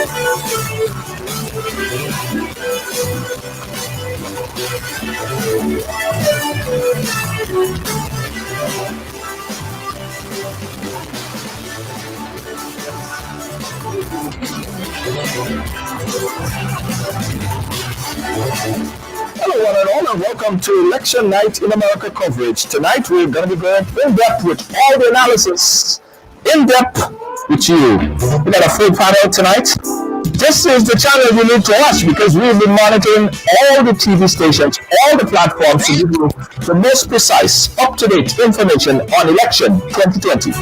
Hello, one and all, and welcome to Election Night in America coverage. Tonight, we're going to be going in depth with all the analysis, in depth with you. We got a full panel tonight. This is the channel you need to watch because we've been monitoring all the TV stations, all the platforms to give you the most precise, up to date information on election 2020.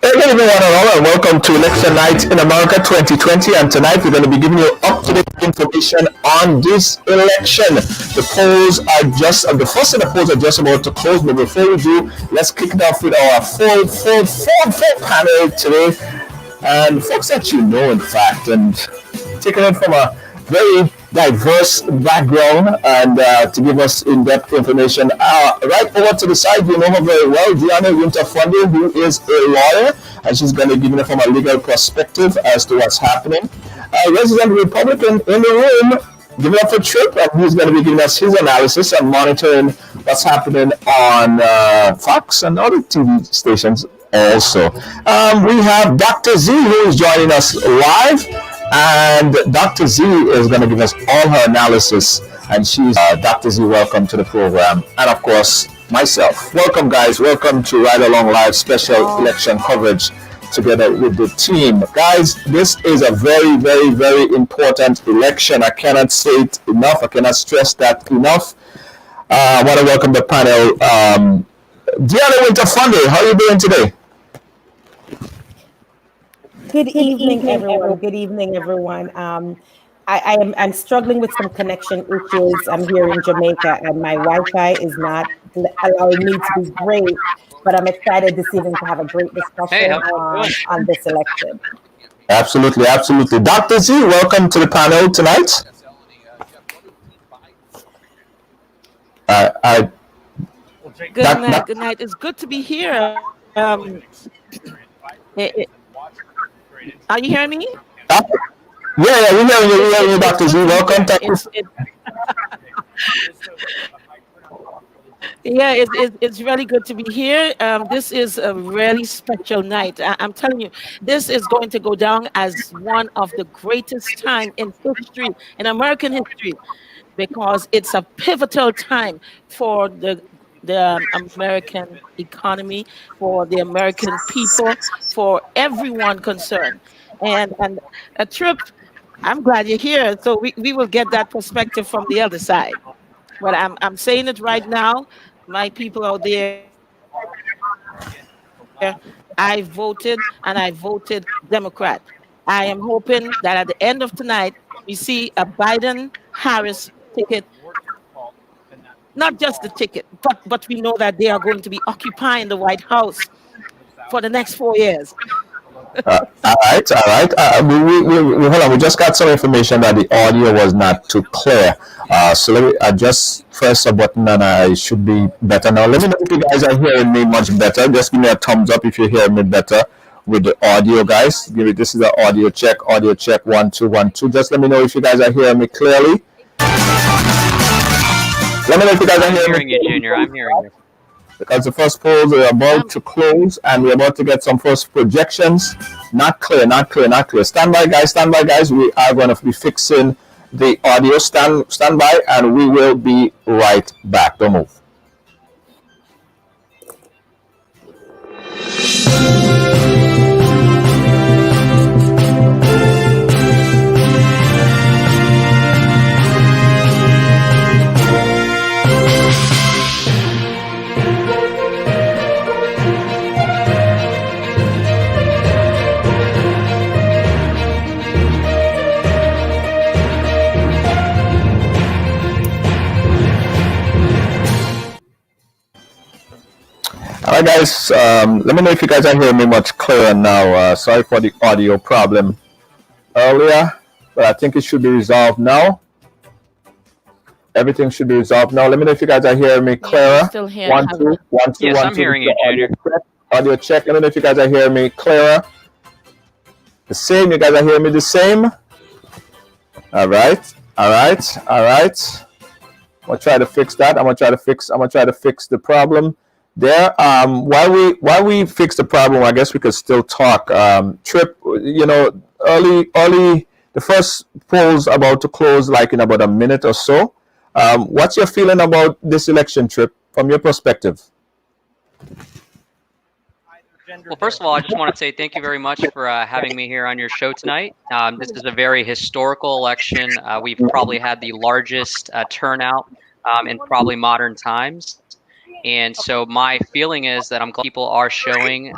Hello everyone and welcome to Election Night in America 2020, and tonight we're going to be giving you up-to-date information on this election. The polls are the first of the polls are just about to close, but before we do, let's kick it off with our full panel today, and folks that you know, in fact, and taking it from a very diverse background and to give us in-depth information. Right over to the side, you know her very well, Deanna Winter-Fundy, who is a lawyer, and she's going to give it from a legal perspective as to what's happening. A resident Republican in the room, giving up a trip, and he's going to be giving us his analysis and monitoring what's happening on Fox and other TV stations also. We have Dr. Z, who is joining us live. And Dr. Z is going to give us all her analysis. And she's Dr. Z, welcome to the program. And of course, myself. Welcome, guys. Welcome to Ridealong Live special election coverage together with the team. Guys, this is a very, very, very important election. I cannot say it enough. I cannot stress that enough. I want to welcome the panel. Deanna Winter-Fundy, how are you doing today? Good evening, everyone. Good evening, everyone. I'm struggling with some connection issues. I'm here in Jamaica, and my Wi-Fi is not allowing me to be great. But I'm excited this evening to have a great discussion on this election. Absolutely, absolutely. Dr. Z, welcome to the panel tonight. Good night. Good night. It's good to be here. Are you hearing me? Yeah, we're hearing you, Dr. Z. Welcome. Yeah, it's really good to be here. This is a really special night. I'm telling you, this is going to go down as one of the greatest time in history, in American history, because it's a pivotal time for the American economy, for the American people, for everyone concerned. And a trip, I'm glad you're here, so we will get that perspective from the other side. But I'm saying it right now, my people out there, I voted, and I voted Democrat. I am hoping that at the end of tonight, we see a Biden-Harris ticket. Not just the ticket, but we know that they are going to be occupying the White House for the next 4 years. All right. Hold on. We just got some information that the audio was not too clear. So let me adjust first a button, and I should be better now. Let me know if you guys are hearing me much better. Just give me a thumbs up if you're hearing me better with the audio, guys. This is the audio check. Audio check 1 2 1 2. Just let me know if you guys are hearing me clearly. Let me know if you guys are hearing you, Junior. I'm hearing you. Because the first polls are about to close, and we're about to get some first projections. Not clear. Stand by, guys. We are going to be fixing the audio. Stand by, and we will be right back. Don't move. All right, guys. Let me know if you guys are hearing me much clearer now. Sorry for the audio problem earlier, but I think it should be resolved now. Everything should be resolved now. Let me know if you guys are hearing me Yeah, we're clearer. still here. One, two, one, two, Yes, one, I'm two. hearing This is you, the audio Junior. check. Audio check. Let me know if you guys are hearing me clearer. The same. You guys are hearing me the same. All right. All right. All right. I'm gonna try to fix that. I'm gonna try to fix the problem there. While we fix the problem, I guess we could still talk. Trip, early. The first poll's about to close, like in about a minute or so. What's your feeling about this election, Trip, from your perspective? Well, first of all, I just want to say thank you very much for having me here on your show tonight. This is a very historical election. We've probably had the largest turnout in probably modern times. And so my feeling is that I'm glad people are showing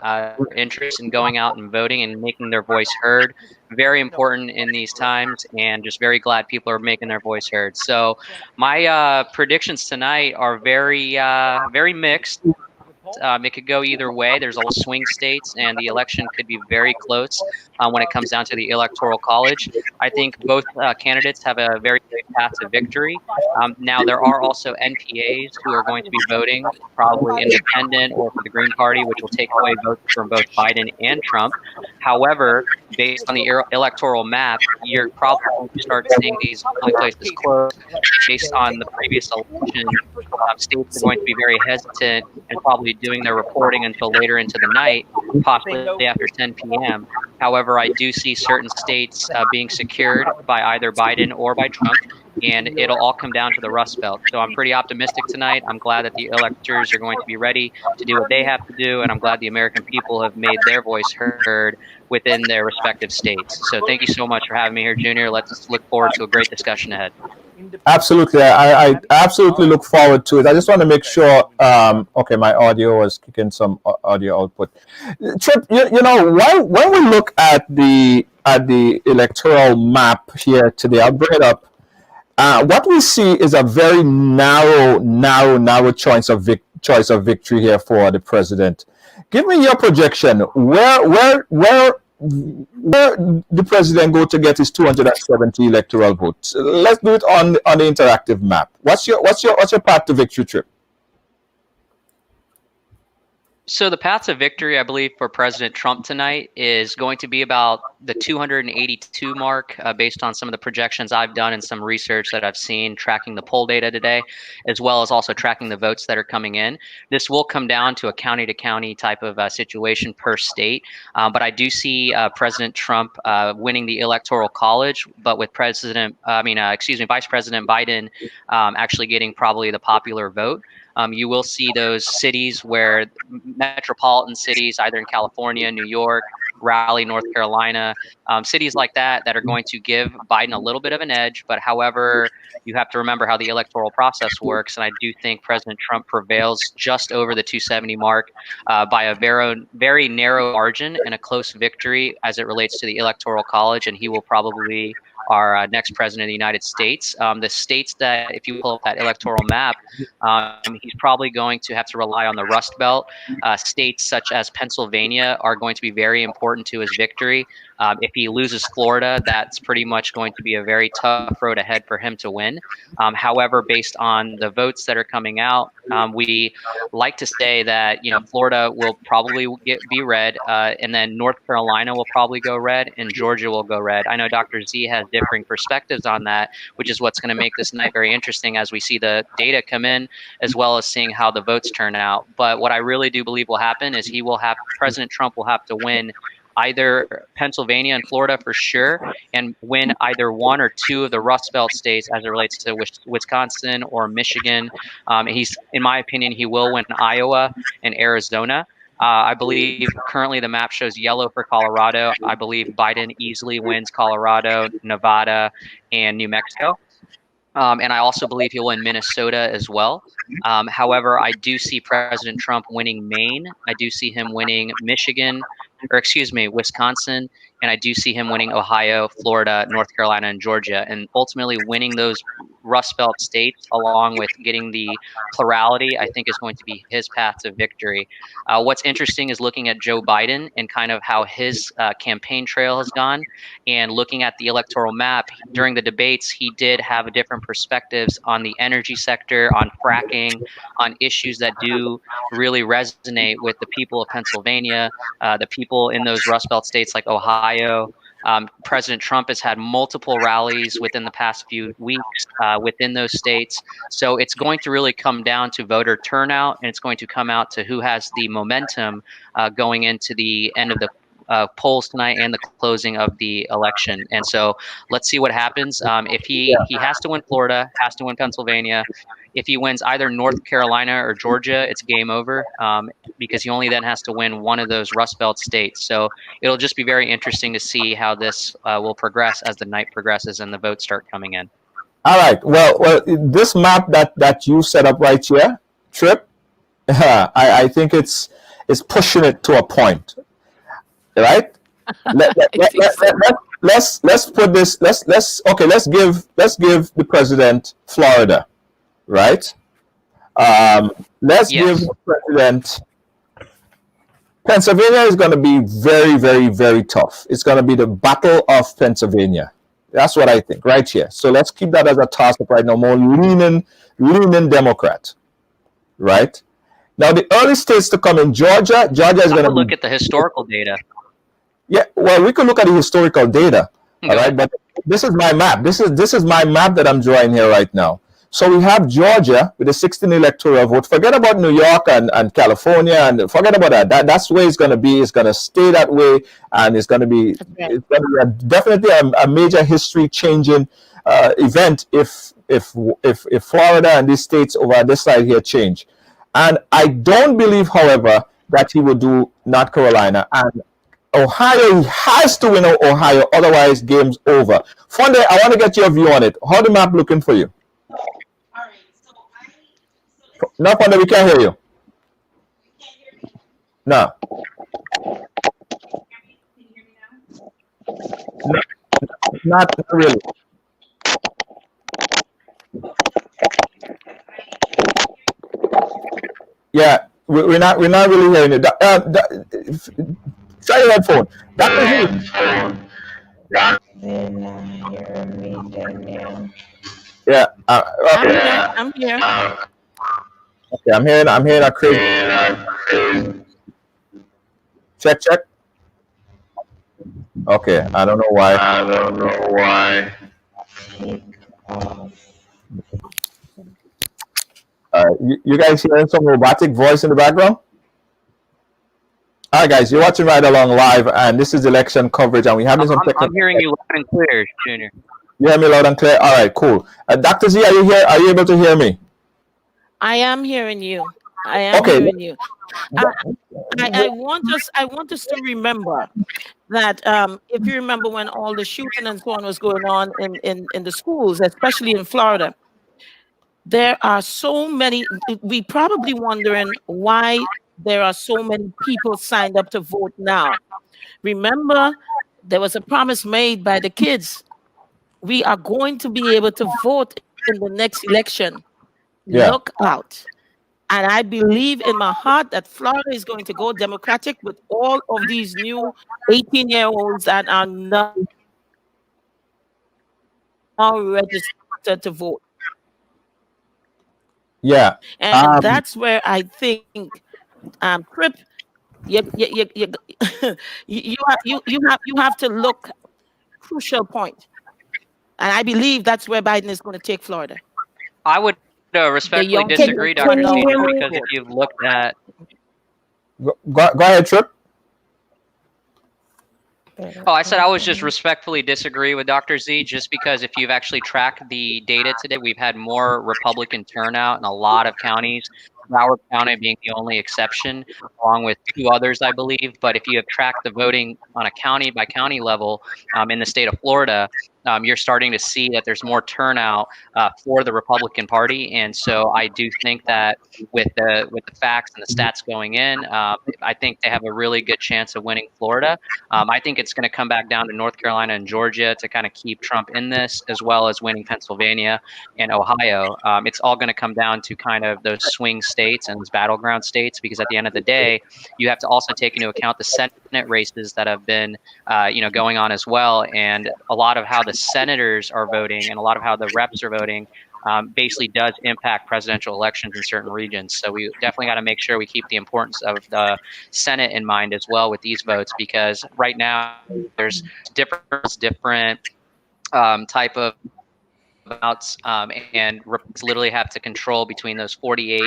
interest in going out and voting and making their voice heard. Very important in these times, and just very glad people are making their voice heard. So my predictions tonight are very mixed. It could go either way. There's a lot of swing states, and the election could be very close when it comes down to the Electoral College. I think both candidates have a very good path to victory. Now, there are also NPAs who are going to be voting, probably independent or for the Green Party, which will take away votes from both Biden and Trump. However, based on the electoral map, you're probably going to start seeing these polling places close. Based on the previous election, states are going to be very hesitant and probably doing their reporting until later into the night, possibly after 10 p.m. However, I do see certain states being secured by either Biden or by Trump, and it'll all come down to the Rust Belt. So I'm pretty optimistic tonight. I'm glad that the electors are going to be ready to do what they have to do, and I'm glad the American people have made their voice heard within their respective states. So thank you so much for having me here, Junior. Let's look forward to a great discussion ahead. Absolutely. I absolutely look forward to it. I just want to make sure. Okay, my audio was kicking some audio output. Trip, when we look at the electoral map here today, I'll bring it up. What we see is a very narrow choice of victory here for the president. Give me your projection. Where the president go to get his 270 electoral votes? Let's do it on the interactive map. What's your path to victory, Trip? So the path to victory, I believe, for President Trump tonight is going to be about the 282 mark, based on some of the projections I've done and some research that I've seen tracking the poll data today, as well as also tracking the votes that are coming in. This will come down to a county-to-county type of situation per state, but I do see President Trump winning the Electoral College, but with Vice President Biden actually getting probably the popular vote. You will see those cities where metropolitan cities, either in California, New York, Raleigh, North Carolina, cities like that are going to give Biden a little bit of an edge. But however, you have to remember how the electoral process works. And I do think President Trump prevails just over the 270 mark by a very narrow margin and a close victory as it relates to the Electoral College. And he will probably be our next president of the United States. The states that, if you pull up that electoral map, he's probably going to have to rely on the Rust Belt. States such as Pennsylvania are going to be very important to his victory. If he loses Florida, that's pretty much going to be a very tough road ahead for him to win. However, based on the votes that are coming out, we like to say that Florida will probably be red, and then North Carolina will probably go red, and Georgia will go red. I know Dr. Z has differing perspectives on that, which is what's going to make this night very interesting as we see the data come in, as well as seeing how the votes turn out. But what I really do believe will happen is President Trump will have to win either Pennsylvania and Florida for sure, and win either one or two of the Rust Belt states as it relates to Wisconsin or Michigan. In my opinion, he will win Iowa and Arizona. I believe currently the map shows yellow for Colorado. I believe Biden easily wins Colorado, Nevada, and New Mexico. And I also believe he'll win Minnesota as well. However, I do see President Trump winning Maine. I do see him winning Michigan, or excuse me, Wisconsin. And I do see him winning Ohio, Florida, North Carolina, and Georgia. And ultimately winning those Rust Belt states, along with getting the plurality, I think is going to be his path to victory. What's interesting is looking at Joe Biden and kind of how his campaign trail has gone, and looking at the electoral map during the debates, he did have different perspectives on the energy sector, on fracking, on issues that do really resonate with the people of Pennsylvania, the people in those Rust Belt states like Ohio. President Trump has had multiple rallies within the past few weeks within those states. So it's going to really come down to voter turnout, and it's going to come out to who has the momentum going into the end of the polls tonight and the closing of the election. And so let's see what happens. If he has to win Florida, has to win Pennsylvania. If he wins either North Carolina or Georgia, it's game over because he only then has to win one of those Rust Belt states. So it'll just be very interesting to see how this will progress as the night progresses and the votes start coming in. All right. Well, this map that you set up right here, Trip, I think it's pushing it to a point, right? Let's put this. Let's give the president Florida, right? Let's give the president Pennsylvania is going to be very, very, very tough. It's going to be the battle of Pennsylvania. That's what I think right here. So let's keep that as a toss-up right now. More leaning Democrat, right? Now the early states to come in Georgia is going to look at the historical data. Yeah, well, we could look at the historical data, all right. But this is my map. This is my map that I'm drawing here right now. So we have Georgia with a 16 electoral vote. Forget about New York and California, and forget about that. That's where it's going to be. It's going to stay that way, and it's going to be definitely a major history-changing event if Florida and these states over this side here change. And I don't believe, however, that he will do North Carolina and Ohio. He has to win Ohio, otherwise game's over. Fonde, I want to get your view on it. How the map looking for you? No, Fonde, we can't hear you. No. No, not really. Yeah, we're not really hearing it. Try your headphone. Yeah. I'm here. Okay, I'm hearing a crazy. Check. Okay, I don't know why. You guys hearing some robotic voice in the background? All right, guys, you're watching Ride Along live, and this is election coverage, and we have some technical. I'm hearing you loud and clear, Junior. You hear me loud and clear? All right, cool. Dr. Z, are you here? Are you able to hear me? I am hearing you. Hearing you. I want us to remember that if you remember when all the shooting and so on was going on in the schools, especially in Florida, there are so many. We probably wondering why there are so many people signed up to vote now. Remember, there was a promise made by the kids. We are going to be able to vote in the next election. Yeah. Look out. And I believe in my heart that Florida is going to go Democratic with all of these new 18-year-olds that are now registered to vote. Yeah. And that's where I think Trip, you have to look crucial point. And I believe that's where Biden is going to take Florida. I would respectfully disagree, Dr. Z, because if you've looked at... Go ahead, Trip. Oh, I said I was just respectfully disagree with Dr. Z, just because if you've actually tracked the data today, we've had more Republican turnout in a lot of counties Broward County being the only exception, along with two others, I believe. But if you have tracked the voting on a county by county level in the state of Florida, you're starting to see that there's more turnout for the Republican Party, and so I do think that with the facts and the stats going in, I think they have a really good chance of winning Florida. I think it's going to come back down to North Carolina and Georgia to kind of keep Trump in this, as well as winning Pennsylvania and Ohio. It's all going to come down to kind of those swing states and those battleground states, because at the end of the day, you have to also take into account the Senate races that have been going on as well, and a lot of how the senators are voting and a lot of how the reps are voting basically does impact presidential elections in certain regions. So we definitely got to make sure we keep the importance of the Senate in mind as well with these votes, because right now there's different type of votes, and Republicans literally have to control between those 48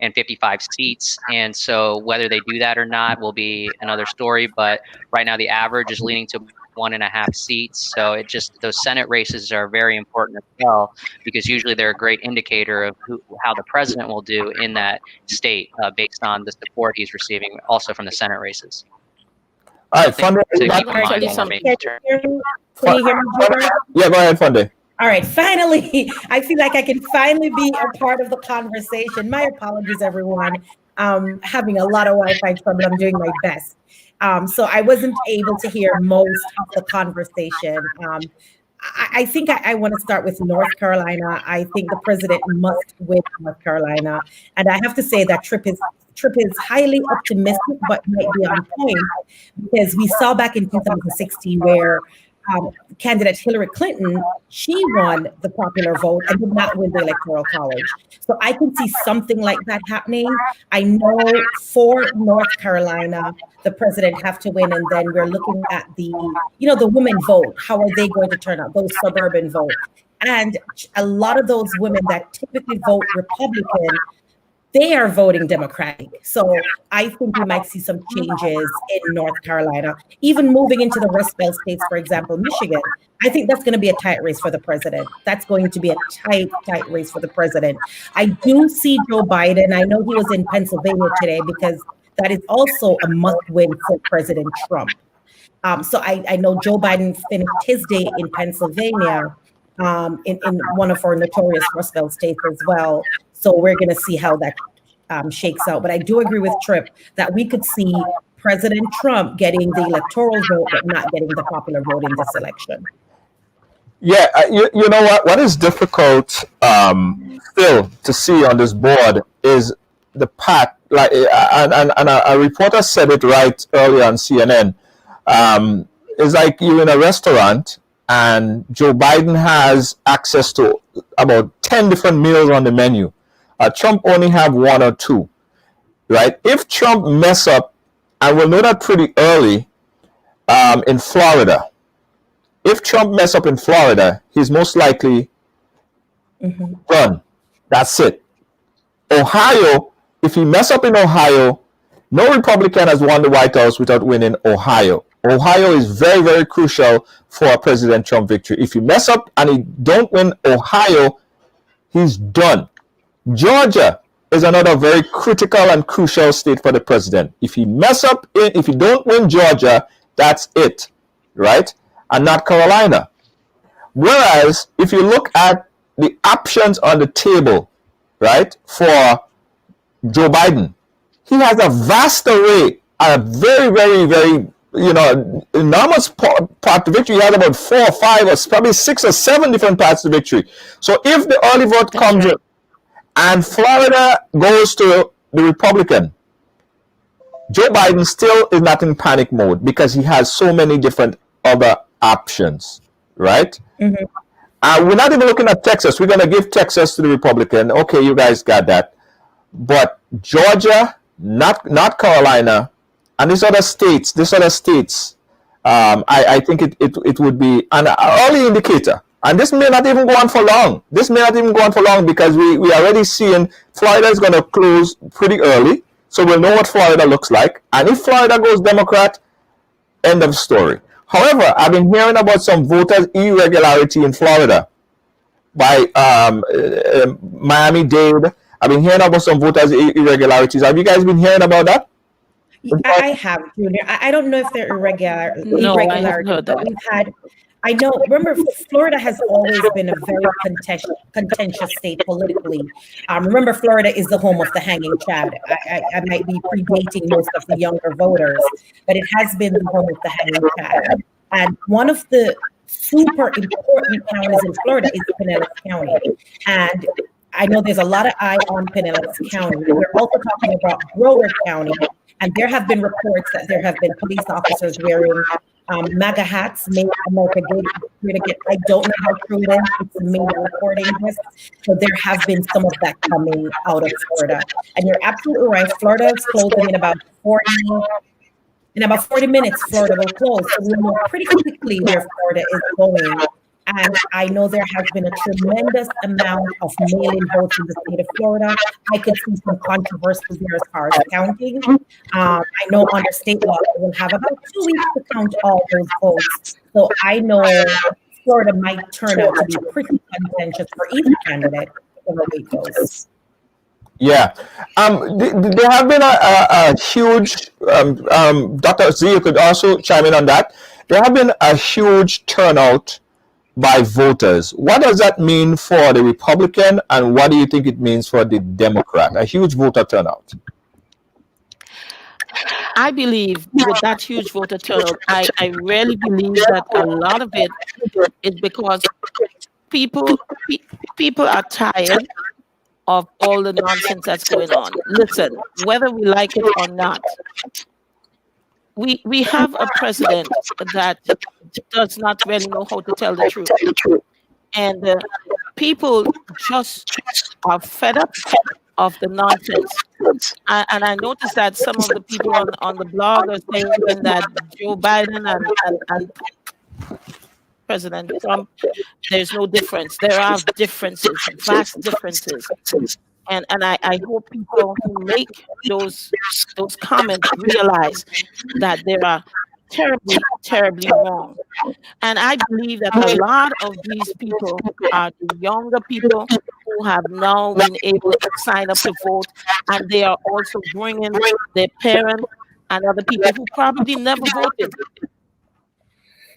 and 55 seats. And so whether they do that or not will be another story. But right now the average is leaning to 1.5 seats. So those Senate races are very important as well, because usually they're a great indicator of how the president will do in that state based on the support he's receiving also from the Senate races. All right, Funde. Can you hear me, Gilbert? Yeah, go ahead, Funde. All right, finally, I feel like I can finally be a part of the conversation. My apologies, everyone. Having a lot of Wi-Fi trouble. I'm doing my best. So I wasn't able to hear most of the conversation. I think I want to start with North Carolina. I think the president must win North Carolina. And I have to say that Tripp is highly optimistic, but might be on point, because we saw back in 2016 where candidate Hillary Clinton, she won the popular vote and did not win the Electoral College. So I can see something like that happening. I know for North Carolina, the president have to win, and then we're looking at the women vote. How are they going to turn out, those suburban votes? And a lot of those women that typically vote Republican, they are voting Democratic. So I think we might see some changes in North Carolina, even moving into the Rust Belt states, for example, Michigan. I think that's going to be a tight race for the president. That's going to be a tight race for the president. I do see Joe Biden. I know he was in Pennsylvania today, because that is also a must-win for President Trump. So I know Joe Biden finished his day in Pennsylvania, in one of our notorious Rust Belt states as well. So we're going to see how that shakes out. But I do agree with Tripp that we could see President Trump getting the electoral vote, but not getting the popular vote in this election. Yeah, you know what? What is difficult still to see on this board is the path. Like, and a reporter said it right earlier on CNN. It's like you're in a restaurant and Joe Biden has access to about 10 different meals on the menu. Trump only have one or two, right? If Trump mess up, and we'll know that pretty early in Florida. If Trump mess up in Florida, he's most likely done. That's it. Ohio, if he mess up in Ohio, no Republican has won the White House without winning Ohio. Ohio is very, very crucial for a President Trump victory. If he mess up and he don't win Ohio, he's done. Georgia is another very critical and crucial state for the president. If he mess up, if he don't win Georgia, that's it, right? And North Carolina. Whereas, if you look at the options on the table, right, for Joe Biden, he has a vast array, a very, very, very, enormous path to victory. He has about 4 or 5 or probably 6 or 7 different paths to victory. So if the early vote comes in and Florida goes to the Republican, Joe Biden still is not in panic mode because he has so many different other options, right? We're not even looking at Texas. We're going to give Texas to the Republican. Okay, you guys got that. But Georgia, not Carolina, and these other states, I think it would be an early indicator. And this may not even go on for long. Because we are already seeing Florida is going to close pretty early. So we'll know what Florida looks like. And if Florida goes Democrat, end of story. However, I've been hearing about some voters' irregularity in Florida by Miami-Dade I've been hearing about some voters irregularities. Have you guys been hearing about that? I have, Junior. I don't know if they're No, I haven't irregularities, heard but that. we've had. I know. Remember, Florida has always been a very contentious state politically. Remember, Florida is the home of the hanging Chad. I might be predating most of the younger voters, but it has been the home of the hanging Chad. And one of the super important counties in Florida is Pinellas County, and I know there's a lot of eye on Pinellas County. We're also talking about Broward County, and there have been reports that there have been police officers wearing MAGA hats, Make America Great Again. I don't know how true it is. It's the media reporting this. So there have been some of that coming out of Florida. And you're absolutely right. Florida is closing in about 40 minutes, Florida will close. So we know pretty quickly where Florida is going. And I know there has been a tremendous amount of mail-in votes in the state of Florida. I could see some controversy there as far as counting. I know under state law, they will have about 2 weeks to count all those votes. So I know Florida might turn out to be pretty contentious for either candidate, whichever way it goes. Yeah. There have been a huge, Dr. Z, you could also chime in on that. There have been a huge turnout by voters. What does that mean for the Republican, and what do you think it means for the Democrat? A huge voter turnout. I believe with that huge voter turnout, I really believe that a lot of it is because people are tired of all the nonsense that's going on. Listen, whether we like it or not, we have a president that does not really know how to tell the truth. And people just are fed up of the nonsense. And I noticed that some of the people on the blog are saying that Joe Biden and President Trump, there's no difference. There are differences, vast differences. And I hope people who make those comments realize that they are terribly, terribly wrong. And I believe that a lot of these people are the younger people who have now been able to sign up to vote, and they are also bringing their parents and other people who probably never voted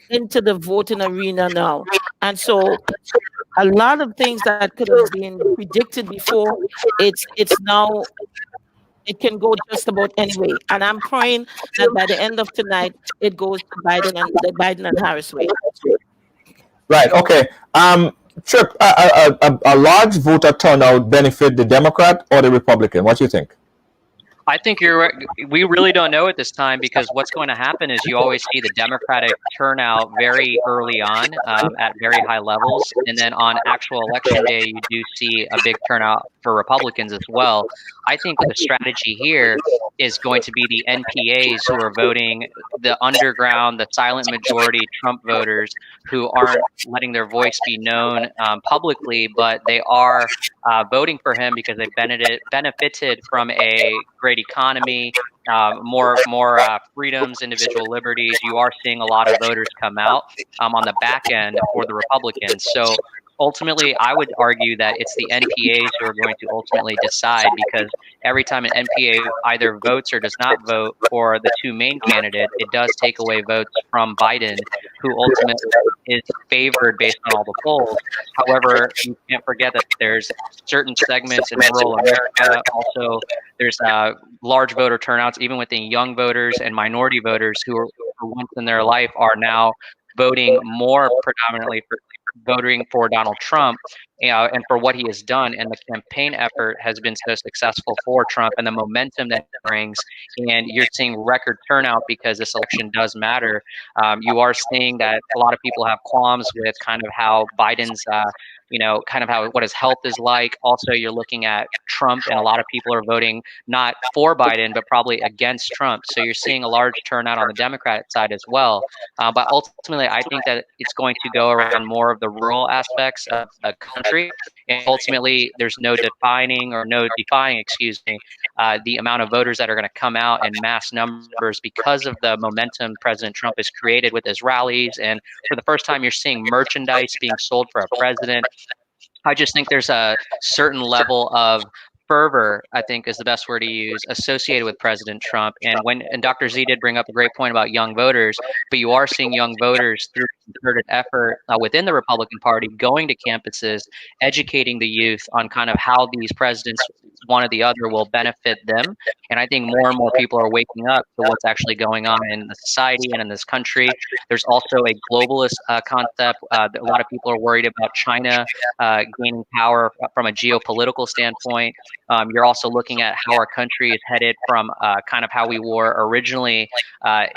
into the voting arena now. And so a lot of things that could have been predicted before, it's now, it can go just about anyway. And I'm praying that by the end of tonight, it goes to Biden and Harris way. Right. Okay. Trip, a large voter turnout benefit the Democrat or the Republican? What do you think? I think you're right. We really don't know at this time, because what's going to happen is you always see the Democratic turnout very early on at very high levels. And then on actual election day, you do see a big turnout for Republicans as well. I think the strategy here is going to be the NPAs who are voting, the underground, the silent majority Trump voters who aren't letting their voice be known publicly, but they are voting for him because they benefited from a great economy, more freedoms, individual liberties. You are seeing a lot of voters come out on the back end for the Republicans. So ultimately, I would argue that it's the NPAs who are going to ultimately decide, because every time an NPA either votes or does not vote for the two main candidates, it does take away votes from Biden, who ultimately is favored based on all the polls. However, you can't forget that there's certain segments in rural America. Also, there's large voter turnouts, even within young voters and minority voters who are, for once in their life, are now voting more predominantly for voting for Donald Trump, and for what he has done. And the campaign effort has been so successful for Trump, and the momentum that it brings. And you're seeing record turnout because this election does matter. You are seeing that a lot of people have qualms with kind of how Biden's kind of how what his health is like. Also, you're looking at Trump, and a lot of people are voting not for Biden, but probably against Trump. So you're seeing a large turnout on the Democrat side as well. But ultimately, I think that it's going to go around more of the rural aspects of the country. And ultimately, there's no defying, the amount of voters that are going to come out in mass numbers because of the momentum President Trump has created with his rallies. And for the first time, you're seeing merchandise being sold for a president. I just think there's a certain level of fervor, I think is the best word to use, associated with President Trump. And Dr. Z did bring up a great point about young voters, but you are seeing young voters through concerted effort within the Republican Party going to campuses, educating the youth on kind of how these presidents, one or the other, will benefit them. And I think more and more people are waking up to what's actually going on in the society and in this country. There's also a globalist concept. A lot of people are worried about China gaining power from a geopolitical standpoint. You're also looking at how our country is headed from kind of how we were originally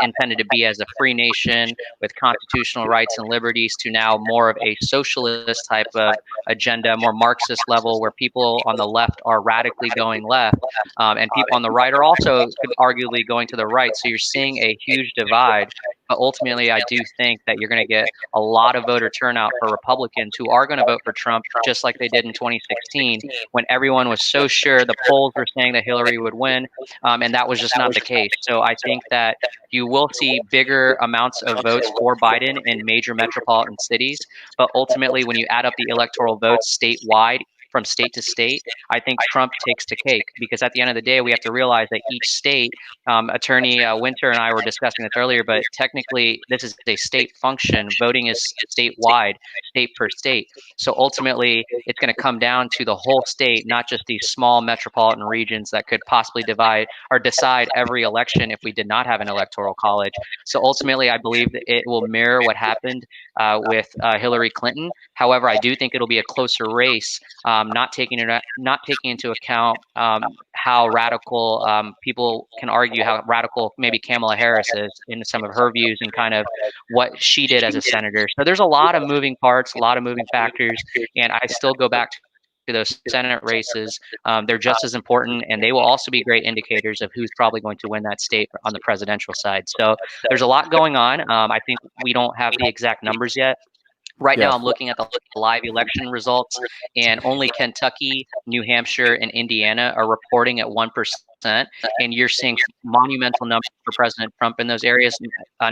intended to be as a free nation with constitutional rights and liberties to now more of a socialist type of agenda, more Marxist level, where people on the left are radically going left, and people on the right are also arguably going to the right. So you're seeing a huge divide. But ultimately, I do think that you're going to get a lot of voter turnout for Republicans who are going to vote for Trump, just like they did in 2016, when everyone was so sure the polls were saying that Hillary would win, and that was just not the case. So I think that you will see bigger amounts of votes for Biden in major metropolitan cities. But ultimately, when you add up the electoral votes statewide, from state to state, I think Trump takes the cake, because at the end of the day, we have to realize that each state, Attorney Winter and I were discussing this earlier, but technically this is a state function. Voting is statewide, state per state. So ultimately, it's going to come down to the whole state, not just these small metropolitan regions that could possibly divide or decide every election if we did not have an electoral college. So ultimately, I believe that it will mirror what happened with Hillary Clinton. However, I do think it'll be a closer race, not taking into account how radical people can argue how radical maybe Kamala Harris is in some of her views and kind of what she did as a senator. So there's a lot of moving parts, a lot of moving factors, and I still go back to those Senate races. They're just as important, and they will also be great indicators of who's probably going to win that state on the presidential side. So there's a lot going on. I think we don't have the exact numbers yet. Right now, I'm looking at the live election results, and only Kentucky, New Hampshire, and Indiana are reporting at 1%. And you're seeing monumental numbers for President Trump in those areas.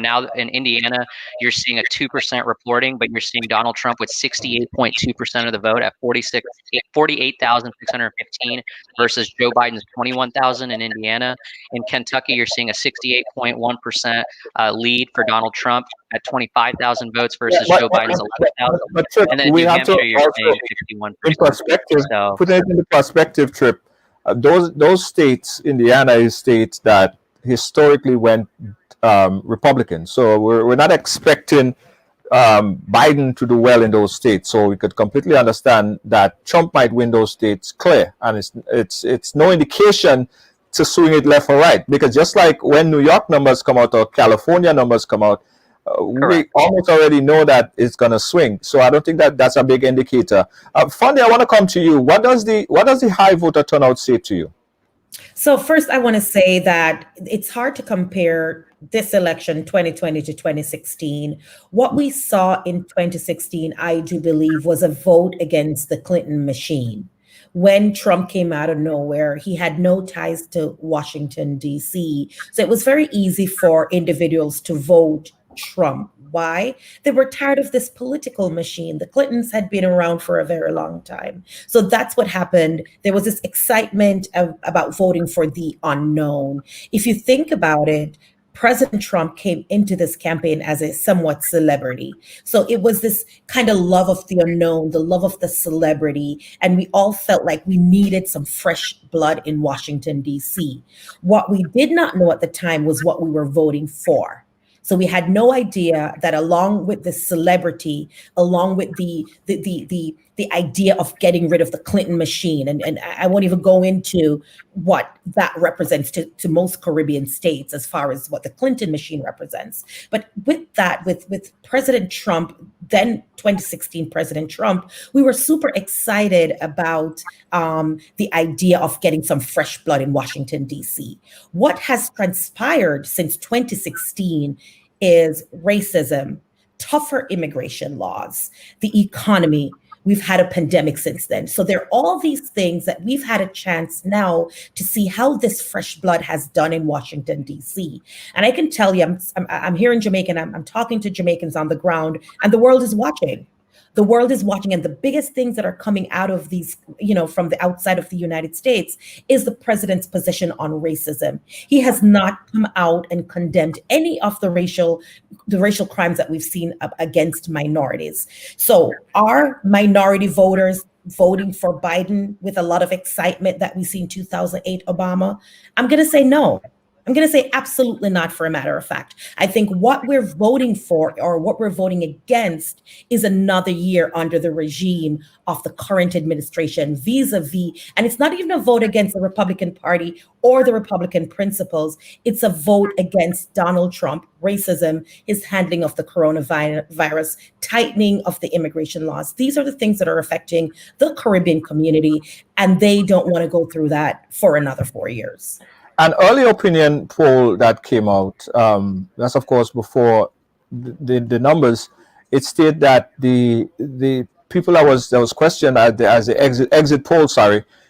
Now in Indiana, you're seeing a 2% reporting, but you're seeing Donald Trump with 68.2% of the vote at 48,615 versus Joe Biden's 21,000 in Indiana. In Kentucky, you're seeing a 68.1% lead for Donald Trump at 25,000 votes versus Joe Biden's 11,000. And then we New have to Hampshire, you're also, saying 61%. in perspective, So, put it into perspective, Trip. Those states, Indiana is states that historically went Republican. So we're not expecting Biden to do well in those states. So we could completely understand that Trump might win those states clear, and it's no indication to swing it left or right, because just like when New York numbers come out or California numbers come out, we almost already know that it's going to swing. So I don't think that that's a big indicator. Fondy, I want to come to you. What does the high voter turnout say to you? So first, I want to say that it's hard to compare this election 2020 to 2016. What we saw in 2016, I do believe, was a vote against the Clinton machine. When Trump came out of nowhere, he had no ties to Washington, D.C. So it was very easy for individuals to vote Trump. Why? They were tired of this political machine. The Clintons had been around for a very long time. So that's what happened. There was this excitement about voting for the unknown. If you think about it, President Trump came into this campaign as a somewhat celebrity. So it was this kind of love of the unknown, the love of the celebrity. And we all felt like we needed some fresh blood in Washington, D.C. What we did not know at the time was what we were voting for. So we had no idea that along with the celebrity, along with the idea of getting rid of the Clinton machine, and I won't even go into what that represents to most Caribbean states as far as what the Clinton machine represents. But with that, with President Trump, then 2016 President Trump, we were super excited about the idea of getting some fresh blood in Washington, D.C. What has transpired since 2016 is racism, tougher immigration laws, the economy. We've had a pandemic since then. So there are all these things that we've had a chance now to see how this fresh blood has done in Washington, D.C. And I can tell you, I'm here in Jamaica, and I'm talking to Jamaicans on the ground, and the world is watching. The world is watching, and the biggest things that are coming out of these, from the outside of the United States, is the president's position on racism. He has not come out and condemned any of the racial crimes that we've seen against minorities. So are minority voters voting for Biden with a lot of excitement that we see in 2008 Obama? I'm going to say no. I'm going to say absolutely not, for a matter of fact. I think what we're voting for, or what we're voting against, is another year under the regime of the current administration, vis-a-vis, and it's not even a vote against the Republican Party or the Republican principles. It's a vote against Donald Trump, racism, his handling of the coronavirus, tightening of the immigration laws. These are the things that are affecting the Caribbean community, and they don't want to go through that for another 4 years. An early opinion poll that came out, that's of course before the numbers, it stated that the people that was questioned as the exit poll,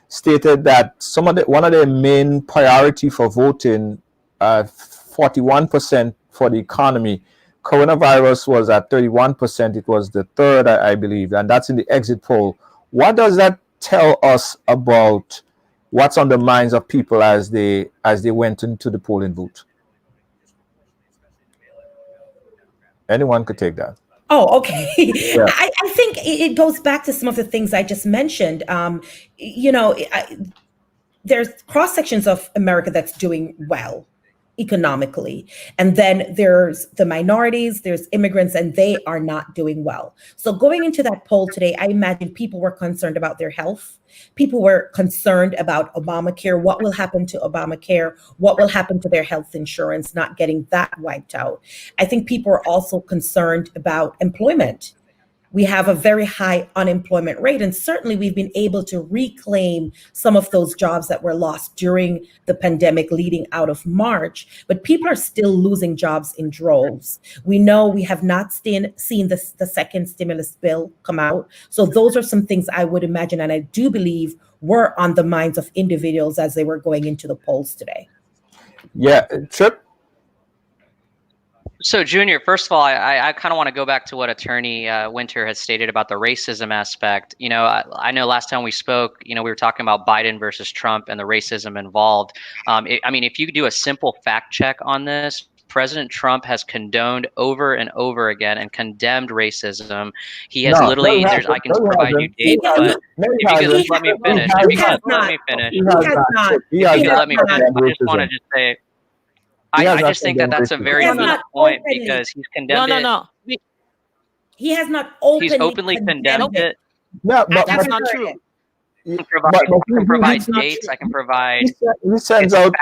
stated that one of their main priority for voting, 41% for the economy. Coronavirus was at 31%. It was the third, I believe, and that's in the exit poll. What does that tell us about what's on the minds of people as they went into the polling booth? Anyone could take that. Oh, okay. Yeah. I think it goes back to some of the things I just mentioned. There's cross sections of America that's doing well economically. And then there's the minorities, there's immigrants, and they are not doing well. So going into that poll today, I imagine people were concerned about their health. People were concerned about Obamacare. What will happen to Obamacare? What will happen to their health insurance, not getting that wiped out? I think people are also concerned about employment. We have a very high unemployment rate, and certainly we've been able to reclaim some of those jobs that were lost during the pandemic leading out of March, but people are still losing jobs in droves. We know we have not seen the second stimulus bill come out. So those are some things I would imagine, and I do believe were on the minds of individuals as they were going into the polls today. Yeah, Trip. So, Junior, first of all, I kind of want to go back to what Attorney Winter has stated about the racism aspect. I know last time we spoke, we were talking about Biden versus Trump and the racism involved. If you do a simple fact check on this, President Trump has condoned over and over again and condemned racism. He has literally, I can provide you data, but if you could just let me finish. If you could let me finish. He has not. If you could let me finish, I just want to just say, I just think that's a very good point because he's condemned it. No. He has not openly He's openly condemned it. Yeah, That's not true. I can provide dates. I can provide. He sends out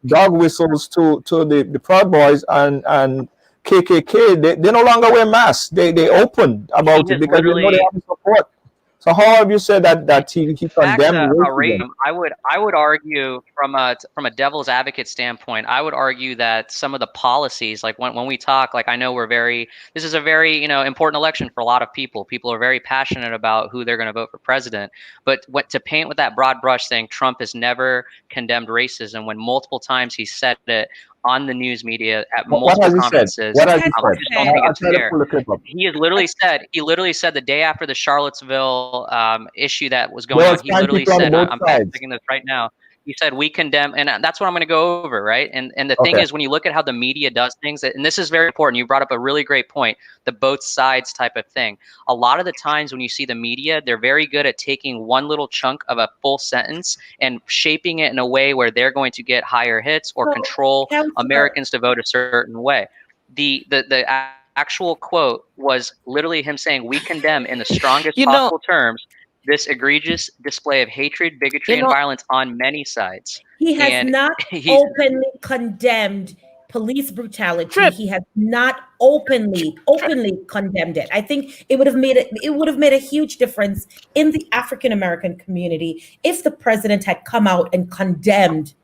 dog whistles to the Proud Boys and KKK. They no longer wear masks. They open about it because they know they have the support. So how have you said that he condemned racism? I would argue from a devil's advocate standpoint, I would argue that some of the policies, like when we talk, like I know this is a very important election for a lot of people. People are very passionate about who they're going to vote for president. But to paint with that broad brush saying Trump has never condemned racism when multiple times he said it on the news media at multiple conferences. What has he I just don't think it's fair. He literally said the day after the Charlottesville issue that was going on, he literally said, I'm thinking this right now. He said, we condemn, and that's what I'm going to go over, right? And the thing is, when you look at how the media does things, and this is very important, you brought up a really great point, the both sides type of thing. A lot of the times when you see the media, they're very good at taking one little chunk of a full sentence and shaping it in a way where they're going to get higher hits or control Americans to vote a certain way. The actual quote was literally him saying, we condemn in the strongest possible terms this egregious display of hatred, bigotry, and violence on many sides. He has not openly condemned police brutality. Trip. He has not openly condemned it. I think it would have made a huge difference in the African American community if the president had come out and condemned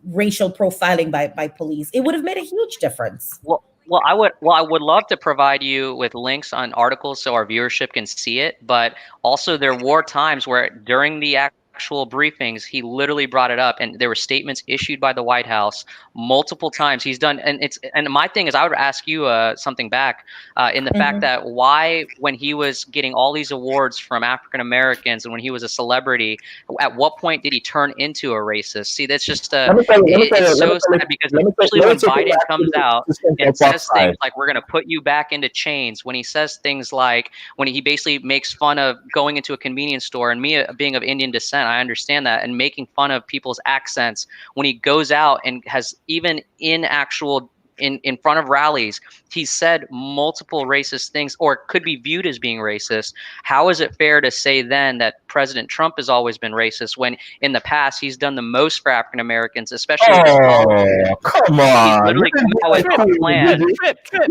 racial profiling by police. It would have made a huge difference. Well, I would love to provide you with links on articles so our viewership can see it. But also, there were times where during the actual briefings, he literally brought it up, and there were statements issued by the White House multiple times. He's done, and my thing is, I would ask you something back in the fact that why, when he was getting all these awards from African Americans and when he was a celebrity, at what point did he turn into a racist? See, that's just it's so sad because especially when Biden comes out and says things like we're going to put you back into chains, when he says things like when he basically makes fun of going into a convenience store, and me being of Indian descent, I understand that, and making fun of people's accents, when he goes out and has even in actual in front of rallies, he said multiple racist things or could be viewed as being racist. How is it fair to say then that President Trump has always been racist when in the past he's done the most for African Americans, especially with his policies? Come He's on. literally come out with a plan. You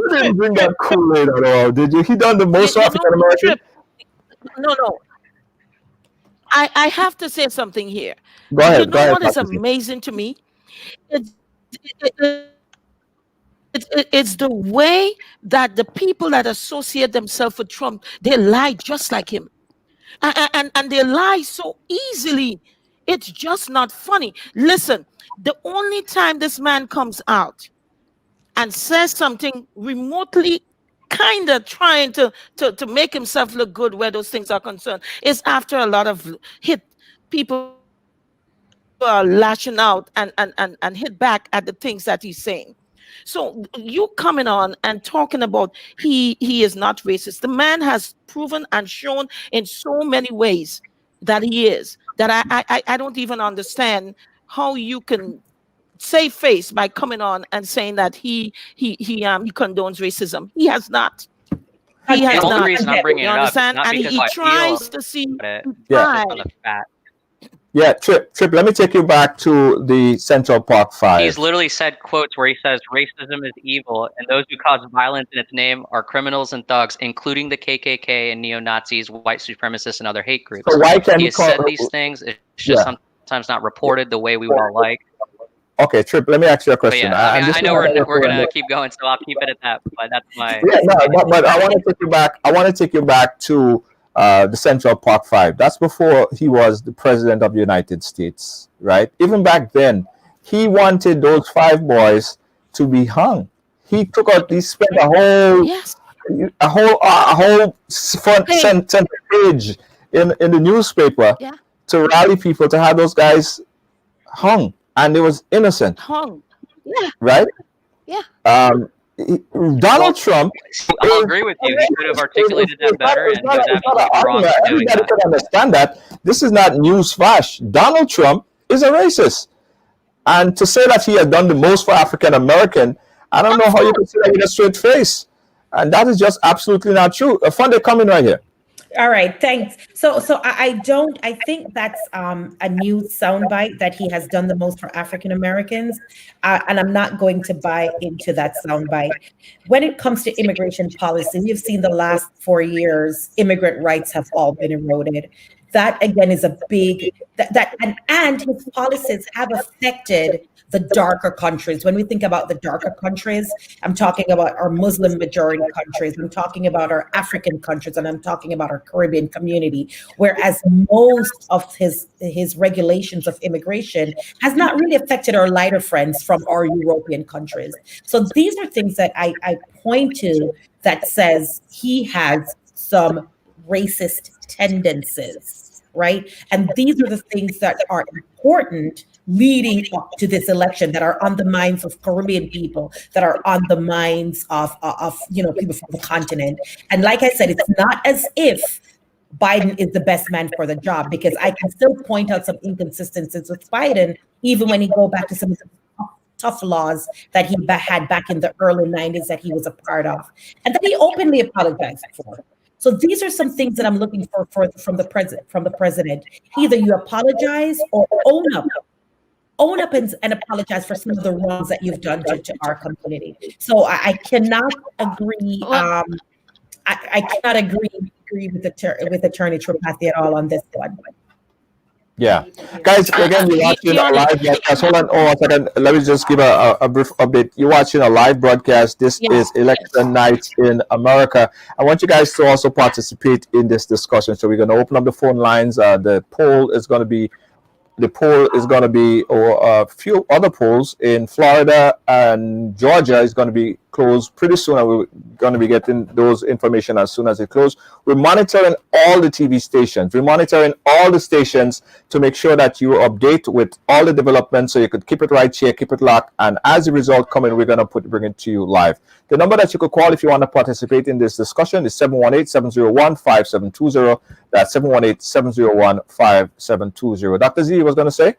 didn't bring that Kool-Aid at all, did you? He done the most for African Americans. No. I have to say something here. Go ahead. You know what is amazing to me? It's the way that the people that associate themselves with Trump, they lie just like him. And they lie so easily. It's just not funny. Listen, the only time this man comes out and says something remotely kind of trying to make himself look good where those things are concerned is after a lot of people are lashing out and hit back at the things that he's saying. So you coming on and talking about he is not racist. The man has proven and shown in so many ways that he is, that I don't even understand how you can save face by coming on and saying that he condones racism. He has not. He has the not. only reason I'm bringing it up is not and because he I tries feel to see it, Yeah. just on the fact. Yeah, Trip, let me take you back to the Central Park 5. He's literally said quotes where he says racism is evil and those who cause violence in its name are criminals and thugs, including the KKK and neo-Nazis, white supremacists, and other hate groups. So why can't he he has call, said these things. It's just sometimes not reported the way we would all like. Okay, Trip, let me ask you a But question. yeah, I know we're going to keep going, so I'll keep it at that. But that's my... Yeah, no, but I want to take you back. I want to take you back to the Central Park 5. That's before he was the president of the United States, right? Even back then, he wanted those 5 boys to be hung. He took out, he spent a whole front center page in the newspaper to rally people to have those guys hung, and it was innocent. Hung, yeah, right? Yeah. Donald Trump. I'll agree with you. He could have articulated that better, and he was absolutely wrong for doing that. Everybody can understand that. This is not news flash. Donald Trump is a racist, and to say that he has done the most for African American, I don't know how you can say that with a straight face, and that is just absolutely not true. Funde, coming right here. All right, thanks. So I think that's a new soundbite that he has done the most for African Americans, and I'm not going to buy into that soundbite. When it comes to immigration policy, we've seen the last 4 years, immigrant rights have all been eroded. That again is a big and his policies have affected the darker countries. When we think about the darker countries, I'm talking about our Muslim majority countries, I'm talking about our African countries, and I'm talking about our Caribbean community, whereas most of his regulations of immigration has not really affected our lighter friends from our European countries. So these are things that I point to that says he has some racist tendencies, right? And these are the things that are important leading up to this election, that are on the minds of Caribbean people, that are on the minds of people from the continent. And like I said, it's not as if Biden is the best man for the job, because I can still point out some inconsistencies with Biden, even when he go back to some of the tough laws that he had back in the early 90s that he was a part of, and that he openly apologized for. So these are some things that I'm looking for from the president. Either you apologize or own up and apologize for some of the wrongs that you've done to our community. So I cannot agree. I cannot agree with Attorney Tripathi at all on this one. Yeah, guys. Again, you're watching a Dion, live broadcast. Hold on, oh, 1 second. Let me just give a brief update. You're watching a live broadcast. This is yes, election night in America. I want you guys to also participate in this discussion. So we're going to open up the phone lines. The poll is going to be, or a few other polls in Florida and Georgia is going to be closed pretty soon. And we're going to be getting those information as soon as it closes. We're monitoring all the TV stations. We're monitoring all the stations to make sure that you update with all the developments so you could keep it right here, keep it locked. And as the result come in, we're going to bring it to you live. The number that you could call if you want to participate in this discussion is 718-701-5720. That's 718-701-5720. Dr. Z was going to say?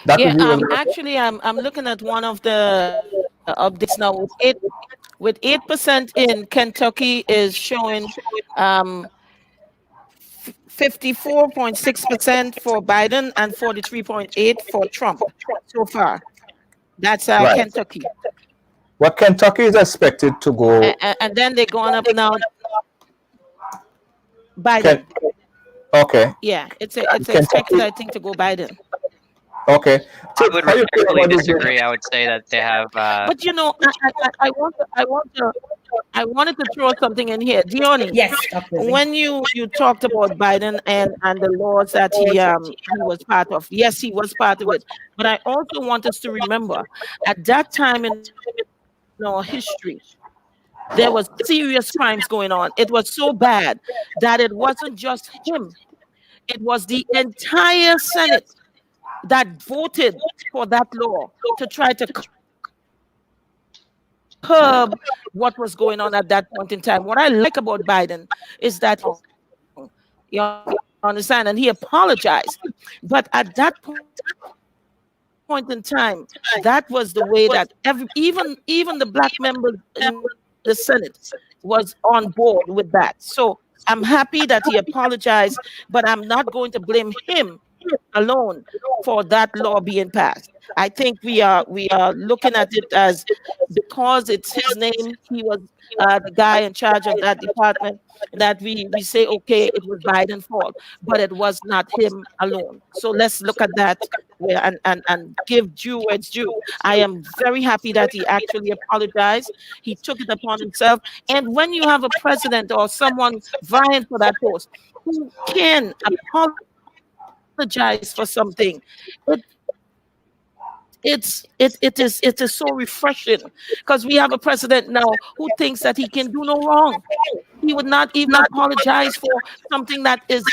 Dr. yeah. Z was going to say? Actually, I'm looking at one of the updates now. With 8% in Kentucky is showing 54.6% for Biden and 43.8 for Trump so far. That's Right. Kentucky. What Kentucky is expected to go. And then they're going up now. Biden. Ken, okay. Yeah, it's Kentucky. expected, I think, to go Biden. Okay. I would How you feel respectfully about this? disagree. I would say that they have. But you know, I wanted to throw something in here, Dione. Yes, Dr. Z. When you talked about Biden and the laws that he was part of, yes, he was part of it. But I also want us to remember, at that time in our history, there was serious crimes going on. It was so bad that it wasn't just him; it was the entire Senate that voted for that law to try to curb what was going on at that point in time. What I like about Biden is that, you understand, and he apologized. But at that point in time, that was the way that even the black members in the Senate was on board with that. So I'm happy that he apologized, but I'm not going to blame him alone for that law being passed. I think we are looking at it as, because it's his name, he was the guy in charge of that department, that we say, okay, it was Biden's fault, but it was not him alone. So let's look at that and give due where it's due. I am very happy that he actually apologized. He took it upon himself. And when you have a president or someone vying for that post who can apologize for something, it is so refreshing, because we have a president now who thinks that he can do no wrong. He would not even apologize for something that is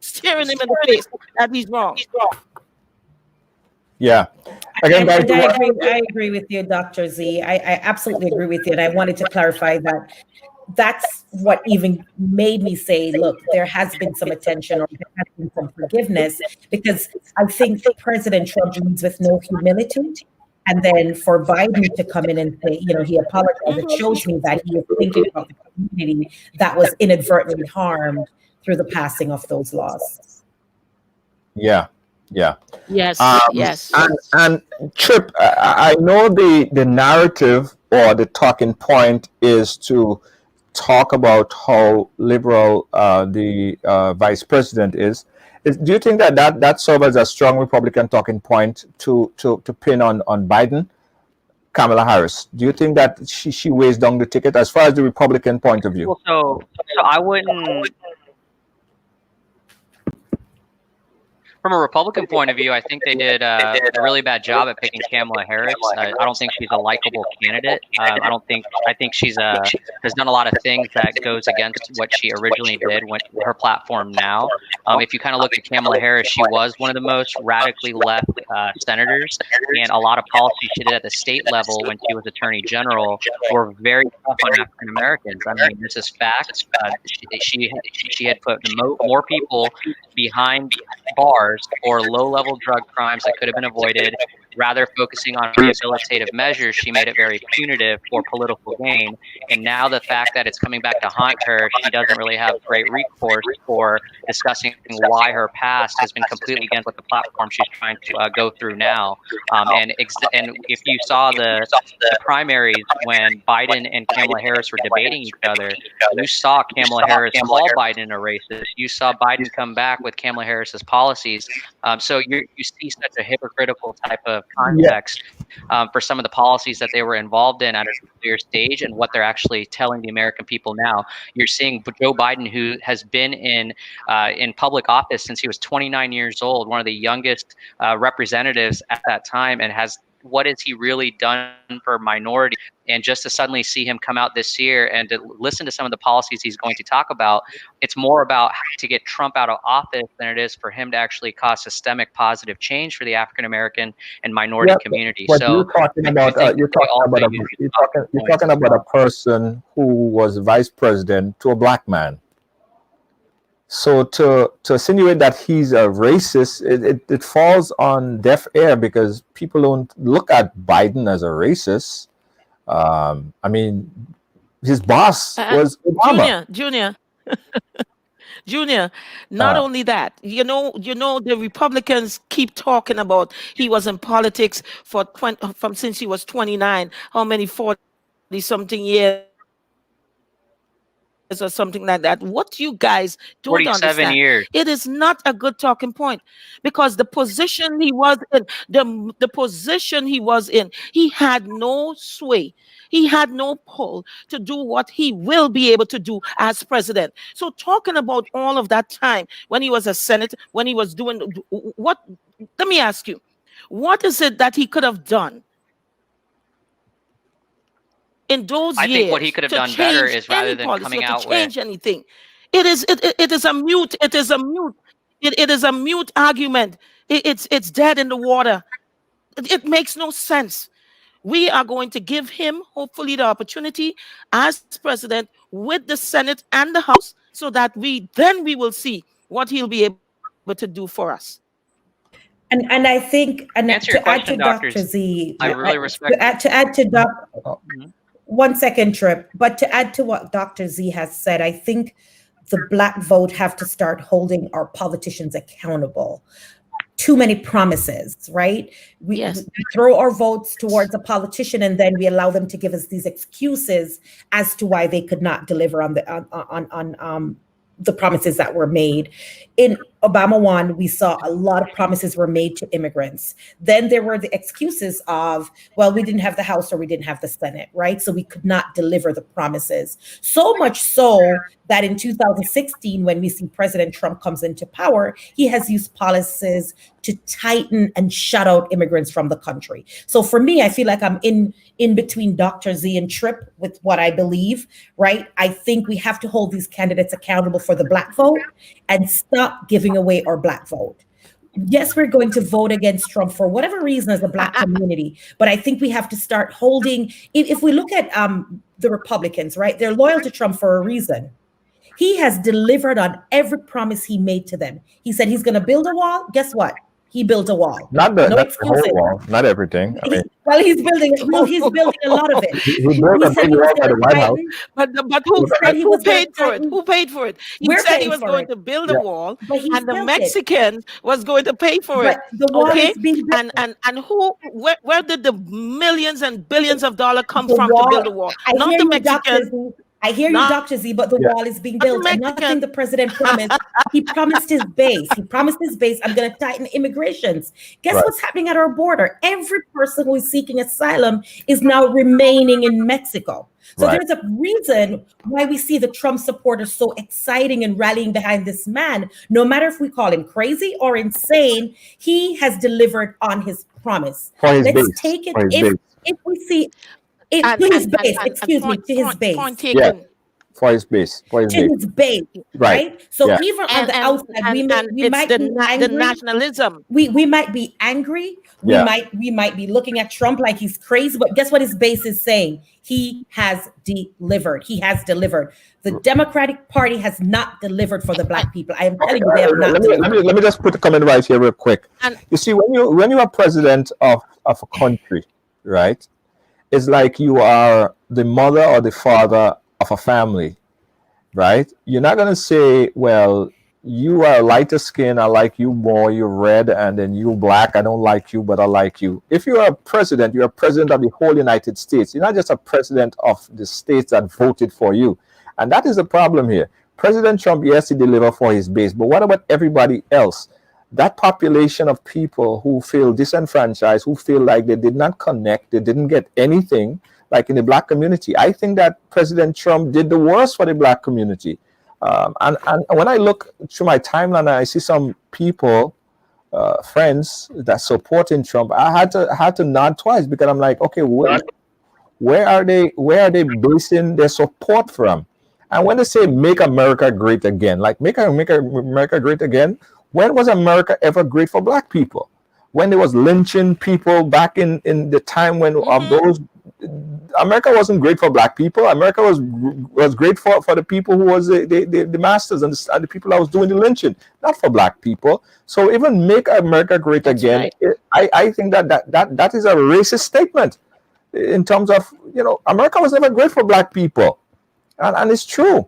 staring him in the face that he's wrong. Yeah. Again, guys, I agree with you, Dr. Z. I absolutely agree with you. And I wanted to clarify that that's what even made me say, look, there has been some attention, or there has been some forgiveness, because I think President Trump leads with no humility. And then for Biden to come in and say, he apologized, it shows me that he is thinking about the community that was inadvertently harmed through the passing of those laws. Yeah. Yes, yes. And Trip, I know the narrative or the talking point is to talk about how liberal the vice president is. Do you think that serves as a strong Republican talking point to pin on Biden, Kamala Harris? Do you think that she weighs down the ticket as far as the Republican point of view? Well, so I wouldn't. From a Republican point of view, I think they did a really bad job at picking Kamala Harris. I don't think she's a likable candidate. I think she's has done a lot of things that goes against what she originally did when her platform now. If you kind of look at Kamala Harris, she was one of the most radically left senators, and a lot of policies she did at the state level when she was Attorney General were very tough on African Americans. I mean, this is facts. She had put more people behind bars for low-level drug crimes that could have been avoided. Rather focusing on rehabilitative measures, she made it very punitive for political gain. And now the fact that it's coming back to haunt her, she doesn't really have great recourse for discussing why her past has been completely against what the platform she's trying to go through now. And if you saw the primaries when Biden and Kamala Harris were debating each other, you saw Kamala Harris call Biden a racist. You saw Biden come back with Kamala Harris's policies. So you see such a hypocritical type of context for some of the policies that they were involved in at a clear stage and what they're actually telling the American people now. You're seeing Joe Biden, who has been in public office since he was 29 years old, one of the youngest representatives at that time, and what has he really done for minorities? And just to suddenly see him come out this year and to listen to some of the policies he's going to talk about, it's more about to get Trump out of office than it is for him to actually cause systemic positive change for the African American and minority community. But So you're talking about a person who was vice president to a black man. So to insinuate that he's a racist, it falls on deaf ear because people don't look at Biden as a racist. I mean, his boss was Obama. Junior, not only that, you know, the Republicans keep talking about he was in politics from since he was 29, how many 40 something years or something like that. What you guys don't understand, years. It is not a good talking point, because the position he was in, the position he was in, he had no sway. He had no pull to do what he will be able to do as president. So talking about all of that time when he was a senator, when he was doing what, let me ask you, what is it that he could have done in those years? I think what he could have done better is, rather than coming out to change anything, it is a mute argument. It's dead in the water. It makes no sense. We are going to give him, hopefully, the opportunity as president with the Senate and the House, so that we will see what he'll be able to do for us. And I think, and to add to Dr. Z, I really respect to add to Dr. 1 second, Trip, but to add to what Dr. Z has said, I think the Black vote have to start holding our politicians accountable. Too many promises, right? We throw our votes towards a politician, and then we allow them to give us these excuses as to why they could not deliver on the promises that were made. In Obama 1, we saw a lot of promises were made to immigrants. Then there were the excuses of, well, we didn't have the House or we didn't have the Senate, right? So we could not deliver the promises. So much so that in 2016, when we see President Trump comes into power, he has used policies to tighten and shut out immigrants from the country. So for me, I feel like I'm in between Dr. Z and Tripp with what I believe, right? I think we have to hold these candidates accountable for the Black vote and stop giving away our Black vote. Yes, we're going to vote against Trump for whatever reason as a Black community, but I think we have to start holding, if we look at the Republicans, right? They're loyal to Trump for a reason. He has delivered on every promise he made to them. He said he's going to build a wall. Guess what? He built a wall. Not the whole wall, not everything. I mean, he's building a lot of it. He built a big wall by the White House. But who paid for it? Who paid for it? He said he was going to build a wall, and the Mexicans was going to pay for it. The wall is being built. And where did the millions and billions of dollars come from to build a wall? Not the Mexicans. I hear you, Dr. Z, but the wall is being built. And nothing the president promised. He promised his base. I'm going to tighten immigrations. Guess what's happening at our border? Every person who is seeking asylum is now remaining in Mexico. So there's a reason why we see the Trump supporters so exciting and rallying behind this man. No matter if we call him crazy or insane, he has delivered on his promise. Let's take it. If we see... to his base. Point taken. for his base, for his to base. his base, Right. right? So Yeah. even on the outside, and we it's might be the angry. nationalism. We might be angry. Yeah. We might be looking at Trump like he's crazy. But guess what his base is saying? He has delivered. He has delivered. The Democratic Party has not delivered for the Black people. I am telling you, they have not delivered. Let me just put a comment right here real quick. And You see, when you are president of a country, right? It's like you are the mother or the father of a family, right? You're not gonna say, well, you are lighter skin, I like you more, you're red, and then you black, I don't like you, but I like you. If you're a president, you're a president of the whole United States. You're not just a president of the states that voted for you. And that is the problem here. President Trump, yes, he delivered for his base, but what about everybody else? That population of people who feel disenfranchised, who feel like they did not connect, they didn't get anything, like in the black community. I think that President Trump did the worst for the black community. And when I look through my timeline, I see some people, friends that supporting Trump. I had to nod twice because I'm like, okay, where are they basing their support from? And when they say "Make America Great Again," like make America great again, when was America ever great for black people? When there was lynching people back in the time when of those, America wasn't great for black people. America was great for the people who was the masters and the people that was doing the lynching, not for black people. So even "Make America Great That's Again," right. I think that is a racist statement in terms of, America was never great for black people, and it's true.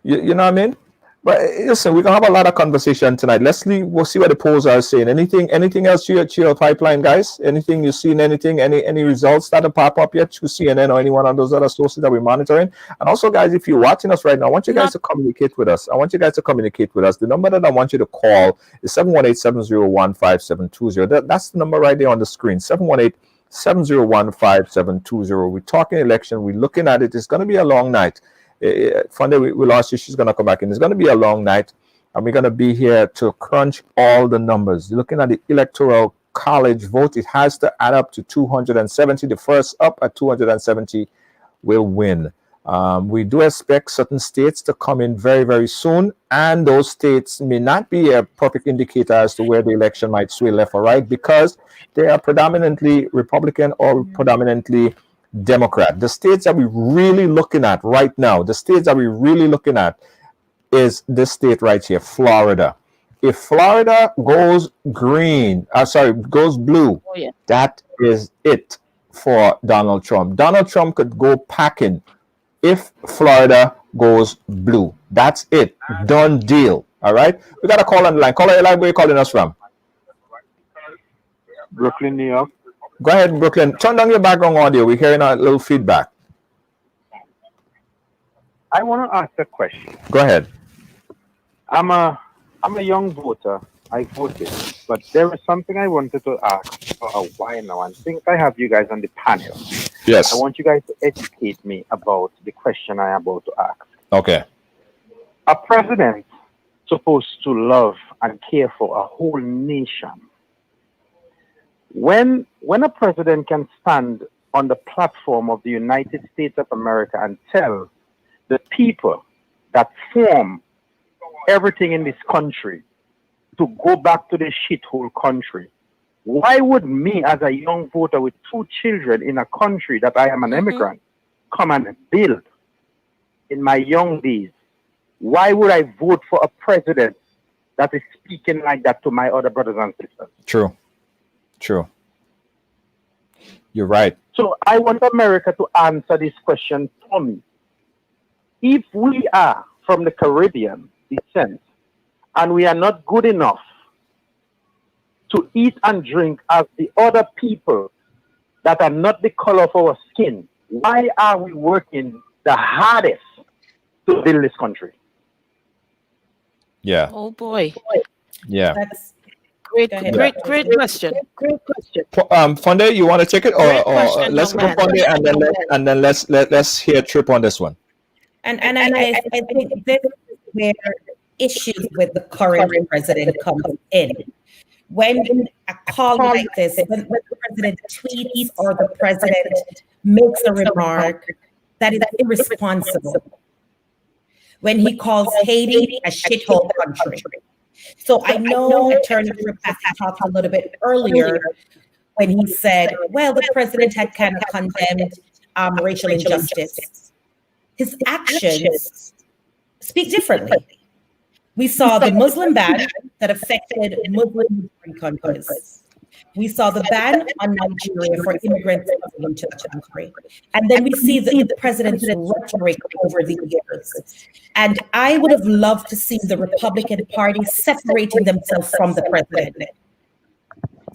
You know what I mean? But listen, we're gonna have a lot of conversation tonight. Leslie, we'll see what the polls are saying. Anything else to your pipeline, guys? Anything you've seen? Any results that have pop up yet to CNN or any one of those other sources that we're monitoring? And also, guys, if you're watching us right now, I want you guys to communicate with us. The number that I want you to call is 718-701-5720. That's the number right there on the screen. 718-701-5720. We're talking election. We're looking at it. It's going to be a long night. Funday, we lost you. She's going to come back in. It's going to be a long night, and we're going to be here to crunch all the numbers. Looking at the electoral college vote, it has to add up to 270. The first up at 270 will win. We do expect certain states to come in very, very soon, and those states may not be a perfect indicator as to where the election might sway left or right, because they are predominantly Republican or predominantly Democrat. The states that we're really looking at right now, is this state right here, Florida. If Florida goes goes blue, that is it for Donald Trump. Donald Trump could go packing if Florida goes blue. That's it. Done deal. All right. We got a call on the line. Caller, where are you calling us from? Brooklyn, New York. Go ahead, Brooklyn. Turn down your background audio. We're hearing a little feedback. I want to ask a question. Go ahead. I'm a young voter. I voted, but there is something I wanted to ask for a while now, and since I have you guys on the panel, Yes. I want you guys to educate me about the question I am about to ask. Okay. A president supposed to love and care for a whole nation. When a president can stand on the platform of the United States of America and tell the people that form everything in this country to go back to the shithole country, why would me as a young voter with 2 children in a country that I am an immigrant come and build in my young days? Why would I vote for a president that is speaking like that to my other brothers and sisters? True. You're right. So I want America to answer this question for me. If we are from the Caribbean descent and we are not good enough to eat and drink as the other people that are not the color of our skin, why are we working the hardest to build this country? Yeah. Oh boy. Yeah. That's Great Go ahead. question. Funday, you want to take it, Great or question, let's young go man. Funday, and then let's hear Trip on this one. and I think this is where issues with the current president comes in. When a call like this, when the president tweets or the president makes a remark that is irresponsible, when he calls Haiti a shithole country. So I know Attorney Tripp talked a little bit earlier when he said, well, the president had kind of condemned racial injustice. His actions speak differently. We saw the Muslim ban that affected Muslim countries. We saw the ban on Nigeria for immigrants coming into the country. And then we see the president's rhetoric over the years. And I would have loved to see the Republican Party separating themselves from the president.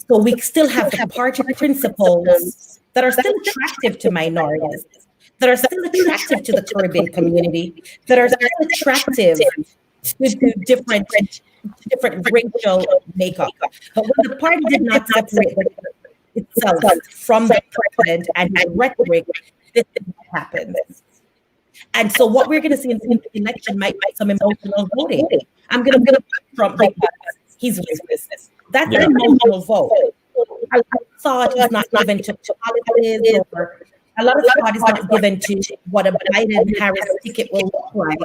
So we still have the party principles that are still attractive to minorities, that are still attractive to the Caribbean community, that are still attractive to different racial makeup. But when the party did not separate itself from the president and his rhetoric, this happens. And so what we're going to see in the election might be some emotional voting. I'm going to vote Trump because he's racist. That's an emotional vote. A lot of thought is not given to politics, or a lot of thought is not given to what a Biden-Harris ticket will look like,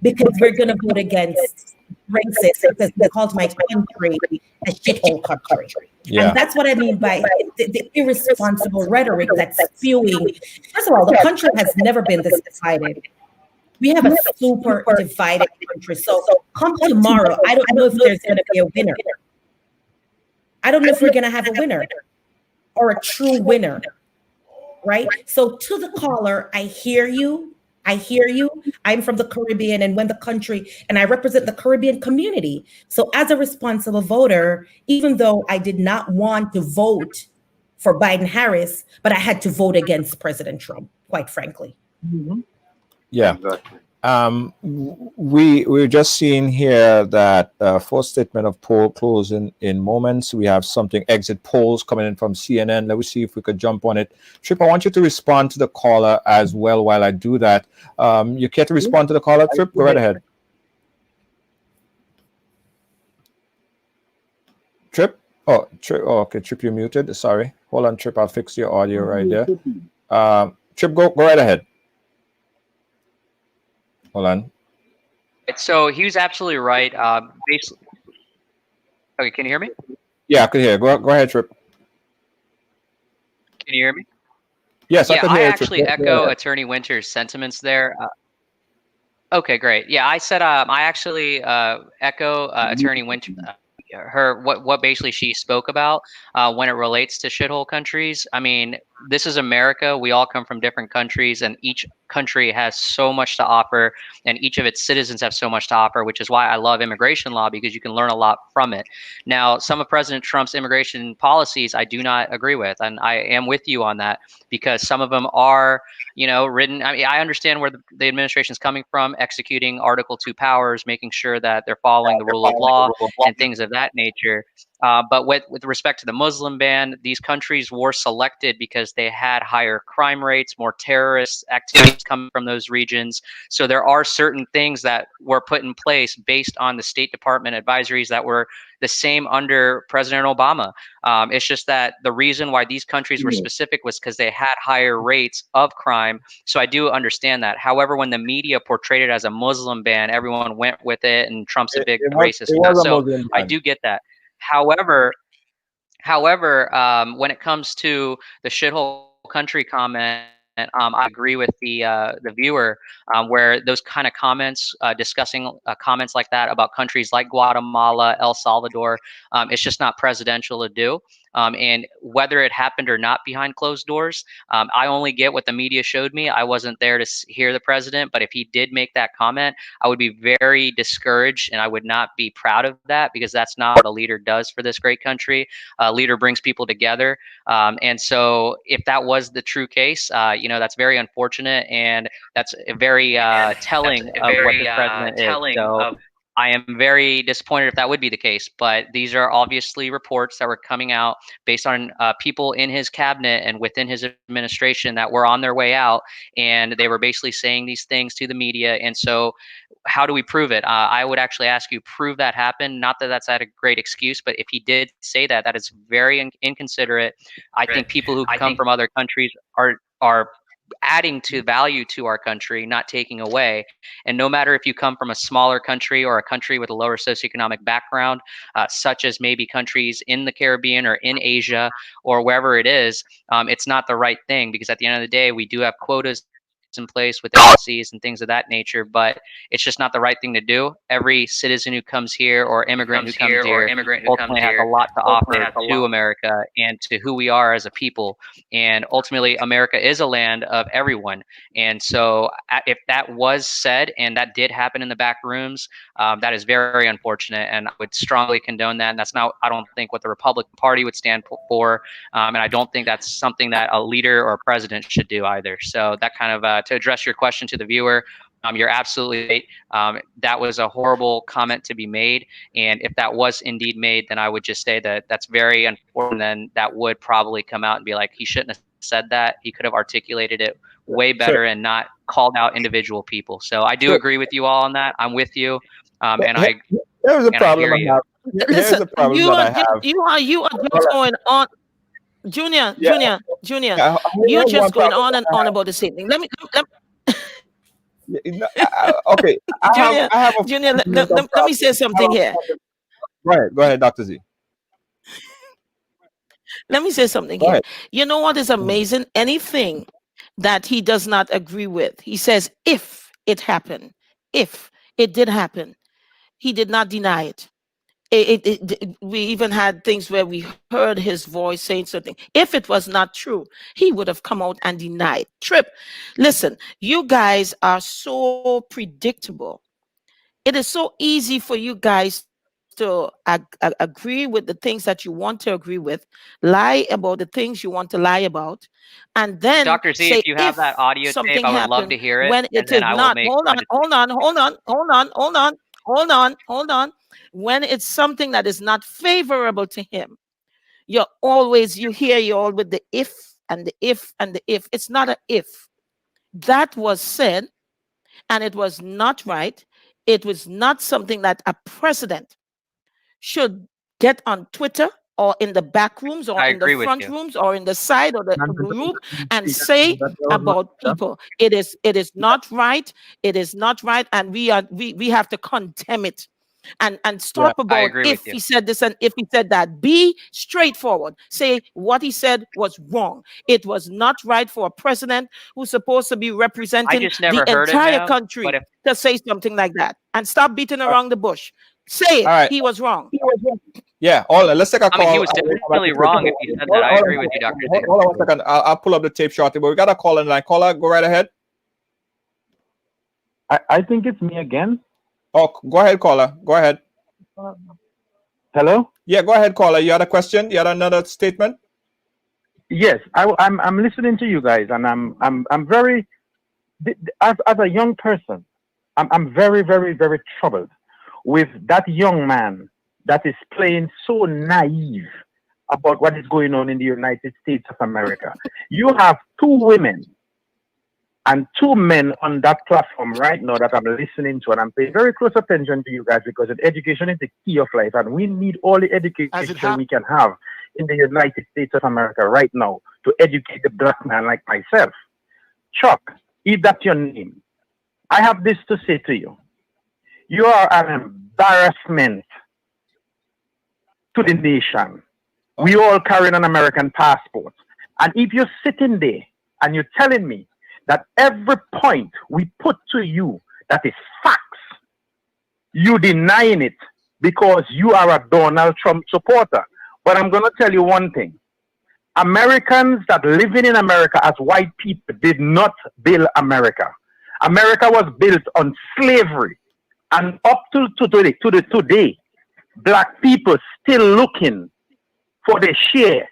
because we're going to vote against racist because they called my country a shithole country. Yeah. And that's what I mean by the irresponsible rhetoric that's spewing. First of all, the country has never been this divided. We have a super divided country. So come tomorrow, I don't know if there's going to be a winner. I don't know if we're going to have a winner or a true winner, right? So to the caller, I hear you. I'm from the Caribbean and I represent the Caribbean community. So as a responsible voter, even though I did not want to vote for Biden-Harris, but I had to vote against President Trump, quite frankly. Mm-hmm. Yeah. Exactly. We're just seeing here that first statement of poll close in moments. We have something exit polls coming in from CNN. Let me see if we could jump on it. Tripp, I want you to respond to the caller as well while I do that. You care to respond to the caller, Tripp? Go right ahead. Tripp? Oh, okay, Tripp, you're muted. Sorry. Hold on, Tripp. I'll fix your audio right there. Tripp, go right ahead. Hold on. So he was absolutely right. Basically, okay, can you hear me? Yeah, I can hear. Go ahead, Tripp. Can you hear me? Yes, I can hear. I actually echo Attorney Winter's sentiments there. Okay, great. Yeah, I said I actually echo Attorney Winter. What basically she spoke about when it relates to shithole countries. I mean, this is America. We all come from different countries, and each country has so much to offer, and each of its citizens have so much to offer, which is why I love immigration law, because you can learn a lot from it. Now, some of President Trump's immigration policies I do not agree with, and I am with you on that, because some of them are, written. I mean, I understand where the administration is coming from, executing Article 2 powers, making sure that they're following the rule of law and things of that nature. But with respect to the Muslim ban, these countries were selected because they had higher crime rates, more terrorist activities coming from those regions. So there are certain things that were put in place based on the State Department advisories that were the same under President Obama. It's just that the reason why these countries were specific was because they had higher rates of crime. So I do understand that. However, when the media portrayed it as a Muslim ban, everyone went with it, and Trump's a big racist. So I do get that. However, when it comes to the shithole country comment, I agree with the viewer where those kind of comments, discussing comments like that about countries like Guatemala, El Salvador, it's just not presidential to do. And whether it happened or not behind closed doors, I only get what the media showed me. I wasn't there to hear the president, but if he did make that comment, I would be very discouraged, and I would not be proud of that, because that's not what a leader does for this great country. A leader brings people together. And so if that was the true case, that's very unfortunate, and that's very telling of what the president is. So I am very disappointed if that would be the case, but these are obviously reports that were coming out based on people in his cabinet and within his administration that were on their way out, and they were basically saying these things to the media. And so how do we prove it? I would actually ask you, prove that happened. Not that that's a great excuse, but if he did say that, that is very inconsiderate. I think people who come from other countries are adding to value to our country, not taking away. And no matter if you come from a smaller country or a country with a lower socioeconomic background, such as maybe countries in the Caribbean or in Asia or wherever it is, it's not the right thing, because at the end of the day, we do have quotas in place with LLCs and things of that nature, but it's just not the right thing to do. Every citizen who comes here or immigrant who comes here ultimately has a lot to offer to America and to who we are as a people. And ultimately, America is a land of everyone. And so if that was said and that did happen in the back rooms, that is very unfortunate, and I would strongly condone that. And that's not, I don't think, what the Republican Party would stand for. And I don't think that's something that a leader or a president should do either. So that kind of, to address your question to the viewer, you're absolutely right. That was a horrible comment to be made. And if that was indeed made, then I would just say that that's very unfortunate. Then that would probably come out and be like, he shouldn't have said that. He could have articulated it way better and not called out individual people. So I do agree with you all on that. I'm with you. And I There's a problem I I have. Here's Listen, a problem you that are I have. you are just going on, Junior. Yeah, You're here's one just going problem on that and I on have. about the same thing. Let me, Okay, Junior, I have a Junior. Let, let, fundamental let me say problem. something here. Go ahead, Dr. Z. Let me say something Go here. ahead. You know what is Mhm. amazing? Anything that he does not agree with, he says, if it happened, if it did happen, he did not deny it. We even had things where we heard his voice saying something. If it was not true, he would have come out and denied. Trip, listen, you guys are so predictable. It is so easy for you guys to agree with the things that you want to agree with, lie about the things you want to lie about, and then Dr. Z, if say you have that if audio tape, something I would love happened to hear it, when and it then is I will not. make Hold my on, decision. hold on, hold on, hold on, hold on, hold on, hold on. When it's something that is not favorable to him, you hear you all with the if and the if and the if. It's not a if. That was said, and it was not right. It was not something that a president should get on Twitter or in the back rooms or I in the agree with front you. rooms or in the side or the group and say That was not, about people. It is not right. It is not right, and we have to condemn it. And Yeah, stop I about agree with if you. he said this and if he said that. Be straightforward. Say what he said was wrong. It was not right for a president who's supposed to be I representing just the never heard it, entire ma'am. But country if to say something like that. And stop beating all around the bush. Say all it. right. He was wrong. Yeah, let's take a I mean, he call. was We'll come back to definitely tape. wrong if he said that. I agree with you, Dr. Z. Hold on 1 second. I'll pull up the tape shortly, but we got a call in line. Caller, go right ahead. I think it's me again. Oh, go ahead, caller. Go ahead. Hello? Yeah, go ahead, caller. You had a question? You had another statement? Yes, I'm listening to you guys, and I'm very, as a young person, I'm very, very, very troubled with that young man that is playing so naive about what is going on in the United States of America. You have two women and two men on that platform right now that I'm listening to, and I'm paying very close attention to you guys, because education is the key of life, and we need all the education we can have in the United States of America right now to educate the black man like myself. Chuck, if that's your name, I have this to say to you. You are an embarrassment to the nation. We all carry an American passport. And if you're sitting there and you're telling me that every point we put to you that is facts, you denying it because you are a Donald Trump supporter. But I'm going to tell you one thing. Americans that living in America as white people did not build America. America was built on slavery. And up to today, black people still looking for their share.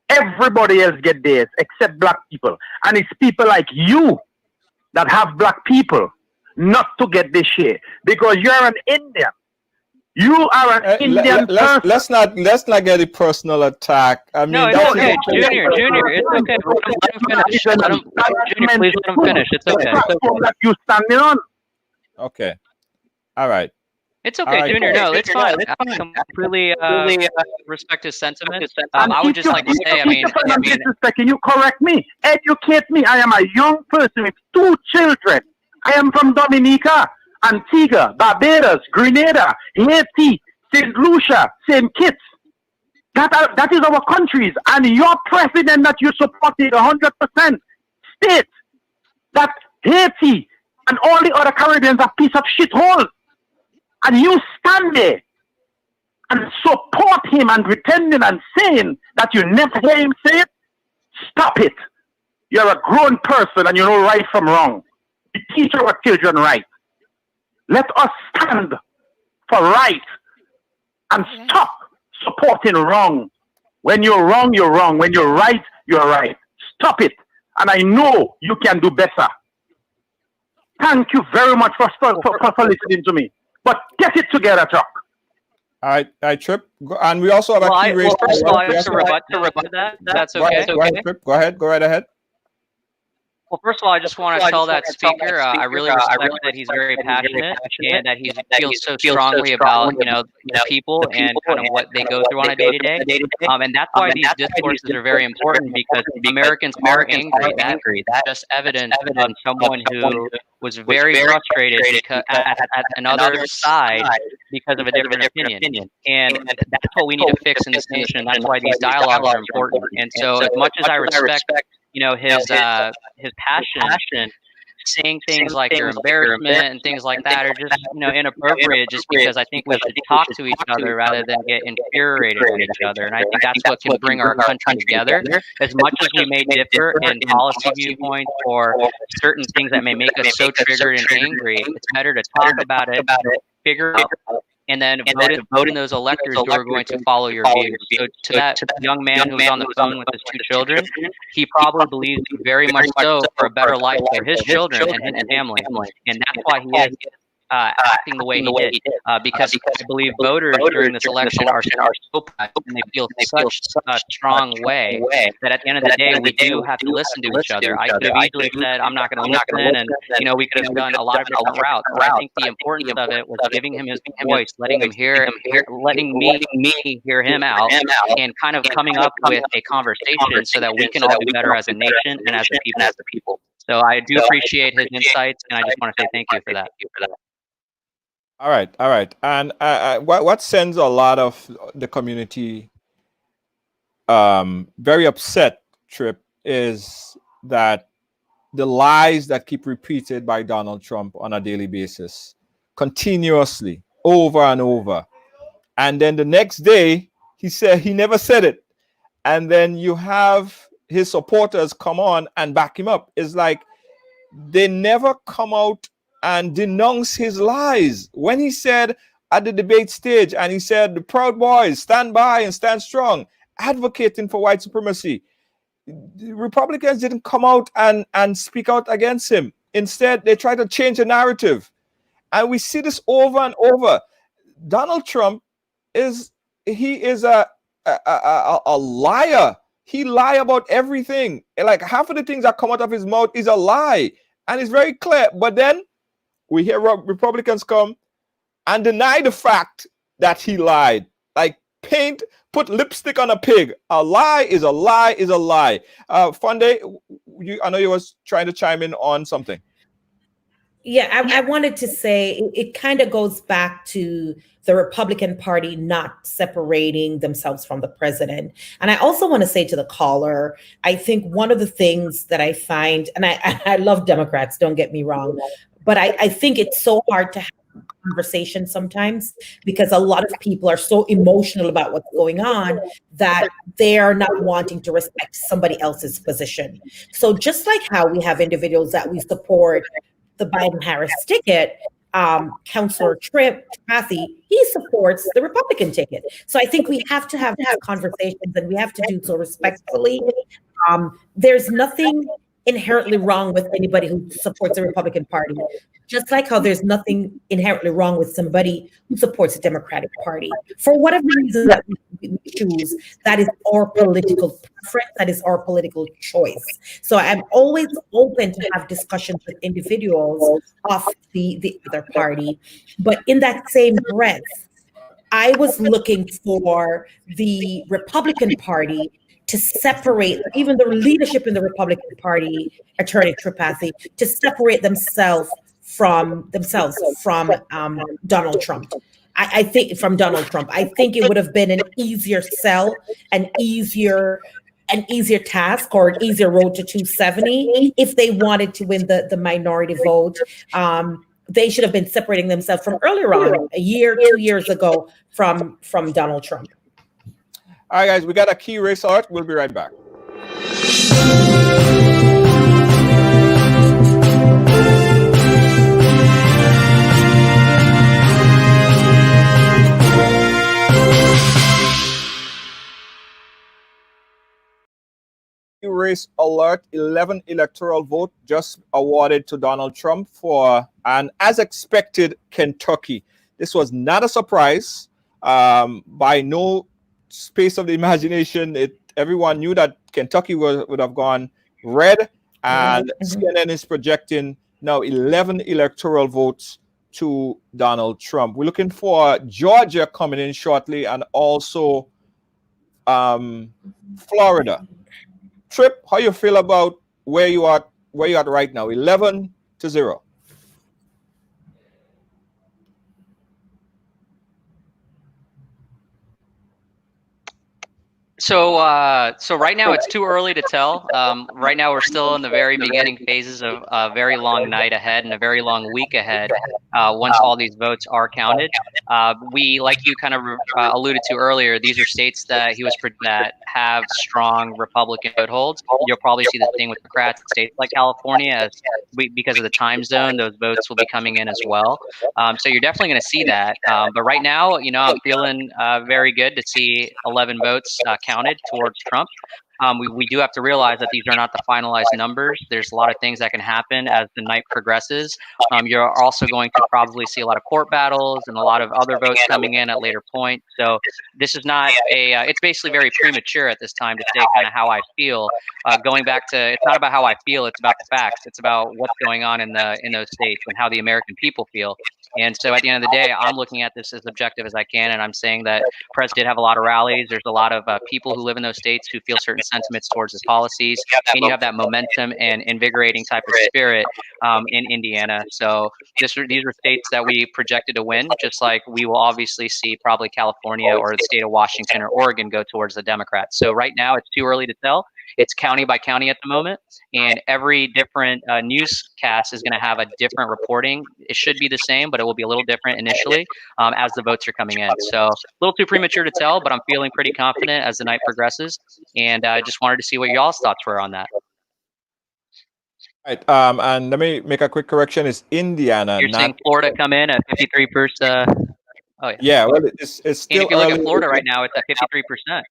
Everybody else get theirs except black people. And it's people like you that have black people not to get their share, because you're an Indian. You are an Indian person. Let's not get a personal attack. I No, mean, it's that's okay. Junior, it's okay. Let him finish. Junior, please let him finish. It's okay. Platform that you standing on. okay. All right. It's okay, right, Junior. cool. No, it's fine. I completely respect his sentiment. And I would just like to say, can you correct me? Educate me. I am a young person with 2 children. I am from Dominica, Antigua, Barbados, Grenada, Haiti, St. Lucia, St. Kitts. That is our countries. And your president that you supported 100% states that Haiti and all the other Caribbeans are piece of shithole. And you stand there and support him and pretending and saying that you never hear him say it. Stop it. You're a grown person and you know right from wrong. You teach our children right. Let us stand for right and stop supporting wrong. When you're wrong, you're wrong. When you're right, you're right. Stop it. And I know you can do better. Thank you very much for listening to me. But get it together, Chuck. All right, Trip. And we also have a key race. First of all, I have to rebut that. That's okay. Go ahead, Trip. Go right ahead. Well, first of all, I just want to tell that speaker I really respect that he's very passionate and that he feels so strongly about the people and kind of what they go through on a day-to-day. And that's why these discourses are very important, because Americans are angry. That's just evidence of someone who was very frustrated at another side because of a different opinion. And that's what we need to fix in this nation. That's why these dialogues are important. And so, as much as I respect his passion, saying things like your embarrassment and things like that are just inappropriate, just because I think we should talk to each other rather than get infuriated at each other. And I think that's what can bring our country together. As much as we may differ in policy viewpoints or certain things that may make us so triggered and angry, it's better to talk about it, figure it out, and then vote in those electors who are going to follow your views. So to that young man who's on the phone with his 2 children, he probably believes very much so for a better life for his children and his family. And that's why he is acting the way he did. Because I believe voters during this election are so passionate and they feel such a strong way that at the end of the day, we do have to listen to each other. I could have easily said, I'm not going to listen, and we could have done a lot of different routes. But I think the importance of it was giving him his voice, letting me hear him out, and kind of coming up with a conversation so that we can all be better as a nation and as a people. So I do appreciate his insights, and I just want to say thank you for that. All right. And what sends a lot of the community very upset, Trip, is that the lies that keep repeated by Donald Trump on a daily basis, continuously, over and over. And then the next day, he said he never said it. And then you have his supporters come on and back him up. It's like they never come out and denounce his lies. When he said at the debate stage, and he said, the Proud Boys, stand by and stand strong, advocating for white supremacy, the Republicans didn't come out and speak out against him. Instead, they tried to change the narrative. And we see this over and over. Donald Trump is a liar. He lies about everything. Like half of the things that come out of his mouth is a lie. And it's very clear. But then we hear Republicans come and deny the fact that he lied. Like put lipstick on a pig. A lie is a lie is a lie. Funde, I know you was trying to chime in on something. Yeah, I wanted to say it kind of goes back to the Republican Party not separating themselves from the president. And I also want to say to the caller, I think one of the things that I find, and I love Democrats, don't get me wrong, but I think it's so hard to have a conversation sometimes because a lot of people are so emotional about what's going on that they are not wanting to respect somebody else's position. So just like how we have individuals that we support the Biden-Harris ticket, Councilor Tracy, he supports the Republican ticket. So I think we have to have these conversations and we have to do so respectfully. There's nothing inherently wrong with anybody who supports the Republican Party. Just like how there's nothing inherently wrong with somebody who supports the Democratic Party. For whatever reason that we choose, that is our political preference, that is our political choice. So I'm always open to have discussions with individuals of the other party. But in that same breath, I was looking for the Republican Party to separate, even the leadership in the Republican Party, Attorney Tripathi, to separate themselves from Donald Trump. I think from Donald Trump. I think it would have been an easier sell, an easier task, or an easier road to 270 if they wanted to win the minority vote. They should have been separating themselves from earlier on, a year, 2 years ago, from Donald Trump. All right, guys, we got a key race alert. We'll be right back. Race alert, 11 electoral vote just awarded to Donald Trump for an, as expected, Kentucky. This was not a surprise. By no space of the imagination, everyone knew that Kentucky would have gone red, and CNN is projecting now 11 electoral votes to Donald Trump. We're looking for Georgia coming in shortly, and also Florida. Trip, how you feel about where you are right now? 11-0. So right now it's too early to tell. Right now we're still in the very beginning phases of a very long night ahead and a very long week ahead. Once all these votes are counted, we, like you kind of alluded to earlier, these are states that that have strong Republican footholds. You'll probably see the thing with Democrats. States like California, because of the time zone, those votes will be coming in as well. So you're definitely going to see that. But right now, I'm feeling very good to see 11 votes counted towards Trump. We do have to realize that these are not the finalized numbers. There's a lot of things that can happen as the night progresses. You're also going to probably see a lot of court battles and a lot of other votes coming in at later points. So this is not it's basically very premature at this time to say kind of how I feel. Going back to, it's not about how I feel, it's about the facts. It's about what's going on in those states and how the American people feel. And so at the end of the day, I'm looking at this as objective as I can, and I'm saying that Prez did have a lot of rallies. There's a lot of people who live in those states who feel certain sentiments towards his policies, and you have that momentum and invigorating type of spirit in Indiana. So these are states that we projected to win, just like we will obviously see probably California or the state of Washington or Oregon go towards the Democrats. So right now it's too early to tell. It's county by county at the moment, and every different newscast is going to have a different reporting. It should be the same, but it will be a little different initially as the votes are coming in. So a little too premature to tell, but I'm feeling pretty confident as the night progresses, and I just wanted to see what y'all's thoughts were on that. Right, and let me make a quick correction. It's Indiana. You're saying Florida come in at 53%. Oh yeah. Yeah, well, it's still. And if you look at Florida right now, it's at 53%.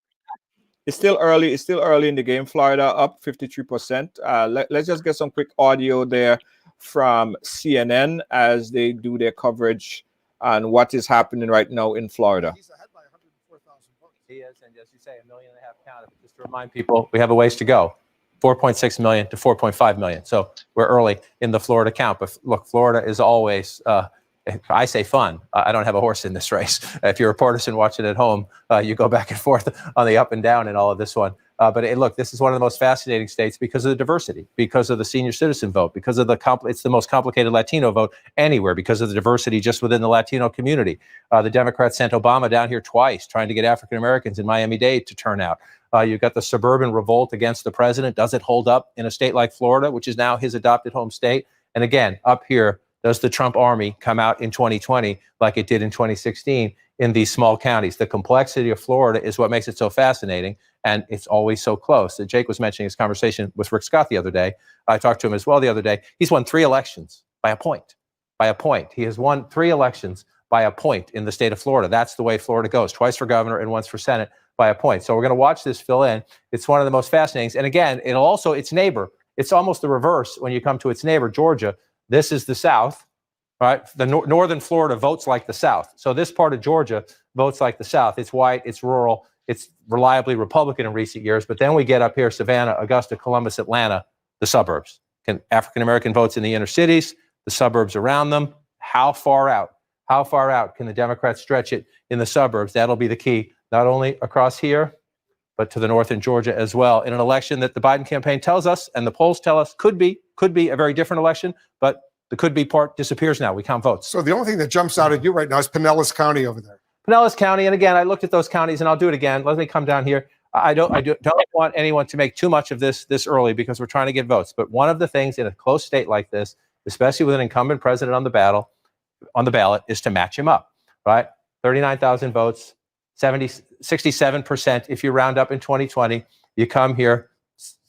It's still early. It's still early in the game. Florida up 53%. Let's just get some quick audio there from CNN as they do their coverage on what is happening right now in Florida. He's ahead by 104,000 votes. He is, and as you say, 1.5 million counted. Just to remind people, we have a ways to go. 4.6 million to 4.5 million. So we're early in the Florida count. But look, Florida is always, I say fun. I don't have a horse in this race. If you're a partisan watching at home, you go back and forth on the up and down in all of this one. But look, this is one of the most fascinating states because of the diversity, because of the senior citizen vote, because of it's the most complicated Latino vote anywhere, because of the diversity just within the Latino community. The Democrats sent Obama down here twice, trying to get African Americans in Miami-Dade to turn out. You've got the suburban revolt against the president. Does it hold up in a state like Florida, which is now his adopted home state? And again, up here, does the Trump army come out in 2020 like it did in 2016 in these small counties? The complexity of Florida is what makes it so fascinating, and it's always so close. Jake was mentioning his conversation with Rick Scott the other day. I talked to him as well the other day. He's won 3 elections by a point. By a point. He has won 3 elections by a point in the state of Florida. That's the way Florida goes. Twice for governor and once for Senate by a point. So we're going to watch this fill in. It's one of the most fascinating. And again, it'll also, its neighbor, It's almost the reverse when you come to its neighbor, Georgia. This is the South, right? The northern Florida votes like the South. So this part of Georgia votes like the South. It's white, it's rural, it's reliably Republican in recent years. But then we get up here, Savannah, Augusta, Columbus, Atlanta, the suburbs. Can African-American votes in the inner cities, the suburbs around them? How far out? How far out can the Democrats stretch it in the suburbs? That'll be the key, not only across here, but to the north in Georgia as well, in an election that the Biden campaign tells us and the polls tell us could be a very different election, but the could be part disappears now. We count votes. So the only thing that jumps out at you right now is Pinellas County over there. Pinellas County, and again, I looked at those counties, and I'll do it again. Let me come down here. I don't want anyone to make too much of this early because we're trying to get votes. But one of the things in a close state like this, especially with an incumbent president on the ballot, is to match him up, right? 39,000 votes, 67% if you round up in 2020. You come here,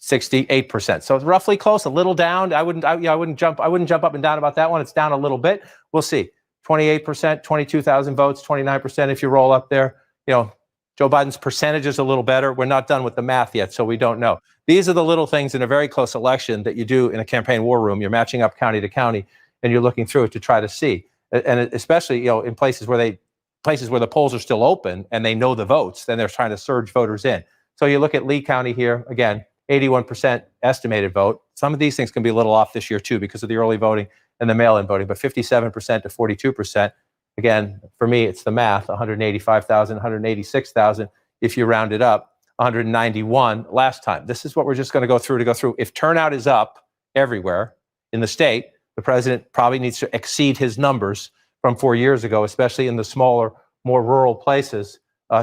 68%. So it's roughly close, a little down. I wouldn't jump up and down about that one. It's down a little bit. We'll see. 28%, 22,000 votes, 29% if you roll up there. Joe Biden's percentage is a little better. We're not done with the math yet, so we don't know. These are the little things in a very close election that you do in a campaign war room. You're matching up county to county, and you're looking through it to try to see. And especially, in places where the polls are still open and they know the votes, then they're trying to surge voters in. So you look at Lee County here, again, 81% estimated vote. Some of these things can be a little off this year too because of the early voting and the mail-in voting, but 57% to 42%. Again, for me, it's the math, 185,000, 186,000. If you round it up, 191 last time. This is what we're just going to go through. If turnout is up everywhere in the state, the president probably needs to exceed his numbers from 4 years ago, especially in the smaller, more rural places,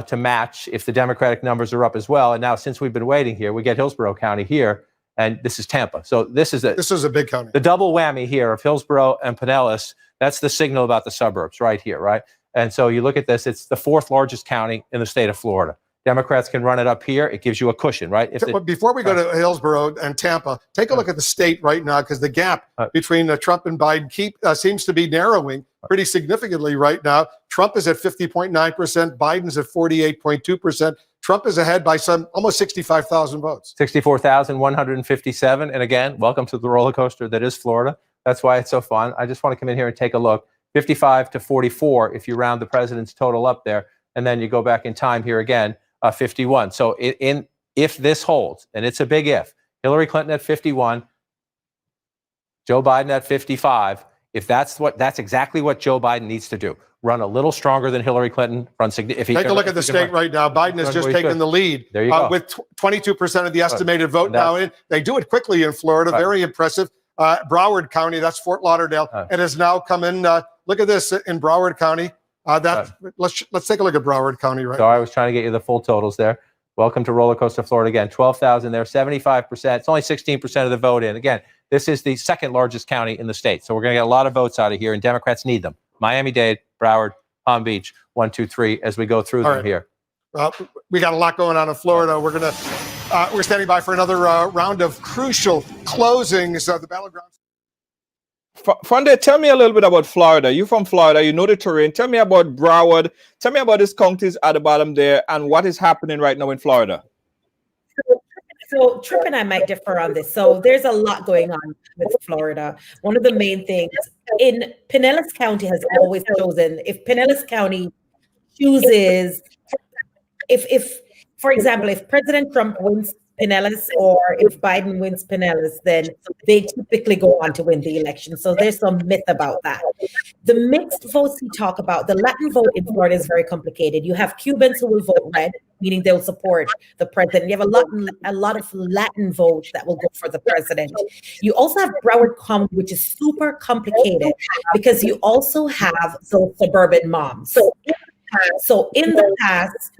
to match if the Democratic numbers are up as well. And now, since we've been waiting here, we get Hillsborough County here, and this is Tampa. So this is a big county. The double whammy here of Hillsborough and Pinellas. That's the signal about the suburbs right here, right? And so you look at this, it's the fourth largest county in the state of Florida. Democrats can run it up here. It gives you a cushion, right? Before we go to Hillsborough and Tampa, take a look at the state right now, because the gap between Trump and Biden seems to be narrowing pretty significantly right now. Trump is at 50.9%. Biden's at 48.2%. Trump is ahead by almost 65,000 votes. 64,157. And again, welcome to the roller coaster that is Florida. That's why it's so fun. I just want to come in here and take a look. 55 to 44 if you round the president's total up there. And then you go back in time here again, 51. So if this holds, and it's a big if, Hillary Clinton at 51, Joe Biden at 55, if that's exactly what Joe Biden needs to do. Run a little stronger than Hillary Clinton. Take a look at the state right now. Biden has just taken the lead there you go. With 22% of the estimated vote now. They do it quickly in Florida. Right. Very impressive. Broward County, that's Fort Lauderdale. It has now come in. Look at this in Broward County. Let's take a look at Broward County right now. I was trying to get you the full totals there. Welcome to Roller Coaster Florida again. 12,000 there, 75%. It's only 16% of the vote in. Again, this is the second largest county in the state. So we're going to get a lot of votes out of here, and Democrats need them. Miami-Dade, Broward, Palm Beach, 1, 2, 3, as we go through them here. We got a lot going on in Florida. We're standing by for another round of crucial closings of the battlegrounds. Fonde, tell me a little bit about Florida. You're from Florida. You know the terrain. Tell me about Broward. Tell me about these counties at the bottom there and what is happening right now in Florida. So Tripp and I might differ on this. So there's a lot going on with Florida. One of the main things in Pinellas County has always chosen, if Pinellas County chooses, if for example, if President Trump wins Pinellas or if Biden wins Pinellas, then they typically go on to win the election. So there's some myth about that. The mixed votes we talk about, the Latin vote in Florida is very complicated. You have Cubans who will vote red, meaning they'll support the president. You have a lot of Latin votes that will go for the president. You also have Broward County, which is super complicated because you also have those suburban moms. So in the past,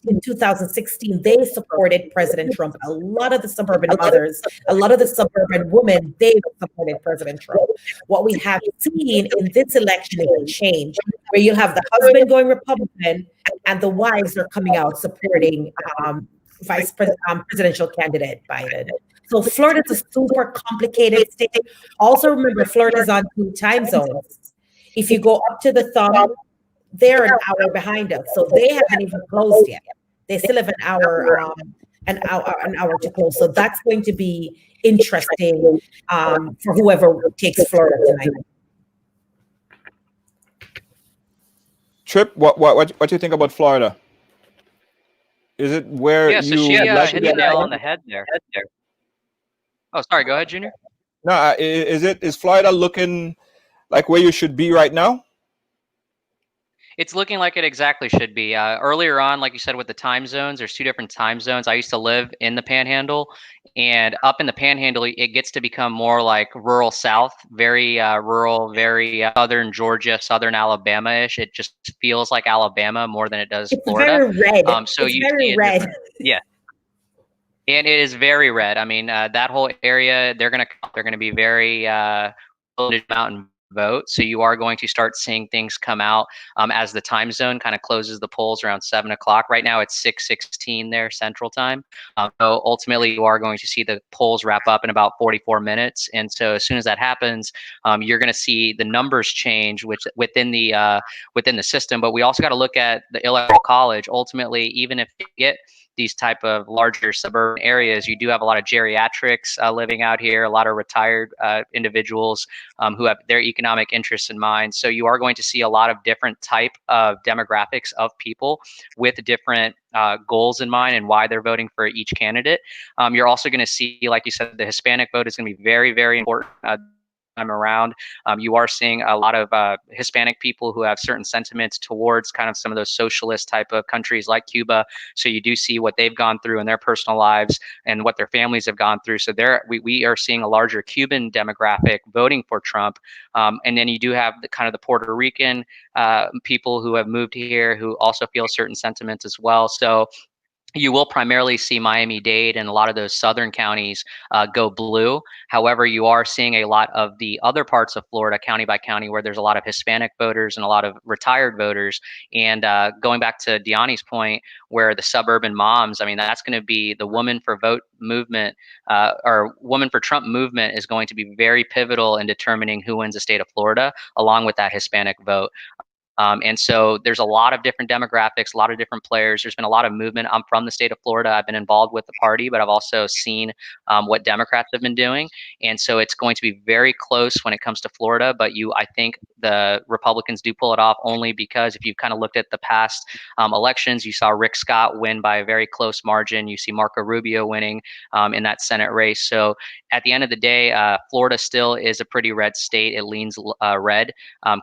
in 2016, they supported President Trump. A lot of the suburban mothers, a lot of the suburban women, they supported President Trump. What we have seen in this election is a change where you have the husband going Republican and the wives are coming out supporting presidential candidate Biden. So Florida is a super complicated state. Also remember, Florida is on 2 time zones. If you go up to the thumb, they're an hour behind us, so they haven't even closed yet. They still have an hour an hour to close. So that's going to be interesting for whoever takes Florida tonight. Trip, what do you think about Florida? Is it where Yeah, so you she like hit to the be? nail on the head there. Oh, sorry. Go ahead, Junior. No, is Florida looking like where you should be right now? It's looking like it exactly should be. Earlier on, like you said, with the time zones, there's 2 different time zones. I used to live in the Panhandle, and up in the Panhandle, it gets to become more like rural South, very rural, very southern Georgia, southern Alabama-ish. It just feels like Alabama more than it does It's Florida. very red. So It's you very see a red. different, yeah. And it is very red. I mean, that whole area, they're gonna be very mountain vote. So you are going to start seeing things come out as the time zone kind of closes the polls around 7 o'clock. Right now it's 6:16 there Central Time. So ultimately you are going to see the polls wrap up in about 44 minutes. And so as soon as that happens, you're going to see the numbers change, which within the system. But we also got to look at the Electoral College. Ultimately, even if you get these type of larger suburban areas, you do have a lot of geriatrics living out here, a lot of retired individuals who have their economic interests in mind. So you are going to see a lot of different type of demographics of people with different goals in mind and why they're voting for each candidate. You're also going to see, like you said, the Hispanic vote is going to be very, very important. Time around. You are seeing a lot of Hispanic people who have certain sentiments towards kind of some of those socialist type of countries like Cuba. So you do see what they've gone through in their personal lives and what their families have gone through. So we are seeing a larger Cuban demographic voting for Trump. And then you do have the kind of the Puerto Rican people who have moved here who also feel certain sentiments as well. So you will primarily see Miami-Dade and a lot of those southern counties go blue. However, you are seeing a lot of the other parts of Florida, county by county, where there's a lot of Hispanic voters and a lot of retired voters. And going back to Deani's point, where the suburban moms, I mean, that's going to be the Woman for Vote movement or Woman for Trump movement is going to be very pivotal in determining who wins the state of Florida, along with that Hispanic vote. And so there's a lot of different demographics, a lot of different players. There's been a lot of movement. I'm from the state of Florida. I've been involved with the party, but I've also seen what Democrats have been doing. And so it's going to be very close when it comes to Florida. But I think the Republicans do pull it off only because if you've kind of looked at the past elections, you saw Rick Scott win by a very close margin. You see Marco Rubio winning in that Senate race. So at the end of the day, Florida still is a pretty red state. It leans red,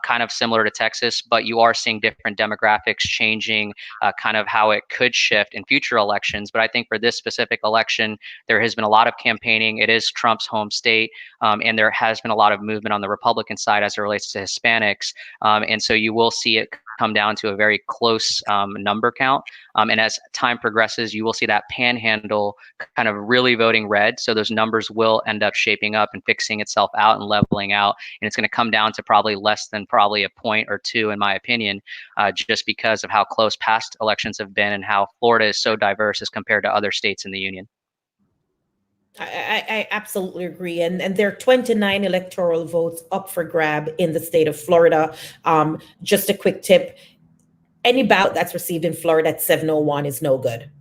kind of similar to Texas, but you are seeing different demographics changing kind of how it could shift in future elections. But I think for this specific election, there has been a lot of campaigning. It is Trump's home state, and there has been a lot of movement on the Republican side as it relates to Hispanics. And so you will see it come down to a very close number count. And as time progresses, you will see that panhandle kind of really voting red. So those numbers will end up shaping up and fixing itself out and leveling out. And it's going to come down to probably less than probably a point or two, in my opinion, just because of how close past elections have been and how Florida is so diverse as compared to other states in the union. I absolutely agree. And there are 29 electoral votes up for grab in the state of Florida. Just a quick tip. Any ballot that's received in Florida at 7:01 is no good.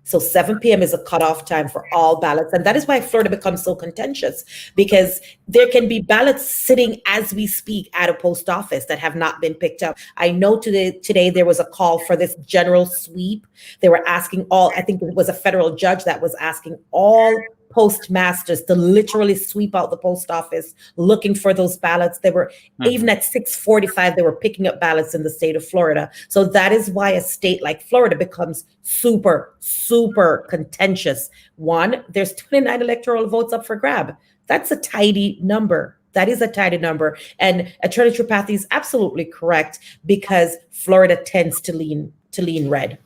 So 7 p.m. is a cutoff time for all ballots. And that is why Florida becomes so contentious, because there can be ballots sitting as we speak at a post office that have not been picked up. I know today there was a call for this general sweep. They were asking I think it was a federal judge that was asking all postmasters to literally sweep out the post office looking for those ballots. They were even at 6:45, they were picking up ballots in the state of Florida. So that is why a state like Florida becomes super, super contentious. One, there's 29 electoral votes up for grab. That's a tidy number. That is a tidy number. And Attorney Tripathi is absolutely correct, because Florida tends to lean red.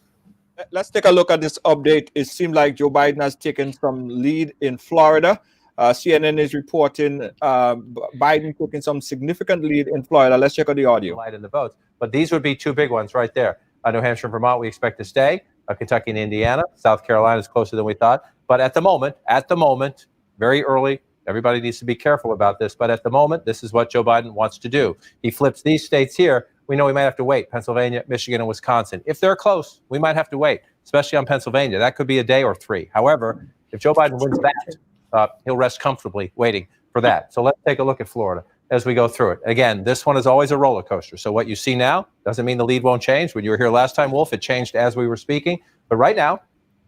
Let's take a look at this update. It seems like Joe Biden has taken some lead in Florida. CNN is reporting Biden taking some significant lead in Florida. Let's check out the audio. Light in the votes, but these would be 2 big ones right there. New Hampshire and Vermont, we expect to stay. Kentucky and Indiana. South Carolina is closer than we thought. But at the moment, very early, everybody needs to be careful about this. But at the moment, this is what Joe Biden wants to do. He flips these states here. We know we might have to wait. Pennsylvania, Michigan, and Wisconsin. If they're close, we might have to wait. especially on Pennsylvania. That could be a day or three. However, if Joe Biden wins that, he'll rest comfortably waiting for that. So let's take a look at Florida as we go through it. Again, this one is always a roller coaster. So what you see now doesn't mean the lead won't change. When you were here last time, Wolf, it changed as we were speaking. But right now,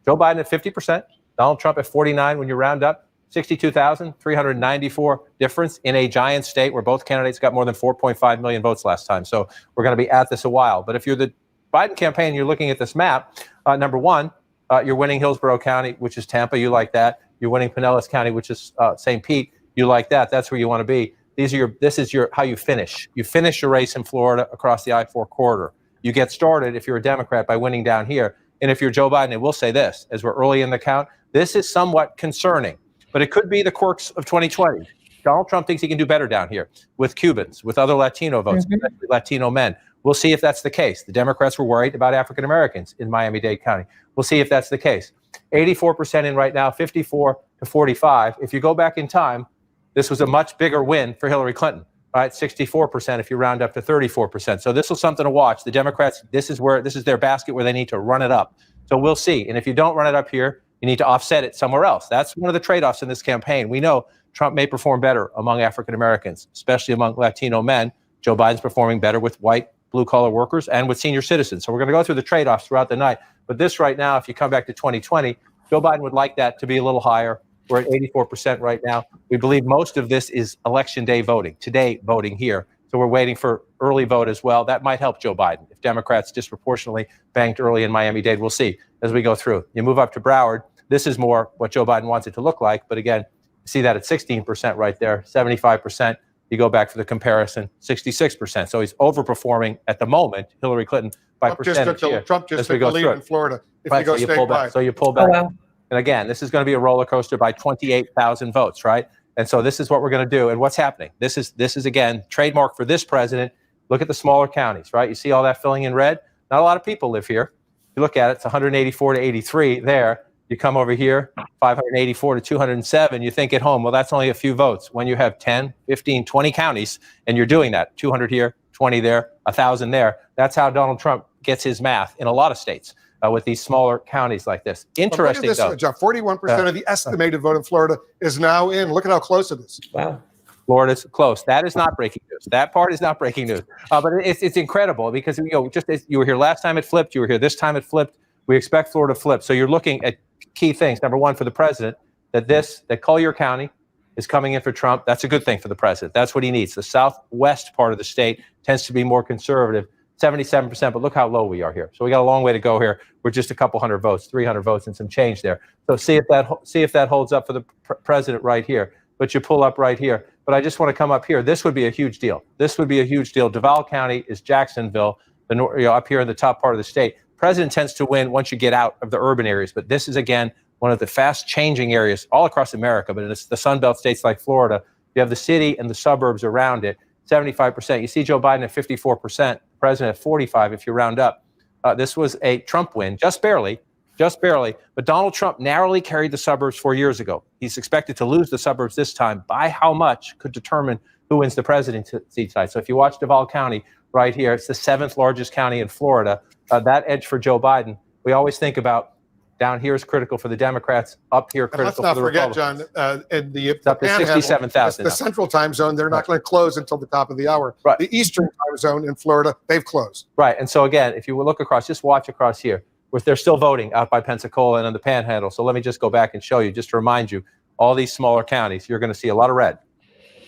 Joe Biden at 50%, Donald Trump at 49 when you round up, 62,394 difference in a giant state where both candidates got more than 4.5 million votes last time. So we're going to be at this a while. But if you're the Biden campaign, you're looking at this map, number one, you're winning Hillsborough County, which is Tampa. You like that. You're winning Pinellas County, which is St. Pete. You like that. That's where you want to be. This is how you finish. You finish your race in Florida across the I-4 corridor. You get started, if you're a Democrat, by winning down here. And if you're Joe Biden, and we'll say this, as we're early in the count, this is somewhat concerning. But it could be the quirks of 2020. Donald Trump thinks he can do better down here with Cubans, with other Latino votes, especially Latino men. We'll see if that's the case. The Democrats were worried about African Americans in Miami-Dade County. We'll see if that's the case. 84% in right now, 54 to 45. If you go back in time, this was a much bigger win for Hillary Clinton, right? 64% if you round up to 34%. So this was something to watch. The Democrats, this is their basket where they need to run it up. So we'll see. And if you don't run it up here, you need to offset it somewhere else. That's one of the trade-offs in this campaign. We know Trump may perform better among African Americans, especially among Latino men. Joe Biden's performing better with white, blue-collar workers and with senior citizens. So we're going to go through the trade-offs throughout the night. But this right now, if you come back to 2020, Joe Biden would like that to be a little higher. We're at 84% right now. We believe most of this is election day voting, today voting here. So we're waiting for early vote as well. That might help Joe Biden. If Democrats disproportionately banked early in Miami-Dade, we'll see as we go through. You move up to Broward. This is more what Joe Biden wants it to look like. But again, you see that at 16% right there, 75%. You go back for the comparison, 66%. So he's overperforming at the moment Hillary Clinton by percentage. Trump just took the lead in Florida. If you go statewide. So you pull back. Oh, wow. And again, this is going to be a roller coaster by 28,000 votes, right? And so this is what we're going to do. And what's happening? This is again, trademark for this president. Look at the smaller counties, right? You see all that filling in red? Not a lot of people live here. You look at it, it's 184 to 83 there. You come over here, 584 to 207, you think at home, well, that's only a few votes. When you have 10, 15, 20 counties, and you're doing that, 200 here, 20 there, 1,000 there, that's how Donald Trump gets his math in a lot of states with these smaller counties like this. Interesting, though. Jeff, 41% of the estimated vote in Florida is now in. Look at how close it is. Wow. Florida's close. That is not breaking news. That part is not breaking news. But it's incredible because, just as you were here last time it flipped, you were here this time it flipped. We expect Florida to flip. So you're looking at key things. Number one, for the president, that Collier County is coming in for Trump. That's a good thing for the president. That's what he needs. The southwest part of the state tends to be more conservative, 77%, but look how low we are here. So we got a long way to go here. We're just a couple hundred votes, 300 votes and some change there. So see if that holds up for the president right here. But you pull up right here. But I just want to come up here. This would be a huge deal. This would be a huge deal. Duval County is Jacksonville, up here in the top part of the state. President tends to win once you get out of the urban areas. But this is, again, one of the fast-changing areas all across America. But in the Sun Belt states like Florida, you have the city and the suburbs around it, 75%. You see Joe Biden at 54%, President at 45% if you round up. This was a Trump win, just barely. But Donald Trump narrowly carried the suburbs 4 years ago. He's expected to lose the suburbs this time. By how much could determine who wins the presidency tonight. So if you watch Duval County right here, it's the 7th largest county in Florida. That edge for Joe Biden, we always think about down here is critical for the Democrats, up here critical for the Republicans. Let's not forget, John, in the up to 67,000. The central time zone, they're not going to close until the top of the hour. Right. The eastern time zone in Florida, they've closed. Right. And so again, if you look across, just watch across here. They're still voting out by Pensacola and on the Panhandle. So let me just go back and show you, just to remind you, all these smaller counties, you're going to see a lot of red.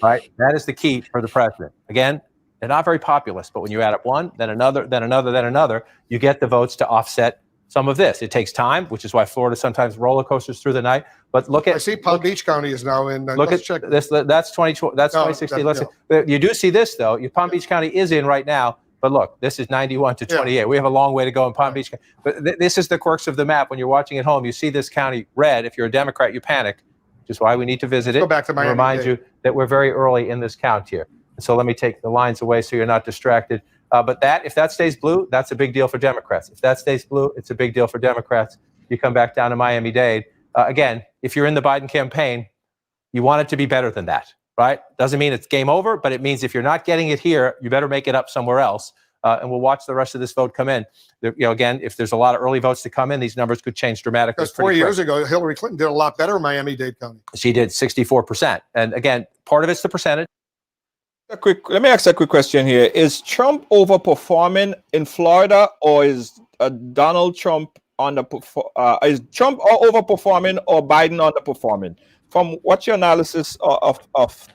Right. That is the key for the president. Again, they're not very populist, but when you add up one, then another, then another, then another, you get the votes to offset some of this. It takes time, which is why Florida sometimes roller coasters through the night. But look at, I see Palm Beach County is now in. Look at check this. That's 2016. That's 2016. You do see this though. Palm Beach County is in right now. But look, this is 91 to 28. Yeah. We have a long way to go in Palm Beach. But this is the quirks of the map. When you're watching at home, you see this county red. If you're a Democrat, you panic, which is why we need to visit it. Go back to Miami. Remind you that we're very early in this count here. So let me take the lines away so you're not distracted. But if that stays blue, that's a big deal for Democrats. If that stays blue, it's a big deal for Democrats. You come back down to Miami-Dade. Again, if you're in the Biden campaign, you want it to be better than that, right? Doesn't mean it's game over, but it means if you're not getting it here, you better make it up somewhere else. and we'll watch the rest of this vote come in. Again, if there's a lot of early votes to come in, these numbers could change dramatically. Because 4 years ago, Hillary Clinton did a lot better in Miami-Dade County. She did 64%. And again, part of it's the percentage. Let me ask a quick question here. Is Trump overperforming in Florida, or is Donald Trump is Trump overperforming or Biden underperforming? From what's your analysis of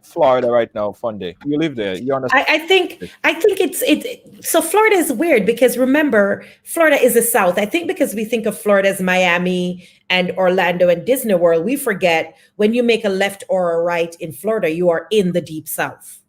Florida right now, Funde? You live there. You understand? I think it's so Florida is weird because remember, Florida is the South. I think because we think of Florida as Miami and Orlando and Disney World, we forget when you make a left or a right in Florida, you are in the deep South.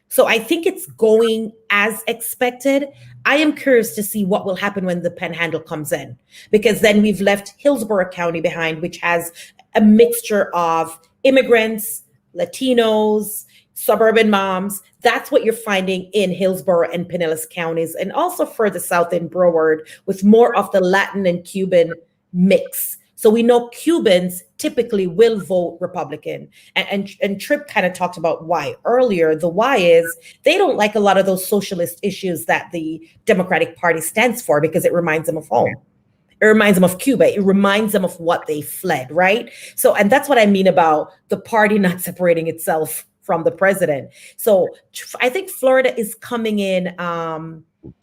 So I think it's going as expected. I am curious to see what will happen when the Panhandle comes in, because then we've left Hillsborough County behind, which has a mixture of immigrants, Latinos, suburban moms. That's what you're finding in Hillsborough and Pinellas counties, and also further south in Broward with more of the Latin and Cuban mix. So we know Cubans typically will vote Republican. And Tripp kind of talked about why earlier. The why is they don't like a lot of those socialist issues that the Democratic Party stands for because it reminds them of home. It reminds them of Cuba. It reminds them of what they fled, right? So, and that's what I mean about the party not separating itself from the president. So I think Florida is coming in.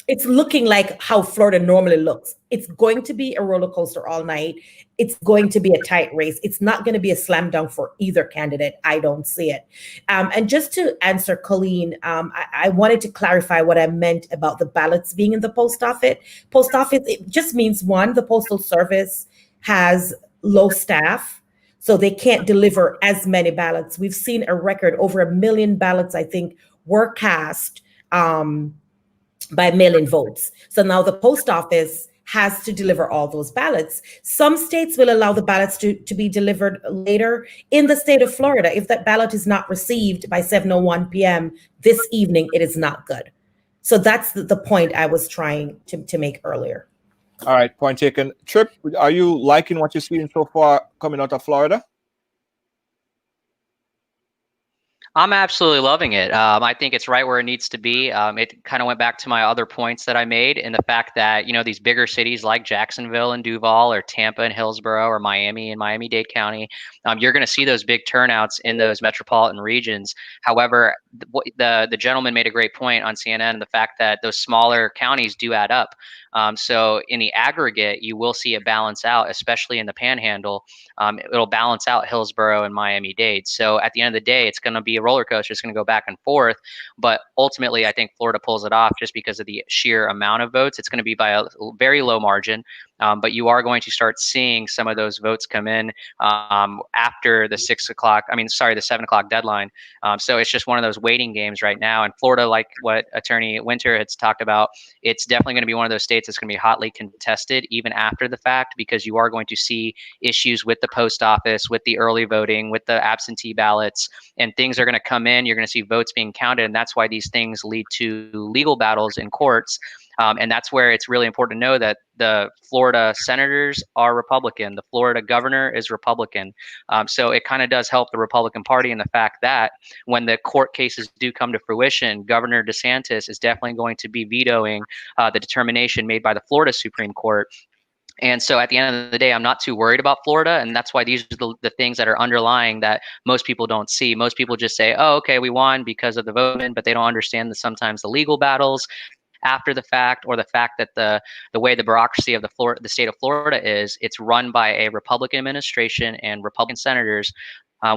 It's looking like how Florida normally looks. It's going to be a roller coaster all night. It's going to be a tight race. It's not going to be a slam dunk for either candidate. I don't see it. And just to answer Colleen, I wanted to clarify what I meant about the ballots being in the post office. Post office, it just means one, the Postal Service has low staff, so they can't deliver as many ballots. We've seen a record over 1 million ballots, I think, were cast by mail-in votes. So now the post office has to deliver all those ballots. Some states will allow the ballots to be delivered later. In the state of Florida, if that ballot is not received by 7:01 p.m. this evening, it is not good. So that's the point I was trying to make earlier. All right, point taken. Tripp, are you liking what you're seeing so far coming out of Florida? I'm absolutely loving it. I think it's right where it needs to be. It kind of went back to my other points that I made, in the fact that, these bigger cities like Jacksonville and Duval, or Tampa and Hillsborough, or Miami and Miami-Dade County, you're going to see those big turnouts in those metropolitan regions. However, the gentleman made a great point on CNN, the fact that those smaller counties do add up. So in the aggregate, you will see it balance out, especially in the Panhandle. It'll balance out Hillsborough and Miami-Dade. So at the end of the day, it's going to be a roller coaster. It's going to go back and forth. But ultimately, I think Florida pulls it off just because of the sheer amount of votes. It's going to be by a very low margin. But you are going to start seeing some of those votes come in after the 7 o'clock deadline. So it's just one of those waiting games right now. And Florida, like what Attorney Winter has talked about, it's definitely going to be one of those states that's going to be hotly contested even after the fact, because you are going to see issues with the post office, with the early voting, with the absentee ballots, and things are going to come in. You're going to see votes being counted. And that's why these things lead to legal battles in courts. And that's where it's really important to know that the Florida senators are Republican. The Florida governor is Republican. So it kind of does help the Republican Party in the fact that when the court cases do come to fruition, Governor DeSantis is definitely going to be vetoing the determination made by the Florida Supreme Court. And so at the end of the day, I'm not too worried about Florida. And that's why these are the things that are underlying that most people don't see. Most people just say, oh, okay, we won because of the vote, but they don't understand that sometimes the legal battles after the fact, or the fact that the way the bureaucracy of the state of Florida is, it's run by a Republican administration and Republican senators,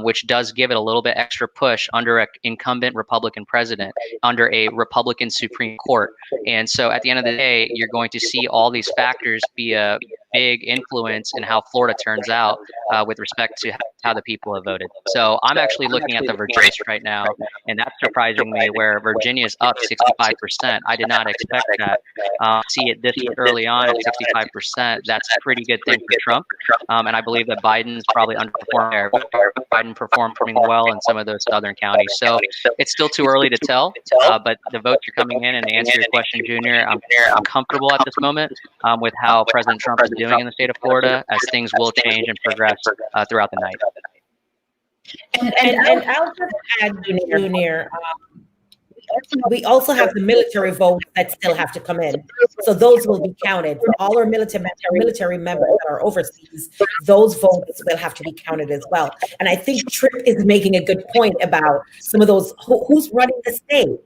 which does give it a little bit extra push under an incumbent Republican president, under a Republican Supreme Court. And so at the end of the day, you're going to see all these factors be a big influence in how Florida turns out with respect to how the people have voted. So I'm actually looking at the Virginia right now, and that's surprising me, where Virginia is up 65%. I did not expect that. See it this early on at 65%. That's a pretty good thing for Trump. And I believe that Biden's probably underperformed there. Biden performed well in some of those southern counties. So it's still too early to tell, but the votes are coming in. And to answer your question, Junior, I'm comfortable at this moment with how President Trump is doing in the state of Florida, as things will change and progress throughout the night. And I'll just add, Junior, we also have the military votes that still have to come in. So those will be counted. For all our military members that are overseas, those votes will have to be counted as well. And I think Tripp is making a good point about some of those, who's running the state?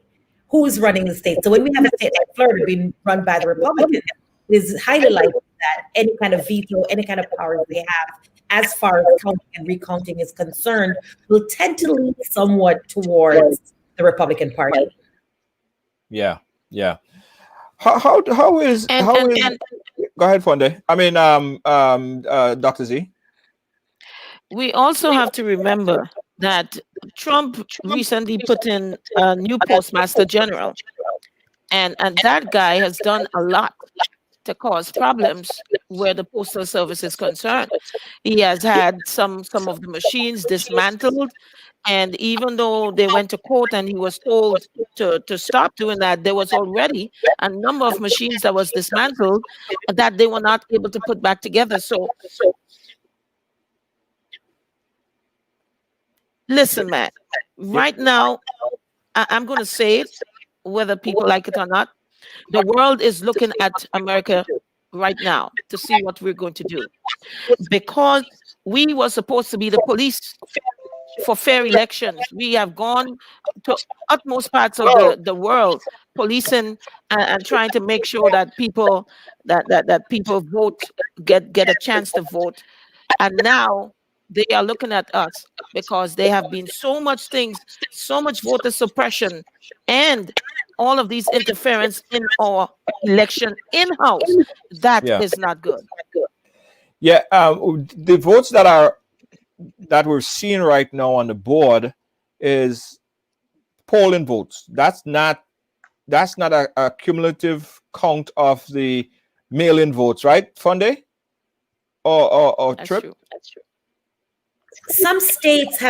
Who's running the state? So when we have a state like Florida being run by the Republicans, it is highly likely that any kind of veto, any kind of powers they have, as far as counting and recounting is concerned, will tend to lean somewhat towards the Republican Party. Yeah. How is And, how and, is and Go ahead, Fonde. I mean, Dr. Z. we also have to remember that Trump recently put in a new postmaster general, and that guy has done a lot to cause problems where the postal service is concerned. He has had some of the machines dismantled, and even though they went to court and he was told to stop doing that, there was already a number of machines that was dismantled that they were not able to put back together. So listen, man, right now, I'm going to say it, whether people like it or not. The world is looking at America right now to see what we're going to do, because we were supposed to be the police for fair elections. We have gone to utmost parts of the world, policing and trying to make sure that people that people vote, get a chance to vote. And now they are looking at us because there have been so much things, so much voter suppression, and all of these interference in our election in-house. That is not good. Yeah, the votes that we're seeing right now on the board is polling votes. That's not a cumulative count of the mail-in votes, right, Fonde? Or That's Tripp? true. That's true. Some states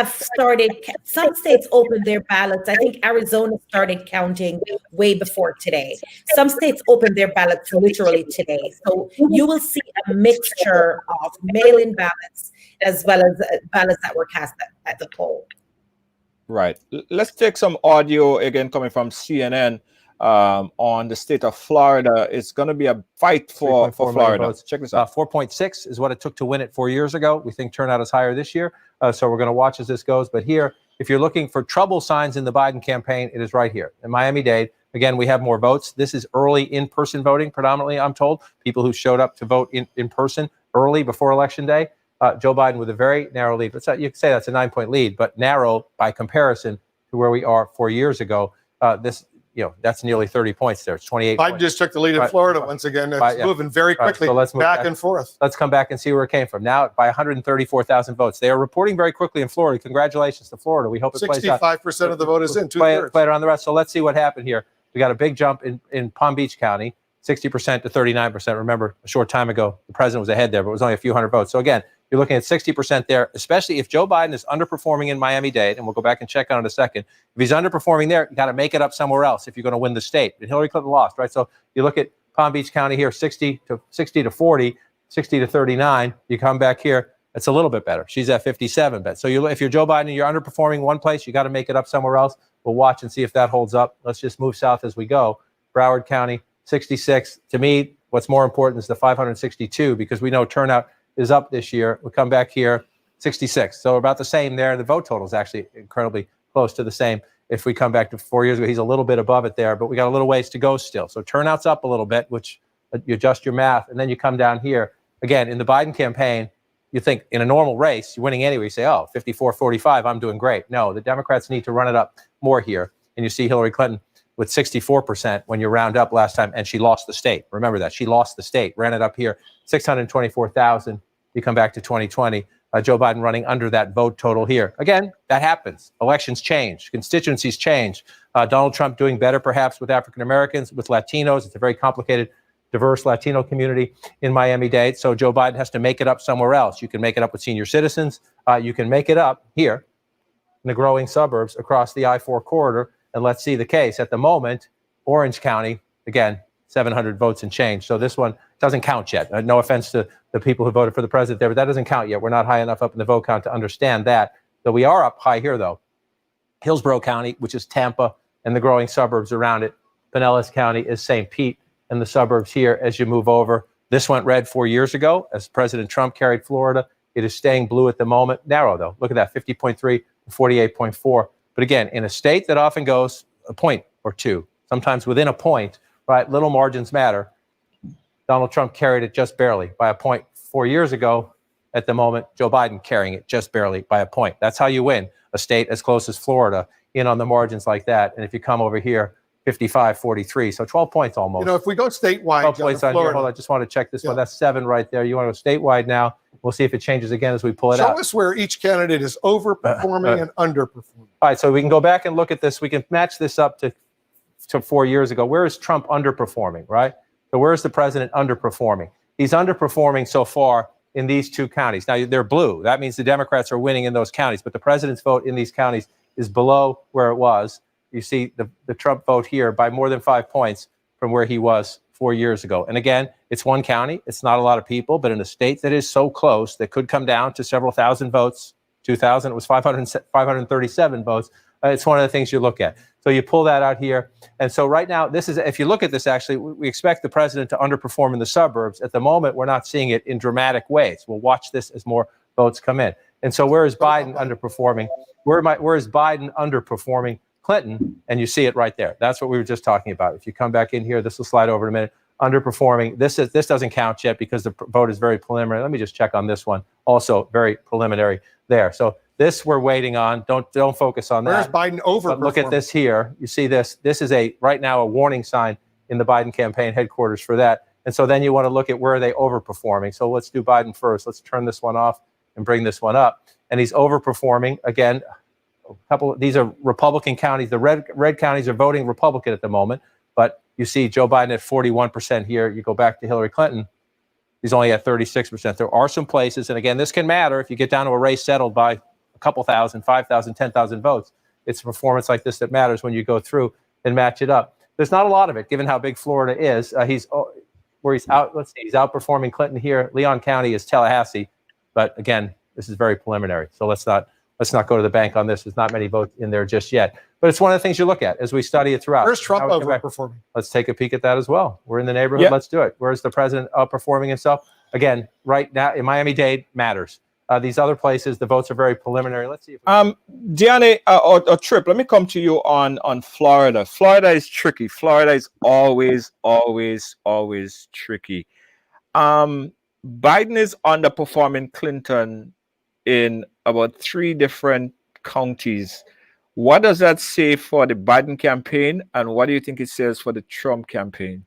opened their ballots. I think Arizona started counting way before today. Some states opened their ballots literally today. So you will see a mixture of mail-in ballots as well as ballots that were cast at the poll. Right. Let's take some audio again coming from CNN on the state of Florida. It's going to be a fight for 3.4 million Florida. votes. Check this out. 4.6 is what it took to win it 4 years ago. We think turnout is higher this year. So we're going to watch as this goes. But here, if you're looking for trouble signs in the Biden campaign, it is right here. In Miami-Dade, again, we have more votes. This is early in-person voting, predominantly, I'm told. People who showed up to vote in person early before Election Day. Joe Biden with a very narrow lead. You could say that's a 9-point lead, but narrow by comparison to where we are 4 years ago. That's nearly 30 points there. It's 28 Biden points. just took the lead in Florida once again. It's moving very quickly, so let's move back and forth. Let's come back and see where it came from. Now, by 134,000 votes. They are reporting very quickly in Florida. Congratulations to Florida. We hope it plays out. 65% of the vote is in, Play two-thirds. it around the rest. So let's see what happened here. We got a big jump in Palm Beach County, 60% to 39%. Remember, a short time ago, the president was ahead there, but it was only a few hundred votes. So again, you're looking at 60% there, especially if Joe Biden is underperforming in Miami-Dade, and we'll go back and check on it in a second. If he's underperforming there, you got to make it up somewhere else if you're going to win the state. And Hillary Clinton lost, right? So you look at Palm Beach County here, 60 to 40, 60 to 39. You come back here, it's a little bit better. She's at 57. But so if you're Joe Biden and you're underperforming one place, you got to make it up somewhere else. We'll watch and see if that holds up. Let's just move south as we go. Broward County, 66. To me, what's more important is the 562, because we know turnout is up this year. We'll come back here, 66. So about the same there. The vote total is actually incredibly close to the same. If we come back to 4 years ago, he's a little bit above it there, but we got a little ways to go still. So turnout's up a little bit, which you adjust your math, and then you come down here. Again, in the Biden campaign, you think in a normal race, you're winning anyway. You say, 54-45, I'm doing great. No, the Democrats need to run it up more here. And you see Hillary Clinton with 64% when you round up last time, and she lost the state. Remember that. She lost the state, ran it up here, 624,000. You come back to 2020, Joe Biden running under that vote total here. Again, that happens. Elections change. Constituencies change. Donald Trump doing better, perhaps, with African Americans, with Latinos. It's a very complicated, diverse Latino community in Miami-Dade. So Joe Biden has to make it up somewhere else. You can make it up with senior citizens. You can make it up here in the growing suburbs across the I-4 corridor. And let's see the case. At the moment, Orange County, again, 700 votes and change. So this one doesn't count yet. No offense to the people who voted for the president there, but that doesn't count yet. We're not high enough up in the vote count to understand that. So we are up high here, though. Hillsborough County, which is Tampa and the growing suburbs around it. Pinellas County is St. Pete, and the suburbs here as you move over. This went red 4 years ago as President Trump carried Florida. It is staying blue at the moment. Narrow, though. Look at that, 50.3 to 48.4. But again, in a state that often goes a point or two, sometimes within a point, right? Little margins matter. Donald Trump carried it just barely by a point 4 years ago. At the moment, Joe Biden carrying it just barely by a point. That's how you win a state as close as Florida in on the margins like that. And if you come over here, 55-43, so 12 points almost. You know, if we go statewide, 12 points on here. Hold on, I just want to check this one. That's 7 right there. You want to go statewide now? We'll see if it changes again as we pull it out. Show us where each candidate is overperforming and underperforming. All right, so we can go back and look at this. We can match this up to 4 years ago. Where is Trump underperforming, right? So where is the president underperforming? He's underperforming so far in these 2 counties. Now, they're blue. That means the Democrats are winning in those counties, but the president's vote in these counties is below where it was. You see the Trump vote here by more than 5 points from where he was 4 years ago. And again, it's one county. It's not a lot of people, but in a state that is so close that could come down to several thousand votes, 2,000, it was 537 votes. It's one of the things you look at. So you pull that out here. And so right now, this is, if you look at this, actually, we expect the president to underperform in the suburbs. At the moment, we're not seeing it in dramatic ways. We'll watch this as more votes come in. And so where is Biden underperforming? Where is Biden underperforming Clinton? And you see it right there. That's what we were just talking about. If you come back in here, this will slide over in a minute. Underperforming. This doesn't count yet because the vote is very preliminary. Let me just check on this one. Also very preliminary there. So this we're waiting on. Don't focus on that. Where's Biden overperforming? But look at this here. You see this. This is right now a warning sign in the Biden campaign headquarters for that. And so then you want to look at where are they overperforming. So let's do Biden first. Let's turn this one off and bring this one up. And he's overperforming again. These are Republican counties. The red counties are voting Republican at the moment. But you see Joe Biden at 41% here. You go back to Hillary Clinton. He's only at 36%. There are some places, and again, this can matter if you get down to a race settled by a couple thousand, 5,000, 10,000 votes. It's a performance like this that matters when you go through and match it up. There's not a lot of it, given how big Florida is. He's out. Let's see, he's outperforming Clinton here. Leon County is Tallahassee, but again, this is very preliminary. So let's not go to the bank on this. There's not many votes in there just yet. But it's one of the things you look at as we study it throughout. Where's Trump overperforming? Let's take a peek at that as well. We're in the neighborhood. Yep. Let's do it. Where's the president outperforming himself? Again, right now in Miami-Dade matters. These other places, the votes are very preliminary. Let's see. If Diane or Trip, let me come to you on Florida. Florida is tricky. Florida is always tricky. Biden is underperforming Clinton in about 3 different counties. What does that say for the Biden campaign, and what do you think it says for the Trump campaign?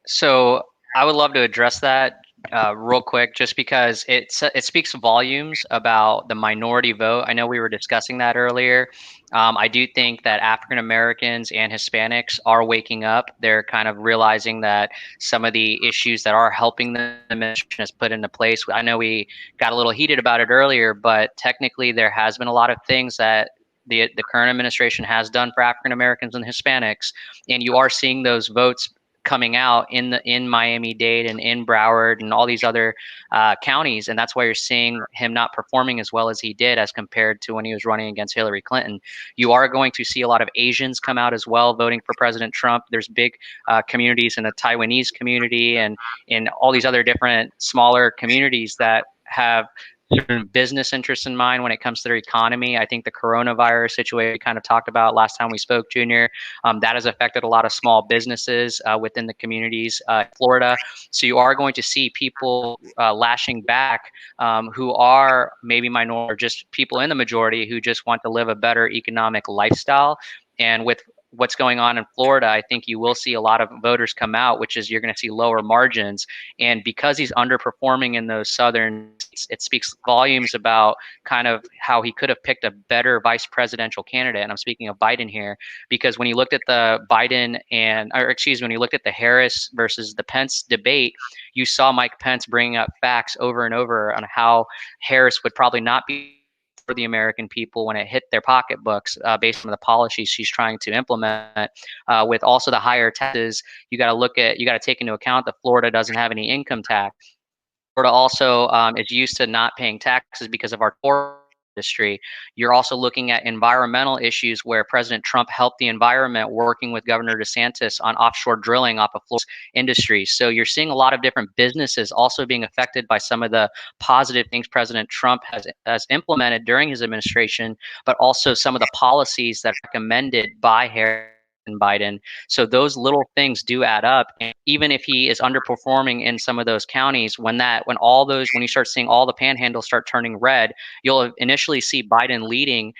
So I would love to address that real quick, just because it speaks volumes about the minority vote. I know we were discussing that earlier. I do think that African Americans and Hispanics are waking up. They're kind of realizing that some of the issues that are helping the administration has put into place. I know we got a little heated about it earlier, but technically there has been a lot of things that the current administration has done for African Americans and Hispanics, and you are seeing those votes coming out in Miami-Dade and in Broward and all these other counties, and that's why you're seeing him not performing as well as he did as compared to when he was running against Hillary Clinton. You are going to see a lot of Asians come out as well voting for President Trump. There's big communities in the Taiwanese community and in all these other different smaller communities that have certain business interests in mind when it comes to their economy. I think the coronavirus situation we kind of talked about last time we spoke, Junior, that has affected a lot of small businesses within the communities in Florida. So you are going to see people lashing back who are maybe minority or just people in the majority who just want to live a better economic lifestyle. And with what's going on in Florida, I think you will see a lot of voters come out, which is you're going to see lower margins. And because he's underperforming in those southern states, it speaks volumes about kind of how he could have picked a better vice presidential candidate. And I'm speaking of Biden here, because when you looked at the when you looked at the Harris versus the Pence debate, you saw Mike Pence bringing up facts over and over on how Harris would probably not be for the American people when it hit their pocketbooks based on the policies she's trying to implement. With also the higher taxes, you got to take into account that Florida doesn't have any income tax. Florida also is used to not paying taxes because of our industry. You're also looking at environmental issues where President Trump helped the environment working with Governor DeSantis on offshore drilling off of Florida's industries. So you're seeing a lot of different businesses also being affected by some of the positive things President Trump has implemented during his administration, but also some of the policies that are recommended by Harris and Biden. So those little things do add up. And even if he is underperforming in some of those counties, when you start seeing all the panhandles start turning red, you'll initially see Biden leading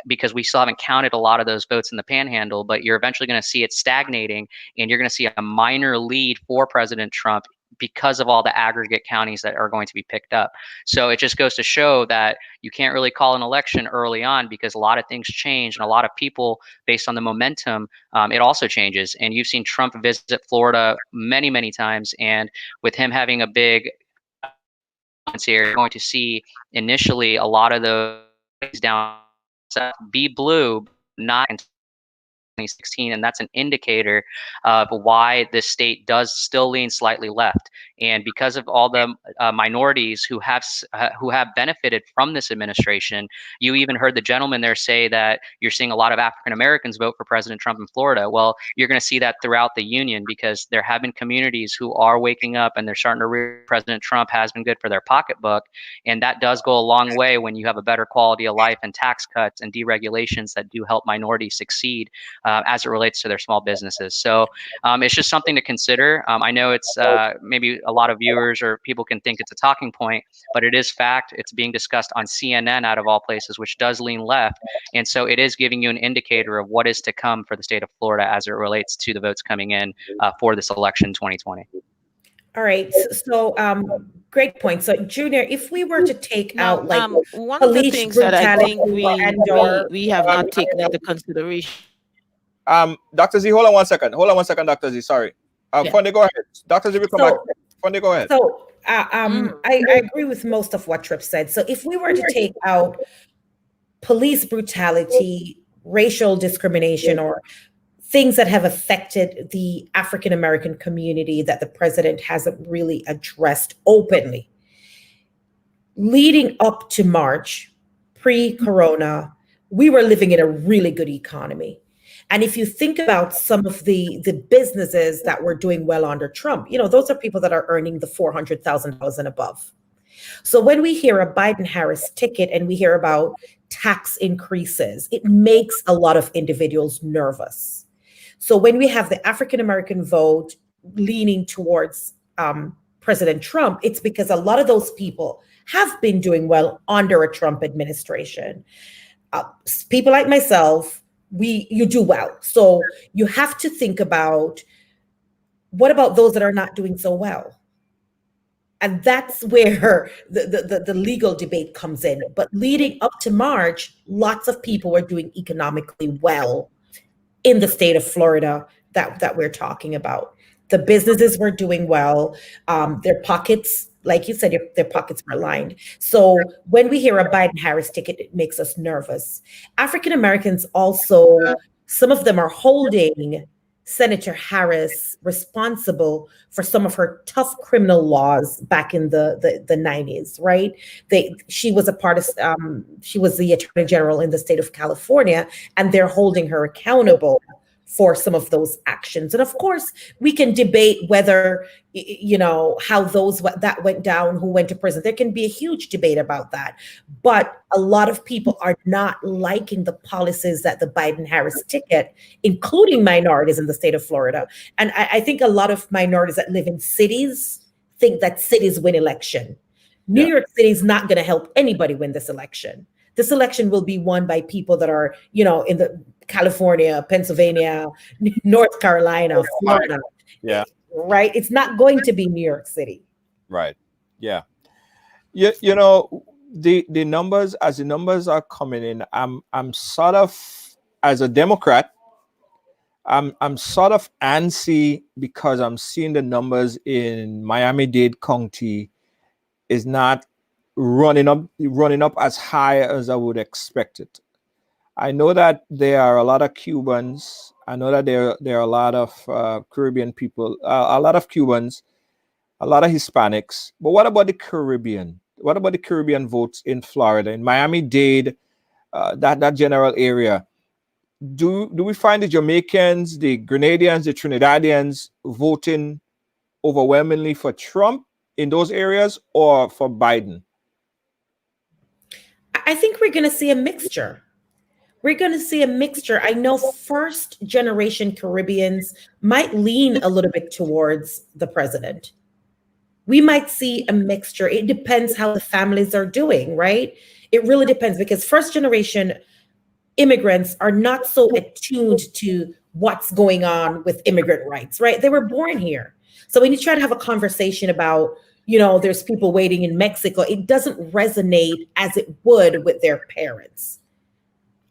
because we still haven't counted a lot of those votes in the panhandle, but you're eventually going to see it stagnating, and you're going to see a minor lead for President Trump because of all the aggregate counties that are going to be picked up. So it just goes to show that you can't really call an election early on because a lot of things change, and a lot of people, based on the momentum, it also changes. And you've seen Trump visit Florida many, many times, and with him having a big here, you're going to see initially a lot of those down be blue, not in 2016, and that's an indicator of why the state does still lean slightly left. And because of all the minorities who have benefited from this administration, you even heard the gentleman there say that you're seeing a lot of African Americans vote for President Trump in Florida. Well, you're going to see that throughout the union because there have been communities who are waking up and they're starting to realize President Trump has been good for their pocketbook, and that does go a long way when you have a better quality of life and tax cuts and deregulations that do help minorities succeed as it relates to their small businesses. So it's just something to consider. I know it's maybe a lot of viewers or people can think it's a talking point, but it is fact. It's being discussed on CNN out of all places, which does lean left. And so it is giving you an indicator of what is to come for the state of Florida as it relates to the votes coming in for this election 2020. All right. So, great point. So, Junior, if we were to take out like one of the things that I think we have not taken into consideration. Dr. Z, hold on one second. Dr. Z. Sorry. Fonde, go ahead. Dr. Z, will come back. Fonde, go ahead. So, I agree with most of what Tripp said. So, if we were to take out police brutality, racial discrimination, or things that have affected the African American community that the president hasn't really addressed openly, leading up to March, pre-corona, we were living in a really good economy. And if you think about some of the businesses that were doing well under Trump, those are people that are earning the $400,000 and above. So when we hear a Biden-Harris ticket and we hear about tax increases, it makes a lot of individuals nervous. So when we have the African-American vote leaning towards President Trump, it's because a lot of those people have been doing well under a Trump administration. People like myself, you do well. So you have to think about, what about those that are not doing so well? And that's where the legal debate comes in. But leading up to March, lots of people were doing economically well in the state of Florida that we're talking about. The businesses were doing well. Their pockets, like you said, their pockets were lined. So when we hear a Biden-Harris ticket, it makes us nervous. African Americans also, some of them are holding Senator Harris responsible for some of her tough criminal laws back in the 90s, right? She was she was the Attorney General in the state of California, and they're holding her accountable for some of those actions. And of course, we can debate whether, how that went down, who went to prison. There can be a huge debate about that. But a lot of people are not liking the policies that the Biden-Harris ticket, including minorities in the state of Florida. And I think a lot of minorities that live in cities think that cities win election. New York City is not going to help anybody win this election. This election will be won by people that are, in the California, Pennsylvania, North Carolina, Florida. Yeah. Right. It's not going to be New York City. Right. Yeah. The numbers, as the numbers are coming in, I'm sort of, as a Democrat, I'm sort of antsy because I'm seeing the numbers in Miami-Dade County is not running up as high as I would expect it. I know that there are a lot of Cubans. I know that there are a lot of Caribbean people, a lot of Cubans, a lot of Hispanics. But what about the Caribbean? What about the Caribbean votes in Florida, in Miami-Dade, that general area? Do we find the Jamaicans, the Grenadians, the Trinidadians voting overwhelmingly for Trump in those areas or for Biden? I think we're going to see a mixture. We're going to see a mixture. I know first generation Caribbeans might lean a little bit towards the president. We might see a mixture. It depends how the families are doing, right? It really depends, because first generation immigrants are not so attuned to what's going on with immigrant rights, right? They were born here. So when you try to have a conversation about, there's people waiting in Mexico, it doesn't resonate as it would with their parents.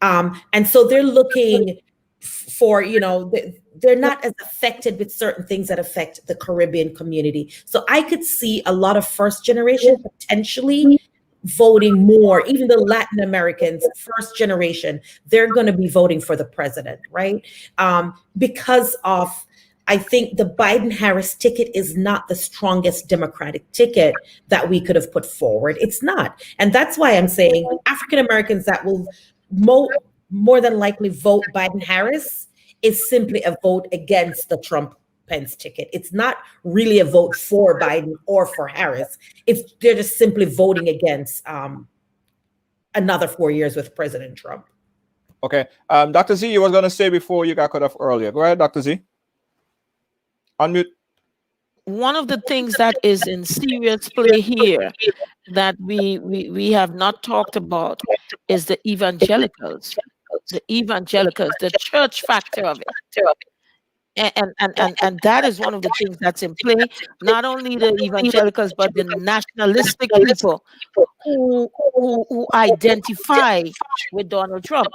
And so they're looking for, they're not as affected with certain things that affect the Caribbean community. So I could see a lot of first generation potentially voting more, even the Latin Americans, first generation, they're going to be voting for the president, right? Because of, I think the Biden-Harris ticket is not the strongest Democratic ticket that we could have put forward. It's not. And that's why I'm saying African Americans that will more than likely vote Biden-Harris is simply a vote against the Trump-Pence ticket. It's not really a vote for Biden or for Harris. They're just simply voting against another 4 years with President Trump. Okay. Dr. Z, you were going to say before you got cut off earlier. Go ahead, Dr. Z. Unmute. One of the things that is in serious play here that we have not talked about is the evangelicals, the church factor of it. And that is one of the things that's in play. Not only the evangelicals, but the nationalistic people who identify with Donald Trump.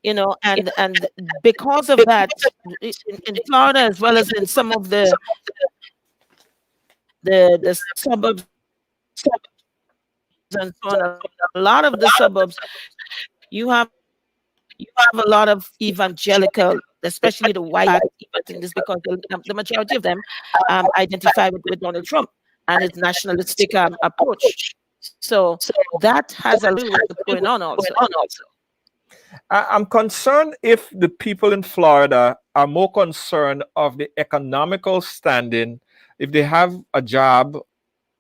And because of that, in Florida as well as in some of the suburbs and so on, a lot of the suburbs, you have a lot of evangelical, especially the white Evangelists, because the majority of them identify with Donald Trump and his nationalistic approach. So that has a little bit going on also. I'm concerned if the people in Florida are more concerned of the economical standing, if they have a job,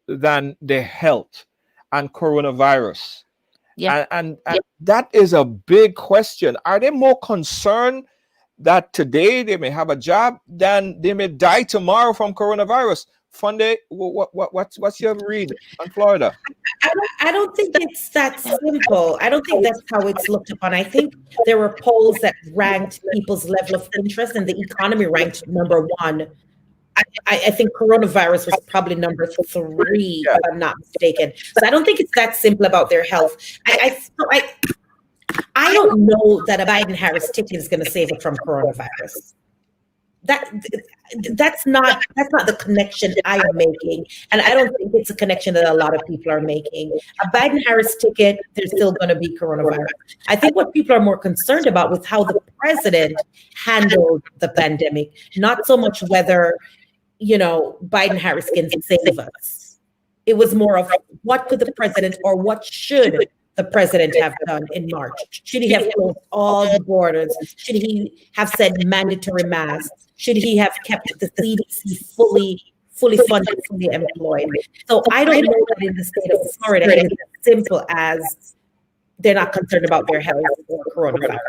than their health and coronavirus. Yeah. And that is a big question. Are they more concerned that today they may have a job than they may die tomorrow from coronavirus? Funde, what's your read on Florida? I don't think it's that simple. I don't think that's how it's looked upon. I think there were polls that ranked people's level of interest, and the economy ranked number one. I think coronavirus was probably number 3, if I'm not mistaken. So I don't think it's that simple about their health. I don't know that a Biden-Harris ticket is going to save it from coronavirus. That's not the connection I am making, and I don't think it's a connection that a lot of people are making. A Biden-Harris ticket, there's still going to be coronavirus. I think what people are more concerned about was how the president handled the pandemic, not so much whether Biden-Harris can save us. It was more of what could the president or what should the president have done in March? Should he have closed all the borders? Should he have said mandatory masks? Should he have kept the CDC fully funded, fully employed? So I don't know that in the state of Florida it is as simple as they're not concerned about their health or coronavirus.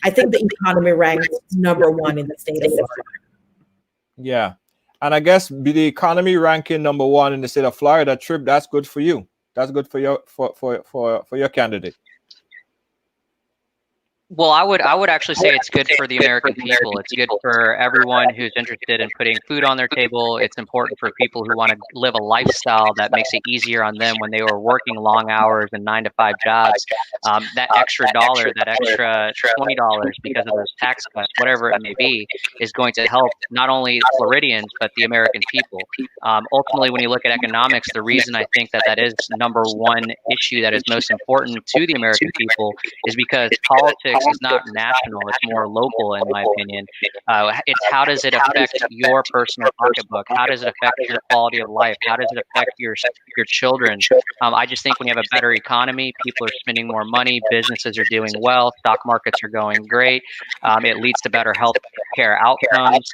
I think the economy ranks number 1 in the state of Florida. Yeah. And I guess the economy ranking number 1 in the state of Florida, Trip, that's good for you. That's good for your candidate. Well, I would actually say it's good for the American people. It's good for everyone who's interested in putting food on their table. It's important for people who want to live a lifestyle that makes it easier on them when they were working long hours and 9-to-5 jobs. That extra dollar, that extra $20 because of those tax cuts, whatever it may be, is going to help not only Floridians but the American people. Ultimately, when you look at economics, the reason I think that is number 1 issue that is most important to the American people is because politics politics is not national; it's more local, in my opinion. It's how does it affect your personal pocketbook? How does it affect your quality of life? How does it affect your children? I just think when you have a better economy, people are spending more money, businesses are doing well, stock markets are going great. It leads to better health care outcomes.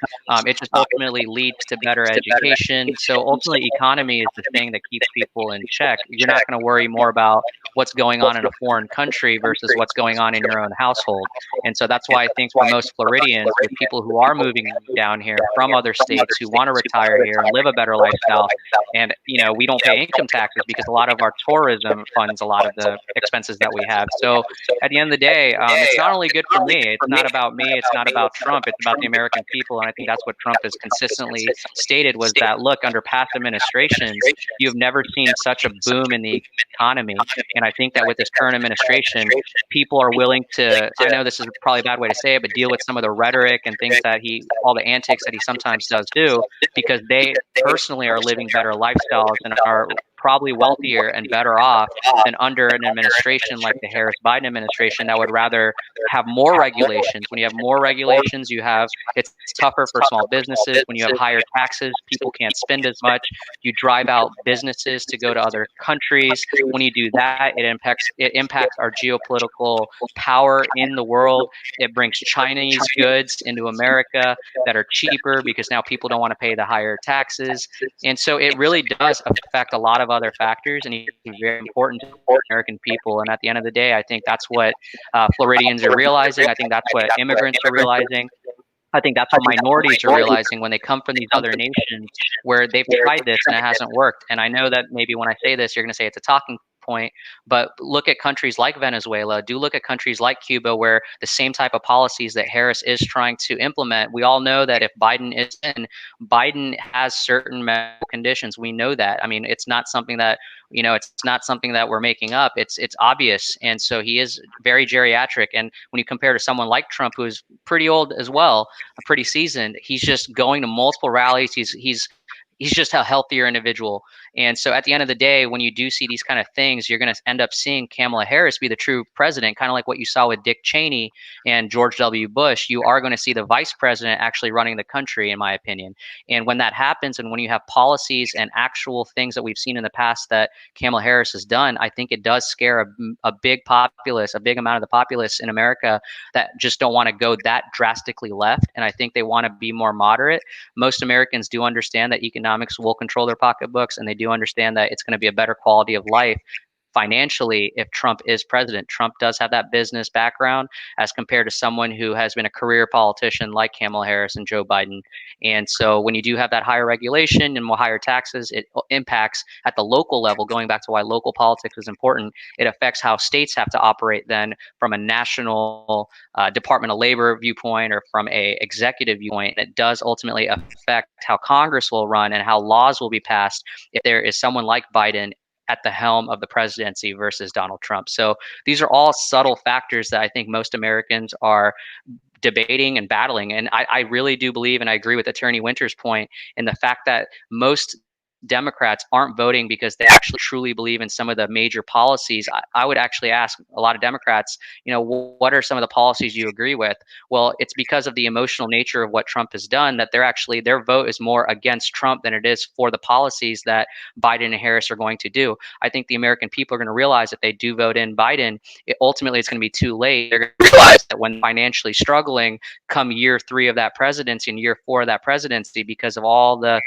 It just ultimately leads to better education. So ultimately, economy is the thing that keeps people in check. You're not going to worry more about what's going on in a foreign country versus what's going on in your own household. And so that's why I think for most Floridians, with people who are moving down here from other states who want to retire here and live a better lifestyle, and we don't pay income taxes because a lot of our tourism funds a lot of the expenses that we have. So at the end of the day, it's not only good for me. It's not about me. It's not about Trump. It's about the American people. And I think that's what Trump has consistently stated was that, look, under past administrations, you've never seen such a boom in the economy. And I think that with this current administration, people are willing to, I know this is probably a bad way to say it, but deal with some of the rhetoric and things that all the antics that he sometimes does do, because they personally are living better lifestyles and are probably wealthier and better off than under an administration like the Harris-Biden administration that would rather have more regulations. When you have more regulations, it's tougher for small businesses. When you have higher taxes, people can't spend as much. You drive out businesses to go to other countries. When you do that, it impacts our geopolitical power in the world. It brings Chinese goods into America that are cheaper because now people don't want to pay the higher taxes. And so it really does affect a lot of other factors, and it's very important to American people. And at the end of the day, I think that's what Floridians are realizing. I think that's what immigrants are realizing. I think that's what minorities are realizing when they come from these other nations where they've tried this and it hasn't worked. And I know that maybe when I say this, you're going to say it's a talking point, but look at countries like Venezuela. Do look at countries like Cuba, where the same type of policies that Harris is trying to implement. We all know that if Biden is in, Biden has certain medical conditions. We know that. I mean, it's not something that it's not something that we're making up. It's obvious. And so he is very geriatric. And when you compare to someone like Trump, who's pretty old as well, pretty seasoned, he's just going to multiple rallies. He's just a healthier individual. And so at the end of the day, when you do see these kind of things, you're going to end up seeing Kamala Harris be the true president, kind of like what you saw with Dick Cheney and George W. Bush. You are going to see the vice president actually running the country, in my opinion. And when that happens, and when you have policies and actual things that we've seen in the past that Kamala Harris has done, I think it does scare a big populace, a big amount of the populace in America that just don't want to go that drastically left. And I think they want to be more moderate. Most Americans do understand that economics will control their pocketbooks, and they do understand that it's going to be a better quality of life financially if Trump is president. Trump does have that business background as compared to someone who has been a career politician like Kamala Harris and Joe Biden. And so when you do have that higher regulation and more higher taxes, it impacts at the local level, going back to why local politics is important. It affects how states have to operate then from a national Department of Labor viewpoint or from a executive viewpoint. It does ultimately affect how Congress will run and how laws will be passed if there is someone like Biden at the helm of the presidency versus Donald Trump. So these are all subtle factors that I think most Americans are debating and battling. And I really do believe, and I agree with Attorney Winter's point, in the fact that most Democrats aren't voting because they actually truly believe in some of the major policies. I would actually ask a lot of Democrats, what are some of the policies you agree with? Well, it's because of the emotional nature of what Trump has done that their vote is more against Trump than it is for the policies that Biden and Harris are going to do. I think the American people are going to realize if they do vote in Biden, ultimately it's going to be too late. They're going to realize that when financially struggling come year 3 of that presidency and year 4 of that presidency, because of all the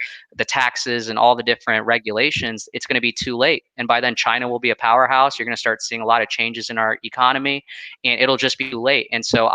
taxes and all the different regulations, it's going to be too late. And by then, China will be a powerhouse. You're going to start seeing a lot of changes in our economy, and it'll just be too late. And so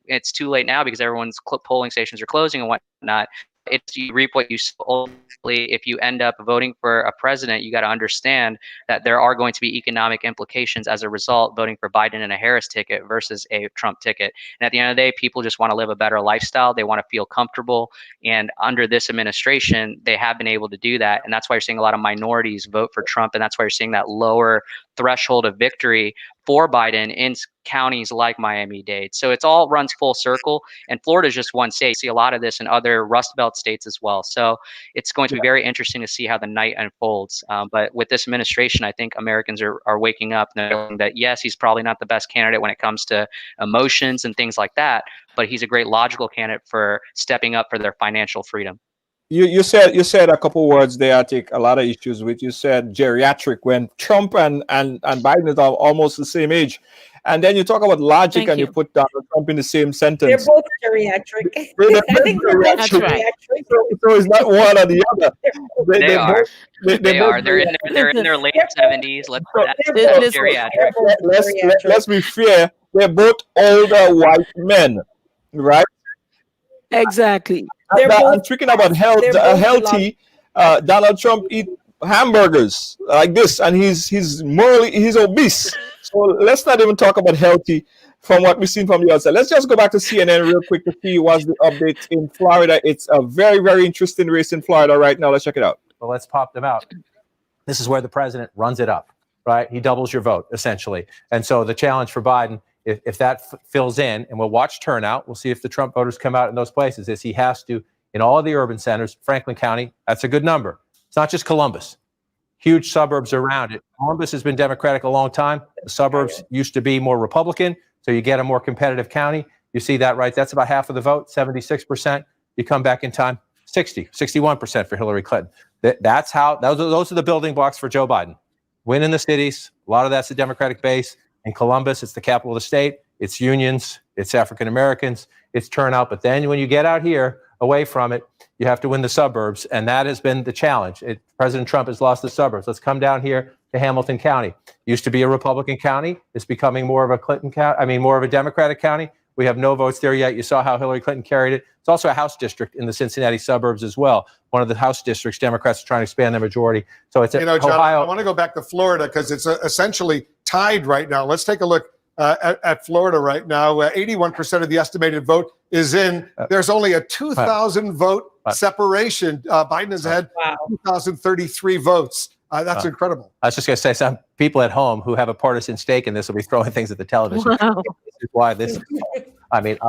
it's too late now because everyone's polling stations are closing and whatnot. It's you reap what you sow. Ultimately, if you end up voting for a president, you got to understand that there are going to be economic implications as a result voting for Biden and a Harris ticket versus a Trump ticket. And at the end of the day, people just want to live a better lifestyle. They want to feel comfortable. And under this administration, they have been able to do that. And that's why you're seeing a lot of minorities vote for Trump. And that's why you're seeing that lower threshold of victory for Biden in counties like Miami-Dade. So it's all runs full circle, and Florida is just one state. You see a lot of this in other Rust Belt states as well. So it's going to be very interesting to see how the night unfolds. But with this administration, I think Americans are waking up knowing that, yes, he's probably not the best candidate when it comes to emotions and things like that, but he's a great logical candidate for stepping up for their financial freedom. You said a couple words there I take a lot of issues with. You said geriatric when Trump and Biden is almost the same age. And then you talk about logic and you put Donald Trump in the same sentence. They're both geriatric. I think they're both That's right. geriatric. So it's not one or the other. They are. They are. both- They're in their late 70s. Let's Listen. geriatric. Let's be fair. They're both older white men, right? Exactly. I'm speaking about healthy. Donald Trump eat hamburgers like this, and he's obese. So let's not even talk about healthy from what we've seen from the outside. Let's just go back to CNN real quick to see what's the update in Florida. It's a very, very interesting race in Florida right now. Let's check it out. Well, let's pop them out. This is where the president runs it up, right? He doubles your vote, essentially. And so the challenge for Biden, if that fills in, and we'll watch turnout, we'll see if the Trump voters come out in those places, is he has to, in all of the urban centers, Franklin County, that's a good number. It's not just Columbus. Huge suburbs around it. Columbus has been Democratic a long time. The suburbs used to be more Republican, so you get a more competitive county. You see that, right? That's about half of the vote, 76%. You come back in time, 61% for Hillary Clinton. That's how, those are the building blocks for Joe Biden. Win in the cities. A lot of that's the Democratic base. In Columbus, it's the capital of the state. It's unions. It's African Americans. It's turnout. But then when you get out here, away from it, you have to win the suburbs, and that has been the challenge. President Trump has lost the suburbs. Let's come down here to Hamilton County. Used to be a Republican county. It's becoming more of a Clinton county. More of a Democratic county. We have no votes there yet. You saw how Hillary Clinton carried it. It's also a House district in the Cincinnati suburbs as well. One of the House districts, Democrats are trying to expand their majority. So it's John, Ohio. I want to go back to Florida because it's essentially tied right now. Let's take a look at Florida right now. 81% of the estimated vote is in. There's only a 2,000 vote separation. Biden has had 2,033 votes. That's incredible. I was just going to say, some people at home who have a partisan stake in this will be throwing things at the television. Wow. This is why this.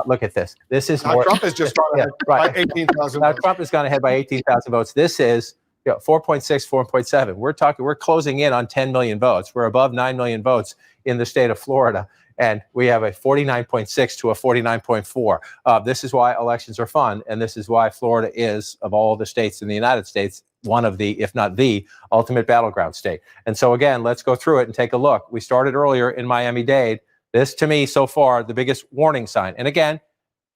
Look at this. This is Now, more. Trump has just gone ahead by 18,000 Now votes. Trump has gone ahead by 18,000 votes. This is 4.6, 4.7. We're closing in on 10 million votes. We're above 9 million votes in the state of Florida. And we have a 49.6 to a 49.4. This is why elections are fun. And this is why Florida is, of all the states in the United States, one of the, if not the, ultimate battleground state. And so, again, let's go through it and take a look. We started earlier in Miami-Dade. This, to me, so far, the biggest warning sign. And again,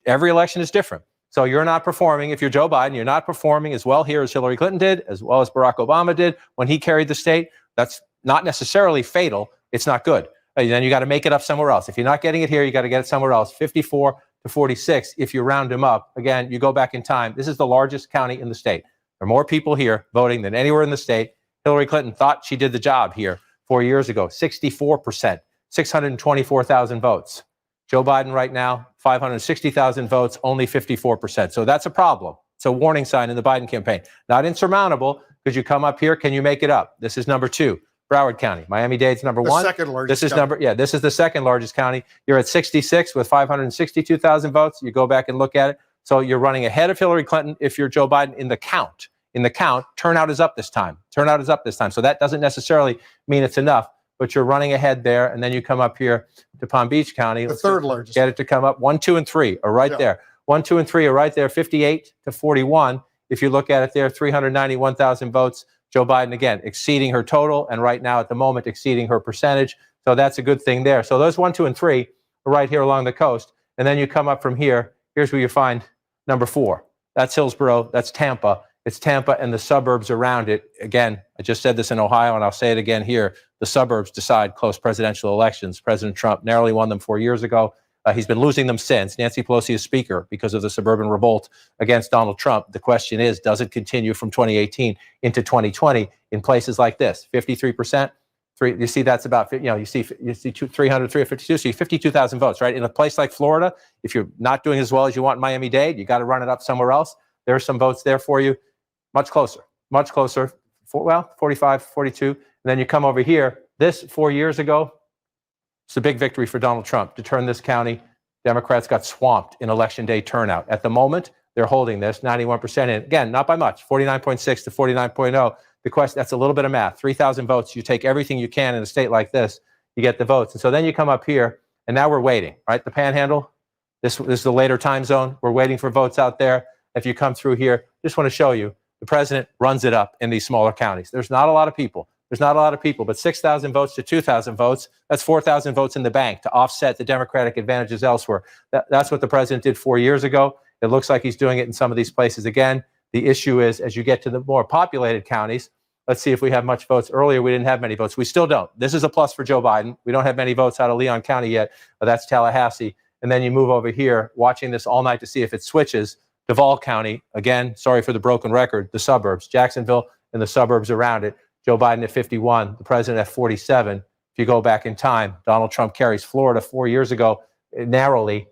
every election is different. So you're not performing, if you're Joe Biden, you're not performing as well here as Hillary Clinton did, as well as Barack Obama did when he carried the state. That's not necessarily fatal. It's not good. Then you got to make it up somewhere else. If you're not getting it here, you got to get it somewhere else. 54 to 46, if you round them up. Again, you go back in time. This is the largest county in the state. There are more people here voting than anywhere in the state. Hillary Clinton thought she did the job here 4 years ago. 64%, 624,000 votes. Joe Biden right now, 560,000 votes, only 54%. So that's a problem. It's a warning sign in the Biden campaign. Not insurmountable, because you come up here, can you make it up? This is number 2. Broward County. Miami-Dade's number 1. Second largest. This is this is the second largest county. You're at 66 with 562,000 votes. You go back and look at it. So you're running ahead of Hillary Clinton if you're Joe Biden in the count. In the count, turnout is up this time. So that doesn't necessarily mean it's enough, but you're running ahead there. And then you come up here to Palm Beach County. The third largest. Get it to come up. 1, 2, and 3 are right there. 1, 2, and 3 are right there. 58 to 41. If you look at it there, 391,000 votes. Joe Biden, again, exceeding her total, and right now at the moment exceeding her percentage. So that's a good thing there. So those 1, 2, and 3 are right here along the coast. And then you come up from here. Here's where you find number 4. That's Hillsborough. That's Tampa. It's Tampa and the suburbs around it. Again, I just said this in Ohio, and I'll say it again here. The suburbs decide close presidential elections. President Trump narrowly won them 4 years ago. He's been losing them since. Nancy Pelosi is speaker because of the suburban revolt against Donald Trump. The question is, does it continue from 2018 into 2020 in places like this? 53%. You see that's about, you see 300, 352, so you 52,000 votes, right? In a place like Florida, if you're not doing as well as you want in Miami-Dade, you got to run it up somewhere else. There are some votes there for you. Much closer, 45, 42. And And then you come over here. This 4 years ago, it's a big victory for Donald Trump to turn this county. Democrats got swamped in election day turnout. At the moment, they're holding this 91%. And again, not by much, 49.6 to 49.0. The question, that's a little bit of math. 3,000 votes. You take everything you can in a state like this, you get the votes. And so then you come up here, and now we're waiting, right? The Panhandle, this is the later time zone. We're waiting for votes out there. If you come through here, just want to show you, the president runs it up in these smaller counties. There's not a lot of people. But 6,000 votes to 2,000 votes, that's 4,000 votes in the bank to offset the Democratic advantages elsewhere. That's what the president did 4 years ago. It looks like he's doing it in some of these places again. The issue is, as you get to the more populated counties, let's see if we have much votes. Earlier, we didn't have many votes. We still don't. This is a plus for Joe Biden. We don't have many votes out of Leon County yet, but that's Tallahassee. And then you move over here, watching this all night to see if it switches. Duval County, again, sorry for the broken record, the suburbs, Jacksonville and the suburbs around it. Joe Biden at 51, the president at 47. If you go back in time, Donald Trump carries Florida 4 years ago narrowly,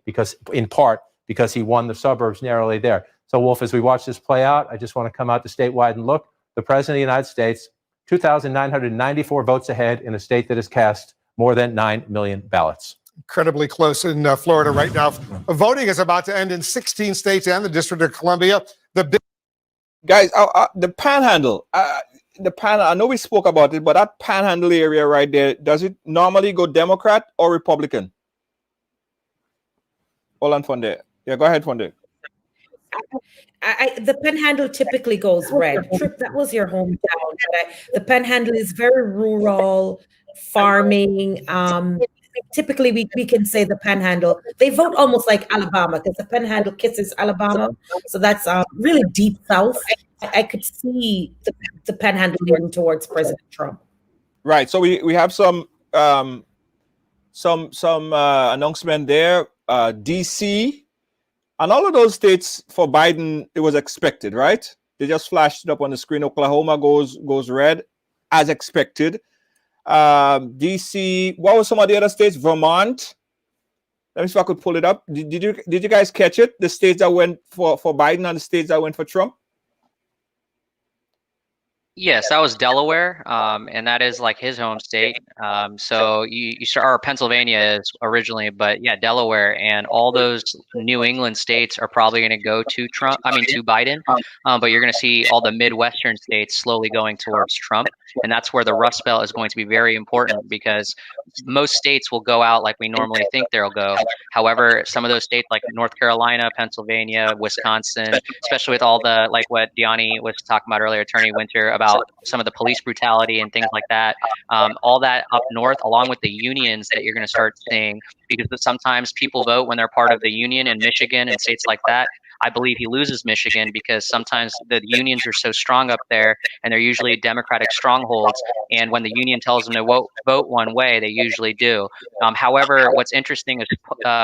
in part because he won the suburbs narrowly there. So, Wolf, as we watch this play out, I just want to come out to statewide and look. The president of the United States, 2,994 votes ahead in a state that has cast more than 9 million ballots. Incredibly close in Florida right now. Voting is about to end in 16 states and the District of Columbia. Guys, the Panhandle. I know we spoke about it, but that Panhandle area right there, does it normally go Democrat or Republican? Hold on, Fonde. Yeah, go ahead, Fonde. The Panhandle typically goes red. Trip, that was your hometown. But the Panhandle is very rural, farming. Typically, we can say the Panhandle. They vote almost like Alabama because the Panhandle kisses Alabama. So that's really deep south. I could see the Panhandle leaning towards President Trump. Right. So we have some announcement there. DC and all of those states for Biden, it was expected, right? They just flashed it up on the screen. Oklahoma goes red as expected. DC, what was some of the other states? Vermont. Let me see if I could pull it up. Did you guys catch it? The states that went for Biden and the states that went for Trump? Yes, that was Delaware, and that is like his home state. So you start, or Pennsylvania is originally, but yeah, Delaware and all those New England states are probably going to go to to Biden. But you're going to see all the Midwestern states slowly going towards Trump, and that's where the Rust Belt is going to be very important because most states will go out like we normally think they'll go. However, some of those states like North Carolina, Pennsylvania, Wisconsin, especially with all the, like what Deani was talking about earlier, Attorney Winter, about some of the police brutality and things like that, all that up north, along with the unions that you're going to start seeing, because sometimes people vote when they're part of the union in Michigan and states like that. I believe he loses Michigan because sometimes the unions are so strong up there, and they're usually Democratic strongholds. And when the union tells them to vote one way, they usually do. However, what's interesting is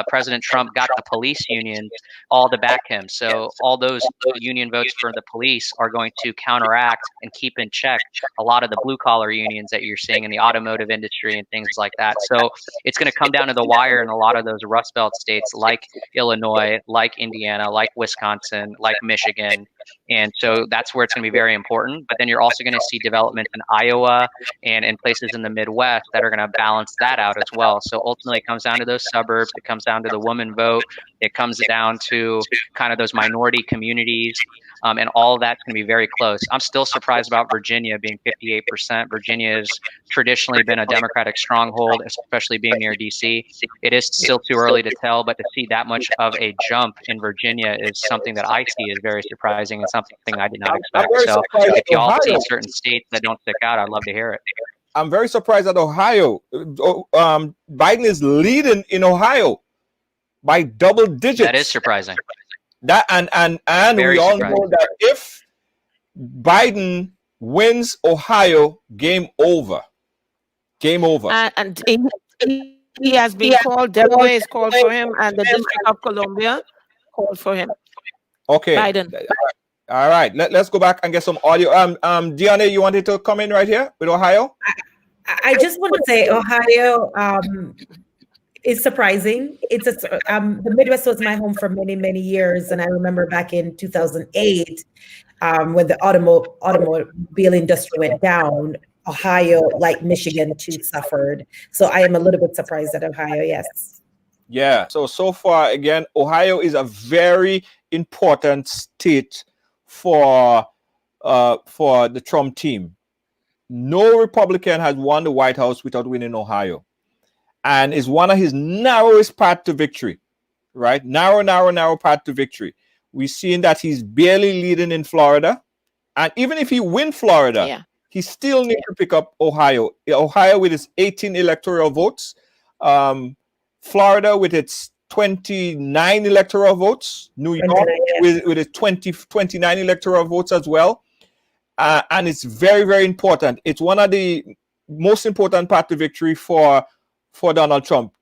President Trump got the police unions all to back him. So all those union votes for the police are going to counteract and keep in check a lot of the blue collar unions that you're seeing in the automotive industry and things like that. So it's going to come down to the wire in a lot of those Rust Belt states like Illinois, like Indiana, like Wisconsin, like Michigan. And so that's where it's going to be very important. But then you're also going to see developments in Iowa and in places in the Midwest that are going to balance that out as well. So ultimately, it comes down to those suburbs. It comes down to the woman vote. It comes down to kind of those minority communities. And all of that's going to be very close. I'm still surprised about Virginia being 58%. Virginia has traditionally been a Democratic stronghold, especially being near D.C. It is still too early to tell, but to see that much of a jump in Virginia is something that I see as very surprising and something I did not expect. So if y'all see certain states that don't stick out, I'd love to hear it. I'm very surprised at Ohio. Biden is leading in Ohio by double digits. That is surprising. That and we all know that if Biden wins Ohio, game over. Game over. And he has been called. Delaware is called for him, and the District of Columbia called for him. Okay. Biden. All right. Let's go back and get some audio. Deani, you wanted to come in right here with Ohio? I just want to say Ohio is surprising. It's the Midwest was my home for many, many years, and I remember back in 2008 when the automobile industry went down. Ohio, like Michigan, too, suffered. So I am a little bit surprised at Ohio. Yes. Yeah. So far, again, Ohio is a very important state for the Trump team. No Republican has won the White House without winning Ohio, and is one of his narrowest path to victory. Right, narrow path to victory. We've seen that he's barely leading in Florida, and even if he wins Florida, Yeah. he still needs to pick up Ohio. Ohio with its 18 electoral votes, Florida with its 29 electoral votes, New York with its 29 electoral votes as well. And it's very, very important. It's one of the most important path to victory for Donald Trump.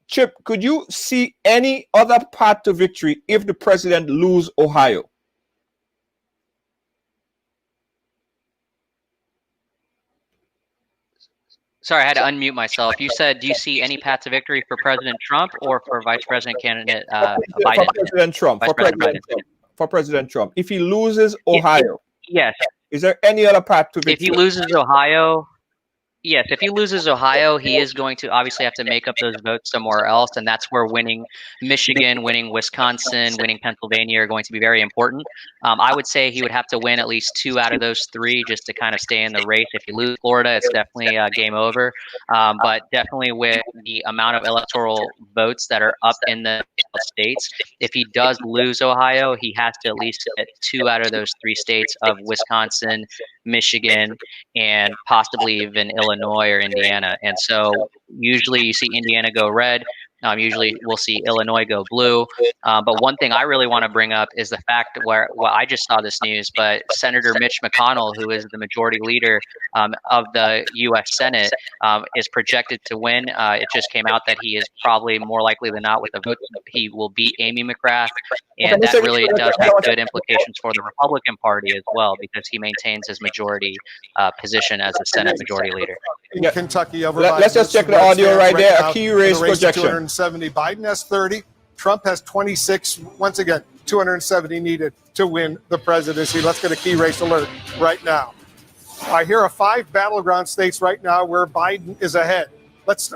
Chip, could you see any other path to victory if the president lose Ohio? Sorry, I had to unmute myself. You said, do you see any path to victory for President Trump or for Vice President candidate Biden? For President Trump. Vice President Biden. For President Trump. If he loses Ohio, yes. Is there any other path to victory? If he loses Ohio, yes, if he loses Ohio, he is going to obviously have to make up those votes somewhere else, and that's where winning Michigan, winning Wisconsin, winning Pennsylvania are going to be very important. I would say he would have to win at least 2 out of those 3 just to kind of stay in the race. If you lose Florida, it's definitely game over. But definitely with the amount of electoral votes that are up in the states, if he does lose Ohio, he has to at least get 2 out of those 3 states of Wisconsin, Michigan, and possibly even Illinois or Indiana. And so usually you see Indiana go red. Usually we'll see Illinois go blue. But one thing I really want to bring up is the fact where I just saw this news, but Senator Mitch McConnell, who is the majority leader of the U.S. Senate, is projected to win. It just came out that he is probably more likely than not with the votes. He will beat Amy McGrath. And that really does have good implications for the Republican Party as well, because he maintains his majority position as a Senate majority leader. In Kentucky, over let's just check the audio right there. A key race projection. 270. Biden has 30. Trump has 26. Once again, 270 needed to win the presidency. Let's get a key race alert right now. Here are 5 battleground states right now where Biden is ahead. Let's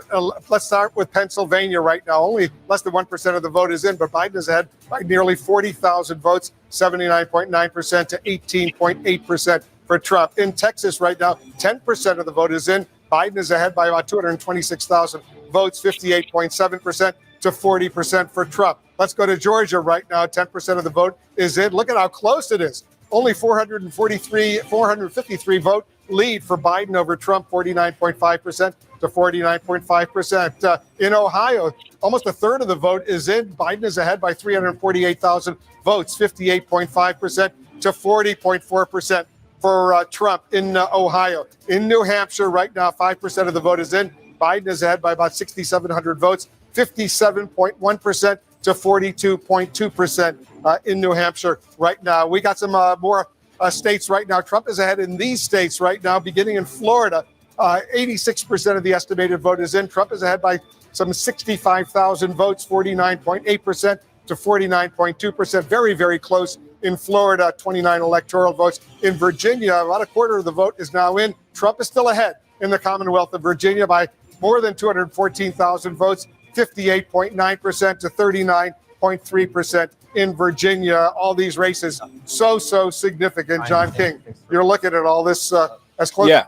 start with Pennsylvania right now. Only less than 1% of the vote is in, but Biden is ahead by nearly 40,000 votes, 79.9% to 18.8% for Trump. In Texas right now, 10% of the vote is in. Biden is ahead by about 226,000 votes, 58.7% to 40% for Trump. Let's go to Georgia right now. 10% of the vote is in. Look at how close it is. Only 453 vote lead for Biden over Trump, 49.5% to 49.5%. In Ohio, almost a third of the vote is in. Biden is ahead by 348,000 votes, 58.5% to 40.4% for Trump in Ohio. In New Hampshire right now, 5% of the vote is in. Biden is ahead by about 6,700 votes, 57.1% to 42.2% in New Hampshire right now. We got some more states right now. Trump is ahead in these states right now, beginning in Florida. 86% of the estimated vote is in. Trump is ahead by some 65,000 votes, 49.8% to 49.2%. Very, very close in Florida, 29 electoral votes. In Virginia, about a quarter of the vote is now in. Trump is still ahead in the Commonwealth of Virginia by more than 214,000 votes, 58.9% to 39.3% in Virginia. All these races so significant. John King, you're looking at all this as close. Yeah.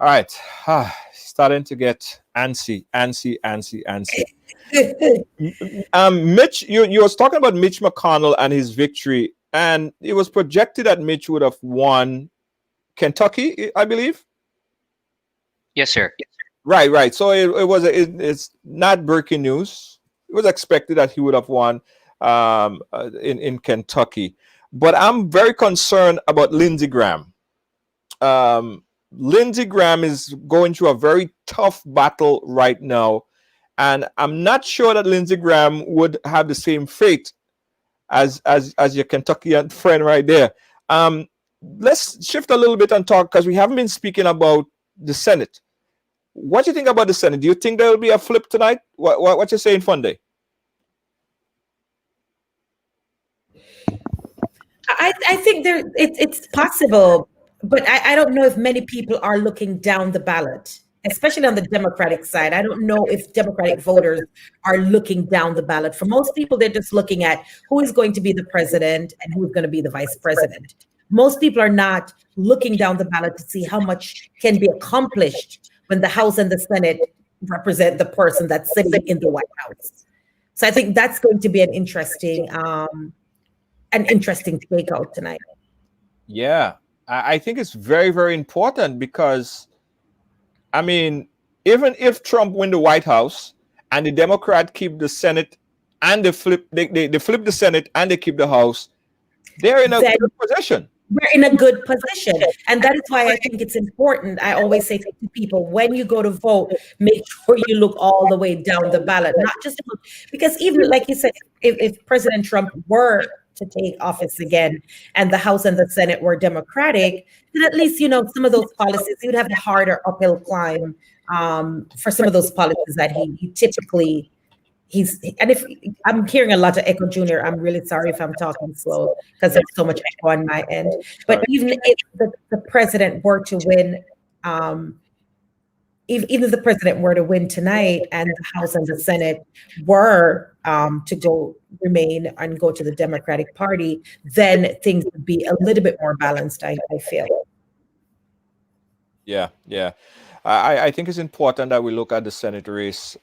All right. Starting to get antsy. Mitch, you was talking about Mitch McConnell and his victory, and it was projected that Mitch would have won Kentucky, I believe. Yes, sir. Right. So it's not breaking news. It was expected that he would have won in Kentucky, but I'm very concerned about Lindsey Graham. Lindsey Graham is going through a very tough battle right now, and I'm not sure that Lindsey Graham would have the same fate as your Kentuckian friend right there. Let's shift a little bit and talk, because we haven't been speaking about the Senate. What do you think about the Senate? Do you think there will be a flip tonight? What you saying, Funday? I think it's possible, but I don't know if many people are looking down the ballot, especially on the Democratic side. I don't know if Democratic voters are looking down the ballot. For most people, they're just looking at who is going to be the president and who's going to be the vice president. Most people are not looking down the ballot to see how much can be accomplished when the House and the Senate represent the person that's sitting in the White House. So I think that's going to be an interesting takeout tonight. Yeah, I think it's very, very important because, I mean, even if Trump win the White House and the Democrat keep the Senate and they flip the Senate and they keep the House, they're in a good position. We're in a good position. And that is why I think it's important. I always say to people, when you go to vote, make sure you look all the way down the ballot, not just because even like you said, if President Trump were to take office again and the House and the Senate were Democratic, then at least, some of those policies, he would have a harder uphill climb for some of those policies that he typically and if I'm hearing a lot of echo, Junior, I'm really sorry if I'm talking slow because there's so much echo on my end. But even if the president were to win, even if the president were to win tonight and the House and the Senate were to remain and go to the Democratic Party, then things would be a little bit more balanced, I feel. Yeah. I think it's important that we look at the Senate race,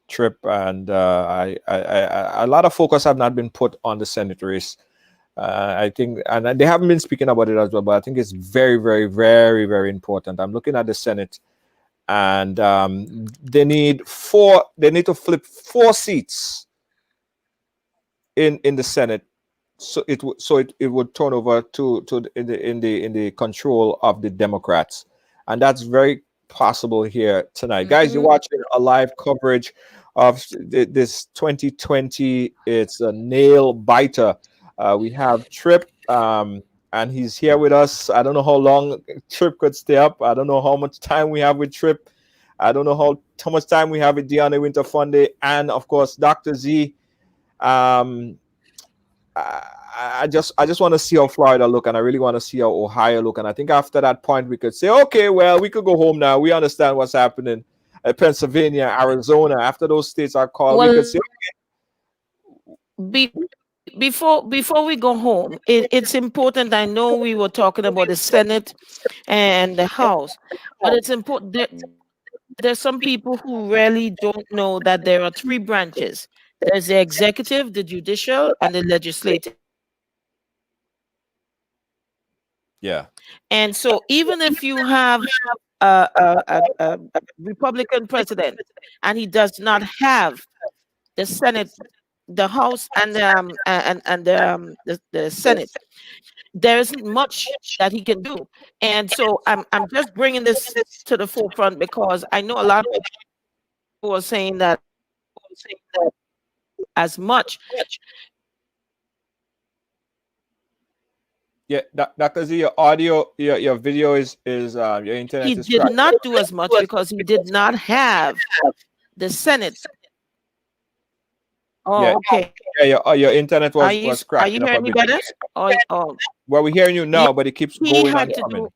Trip, and a lot of focus have not been put on the Senate race. I think, and they haven't been speaking about it as well, but I think it's very, very, very, very important. I'm looking at the Senate, and they need to flip 4 seats in the Senate, so it would turn over to in the control of the Democrats, and that's very possible here tonight. Guys, you're watching a live coverage of this 2020. It's a nail biter. We have Trip, and he's here with us. I don't know how long Trip could stay up. I don't know how much time we have with Trip. I don't know how much time we have with Deanna Winterfunde, and of course Dr. Z. I just want to see how Florida look, and I really want to see how Ohio look. And I think after that point, we could say, okay, well, we could go home now. We understand what's happening at Pennsylvania, Arizona. After those states are called, we could say, okay. Before we go home, it's important. I know we were talking about the Senate and the House, but it's important. There's some people who really don't know that there are 3 branches. There's the executive, the judicial, and the legislative. Yeah. And so even if you have a Republican president and he does not have the Senate, the House, and the Senate, there isn't much that he can do. And so I'm just bringing this to the forefront because I know a lot of people are saying that as much. Yeah, Dr. Z, your audio, your video is your internet. He did not do as much because he did not have the Senate. Oh, yeah. Okay. Yeah, your internet was cracking. Are you hearing me better? Well, we're hearing you now, but it keeps going and coming.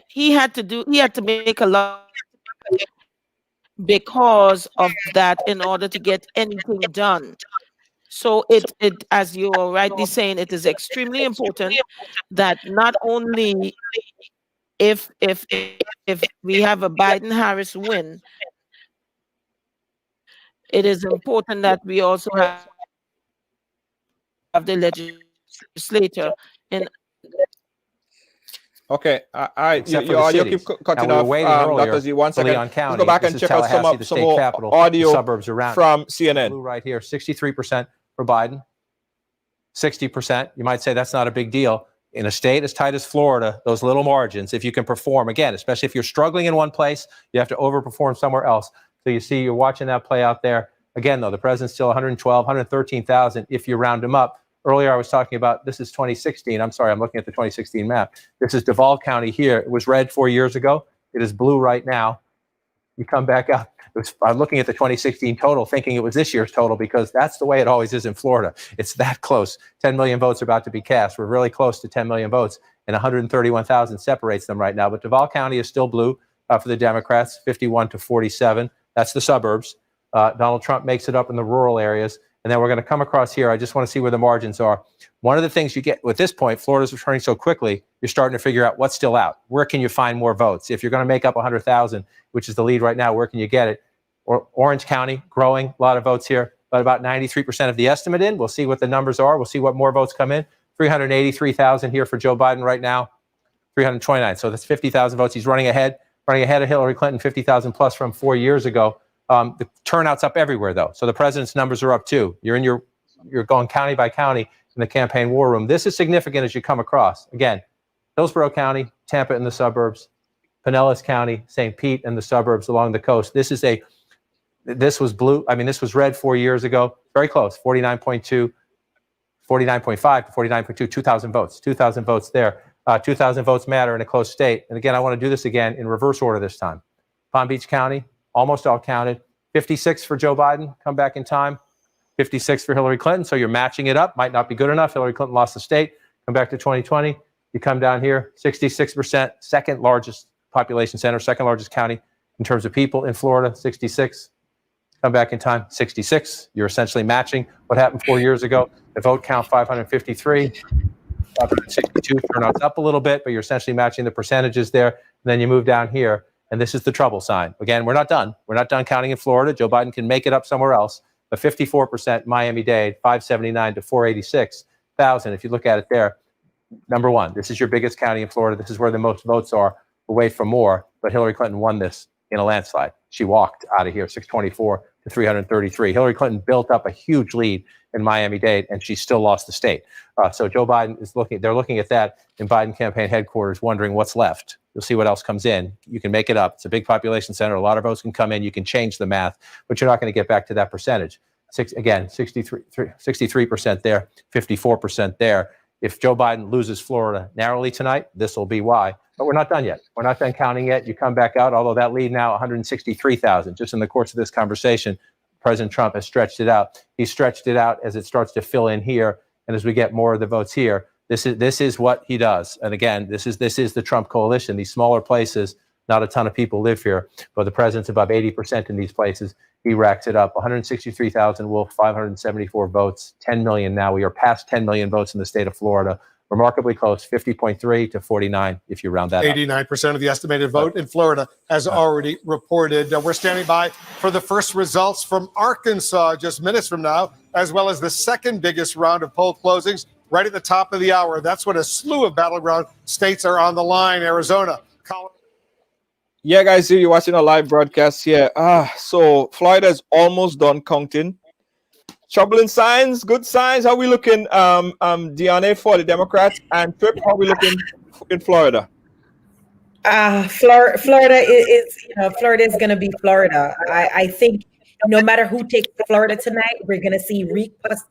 He had to make a lot because of that in order to get anything done. So it as you are rightly saying, it is extremely important that not only if we have a Biden-Harris win, it is important that we also have the legislature in. Okay, your audio keep cutting off. Dr. Z, 1 second. Let's go back and check out some more audio suburbs around from CNN. Blue right here, 63% for Biden, 60%. You might say that's not a big deal. In a state as tight as Florida, those little margins, if you can perform, again, especially if you're struggling in one place, you have to overperform somewhere else. So you're watching that play out there. Again, though, the president's still 112, 113,000 if you round him up. Earlier, I was talking about, this is 2016. I'm sorry, I'm looking at the 2016 map. This is Duval County here. It was red 4 years ago. It is blue right now. You come back out. I'm looking at the 2016 total, thinking it was this year's total, because that's the way it always is in Florida. It's that close. 10 million votes are about to be cast. We're really close to 10 million votes, and 131,000 separates them right now. But Duval County is still blue for the Democrats, 51 to 47. That's the suburbs. Donald Trump makes it up in the rural areas. And then we're going to come across here. I just want to see where the margins are. One of the things you get at this point, Florida's returning so quickly, you're starting to figure out what's still out. Where can you find more votes? If you're going to make up 100,000, which is the lead right now, where can you get it? Or Orange County, growing, a lot of votes here, but about 93% of the estimate in. We'll see what the numbers are. We'll see what more votes come in. 383,000 here for Joe Biden right now, 329. So that's 50,000 votes. He's running ahead of Hillary Clinton, 50,000 plus from 4 years ago. The turnout's up everywhere, though. So the president's numbers are up, too. You're going county by county in the campaign war room. This is significant as you come across. Again, Hillsborough County, Tampa in the suburbs, Pinellas County, St. Pete in the suburbs along the coast. This was blue. I mean, this was red 4 years ago. Very close, 49.2, 49.5 to 49.2, 2,000 votes. 2,000 votes there. 2,000 votes matter in a close state. And again, I want to do this again in reverse order this time. Palm Beach County, almost all counted. 56 for Joe Biden, come back in time. 56 for Hillary Clinton, so you're matching it up. Might not be good enough. Hillary Clinton lost the state. Come back to 2020. You come down here, 66%, second largest population center, second largest county in terms of people in Florida, 66. Come back in time, 66. You're essentially matching what happened 4 years ago. The vote count, 553. 562, turnout's up a little bit, but you're essentially matching the percentages there. And then you move down here. And this is the trouble sign. Again, we're not done. We're not done counting in Florida. Joe Biden can make it up somewhere else. But 54% Miami-Dade, 579 to 486,000. If you look at it there, number one, this is your biggest county in Florida. This is where the most votes are. We'll wait for more. But Hillary Clinton won this in a landslide. She walked out of here, 624 to 333. Hillary Clinton built up a huge lead in Miami-Dade, and she still lost the state. So Joe Biden is they're looking at that in Biden campaign headquarters, wondering what's left. You'll see what else comes in. You can make it up. It's a big population center. A lot of votes can come in. You can change the math, but you're not going to get back to that percentage. 63% there, 54% there. If Joe Biden loses Florida narrowly tonight, this will be why. But we're not done yet. We're not done counting yet. You come back out, although that lead now 163,000. Just in the course of this conversation, President Trump has stretched it out. He stretched it out as it starts to fill in here, and as we get more of the votes here. This is what he does. And again, this is the Trump coalition. These smaller places, not a ton of people live here, but the president's above 80% in these places. He racks it up. 163,000 Wolf, 574 votes, 10 million now. We are past 10 million votes in the state of Florida. Remarkably close, 50.3 to 49 if you round that 89% of the estimated vote in Florida has already reported. We're standing by for the first results from Arkansas just minutes from now, as well as the second biggest round of poll closings right at the top of the hour. That's when a slew of battleground states are on the line. Arizona, Colorado. Yeah, guys, you're watching a live broadcast here. So Florida is almost done counting. Troubling signs, good signs. How we looking, Deanna, for the Democrats, and Trip, how we looking in Florida? Florida is going to be Florida. I think no matter who takes Florida tonight, we're going to see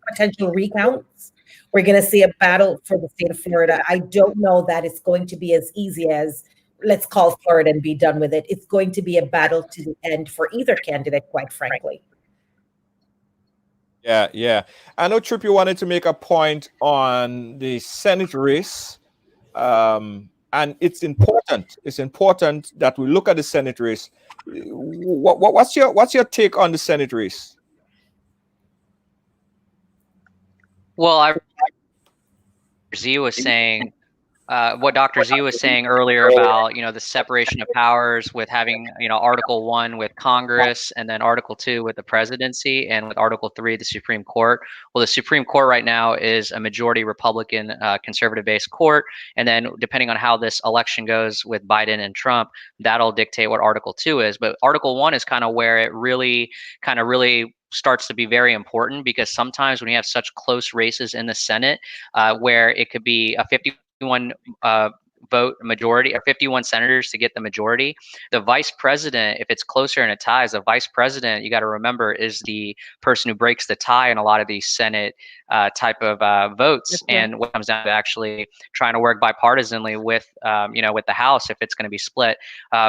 potential recounts. We're going to see a battle for the state of Florida. I don't know that it's going to be as easy as let's call Florida and be done with it. It's going to be a battle to the end for either candidate, quite frankly. Yeah. I know, Trip, you wanted to make a point on the Senate race. And it's important. It's important that we look at the Senate race. What's your take on the Senate race? Well, Z was saying what Dr. Z was saying earlier about, the separation of powers with having, Article 1 with Congress and then Article 2 with the presidency and with Article 3, the Supreme Court. Well, the Supreme Court right now is a majority Republican, conservative-based court. And then depending on how this election goes with Biden and Trump, that'll dictate what Article 2 is. But Article 1 is kind of where it really starts to be very important, because sometimes when you have such close races in the Senate, where it could be a 51 vote majority, or 51 senators to get the majority. The vice president, if it's closer in a tie, the vice president, you got to remember, is the person who breaks the tie in a lot of these Senate type of votes. That's right. And what comes down to actually trying to work bipartisanly with, with the House if it's going to be split.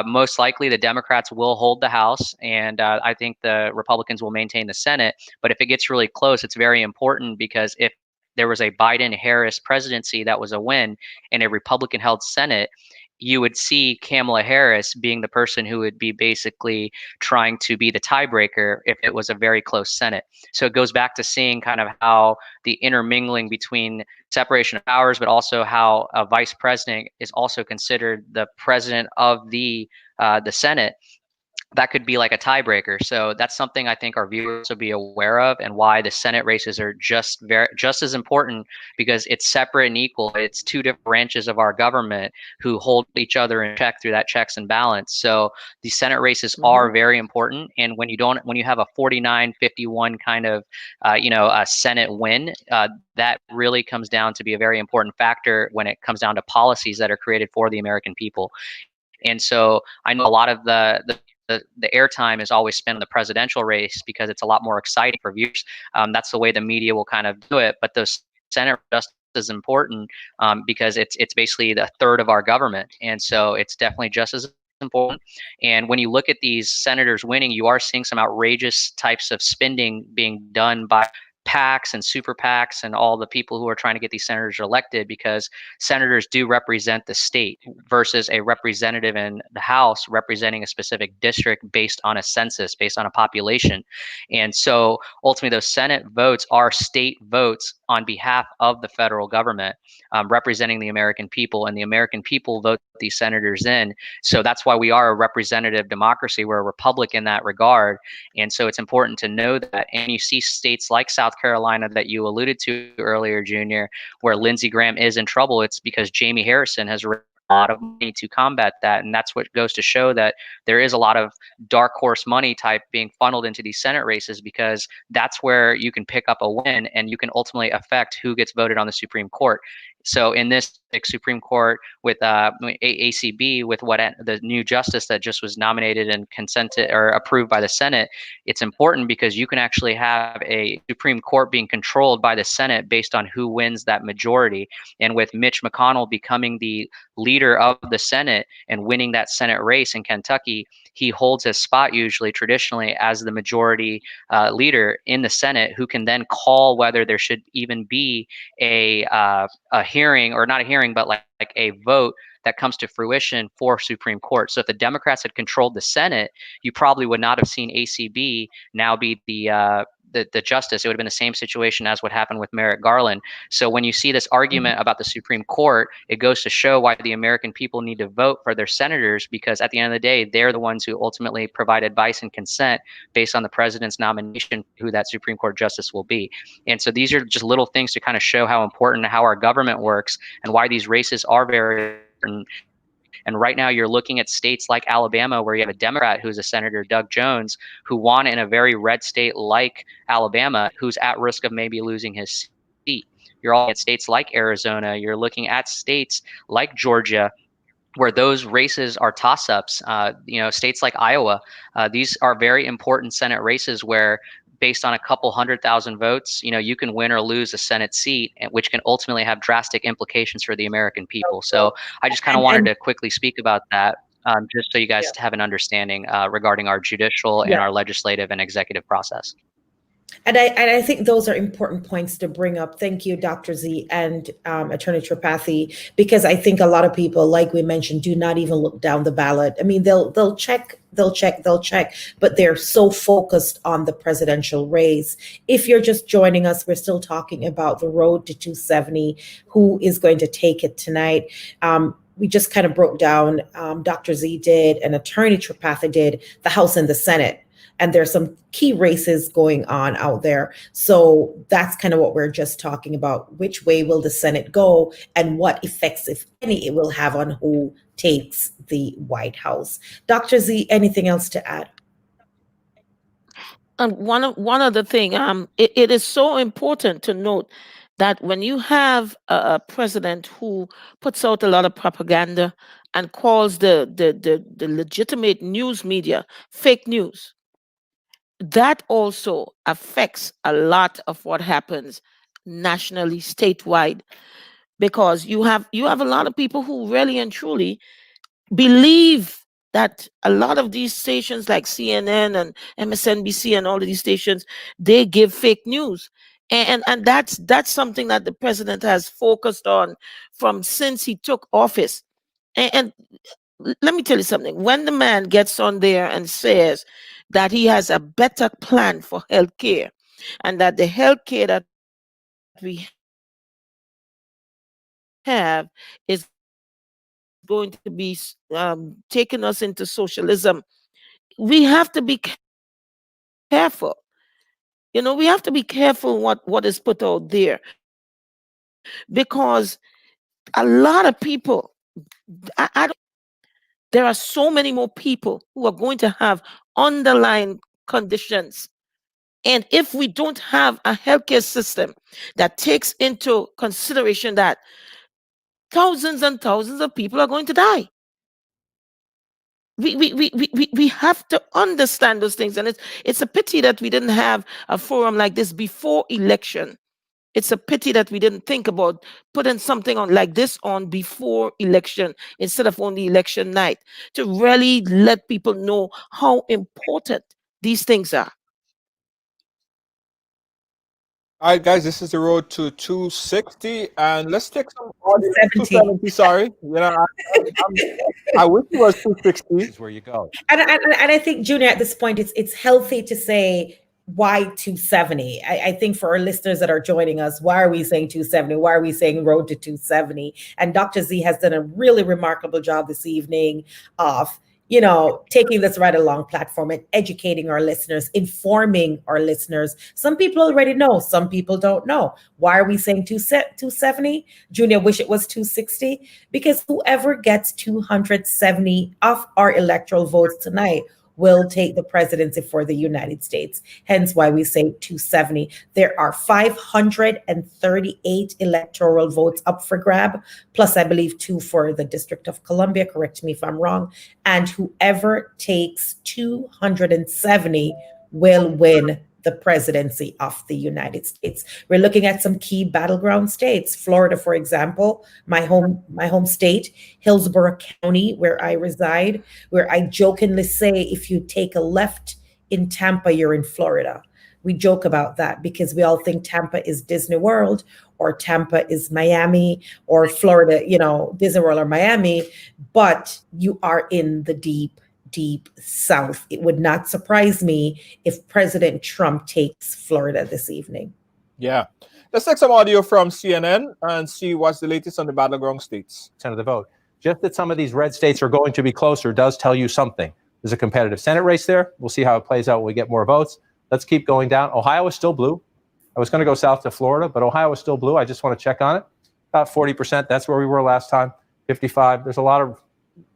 Most likely, the Democrats will hold the House, and I think the Republicans will maintain the Senate. But if it gets really close, it's very important, because if there was a Biden-Harris presidency that was a win and a Republican-held Senate, you would see Kamala Harris being the person who would be basically trying to be the tiebreaker if it was a very close Senate. So it goes back to seeing kind of how the intermingling between separation of powers, but also how a vice president is also considered the president of the Senate. That could be like a tiebreaker. So that's something I think our viewers will be aware of, and why the Senate races are just as important, because it's separate and equal. It's two different branches of our government who hold each other in check through that checks and balance. So the Senate races are very important. And when you have a 49-51 kind of, a Senate win, that really comes down to be a very important factor when it comes down to policies that are created for the American people. And so I know a lot of the airtime is always spent on the presidential race because it's a lot more exciting for viewers. That's the way the media will kind of do it. But those Senate just as important, because it's basically the third of our government, and so it's definitely just as important. And when you look at these senators winning, you are seeing some outrageous types of spending being done by PACs and super PACs and all the people who are trying to get these senators elected, because senators do represent the state versus a representative in the House representing a specific district based on a census, based on a population. And so ultimately those Senate votes are state votes on behalf of the federal government, representing the American people, and the American people vote these senators in. So that's why we are a representative democracy. We're a republic in that regard. And so it's important to know that. And you see states like South Carolina that you alluded to earlier, Junior, where Lindsey Graham is in trouble. It's because Jamie Harrison has raised a lot of money to combat that. And that's what goes to show that there is a lot of dark horse money type being funneled into these Senate races, because that's where you can pick up a win and you can ultimately affect who gets voted on the Supreme Court. So in this Supreme Court with ACB, with the new justice that just was nominated and consented or approved by the Senate, it's important because you can actually have a Supreme Court being controlled by the Senate based on who wins that majority. And with Mitch McConnell becoming the leader of the Senate and winning that Senate race in Kentucky, he holds his spot usually traditionally as the majority leader in the Senate, who can then call whether there should even be a hearing, or not a hearing, but like a vote that comes to fruition for Supreme Court. So if the Democrats had controlled the Senate, you probably would not have seen ACB now be the justice. It would have been the same situation as what happened with Merrick Garland. So when you see this argument about the Supreme Court, it goes to show why the American people need to vote for their senators, because at the end of the day, they're the ones who ultimately provide advice and consent based on the president's nomination who that Supreme Court justice will be. And so these are just little things to kind of show how important, how our government works, and why these races are very important. And right now you're looking at states like Alabama, where you have a Democrat who's a Senator, Doug Jones, who won in a very red state like Alabama, who's at risk of maybe losing his seat. You're all at states like Arizona. You're looking at states like Georgia, where those races are toss-ups. States like Iowa, these are very important Senate races where, based on a couple 100,000 votes, you can win or lose a Senate seat, which can ultimately have drastic implications for the American people. So I just kind of wanted to quickly speak about that, just so you guys have an understanding regarding our judicial and our legislative and executive process. And I think those are important points to bring up. Thank you, Dr. Z and Attorney Tripathi, because I think a lot of people, like we mentioned, do not even look down the ballot. I mean, they'll check, but they're so focused on the presidential race. If you're just joining us, we're still talking about the road to 270, who is going to take it tonight. We just kind of broke down, Dr. Z did, and Attorney Tripathi did, the House and the Senate. And there's some key races going on out there. So that's kind of what we're just talking about. Which way will the Senate go, and what effects, if any, it will have on who takes the White House. Dr. Z, anything else to add? One other thing, it is so important to note that when you have a president who puts out a lot of propaganda and calls the legitimate news media fake news, that also affects a lot of what happens nationally, statewide, because you have a lot of people who really and truly believe that a lot of these stations like CNN and MSNBC and all of these stations, they give fake news. And that's something that the president has focused on from since he took office. And let me tell you something. When the man gets on there and says that he has a better plan for healthcare and that the healthcare that we have is going to be taking us into socialism, we have to be careful. We have to be careful what is put out there, because a lot of people, I don't, there are so many more people who are going to have underlying conditions. And if we don't have a healthcare system that takes into consideration that thousands and thousands of people are going to die, we have to understand those things. And it's a pity that we didn't have a forum like this before election. It's a pity that we didn't think about putting something on like this on before election instead of only election night, to really let people know how important these things are. All right, guys, this is the road to 260, and let's take some audio. 70. 270, sorry. I wish it was 260. This is where you go. And I think, Junior, at this point, it's healthy to say why 270. I think for our listeners that are joining us, why are we saying 270? Why are we saying road to 270? And Dr. Z has done a really remarkable job this evening of taking this Ride Along platform and educating our listeners, informing our listeners. Some people already know, some people don't know. Why are we saying 270? Junior, wish it was 260, because whoever gets 270 of our electoral votes tonight will take the presidency for the United States. Hence why we say 270. There are 538 electoral votes up for grab, plus I believe 2 for the District of Columbia, correct me if I'm wrong. And whoever takes 270 will win the presidency of the United States. We're looking at some key battleground states. Florida, for example, my home state, Hillsborough County, where I reside, where I jokingly say, if you take a left in Tampa, you're in Florida. We joke about that because we all think Tampa is Disney World, or Tampa is Miami, or Florida, Disney World or Miami, but you are in the deep South. It would not surprise me if President Trump takes Florida this evening. Yeah. Let's take some audio from CNN and see what's the latest on the battleground states. Of the vote. Just that some of these red states are going to be closer does tell you something. There's a competitive Senate race there. We'll see how it plays out when we get more votes. Let's keep going down. Ohio is still blue. I was going to go south to Florida, but Ohio is still blue. I just want to check on it. About 40%. That's where we were last time. 55. There's a lot of,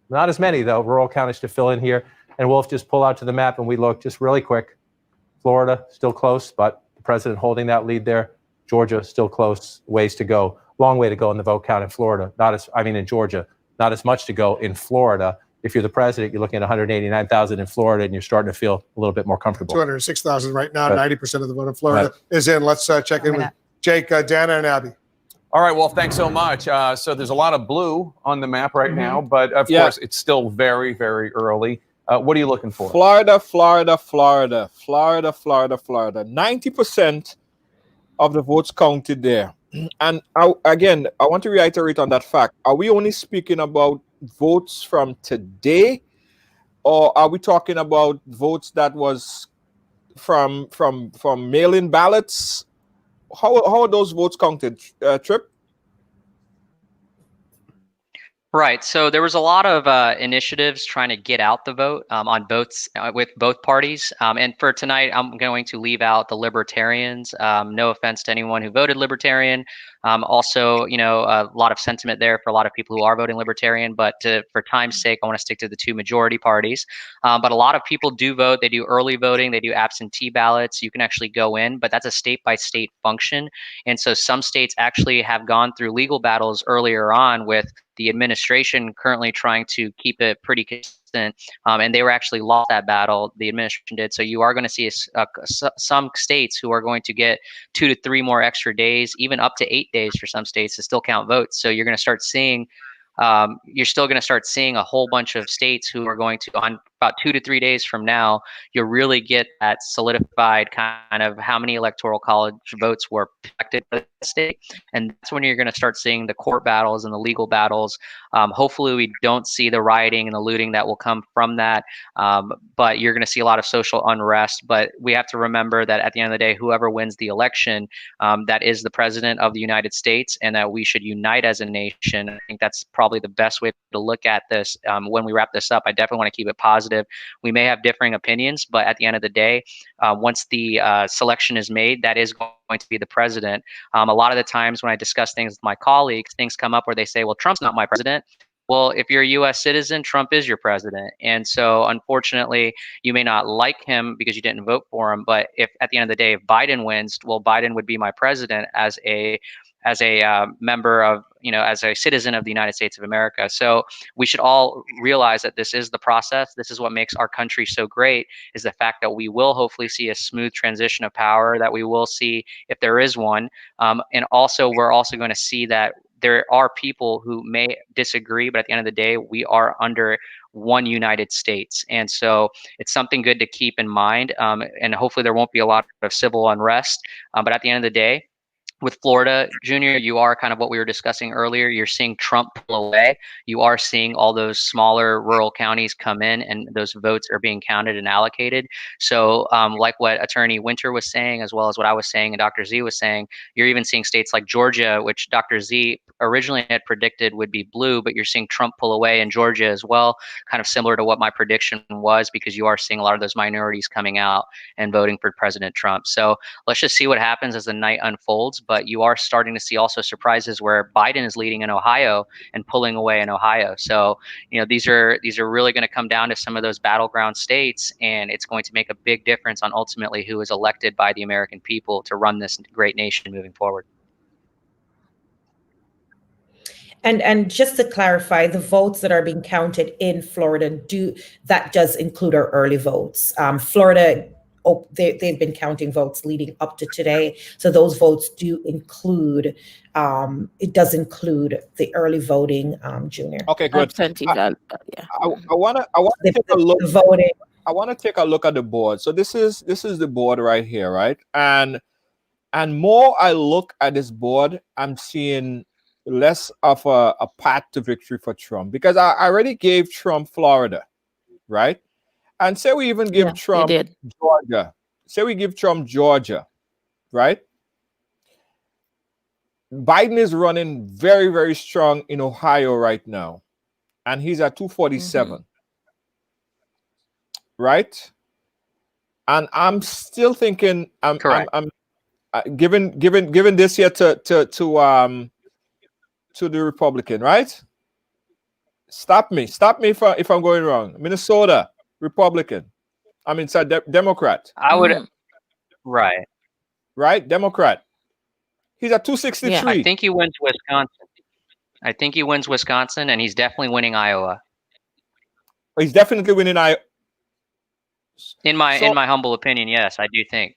not as many, though, rural counties to fill in here. And we'll just pull out to the map and we look just really quick. Florida, still close, but the president holding that lead there. Georgia, still close, ways to go. Long way to go in the vote count in Florida. In Georgia, not as much to go in Florida. If you're the president, you're looking at 189,000 in Florida, and you're starting to feel a little bit more comfortable. 206,000 right now. 90% of the vote in Florida is in. Let's check in with Jake, Dana, and Abby. All right. Well, thanks so much. So there's a lot of blue on the map right now, but of course, it's still very, very early. What are you looking for? Florida. 90% of the votes counted there. And I want to reiterate on that fact. Are we only speaking about votes from today, or are we talking about votes that was from mail-in ballots? How are those votes counted, Trip? Right. So there was a lot of initiatives trying to get out the vote on both with both parties. And for tonight, I'm going to leave out the Libertarians. No offense to anyone who voted Libertarian, Also, a lot of sentiment there for a lot of people who are voting Libertarian. But for time's sake, I want to stick to the two majority parties. But a lot of people do vote. They do early voting. They do absentee ballots. You can actually go in, but that's a state-by-state function. And so some states actually have gone through legal battles earlier on with the administration currently trying to keep it pretty consistent, and they were actually lost that battle. The administration did. So you are going to see some states who are going to get 2 to 3 more extra days, even up to 8 days for some states to still count votes. So you're going to start seeing. You're still going to start seeing a whole bunch of states who are going to, on about 2 to 3 days from now, you'll really get that solidified kind of how many electoral college votes were elected for the state. And that's when you're going to start seeing the court battles and the legal battles. Hopefully we don't see the rioting and the looting that will come from that. But you're going to see a lot of social unrest. But we have to remember that at the end of the day, whoever wins the election, that is the president of the United States, and that we should unite as a nation. I think that's probably the best way to look at this. When we wrap this up, I definitely want to keep it positive. We may have differing opinions, but at the end of the day, once the selection is made, that is going to be the president. A lot of the times when I discuss things with my colleagues, things come up where they say, well, Trump's not my president. Well, if you're a U.S. citizen, Trump is your president. And so, unfortunately, you may not like him because you didn't vote for him. But if at the end of the day, if Biden wins, well, Biden would be my president as a member of, as a citizen of the United States of America. So we should all realize that this is the process. This is what makes our country so great, is the fact that we will hopefully see a smooth transition of power, that we will see if there is one. And also, we're also going to see that there are people who may disagree, but at the end of the day, we are under one United States. And so it's something good to keep in mind. And hopefully there won't be a lot of civil unrest. But at the end of the day, with Florida, Junior, you are kind of what we were discussing earlier. You're seeing Trump pull away. You are seeing all those smaller rural counties come in, and those votes are being counted and allocated. So like what Attorney Winter was saying, as well as what I was saying and Dr. Z was saying, you're even seeing states like Georgia, which Dr. Z originally had predicted would be blue, but you're seeing Trump pull away in Georgia as well, kind of similar to what my prediction was, because you are seeing a lot of those minorities coming out and voting for President Trump. So let's just see what happens as the night unfolds. But you are starting to see also surprises where Biden is leading in Ohio and pulling away in Ohio. So, these are really going to come down to some of those battleground states, and it's going to make a big difference on ultimately who is elected by the American people to run this great nation moving forward. And just to clarify, the votes that are being counted in Florida does include our early votes. Florida, they've been counting votes leading up to today, so those votes do include. It does include the early voting, Junior. Okay, good. Yeah. I want to take a look. Voting. I want to take a look at the board. So this is the board right here, right? And more I look at this board, I'm seeing less of a path to victory for Trump, because I already gave Trump Florida, right? And say we even give Trump Georgia. Say we give Trump Georgia, right? Biden is running very, very strong in Ohio right now, and he's at 247, right? And I'm still thinking, I'm giving this here to the Republican, right? Stop me if I'm going wrong. Minnesota, Republican. I mean, sorry, Democrat. I would, right, Democrat. He's at 263. Yeah, I think he wins Wisconsin. And he's definitely winning Iowa. He's definitely winning Iowa. In my humble opinion, yes, I do think.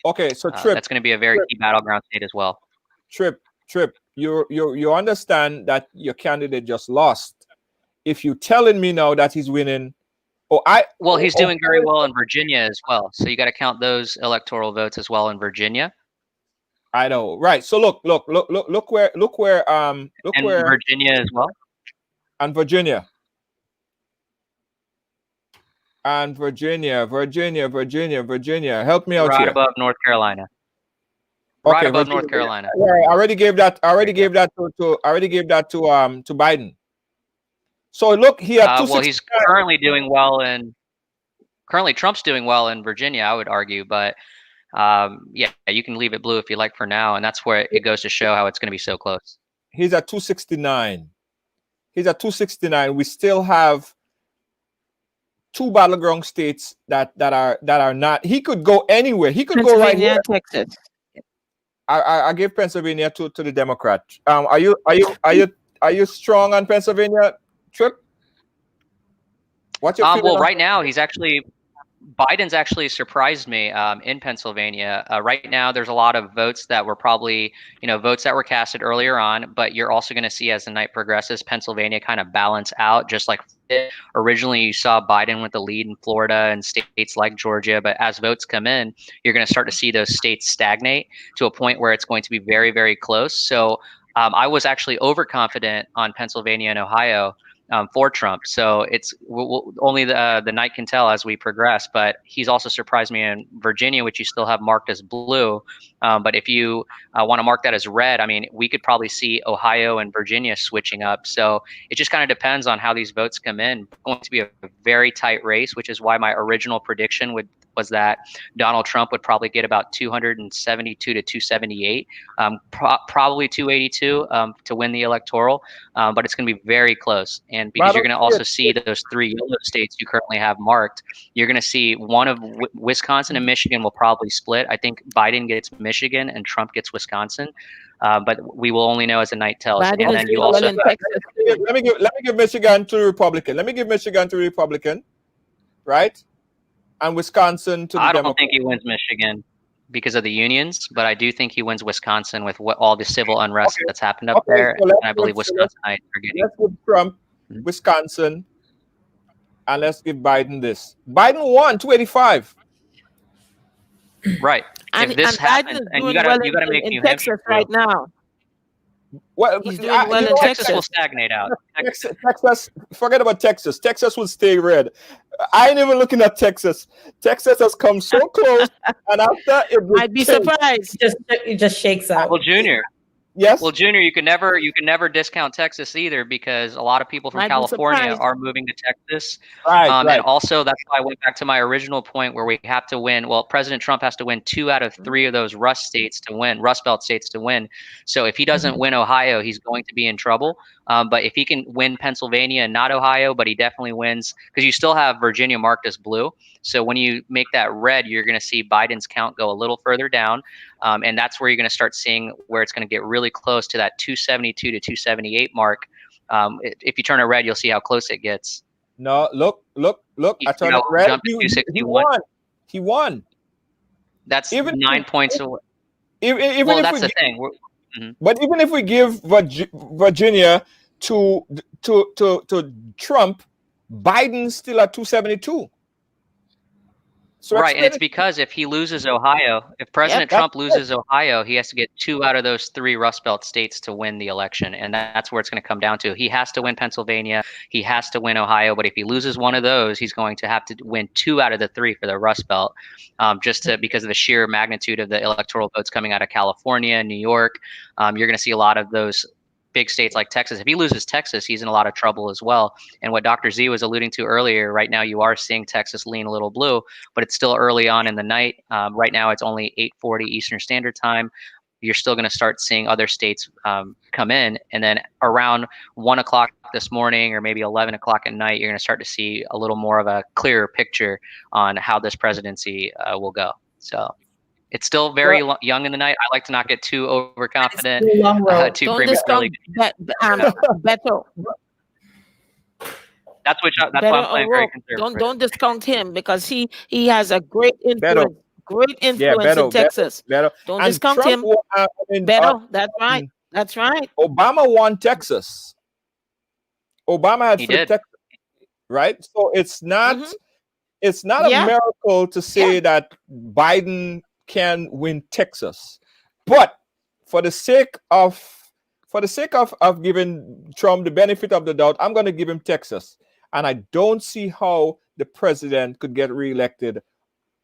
Okay, so Trip, that's going to be a very key battleground state as well. Trip, you understand that your candidate just lost. If you're telling me now that he's winning, he's doing very well in Virginia as well. So you got to count those electoral votes as well in Virginia. I know, right? So look where Virginia as well, and Virginia. Help me out right here. Above North Carolina. Okay, right above North Carolina. Yeah, I already gave that to Biden. So look here. Well, he's currently Trump's doing well in Virginia, I would argue, but Yeah, you can leave it blue if you like for now, and that's where it goes to show how it's going to be so close. He's at 269. He's at 269. We still have two battleground states that are not. He could go anywhere. He could go right here. Texas. I give Pennsylvania to the Democrat. Are you strong on Pennsylvania, Trip? What's your feeling well, on- right now Biden's actually surprised me in Pennsylvania. Right now, there's a lot of votes that were probably, votes that were casted earlier on, but you're also going to see as the night progresses, Pennsylvania kind of balance out, just like originally you saw Biden with the lead in Florida and states like Georgia. But as votes come in, you're going to start to see those states stagnate to a point where it's going to be very, very close. So I was actually overconfident on Pennsylvania and Ohio for Trump. So it's only the night can tell as we progress. But he's also surprised me in Virginia, which you still have marked as blue. But if you want to mark that as red, I mean, we could probably see Ohio and Virginia switching up. So it just kind of depends on how these votes come in. It's going to be a very tight race, which is why my original prediction was that Donald Trump would probably get about 272 to 278, probably 282 to win the electoral. But it's going to be very close. And because you're going to also see those three yellow states you currently have marked, you're going to see one of Wisconsin and Michigan will probably split. I think Biden gets Michigan and Trump gets Wisconsin. But we will only know as the night tells. Biden and then you also in Texas. let me give Michigan to the Republican. Let me give Michigan to the Republican, right? And Wisconsin to the I don't Democrat. think he wins Michigan because of the unions, but I do think he wins Wisconsin with all the civil unrest that's happened up there. So and I believe Wisconsinites are getting. Let's give Trump Wisconsin, and let's give Biden this. Biden won 285. Right. And, if this happens, and you gotta make New Texas Hampshire right now. Well, He's doing well in Texas Texas. will stagnate out. Texas, forget about Texas. Texas will stay red. I ain't even looking at Texas. Texas has come so close, and after it will I'd be change. surprised. It just shakes out. Well, Junior. Yes. Well, Junior, you can never discount Texas either, because a lot of people from I'd be California surprised. are moving to Texas. Right. And also that's why I went back to my original point where we have to win. Well, President Trump has to win 2 out of 3 of those Rust Belt states to win. So if he doesn't win Ohio, he's going to be in trouble. But if he can win Pennsylvania and not Ohio, but he definitely wins, because you still have Virginia marked as blue. So when you make that red, you're going to see Biden's count go a little further down. And that's where you're going to start seeing where it's going to get really close to that 272 to 278 mark. If you turn it red, you'll see how close it gets. No, look. I turned it red. Jump to 261. He won. That's Even 9 points away. Even Well, if that's we the thing. But even if we give Virginia to Trump, Biden's still at 272. So Right, and it's because if he loses Ohio, if President Trump loses Ohio, he has to get 2 out of those 3 Rust Belt states to win the election, and that's where it's going to come down to. He has to win Pennsylvania, he has to win Ohio, but if he loses one of those, he's going to have to win 2 out of the 3 for the Rust Belt, because of the sheer magnitude of the electoral votes coming out of California and New York. You're going to see a lot of those big states like Texas. If he loses Texas, he's in a lot of trouble as well. And what Dr. Z was alluding to earlier, right now you are seeing Texas lean a little blue, but it's still early on in the night. Right now it's only 8:40 Eastern Standard Time. You're still going to start seeing other states come in. And then around 1 o'clock this morning or maybe 11 o'clock at night, you're going to start to see a little more of a clearer picture on how this presidency will go. So it's still very young in the night. I like to not get too overconfident, too Don't prematurely. Beto. That's why I'm playing very conservative. Don't discount him, because he has a great influence. Great influence in Texas. Beto. Don't And discount Trump him. Beto, that's right. That's right. Obama won Texas. Obama had flipped Texas, right? So it's not a miracle to say that Biden can win Texas, but for the sake of giving Trump the benefit of the doubt, I'm going to give him Texas, and I don't see how the president could get reelected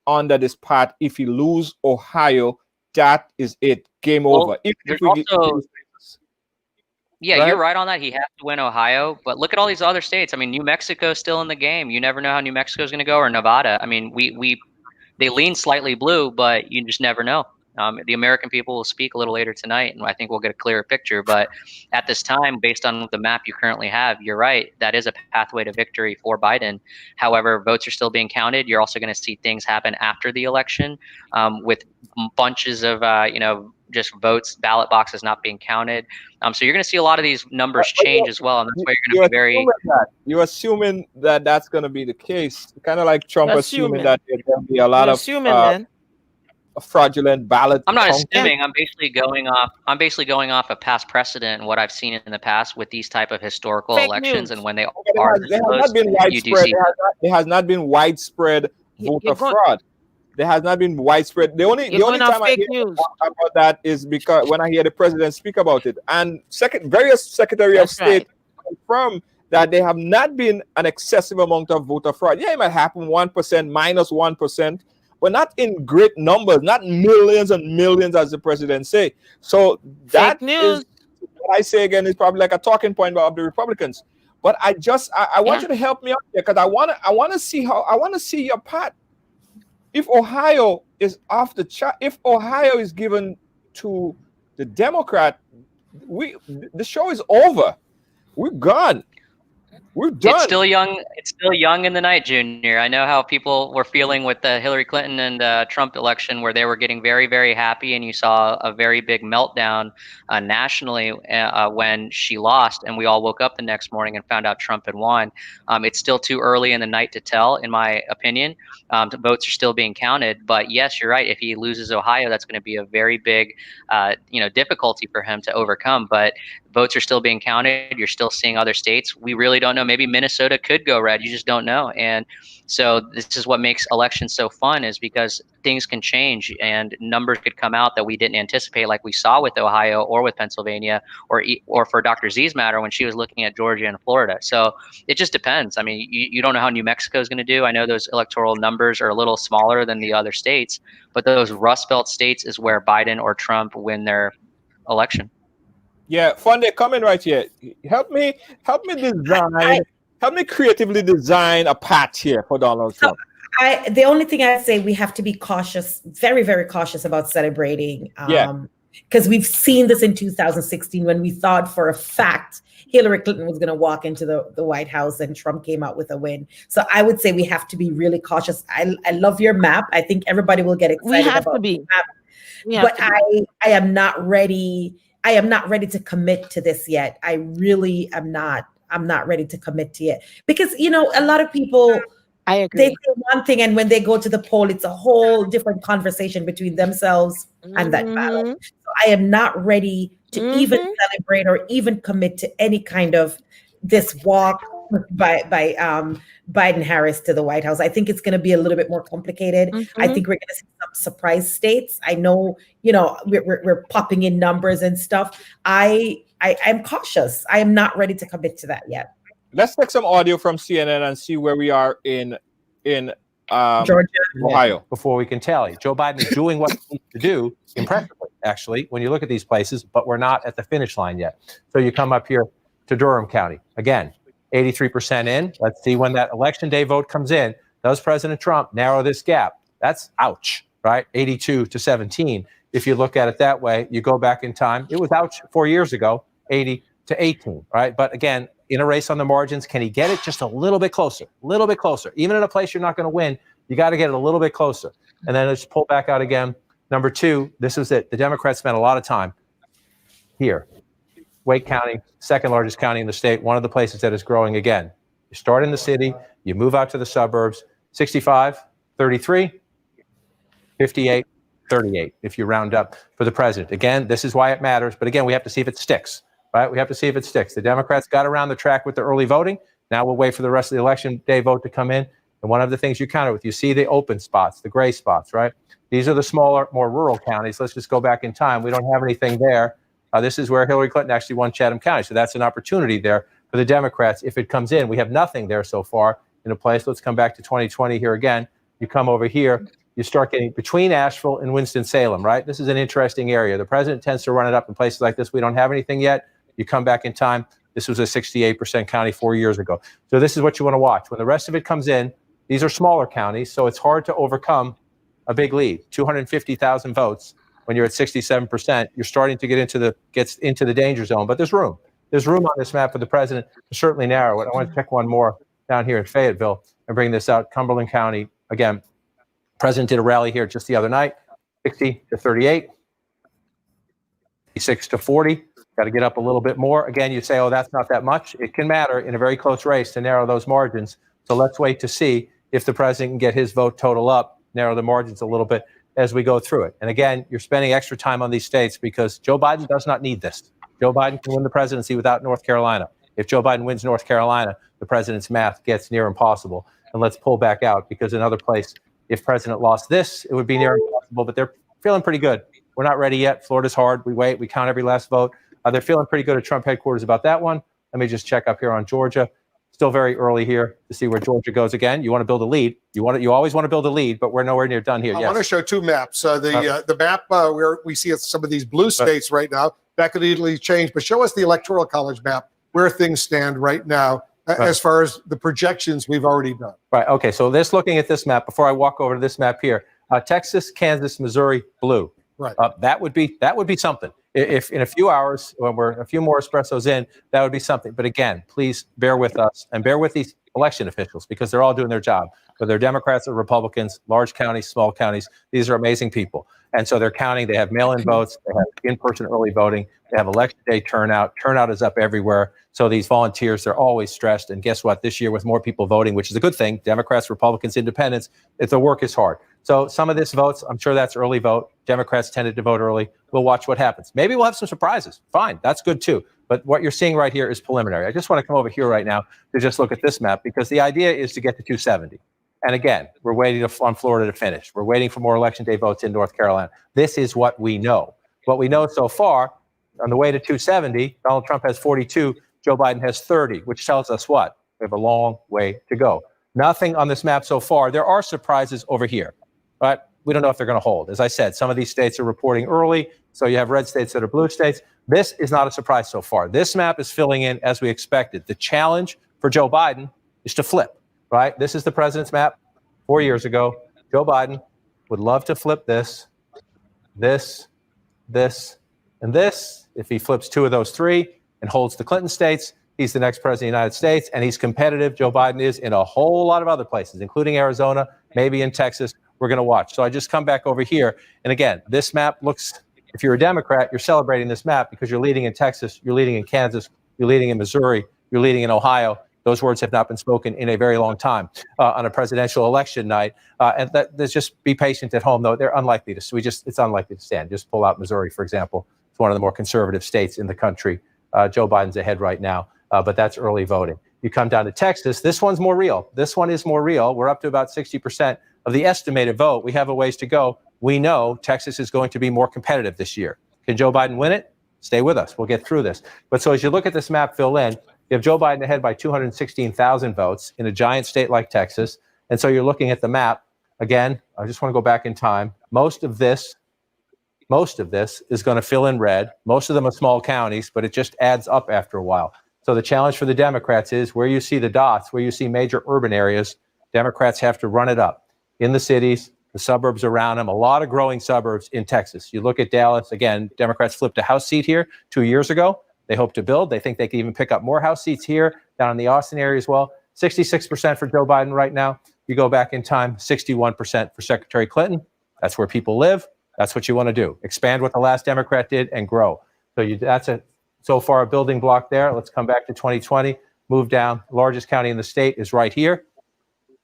under this path. If he lose Ohio, that is it, game over. You're right on that. He has to win Ohio, but look at all these other states. I mean, New Mexico's still in the game. You never know how New Mexico's going to go, or Nevada. I mean, we they lean slightly blue, but you just never know. The American people will speak a little later tonight, and I think we'll get a clearer picture. But at this time, based on the map you currently have, you're right. That is a pathway to victory for Biden. However, votes are still being counted. You're also going to see things happen after the election with bunches of, just votes, ballot boxes not being counted. So you're going to see a lot of these numbers change as well. And that's why you're going to be very... You're assuming that that's going to be the case. Kind of like Trump assuming that there's going to be a lot of man. fraudulent ballot. I'm not assuming. I'm basically going off of past precedent and what I've seen in the past with these type of historical Fake elections, news. and when they are There has not been widespread. There has not been widespread voter fraud. There has not been widespread. The only time I hear about that is because when I hear the president speak about it, and various Secretary of State confirm that there have not been an excessive amount of voter fraud. Yeah, it might happen 1%, -1%. But not in great numbers, not millions and millions, as the president say. So that is what I say again is probably like a talking point of the Republicans. But I want you to help me out there, because I want to see your part. If Ohio is off the chart, if Ohio is given to the Democrat, the show is over. We're gone. We're done. It's still young. It's still young in the night, Junior. I know how people were feeling with the Hillary Clinton and Trump election, where they were getting very, very happy, and you saw a very big meltdown nationally when she lost, and we all woke up the next morning and found out Trump had won. It's still too early in the night to tell, in my opinion. The votes are still being counted, but yes, you're right. If he loses Ohio, that's going to be a very big, difficulty for him to overcome. But votes are still being counted. You're still seeing other states. We really don't know. Maybe Minnesota could go red. You just don't know. And so this is what makes elections so fun, is because things can change and numbers could come out that we didn't anticipate, like we saw with Ohio or with Pennsylvania, or for Dr. Z's matter when she was looking at Georgia and Florida. So it just depends. I mean, you don't know how New Mexico is going to do. I know those electoral numbers are a little smaller than the other states, but those Rust Belt states is where Biden or Trump win their election. Yeah, Fonde, coming right here. Help me creatively design a path here for Donald Trump. The only thing I say, we have to be cautious, very, very cautious about celebrating. Because we've seen this in 2016 when we thought for a fact Hillary Clinton was going to walk into the White House and Trump came out with a win. So I would say we have to be really cautious. I love your map. I think everybody will get excited about the map. But I am not ready. I am not ready to commit to this yet. I really am not. I'm not ready to commit to it because, a lot of people, they say one thing, and when they go to the poll, it's a whole different conversation between themselves and that ballot. So I am not ready to even celebrate or even commit to any kind of this walk by Biden Harris to the White House. I think it's going to be a little bit more complicated. I think we're going to see some surprise states. I know, we're popping in numbers and stuff. I'm cautious. I am not ready to commit to that yet. Let's take some audio from CNN and see where we are in Georgia, Ohio, before we can tally. Joe Biden is doing what he needs to do impressively, actually, when you look at these places, but we're not at the finish line yet. So you come up here to Durham County. Again, 83% in. Let's see when that election day vote comes in. Does President Trump narrow this gap? That's ouch, right? 82 to 17. If you look at it that way, you go back in time. It was ouch 4 years ago, 80 to 18, right? But again, in a race on the margins, can he get it just a little bit closer? A little bit closer. Even in a place you're not going to win, you got to get it a little bit closer. And then let's pull back out again. Number two, this is it. The Democrats spent a lot of time here. Wake County, second largest county in the state, one of the places that is growing again. You start in the city, you move out to the suburbs, 65, 33, 58, 38, if you round up for the president. Again, this is why it matters. But again, we have to see if it sticks, right? We have to see if it sticks. The Democrats got around the track with the early voting. Now we'll wait for the rest of the election day vote to come in. And one of the things you counter with, you see the open spots, the gray spots, right? These are the smaller, more rural counties. Let's just go back in time. We don't have anything there. This is where Hillary Clinton actually won Chatham County. So that's an opportunity there for the Democrats. If it comes in, we have nothing there so far in a place. Let's come back to 2020 here again. You come over here, you start getting between Asheville and Winston-Salem, right? This is an interesting area. The president tends to run it up in places like this. We don't have anything yet. You come back in time. This was a 68% county 4 years ago. So this is what you want to watch. When the rest of it comes in, these are smaller counties, so it's hard to overcome a big lead, 250,000 votes. When you're at 67%, you're starting to gets into the danger zone. But there's room. There's room on this map for the president to certainly narrow it. I want to check one more down here in Fayetteville and bring this out. Cumberland County, again, president did a rally here just the other night, 60 to 38, 6 to 40. Got to get up a little bit more. Again, you say, oh, that's not that much. It can matter in a very close race to narrow those margins. So let's wait to see if the president can get his vote total up, narrow the margins a little bit as we go through it. And again, you're spending extra time on these states because Joe Biden does not need this. Joe Biden can win the presidency without North Carolina. If Joe Biden wins North Carolina, the president's math gets near impossible. And let's pull back out because another place, if president lost this, it would be near impossible, but they're feeling pretty good. We're not ready yet. Florida's hard. We wait. We count every last vote. They're feeling pretty good at Trump headquarters about that one. Let me just check up here on Georgia. Still very early here to see where Georgia goes again. You want to build a lead. You always want to build a lead, but we're nowhere near done here. I want to show two maps. The map where we see some of these blue states right now, that could easily change. But show us the Electoral College map, where things stand right now as far as the projections we've already done. Right. Okay. So just looking at this map, before I walk over to this map here, Texas, Kansas, Missouri, blue. Right. That would be something. If in a few hours, when we're a few more espressos in, that would be something. But again, please bear with us and bear with these election officials because they're all doing their job. Whether they're Democrats or Republicans, large counties, small counties, these are amazing people. And so they're counting. They have mail-in votes. They have in-person early voting. They have election day turnout. Turnout is up everywhere. So these volunteers, they're always stressed. And guess what? This year, with more people voting, which is a good thing, Democrats, Republicans, Independents, the work is hard. So some of this votes, I'm sure that's early vote. Democrats tended to vote early. We'll watch what happens. Maybe we'll have some surprises. Fine, that's good too. But what you're seeing right here is preliminary. I just want to come over here right now to just look at this map because the idea is to get to 270. And again, we're waiting on Florida to finish. We're waiting for more election day votes in North Carolina. This is what we know. What we know so far, on the way to 270, Donald Trump has 42, Joe Biden has 30, which tells us what? We have a long way to go. Nothing on this map so far. There are surprises over here, but we don't know if they're going to hold. As I said, some of these states are reporting early, so you have red states that are blue states. This is not a surprise so far. This map is filling in as we expected. The challenge for Joe Biden is to flip, right? This is the president's map 4 years ago. Joe Biden would love to flip this, and this. If he flips two of those three and holds the Clinton states, he's the next president of the United States, and he's competitive. Joe Biden is in a whole lot of other places, including Arizona, maybe in Texas. We're going to watch. So I just come back over here. And again, this map looks, if you're a Democrat, you're celebrating this map because you're leading in Texas, you're leading in Kansas, you're leading in Missouri, you're leading in Ohio. Those words have not been spoken in a very long time on a presidential election night. And there's just be patient at home, though. They're unlikely to. It's unlikely to stand. Just pull out Missouri, for example. It's one of the more conservative states in the country. Joe Biden's ahead right now, but that's early voting. You come down to Texas. This one's more real. This one is more real. We're up to about 60% of the estimated vote. We have a ways to go. We know Texas is going to be more competitive this year. Can Joe Biden win it? Stay with us. We'll get through this. But so as you look at this map fill in, you have Joe Biden ahead by 216,000 votes in a giant state like Texas. And so you're looking at the map. Again, I just want to go back in time. Most of this is going to fill in red. Most of them are small counties, but it just adds up after a while. So the challenge for the Democrats is where you see the dots, where you see major urban areas, Democrats have to run it up. In the cities, the suburbs around them, a lot of growing suburbs in Texas. You look at Dallas, again, Democrats flipped a House seat here 2 years ago. They hope to build. They think they can even pick up more House seats here, down in the Austin area as well. 66% for Joe Biden right now. You go back in time, 61% for Secretary Clinton. That's where people live. That's what you want to do. Expand what the last Democrat did and grow. That's so far a building block there. Let's come back to 2020. Move down. Largest county in the state is right here.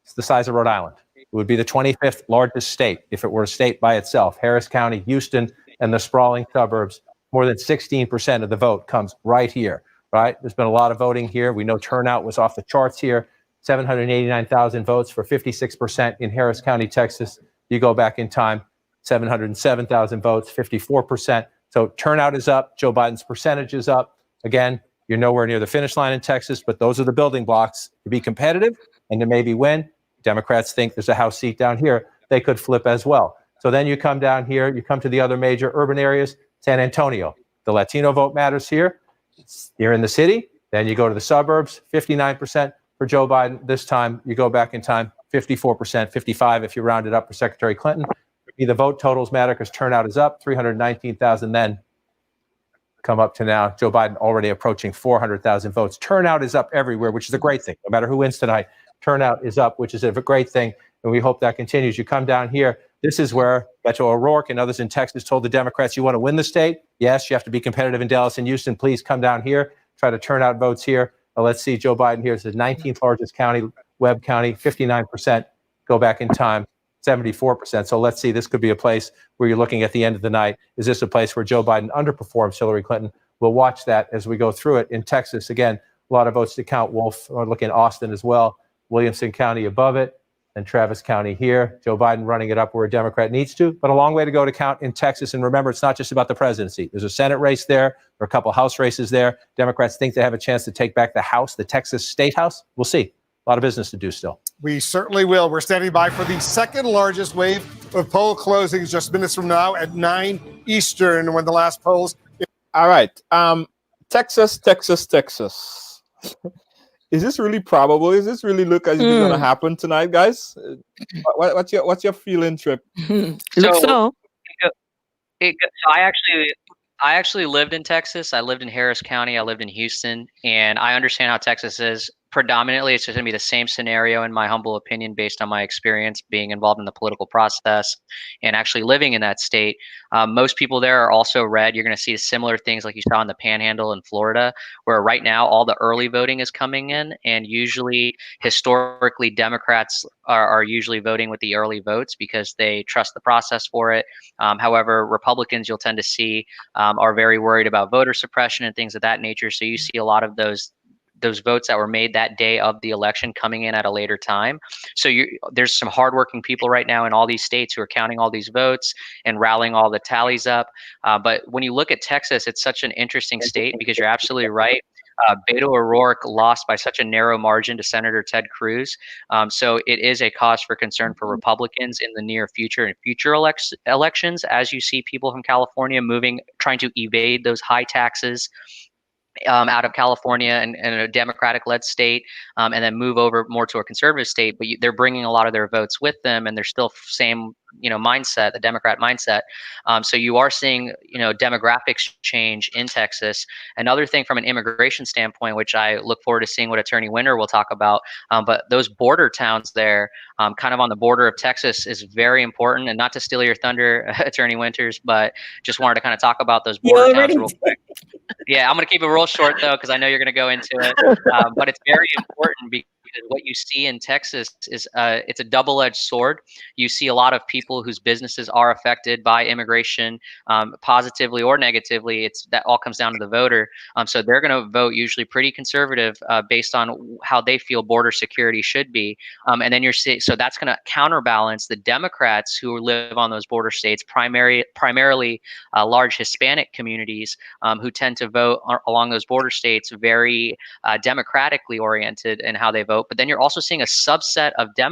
It's the size of Rhode Island. It would be the 25th largest state if it were a state by itself. Harris County, Houston, and the sprawling suburbs. More than 16% of the vote comes right here, right? There's been a lot of voting here. We know turnout was off the charts here. 789,000 votes for 56% in Harris County, Texas. You go back in time, 707,000 votes, 54%. So turnout is up. Joe Biden's percentage is up. Again, you're nowhere near the finish line in Texas, but those are the building blocks to be competitive and to maybe win. Democrats think there's a House seat down here. They could flip as well. So then you come down here, you come to the other major urban areas, San Antonio. The Latino vote matters here. You're in the city. Then you go to the suburbs, 59% for Joe Biden. This time you go back in time, 54%, 55 if you round it up for Secretary Clinton. The vote totals matter because turnout is up, 319,000 then come up to now. Joe Biden already approaching 400,000 votes. Turnout is up everywhere, which is a great thing. No matter who wins tonight, turnout is up, which is a great thing. And we hope that continues. You come down here. This is where Beto O'Rourke and others in Texas told the Democrats, you want to win the state? Yes, you have to be competitive in Dallas and Houston. Please come down here, try to turn out votes here. Let's see Joe Biden here. It's the 19th largest county, Webb County, 59%. Go back in time, 74%. So let's see, this could be a place where you're looking at the end of the night. Is this a place where Joe Biden underperforms Hillary Clinton? We'll watch that as we go through it. In Texas, again, a lot of votes to count. Wolf, or look in Austin as well. Williamson County above it, and Travis County here. Joe Biden running it up where a Democrat needs to, but a long way to go to count in Texas. And remember, it's not just about the presidency. There's a Senate race there. There are a couple House races there. Democrats think they have a chance to take back the House, the Texas State House. We'll see. A lot of business to do still. We certainly will. We're standing by for the second largest wave of poll closings just minutes from now at 9 Eastern when the last polls. All right. Texas. Is this really probable? Is this really look as if it's going to happen tonight, guys? What's your feeling, Trip? So I actually lived in Texas. I lived in Harris County. I lived in Houston, and I understand how Texas is. Predominantly, it's just going to be the same scenario, in my humble opinion, based on my experience being involved in the political process and actually living in that state. Most people there are also red. You're going to see similar things like you saw in the Panhandle in Florida, where right now all the early voting is coming in, and usually, historically, Democrats are usually voting with the early votes because they trust the process for it. However, Republicans, you'll tend to see, are very worried about voter suppression and things of that nature. So you see a lot of those votes that were made that day of the election coming in at a later time. So there's some hardworking people right now in all these states who are counting all these votes and rallying all the tallies up. But when you look at Texas, it's such an interesting state because you're absolutely right. Beto O'Rourke lost by such a narrow margin to Senator Ted Cruz. So it is a cause for concern for Republicans in the near future and future elections, as you see people from California trying to evade those high taxes out of California and a Democratic-led state, and then move over more to a conservative state. But they're bringing a lot of their votes with them, and they're still same mindset, the Democrat mindset. So you are seeing demographics change in Texas. Another thing from an immigration standpoint, which I look forward to seeing what Attorney Winter will talk about, but those border towns there, kind of on the border of Texas, is very important. And not to steal your thunder, Attorney Winters, but just wanted to kind of talk about those border towns real quick. Yeah, I'm going to keep it real short, though, because I know you're going to go into it. But it's very important because what you see in Texas is it's a double-edged sword. You see a lot of people whose businesses are affected by immigration, positively or negatively. That all comes down to the voter. So they're going to vote usually pretty conservative based on how they feel border security should be. And then so that's going to counterbalance the Democrats who live on those border states, primarily large Hispanic communities who tend to vote along those border states very democratically oriented in how they vote. But then you're also seeing a subset of a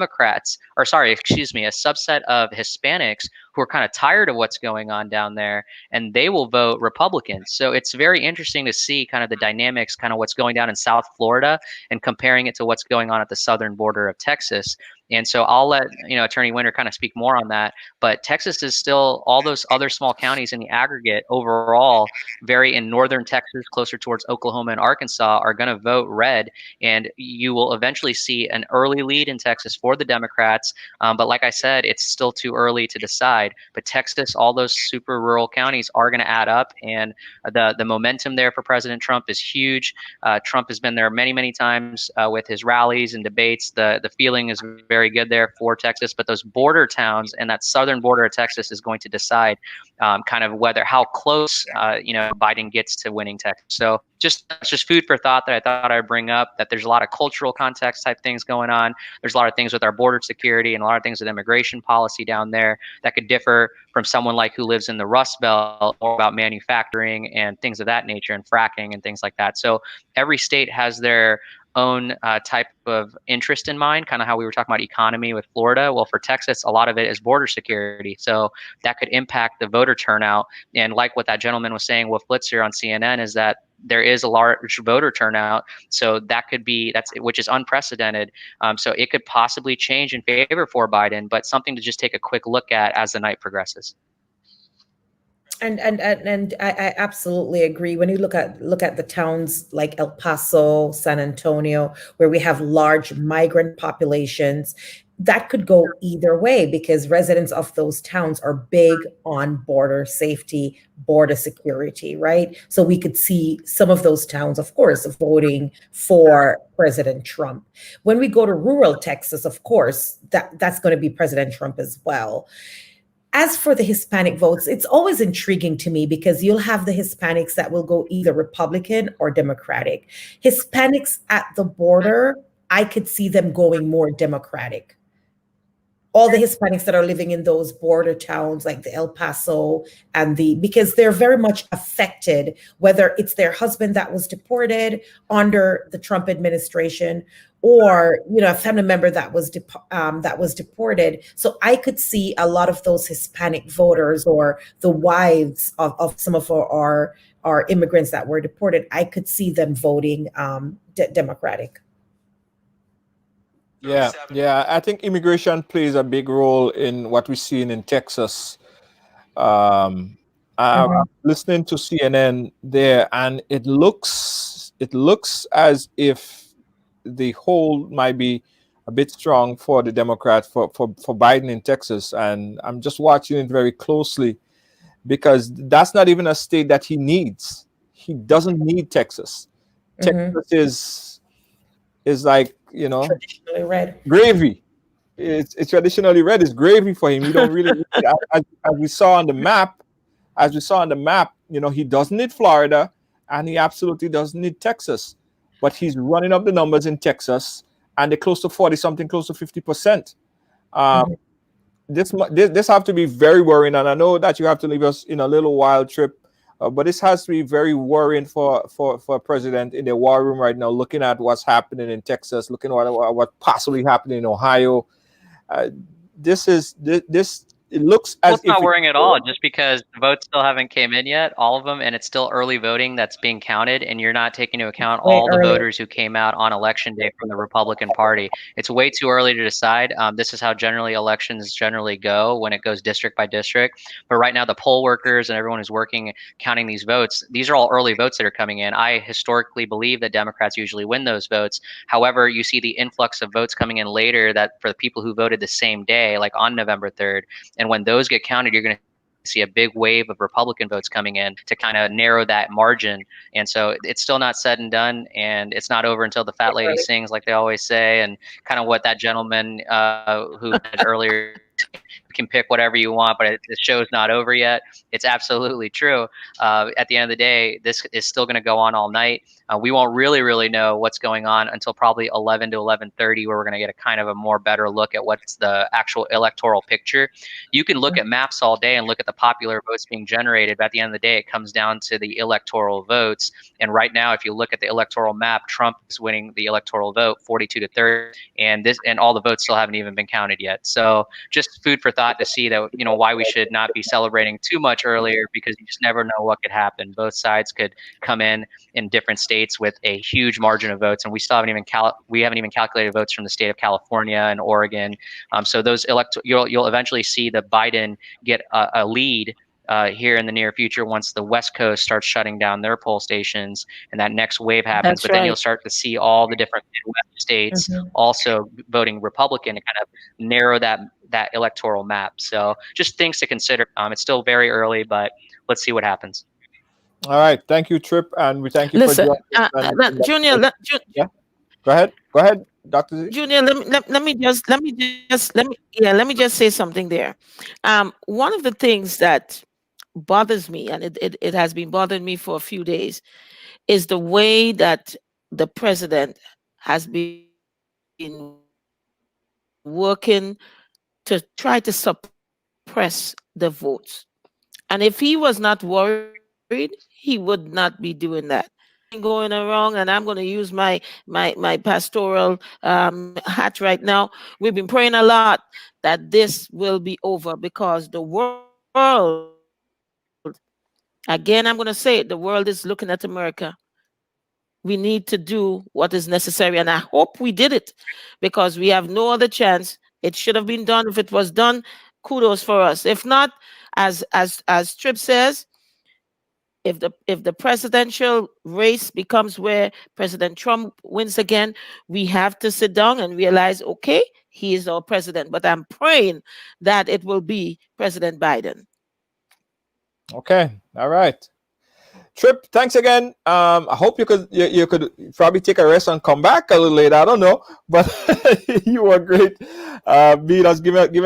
subset of Hispanics who are kind of tired of what's going on down there, and they will vote Republican. So it's very interesting to see kind of the dynamics, kind of what's going down in South Florida and comparing it to what's going on at the southern border of Texas. And so I'll let Attorney Winter kind of speak more on that. But Texas is still, all those other small counties in the aggregate overall, very in northern Texas, closer towards Oklahoma and Arkansas, are going to vote red. And you will eventually see an early lead in Texas for the Democrats. But like I said, it's still too early to decide. But Texas, all those super rural counties are going to add up. And the momentum there for President Trump is huge. Trump has been there many, many times with his rallies and debates. The feeling is very good there for Texas, but those border towns and that southern border of Texas is going to decide kind of how close Biden gets to winning Texas. So just food for thought that I thought I'd bring up, that there's a lot of cultural context type things going on. There's a lot of things with our border security and a lot of things with immigration policy down there that could differ from someone who lives in the Rust Belt, or about manufacturing and things of that nature and fracking and things like that. So every state has their own type of interest in mind, kind of how we were talking about economy with Florida. Well, for Texas, a lot of it is border security. So that could impact the voter turnout. And like what that gentleman was saying, Wolf Blitzer on CNN, is that there is a large voter turnout. So that could be, which is unprecedented. So it could possibly change in favor for Biden, but something to just take a quick look at as the night progresses. And I absolutely agree. When you look at the towns like El Paso, San Antonio, where we have large migrant populations, that could go either way because residents of those towns are big on border safety, border security, right? So we could see some of those towns, of course, voting for President Trump. When we go to rural Texas, of course, that's going to be President Trump as well. As for the Hispanic votes, it's always intriguing to me because you'll have the Hispanics that will go either Republican or Democratic. Hispanics at the border, I could see them going more Democratic. All the Hispanics that are living in those border towns like the El Paso because they're very much affected, whether it's their husband that was deported under the Trump administration or a family member that was deported. So I could see a lot of those Hispanic voters or the wives of some of our immigrants that were deported. I could see them voting Democratic. Yeah. I think immigration plays a big role in what we're seeing in Texas. I'm listening to CNN there, and it looks as if the hold might be a bit strong for the Democrats for Biden in Texas, and I'm just watching it very closely because that's not even a state that he needs. He doesn't need Texas. Texas is like traditionally red gravy. It's traditionally red. It's gravy for him. He don't really as we saw on the map. He doesn't need Florida, and he absolutely doesn't need Texas. But he's running up the numbers in Texas, and they're close to 40 something, close to 50%. This have to be very worrying, and I know that you have to leave us in a little while, Trip. But this has to be very worrying for a president in the war room right now, looking at what's happening in Texas, looking at what possibly happening in Ohio. It looks as it's not worrying at all, just because the votes still haven't came in yet, all of them, and it's still early voting that's being counted, and you're not taking into account all the voters who came out on election day from the Republican Party. It's way too early to decide. This is how generally elections generally go when it goes district by district. But right now, the poll workers and everyone who's working counting these votes, these are all early votes that are coming in. I historically believe that Democrats usually win those votes. However, you see the influx of votes coming in later that for the people who voted the same day, like on November 3rd. And when those get counted, you're going to see a big wave of Republican votes coming in to kind of narrow that margin. And so it's still not said and done, and it's not over until the fat lady sings, like they always say, and kind of what that gentleman who said earlier, you can pick whatever you want, but the show's not over yet. It's absolutely true. At the end of the day, this is still going to go on all night. We won't really know what's going on until probably 11 to 11:30, where we're going to get a kind of a more better look at what's the actual electoral picture. You can look at maps all day and look at the popular votes being generated, but at the end of the day, it comes down to the electoral votes. And right now, if you look at the electoral map, Trump is winning the electoral vote 42 to 30, and all the votes still haven't even been counted yet. So just food for thought to see that, why we should not be celebrating too much earlier, because you just never know what could happen. Both sides could come in different states with a huge margin of votes, and we still haven't even calculated votes from the state of California and Oregon. So those you'll eventually see the Biden get a lead here in the near future once the West Coast starts shutting down their poll stations and that next wave happens. Then you'll start to see all the different Midwest states also voting Republican to kind of narrow that electoral map. So just things to consider. It's still very early, but let's see what happens. All right, thank you, Trip, and we thank you Listen, for joining. Junior. Yeah, go ahead, Dr. Z. Junior, let me just say something there. One of the things that bothers me, and it has been bothering me for a few days, is the way that the president has been working to try to suppress the votes. And if he was not worried, he would not be doing that. going wrong, and I'm going to use my pastoral hat right now. We've been praying a lot that this will be over, because the world, again, I'm going to say it, the world is looking at America. We need to do what is necessary, and I hope we did it, because we have no other chance. It should have been done. If it was done, kudos for us. If not, as Tripp says, if the presidential race becomes where President Trump wins again, we have to sit down and realize, okay, he is our president. But I'm praying that it will be President Biden. Okay, all right. Tripp, thanks again. I hope you could probably take a rest and come back a little later. I don't know, but you were great. Giving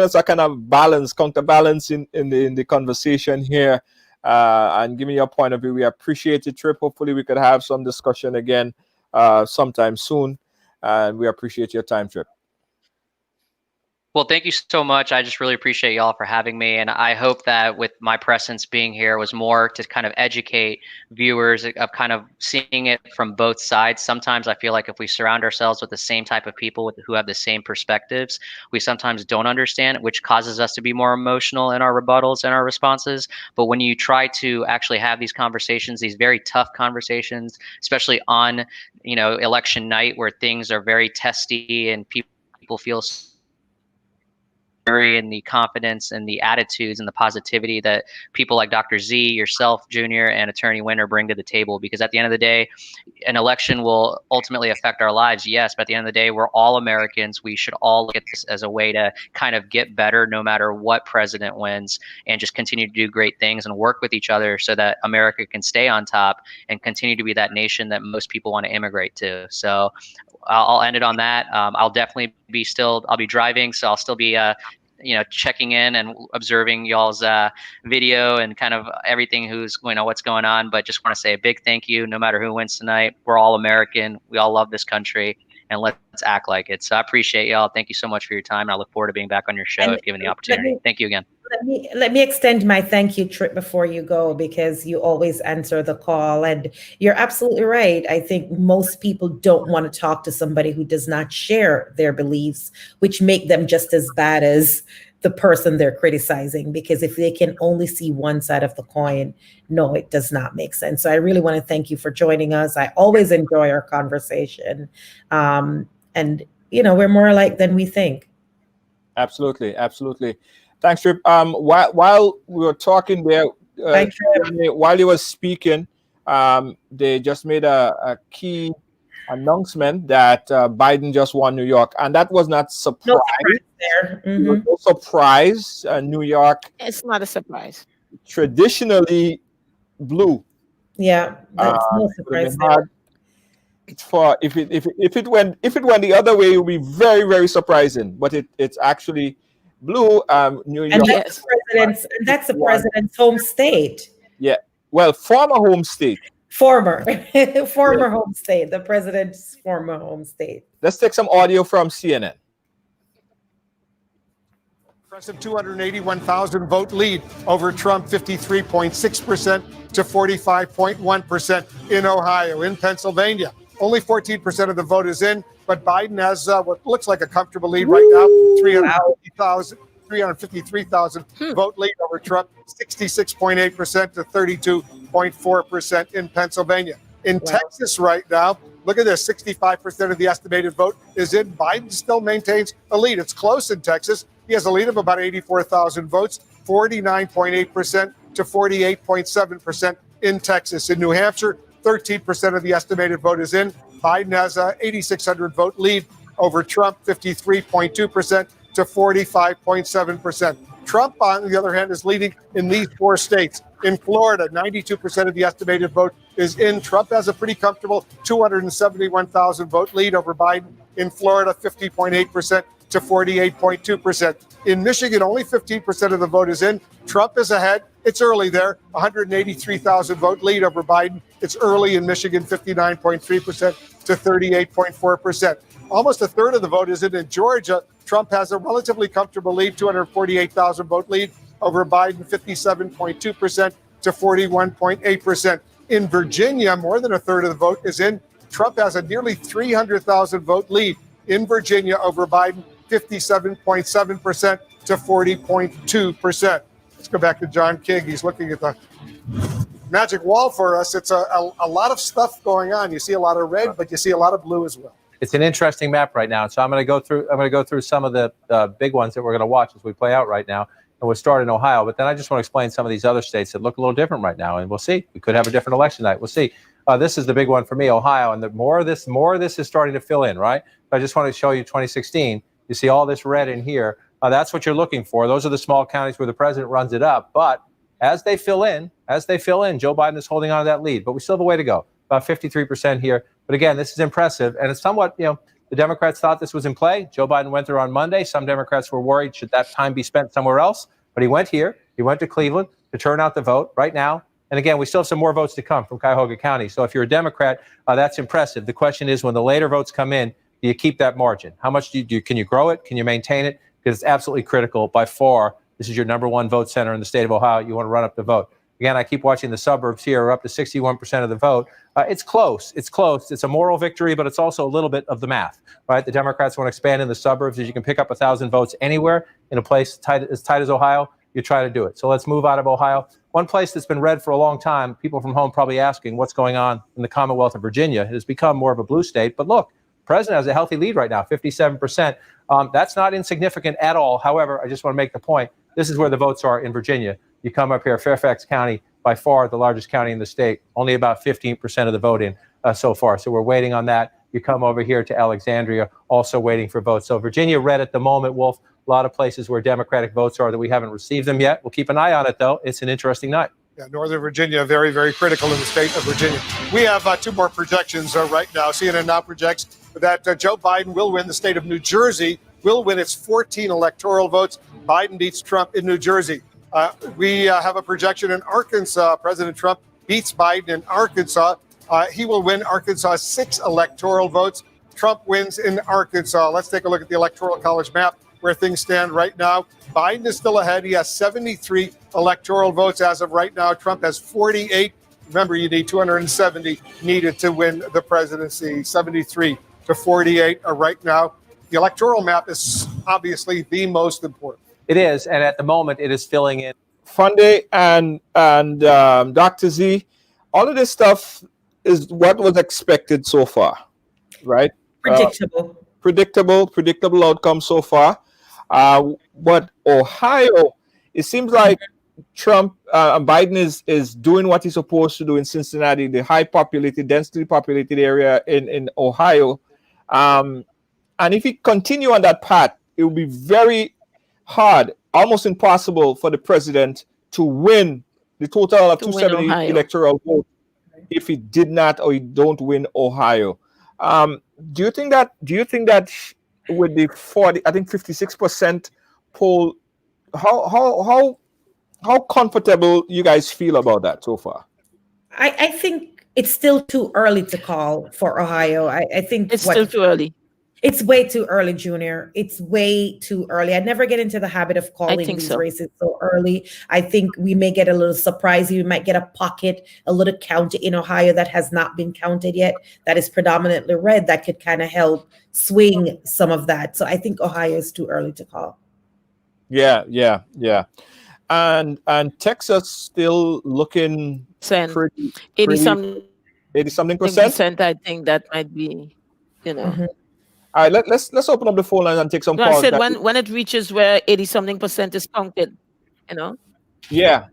us a kind of balance, counterbalance in the conversation here, and giving your point of view. We appreciate it, Tripp. Hopefully, we could have some discussion again sometime soon, and we appreciate your time, Tripp. Well, thank you so much. I just really appreciate y'all for having me. And I hope that with my presence being here was more to kind of educate viewers of kind of seeing it from both sides. Sometimes I feel like if we surround ourselves with the same type of people who have the same perspectives, we sometimes don't understand, which causes us to be more emotional in our rebuttals and our responses. But when you try to actually have these conversations, these very tough conversations, especially on, election night where things are very testy and people feel and the confidence and the attitudes and the positivity that people like Dr. Z, yourself, Junior, and Attorney Winter bring to the table. Because at the end of the day, an election will ultimately affect our lives, yes, but at the end of the day, we're all Americans. We should all look at this as a way to kind of get better no matter what president wins, and just continue to do great things and work with each other so that America can stay on top and continue to be that nation that most people want to immigrate to. So I'll end it on that. I'll definitely I'll be driving, so I'll still be checking in and observing y'all's video and kind of everything what's going on. But just want to say a big thank you. No matter who wins tonight, we're all American. We all love this country, and let's act like it. So I appreciate y'all. Thank you so much for your time. And I look forward to being back on your show if given the opportunity. Thank you again. Let me extend my thank you, Tripp, before you go, because you always answer the call, and you're absolutely right. I think most people don't want to talk to somebody who does not share their beliefs, which make them just as bad as the person they're criticizing, because if they can only see one side of the coin, no, it does not make sense. So I really want to thank you for joining us. I always enjoy our conversation. And, we're more alike than we think. Absolutely. Absolutely. Thanks, Tripp. While we were talking there, while you were speaking, they just made a key announcement that Biden just won New York, and that was not surprise. No surprise there. Mm-hmm. No surprise. New York. It's not a surprise. Traditionally blue. Yeah, that's no surprise there. For if it went the other way, it would be very, very surprising. But it's actually blue. New York, and that's the president's home state. Yeah, well, former home state. Former home state. The president's former home state. Let's take some audio from CNN. Impressive 281,000 vote lead over Trump, 53.6% to 45.1% in Ohio. In Pennsylvania, only 14% of the vote is in, but Biden has what looks like a comfortable lead right now, 353,000 vote lead over Trump, 66.8% to 32.4% in Pennsylvania. In Texas right now, look at this, 65% of the estimated vote is in. Biden still maintains a lead. It's close in Texas. He has a lead of about 84,000 votes, 49.8% to 48.7% in Texas. In New Hampshire, 13% of the estimated vote is in. Biden has a 8,600 vote lead over Trump, 53.2% to 45.7%. Trump, on the other hand, is leading in these four states. In Florida, 92% of the estimated vote is in. Trump has a pretty comfortable 271,000 vote lead over Biden. In Florida, 50.8% to 48.2%. In Michigan, only 15% of the vote is in. Trump is ahead. It's early there, 183,000 vote lead over Biden. It's early in Michigan, 59.3% to 38.4%. Almost a third of the vote is in Georgia. Trump has a relatively comfortable lead, 248,000 vote lead over Biden, 57.2% to 41.8%. In Virginia, more than a third of the vote is in. Trump has a nearly 300,000 vote lead in Virginia over Biden, 57.7% to 40.2%. Let's go back to John King. He's looking at the magic wall for us. It's a lot of stuff going on. You see a lot of red, but you see a lot of blue as well. It's an interesting map right now. So I'm going to go through some of the big ones that we're going to watch as we play out right now. And we'll start in Ohio, but then I just want to explain some of these other states that look a little different right now. And we'll see. We could have a different election night. We'll see. This is the big one for me, Ohio, and the more of this is starting to fill in, right? I just want to show you 2016. You see all this red in here. That's what you're looking for. Those are the small counties where the president runs it up. But as they fill in, Joe Biden is holding on to that lead. But we still have a way to go. About 53% here. But again, this is impressive, and it's somewhat, the Democrats thought this was in play. Joe Biden went there on Monday. Some Democrats were worried, should that time be spent somewhere else? But he went here. He went to Cleveland to turn out the vote right now. And again, we still have some more votes to come from Cuyahoga County. So if you're a Democrat, that's impressive. The question is, when the later votes come in, do you keep that margin? How much can you grow it? Can you maintain it? Because it's absolutely critical. By far, this is your number one vote center in the state of Ohio. You want to run up the vote. Again, I keep watching the suburbs here, are up to 61% of the vote. It's close. It's close. It's a moral victory, but it's also a little bit of the math, right? The Democrats want to expand in the suburbs. If you can pick up 1,000 votes anywhere in a place as tight as Ohio, you try to do it. So let's move out of Ohio. One place that's been red for a long time, people from home probably asking what's going on in the Commonwealth of Virginia. It has become more of a blue state. But look, the president has a healthy lead right now, 57%. That's not insignificant at all. However, I just want to make the point. This is where the votes are in Virginia. You come up here, Fairfax County, by far the largest county in the state, only about 15% of the vote in so far. So we're waiting on that. You come over here to Alexandria, also waiting for votes. So Virginia red at the moment, Wolf. A lot of places where Democratic votes are that we haven't received them yet. We'll keep an eye on it, though. It's an interesting night. Yeah, Northern Virginia, very, very critical in the state of Virginia. We have two more projections right now. CNN now projects that Joe Biden will win the state of New Jersey, will win its 14 electoral votes. Biden beats Trump in New Jersey. We have a projection in Arkansas. President Trump beats Biden in Arkansas. He will win Arkansas 6 electoral votes. Trump wins in Arkansas. Let's take a look at the Electoral College map where things stand right now. Biden is still ahead. He has 73 electoral votes as of right now. Trump has 48. Remember, you need 270 needed to win the presidency. 73 to 48 right now. The electoral map is obviously the most important. It is, and at the moment, it is filling in. Funday and Dr. Z, all of this stuff is what was expected so far, right? Predictable outcome so far. But Ohio, it seems like Biden is doing what he's supposed to do in Cincinnati, the high populated, densely populated area in Ohio. And if he continue on that path, it will be very hard, almost impossible for the president to win the total of 270 electoral votes if he did not or he don't win Ohio. Do you think that with the 56% poll, how comfortable you guys feel about that so far? I think it's still too early to call for Ohio. I think it's still too early. It's way too early, Junior. It's way too early. I never get into the habit of calling these races so early. I think we may get a little surprise. We might get a little county in Ohio that has not been counted yet, that is predominantly red, that could kind of help swing some of that. So I think Ohio is too early to call. Yeah. And Texas still looking pretty 80-something percent. I think that might be, Mm-hmm. All right, let's open up the phone lines and take some calls. I said when it reaches where 80-something percent is counted, Yeah.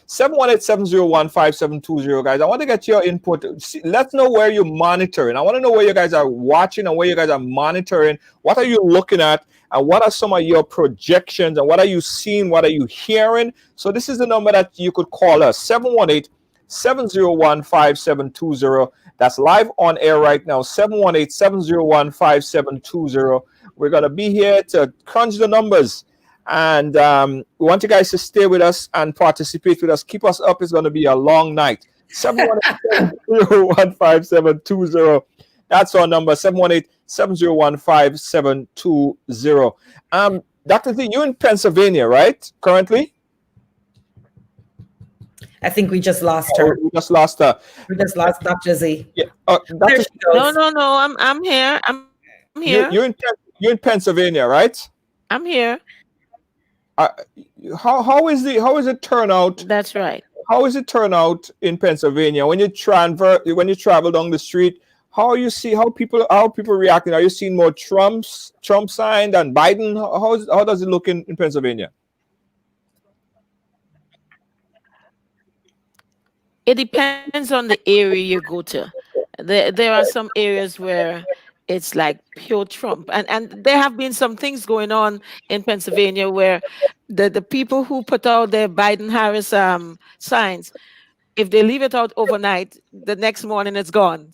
718-701-5720, guys. I want to get your input. Let's know where you're monitoring. I want to know where you guys are watching and where you guys are monitoring. What are you looking at? And what are some of your projections? And what are you seeing? What are you hearing? So this is the number that you could call us, 718-701-5720. That's live on air right now, 718-701-5720. We're going to be here to crunch the numbers. And we want you guys to stay with us and participate with us. Keep us up. It's going to be a long night. 718-701-5720. That's our number, 718-701-5720. Dr. Z, you're in Pennsylvania, right, currently? I think we just lost Oh, her. we just lost her. We just lost Dr. Z. Yeah. There Dr. she goes. No. I'm here. I'm here. You're in Pennsylvania, right? I'm here. How is it turnout? That's right. How is it turnout in Pennsylvania when you travel down the street? How people reacting? Are you seeing more Trump sign than Biden? How does it look in Pennsylvania? It depends on the area you go to. There are some areas where it's like pure Trump, and there have been some things going on in Pennsylvania where the people who put out their Biden-Harris signs, if they leave it out overnight, the next morning it's gone.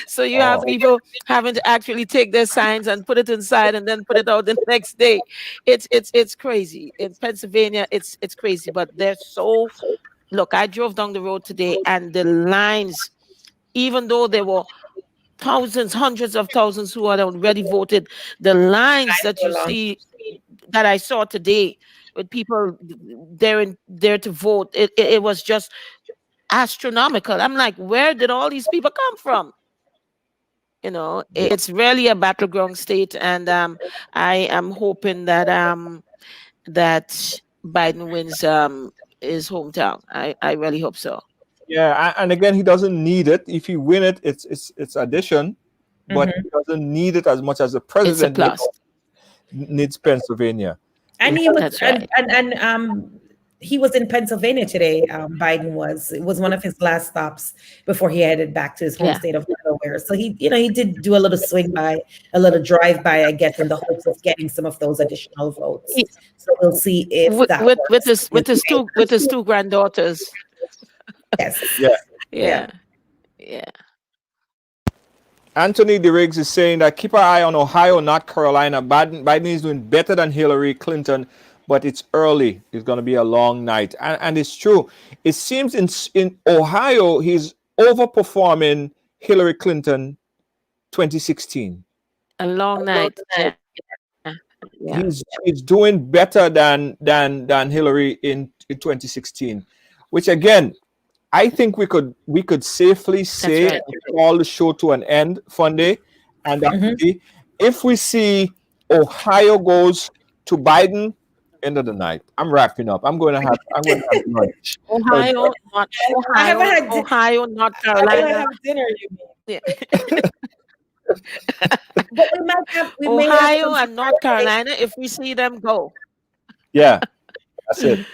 So you have people having to actually take their signs and put it inside and then put it out the next day. It's crazy in Pennsylvania. It's crazy, but they're so. Look, I drove down the road today, and the lines, even though there were thousands, hundreds of thousands who had already voted, the lines that you see, that I saw today, with people there to vote, it was just astronomical. I'm like, where did all these people come from? It's really a battleground state, and I am hoping that that Biden wins his hometown. I really hope so. Yeah, and again, he doesn't need it. If he win it, it's addition, but he doesn't need it as much as the president It's a plus. needs Pennsylvania. And he was That's right. and he was in Pennsylvania today. Biden was. It was one of his last stops before he headed back to his home state of Delaware. So he did do a little swing by, a little drive by, I guess, in the hopes of getting some of those additional votes. So we'll see if with his two granddaughters. Yes. Yeah. Anthony DeRiggs is saying that keep our eye on Ohio, North Carolina. Biden is doing better than Hillary Clinton, but it's early. It's going to be a long night. And it's true. It seems in Ohio, he's overperforming Hillary Clinton 2016. A long night. Yeah. He's doing better than Hillary in 2016, which again, I think we could safely say right. call the show to an end, Funday, and if we see Ohio goes to Biden, end of the night. I'm wrapping up. I'm going to have lunch. Ohio, North Carolina. I haven't had dinner, you mean? Yeah. But we may Ohio and North Carolina, if we see them go. Yeah, that's it.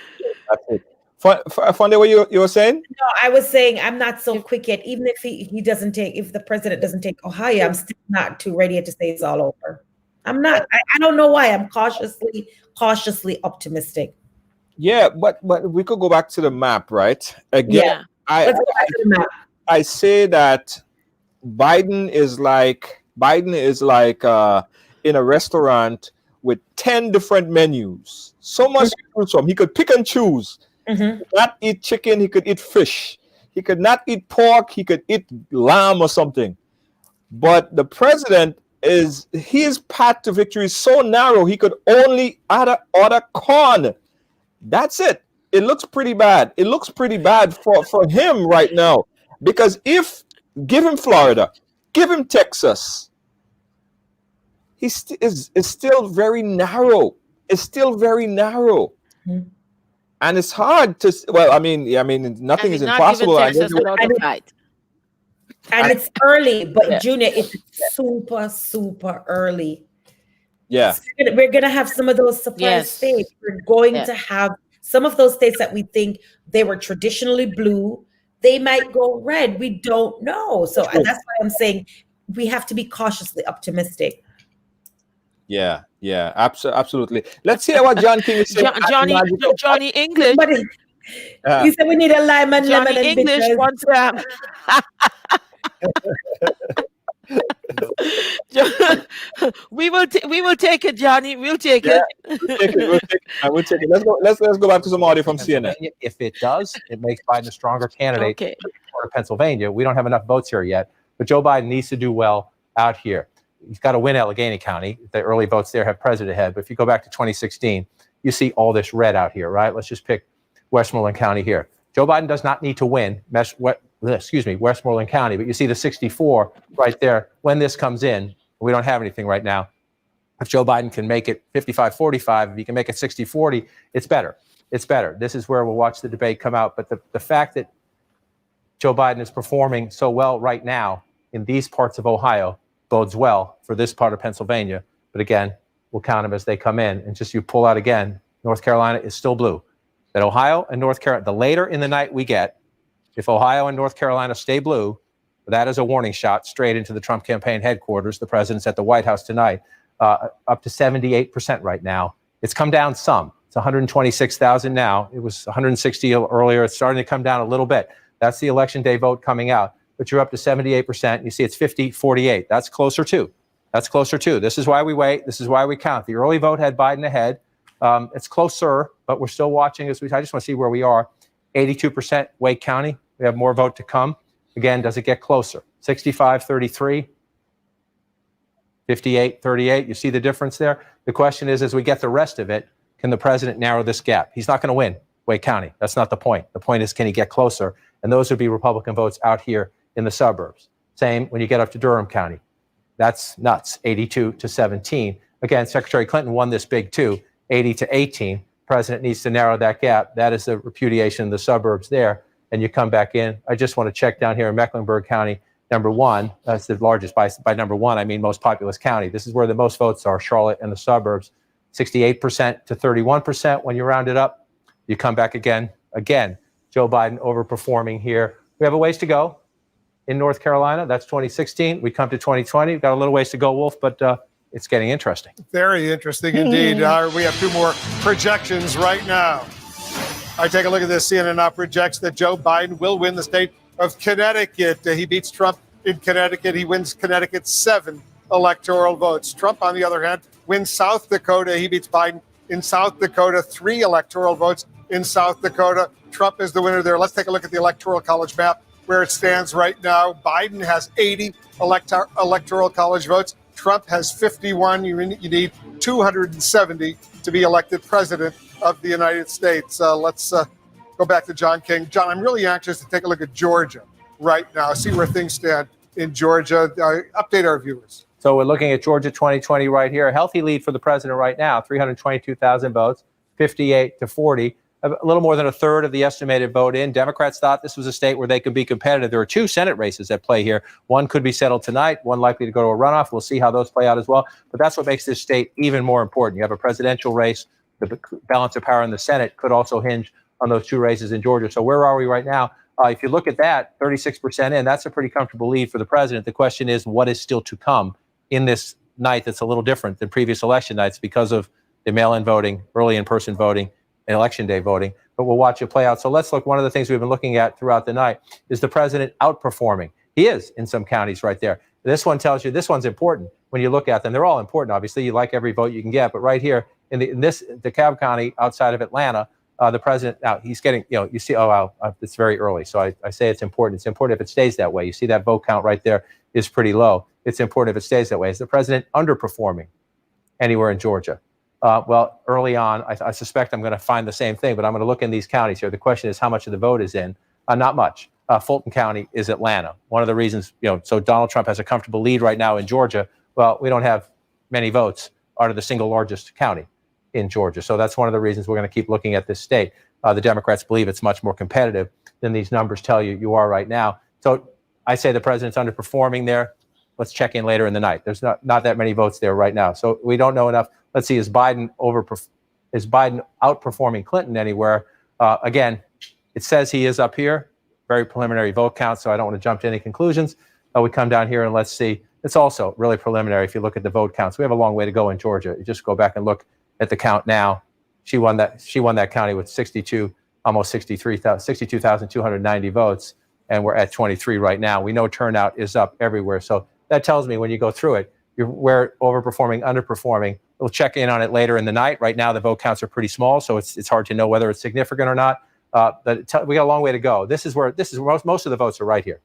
Funday, what you were saying? No, I was saying I'm not so quick yet. Even if if the president doesn't take Ohio, I'm still not too ready to say it's all over. I'm not. I don't know why. I'm cautiously optimistic. Yeah, but we could go back to the map, right? Again, Let's go back to the map. I say that Biden is like in a restaurant with 10 different menus. So much to choose from. He could pick and choose. He could not eat chicken, he could eat fish. He could not eat pork, he could eat lamb or something. But the president his path to victory is so narrow, he could only order corn. That's it. It looks pretty bad. It looks pretty bad for him right now. Because give him Florida, give him Texas, is still very narrow. It's still very narrow. And it's hard to. Well, I mean, nothing is impossible. And it's early, but Junior, it's super early. Yeah, we're gonna have some of those surprise states. We're going to have some of those states that we think they were traditionally blue. They might go red. We don't know. So that's why I'm saying we have to be cautiously optimistic. Yeah, absolutely. Let's hear what John King is saying. Johnny English. You said we need a lime and Johnny lemon. English wants we will take it, Johnny. We'll take it. We'll take it. Let's go back to some audio from CNN. If it does, it makes Biden a stronger candidate for Pennsylvania. We don't have enough votes here yet, but Joe Biden needs to do well out here. He's got to win Allegheny County. The early votes there have president ahead. But if you go back to 2016, you see all this red out here, right? Let's just pick Westmoreland County here. Joe Biden does not need to win Westmoreland County, but you see the 64 right there. When this comes in, we don't have anything right now. If Joe Biden can make it 55-45, if he can make it 60-40, it's better. It's better. This is where we'll watch the debate come out. But the fact that Joe Biden is performing so well right now in these parts of Ohio bodes well for this part of Pennsylvania. But again, we'll count them as they come in. And just you pull out again, North Carolina is still blue. That Ohio and North Carolina, the later in the night we get, if Ohio and North Carolina stay blue, that is a warning shot straight into the Trump campaign headquarters. The president's at the White House tonight, up to 78% right now. It's come down some. It's 126,000 now. It was 160 earlier. It's starting to come down a little bit. That's the election day vote coming out. But you're up to 78%. You see it's 50-48. That's closer too. That's closer too. This is why we wait. This is why we count. The early vote had Biden ahead. It's closer, but we're still watching. I just want to see where we are. 82% Wake County. We have more vote to come. Again, does it get closer? 65-33, 58-38. You see the difference there? The question is, as we get the rest of it, can the president narrow this gap? He's not going to win Wake County. That's not the point. The point is, can he get closer? And those would be Republican votes out here in the suburbs. Same when you get up to Durham County. That's nuts, 82-17. Again, Secretary Clinton won this big too, 80-18. President needs to narrow that gap. That is the repudiation of the suburbs there. And you come back in. I just want to check down here in Mecklenburg County, number one. That's the largest by number one. I mean, most populous county. This is where the most votes are, Charlotte and the suburbs. 68% to 31% when you round it up. You come back again. Again, Joe Biden overperforming here. We have a ways to go in North Carolina. That's 2016. We come to 2020. We've got a little ways to go, Wolf, but it's getting interesting. Very interesting indeed. We have two more projections right now. All right, take a look at this. CNN now projects that Joe Biden will win the state of Connecticut. He beats Trump in Connecticut. He wins Connecticut 7 electoral votes. Trump, on the other hand, wins South Dakota. He beats Biden in South Dakota, 3 electoral votes in South Dakota. Trump is the winner there. Let's take a look at the Electoral College map where it stands right now. Biden has 80 electoral college votes. Trump has 51. You need 270 to be elected president of the United States. Let's go back to John King. John, I'm really anxious to take a look at Georgia right now, see where things stand in Georgia. Update our viewers. So we're looking at Georgia 2020 right here. A healthy lead for the president right now, 322,000 votes, 58-40. A little more than a third of the estimated vote in. Democrats thought this was a state where they could be competitive. There are 2 Senate races at play here. One could be settled tonight, one likely to go to a runoff. We'll see how those play out as well. But that's what makes this state even more important. You have a presidential race. The balance of power in the Senate could also hinge on those 2 races in Georgia. So where are we right now? If you look at that, 36% in, that's a pretty comfortable lead for the president. The question is, what is still to come in this night that's a little different than previous election nights because of the mail-in voting, early in-person voting, and election day voting, but we'll watch it play out. So let's look. One of the things we've been looking at throughout the night is the president outperforming. He is in some counties right there. This one tells you this one's important when you look at them. They're all important, obviously. You like every vote you can get, but right here in this DeKalb County outside of Atlanta, the president now he's getting. You see, oh wow, it's very early. So I say it's important. It's important if it stays that way. You see that vote count right there is pretty low. It's important if it stays that way. Is the president underperforming anywhere in Georgia? Well, early on, I suspect I'm going to find the same thing, but I'm going to look in these counties here. The question is how much of the vote is in? Not much. Fulton County is Atlanta. One of the reasons, so Donald Trump has a comfortable lead right now in Georgia. Well, we don't have many votes out of the single largest county in Georgia. So that's one of the reasons we're going to keep looking at this state. The Democrats believe it's much more competitive than these numbers tell you are right now. So I say the president's underperforming there. Let's check in later in the night. There's not that many votes there right now. So we don't know enough. Let's see, is Biden outperforming Clinton anywhere? Again, it says he is up here. Very preliminary vote count, so I don't want to jump to any conclusions. We come down here and let's see. It's also really preliminary if you look at the vote counts. We have a long way to go in Georgia. You just go back and look at the count now. She won that county with 62,290 votes, and we're at 23 right now. We know turnout is up everywhere. So that tells me when you go through it, we're overperforming, underperforming. We'll check in on it later in the night. Right now, the vote counts are pretty small, so it's hard to know whether it's significant or not. But we got a long way to go. This is where most of the votes are right here.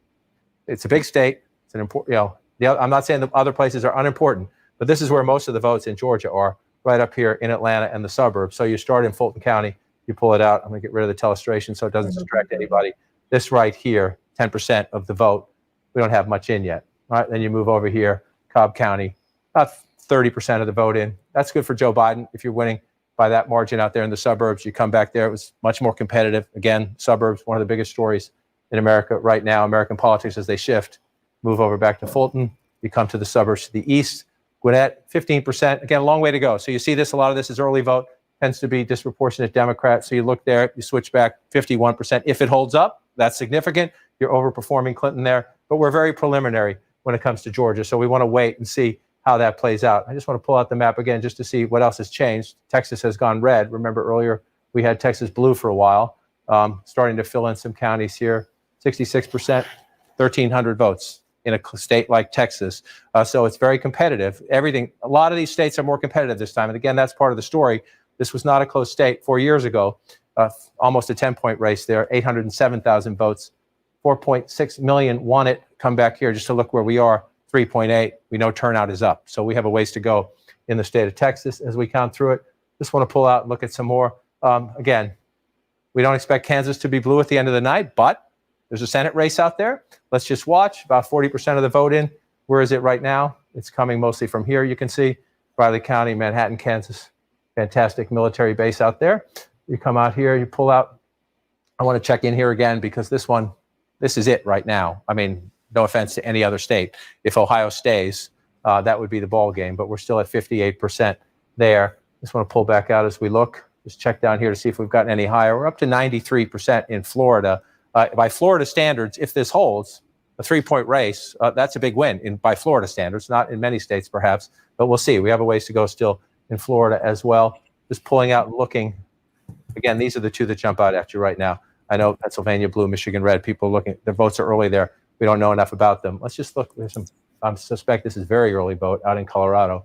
It's a big state. It's an important. I'm not saying the other places are unimportant, but this is where most of the votes in Georgia are, right up here in Atlanta and the suburbs. So you start in Fulton County You pull it out. I'm going to get rid of the telestration so it doesn't distract anybody. This right here, 10% of the vote. We don't have much in yet. All right, then you move over here, Cobb County, about 30% of the vote in. That's good for Joe Biden. If you're winning by that margin out there in the suburbs, you come back there. It was much more competitive. Again, suburbs, one of the biggest stories in America right now, American politics as they shift. Move over back to Fulton. You come to the suburbs to the east. Gwinnett, 15%. Again, a long way to go. So you see this, a lot of this is early vote, tends to be disproportionate Democrat. So you look there, you switch back 51%. If it holds up, that's significant. You're overperforming Clinton there. But we're very preliminary when it comes to Georgia. So we want to wait and see how that plays out. I just want to pull out the map again just to see what else has changed. Texas has gone red. Remember earlier we had Texas blue for a while, starting to fill in some counties here. 66%, 1,300 votes in a state like Texas. So it's very competitive. Everything, a lot of these states are more competitive this time. And again, that's part of the story. This was not a close state 4 years ago, almost a 10-point race there, 807,000 votes, 4.6 million won it. Come back here just to look where we are, 3.8. We know turnout is up. So we have a ways to go in the state of Texas as we count through it. Just want to pull out and look at some more. Again, we don't expect Kansas to be blue at the end of the night, but there's a Senate race out there. Let's just watch. About 40% of the vote in. Where is it right now? It's coming mostly from here. You can see Riley County, Manhattan, Kansas. Fantastic military base out there. You come out here, you pull out. I want to check in here again because this is it right now. I mean, no offense to any other state. If Ohio stays, that would be the ball game, but we're still at 58% there. Just want to pull back out as we look. Just check down here to see if we've gotten any higher. We're up to 93% in Florida. By Florida standards, if this holds, a 3-point race, that's a big win by Florida standards, not in many states perhaps, but we'll see. We have a ways to go still in Florida as well. Just pulling out and looking. Again, these are the two that jump out at you right now. I know Pennsylvania blue, Michigan red. People looking, their votes are early there. We don't know enough about them. Let's just look. There's some. I suspect this is very early vote out in Colorado.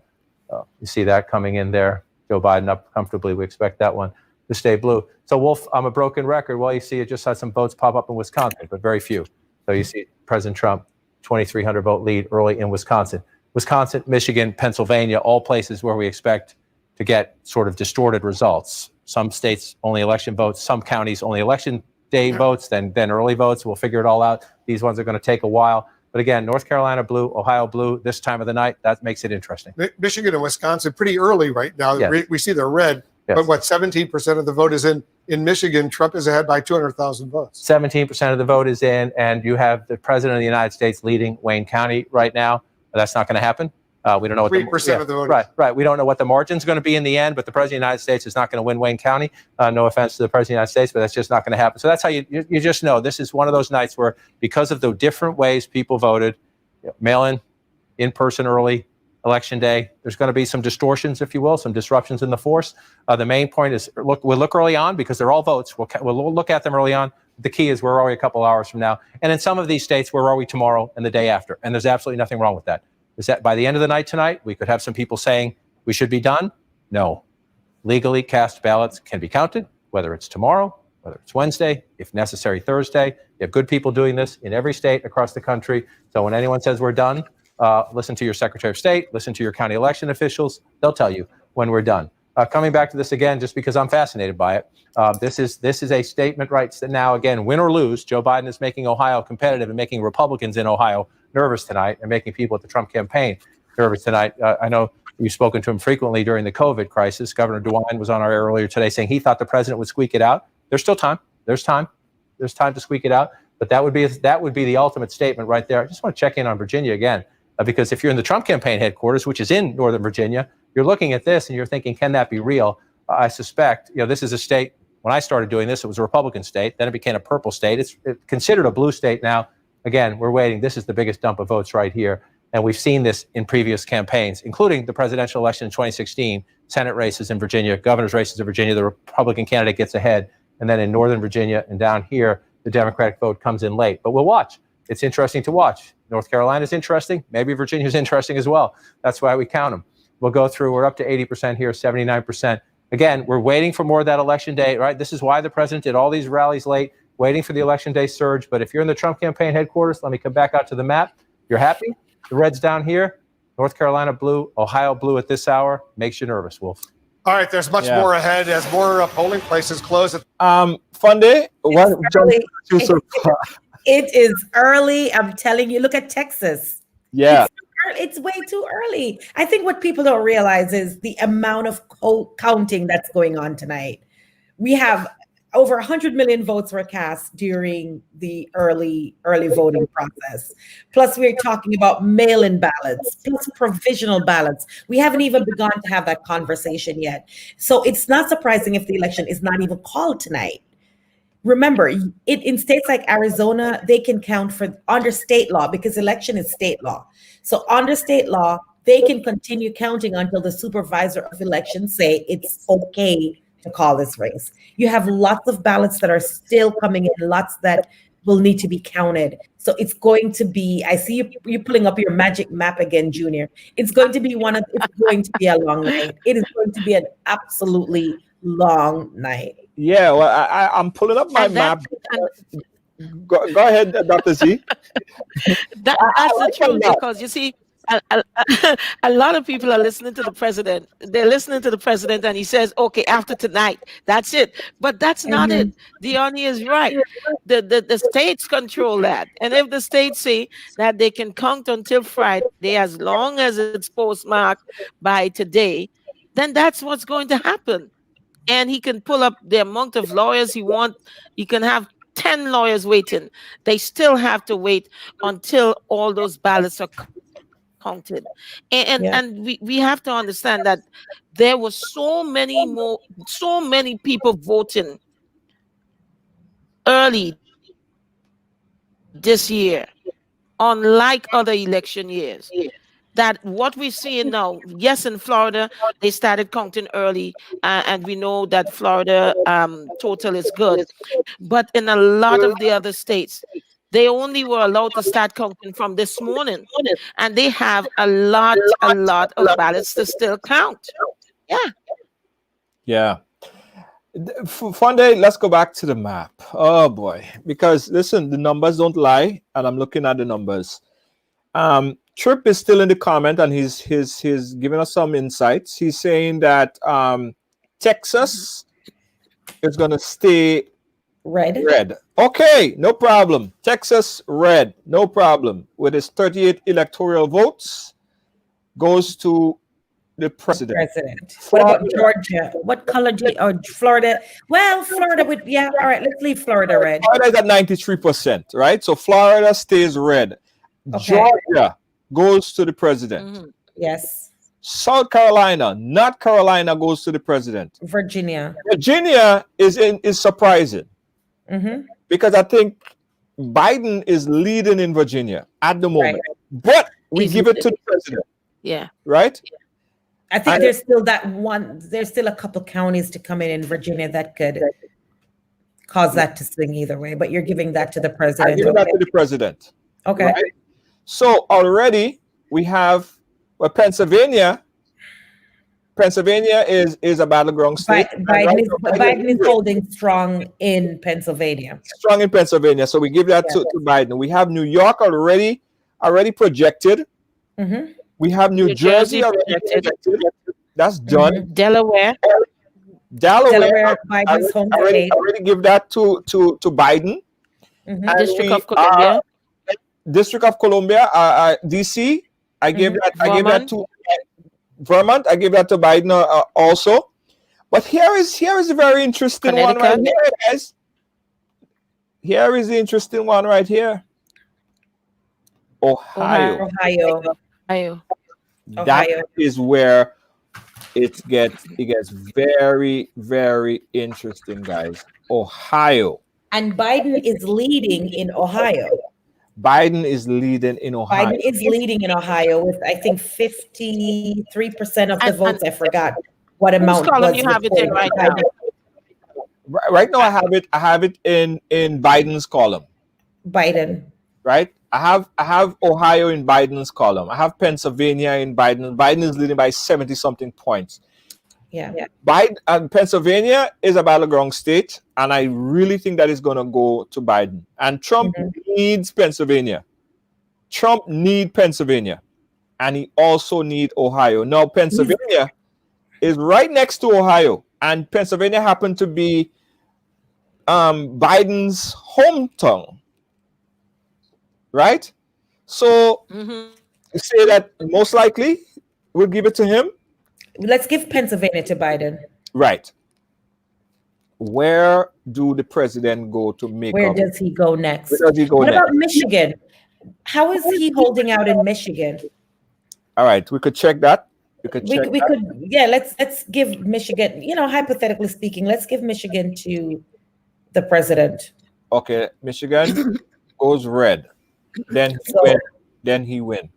You see that coming in there. Joe Biden up comfortably. We expect that one to stay blue. So Wolf, I'm a broken record. Well, you see, it just had some votes pop up in Wisconsin, but very few. So you see President Trump, 2,300 vote lead early in Wisconsin. Wisconsin, Michigan, Pennsylvania, all places where we expect to get sort of distorted results. Some states only election votes, some counties only election day votes, then early votes. We'll figure it all out. These ones are going to take a while. But again, North Carolina blue, Ohio blue, this time of the night, that makes it interesting. Michigan and Wisconsin, pretty early right now. Yes. We see they're red, yes. But what, 17% of the vote is in Michigan. Trump is ahead by 200,000 votes. 17% of the vote is in, and you have the president of the United States leading Wayne County right now. That's not going to happen. We don't know what 3% of the vote. Right. We don't know what the margin's going to be in the end, but the president of the United States is not going to win Wayne County. No offense to the president of the United States, but that's just not going to happen. So that's how you just know this is one of those nights where, because of the different ways people voted, mail-in, in-person early, election day, there's going to be some distortions, if you will, some disruptions in the force. The main point is we'll look early on because they're all votes. We'll look at them early on. The key is where are we a couple hours from now? And in some of these states, where are we tomorrow and the day after? And there's absolutely nothing wrong with that. Is that by the end of the night tonight, we could have some people saying we should be done? No. Legally cast ballots can be counted, whether it's tomorrow, whether it's Wednesday, if necessary Thursday. You have good people doing this in every state across the country. So when anyone says we're done, listen to your Secretary of State, listen to your county election officials. They'll tell you when we're done. Coming back to this again, just because I'm fascinated by it, this is a statement right now, again, win or lose, Joe Biden is making Ohio competitive and making Republicans in Ohio nervous tonight and making people at the Trump campaign nervous tonight. I know you've spoken to him frequently during the COVID crisis. Governor DeWine was on our air earlier today saying he thought the president would squeak it out. There's still time. There's time to squeak it out. But that would be the ultimate statement right there. I just want to check in on Virginia again, because if you're in the Trump campaign headquarters, which is in Northern Virginia, you're looking at this and you're thinking, can that be real? I suspect, this is a state, when I started doing this, it was a Republican state. Then it became a purple state. It's considered a blue state now. Again, we're waiting. This is the biggest dump of votes right here. And we've seen this in previous campaigns, including the presidential election in 2016, Senate races in Virginia, governor's races in Virginia, the Republican candidate gets ahead. And then in Northern Virginia and down here, the Democratic vote comes in late. But we'll watch. It's interesting to watch. North Carolina is interesting. Maybe Virginia's interesting as well. That's why we count them. We'll go through. We're up to 80% here, 79%. Again, we're waiting for more of that election day, right? This is why the president did all these rallies late, waiting for the election day surge. But if you're in the Trump campaign headquarters, let me come back out to the map. You're happy? The red's down here. North Carolina blue, Ohio blue at this hour. Makes you nervous, Wolf. All right, there's much more ahead as more polling places close. Funday, what early. jumps so far? It is early. I'm telling you, look at Texas. Yeah. It's way too early. I think what people don't realize is the amount of counting that's going on tonight. We have over 100 million votes were cast during the early voting process. Plus, we're talking about mail-in ballots, plus provisional ballots. We haven't even begun to have that conversation yet. So it's not surprising if the election is not even called tonight. Remember, in states like Arizona, they can count for under state law because election is state law. So under state law, they can continue counting until the supervisor of elections say it's okay to call this race. You have lots of ballots that are still coming in, lots that will need to be counted. So it's going to be, I see you pulling up your magic map again, Junior. It's going to be it's going to be a long night. It is going to be an absolutely long night. Yeah, well, I'm pulling up my map. Go ahead, Dr. Z. That's the truth, because you see, a lot of people are listening to the president. They're listening to the president, and he says, "Okay, after tonight, that's it." But that's not it. Dione is right. The states control that, and if the states say that they can count until Friday, as long as it's postmarked by today, then that's what's going to happen. And he can pull up the amount of lawyers he wants. You can have 10 lawyers waiting. They still have to wait until all those ballots are counted. And we have to understand that there were so many people voting early this year, unlike other election years. That what we're seeing now, yes, in Florida, they started counting early, and we know that Florida total is good. But in a lot of the other states, they only were allowed to start counting from this morning, and they have a lot of ballots to still count. Yeah. Funday, let's go back to the map. Oh boy, because listen, the numbers don't lie, and I'm looking at the numbers. Tripp is still in the comment, and he's giving us some insights. He's saying that Texas is going to stay red. Okay, no problem. Texas red, no problem. With his 38 electoral votes, goes to the president. What about Georgia? What color Florida? Well, Florida would, all right, let's leave Florida red. Florida is at 93%, right? So Florida stays red. Okay. Georgia goes to the president. Yes. South Carolina, North Carolina goes to the president. Virginia is surprising because I think Biden is leading in Virginia at the moment, but we give it to the president. Yeah. Right. I think there's still there's still a couple counties to come in Virginia that could cause that to swing either way, but you're giving that to the president. I give that to the president. Okay. Right? So already we have Pennsylvania. Pennsylvania is a battleground state. Biden is holding strong in Pennsylvania. Strong in Pennsylvania. So we give that to Biden. We have New York already projected. We have New Jersey already projected. That's done. Delaware. Biden's home state. Already give that to Biden. District of Columbia. District of Columbia, DC. I gave that to Vermont. I gave that to Biden also. But here is a very interesting one right here, guys. Here is the interesting one right here. Ohio. That is where it gets very, very interesting, guys. Ohio. And Biden is leading in Ohio. Biden is leading in Ohio. Biden is leading in Ohio with, I think, 53% of the votes. I forgot what amount. Column you have it in right now? Right now, I have it in Biden's column. Biden. Right. I have Ohio in Biden's column. I have Pennsylvania in Biden. Biden is leading by 70-something points. Yeah. Biden, Pennsylvania is a battleground state, and I really think that is going to go to Biden. And Trump needs Pennsylvania. Trump needs Pennsylvania, and he also needs Ohio. Now, Pennsylvania is right next to Ohio, and Pennsylvania happened to be Biden's hometown, right? So you say that most likely we'll give it to him. Let's give Pennsylvania to Biden. Right. Where do the president go to make Where up? does he go next? Where does he go What next? about Michigan? How is he holding out in Michigan? All right, we could check that. We could, yeah, let's give Michigan, hypothetically speaking, let's give Michigan to the president. Okay, Michigan goes red. Then he win.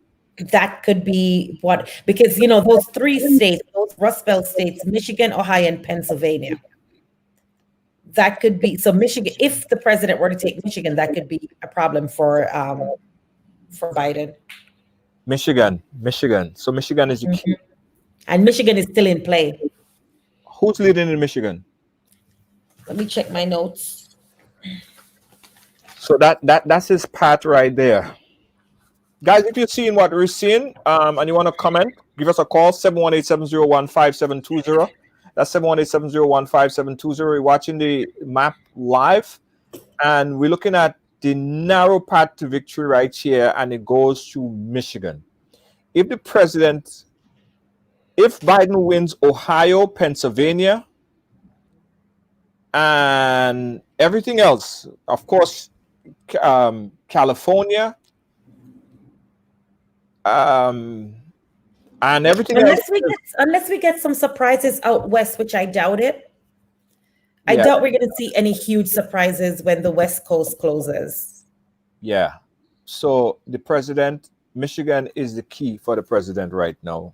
That could be what, because those three states, those Rust Belt states, Michigan, Ohio, and Pennsylvania. That could be, so Michigan, if the president were to take Michigan, that could be a problem for Biden. Michigan. So Michigan is the key. And Michigan is still in play. Who's leading in Michigan? Let me check my notes. So that's his path right there. Guys, if you're seeing what we're seeing and you want to comment, give us a call, 718-701-5720. That's 718-701-5720. We're watching the map live, and we're looking at the narrow path to victory right here, and it goes to Michigan. If Biden wins Ohio, Pennsylvania, and everything else, of course, California, and everything unless we get some surprises out west, which I doubt it. I doubt we're going to see any huge surprises when the West Coast closes. Yeah. So the president, Michigan is the key for the president right now.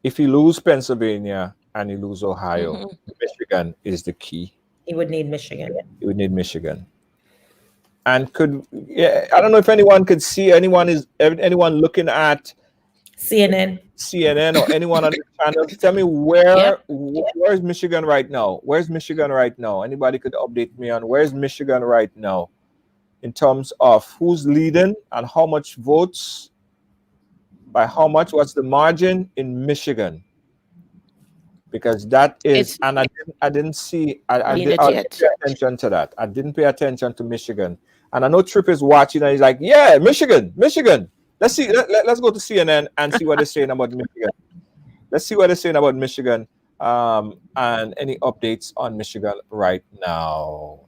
If he lose Pennsylvania and he lose Ohio, Michigan is the key. He would need Michigan. He would need Michigan. And I don't know if anyone could see, anyone looking at CNN or anyone on the channel. Tell me where is Michigan right now? Where's Michigan right now? Anybody could update me on where's Michigan right now in terms of who's leading and how much votes, by how much, what's the margin in Michigan? Because that is, and I didn't pay attention to that. I didn't pay attention to Michigan. And I know Tripp is watching and he's like, yeah, Michigan. Let's see. Let's go to CNN and see what they're saying about Michigan. Let's see what they're saying about Michigan and any updates on Michigan right now.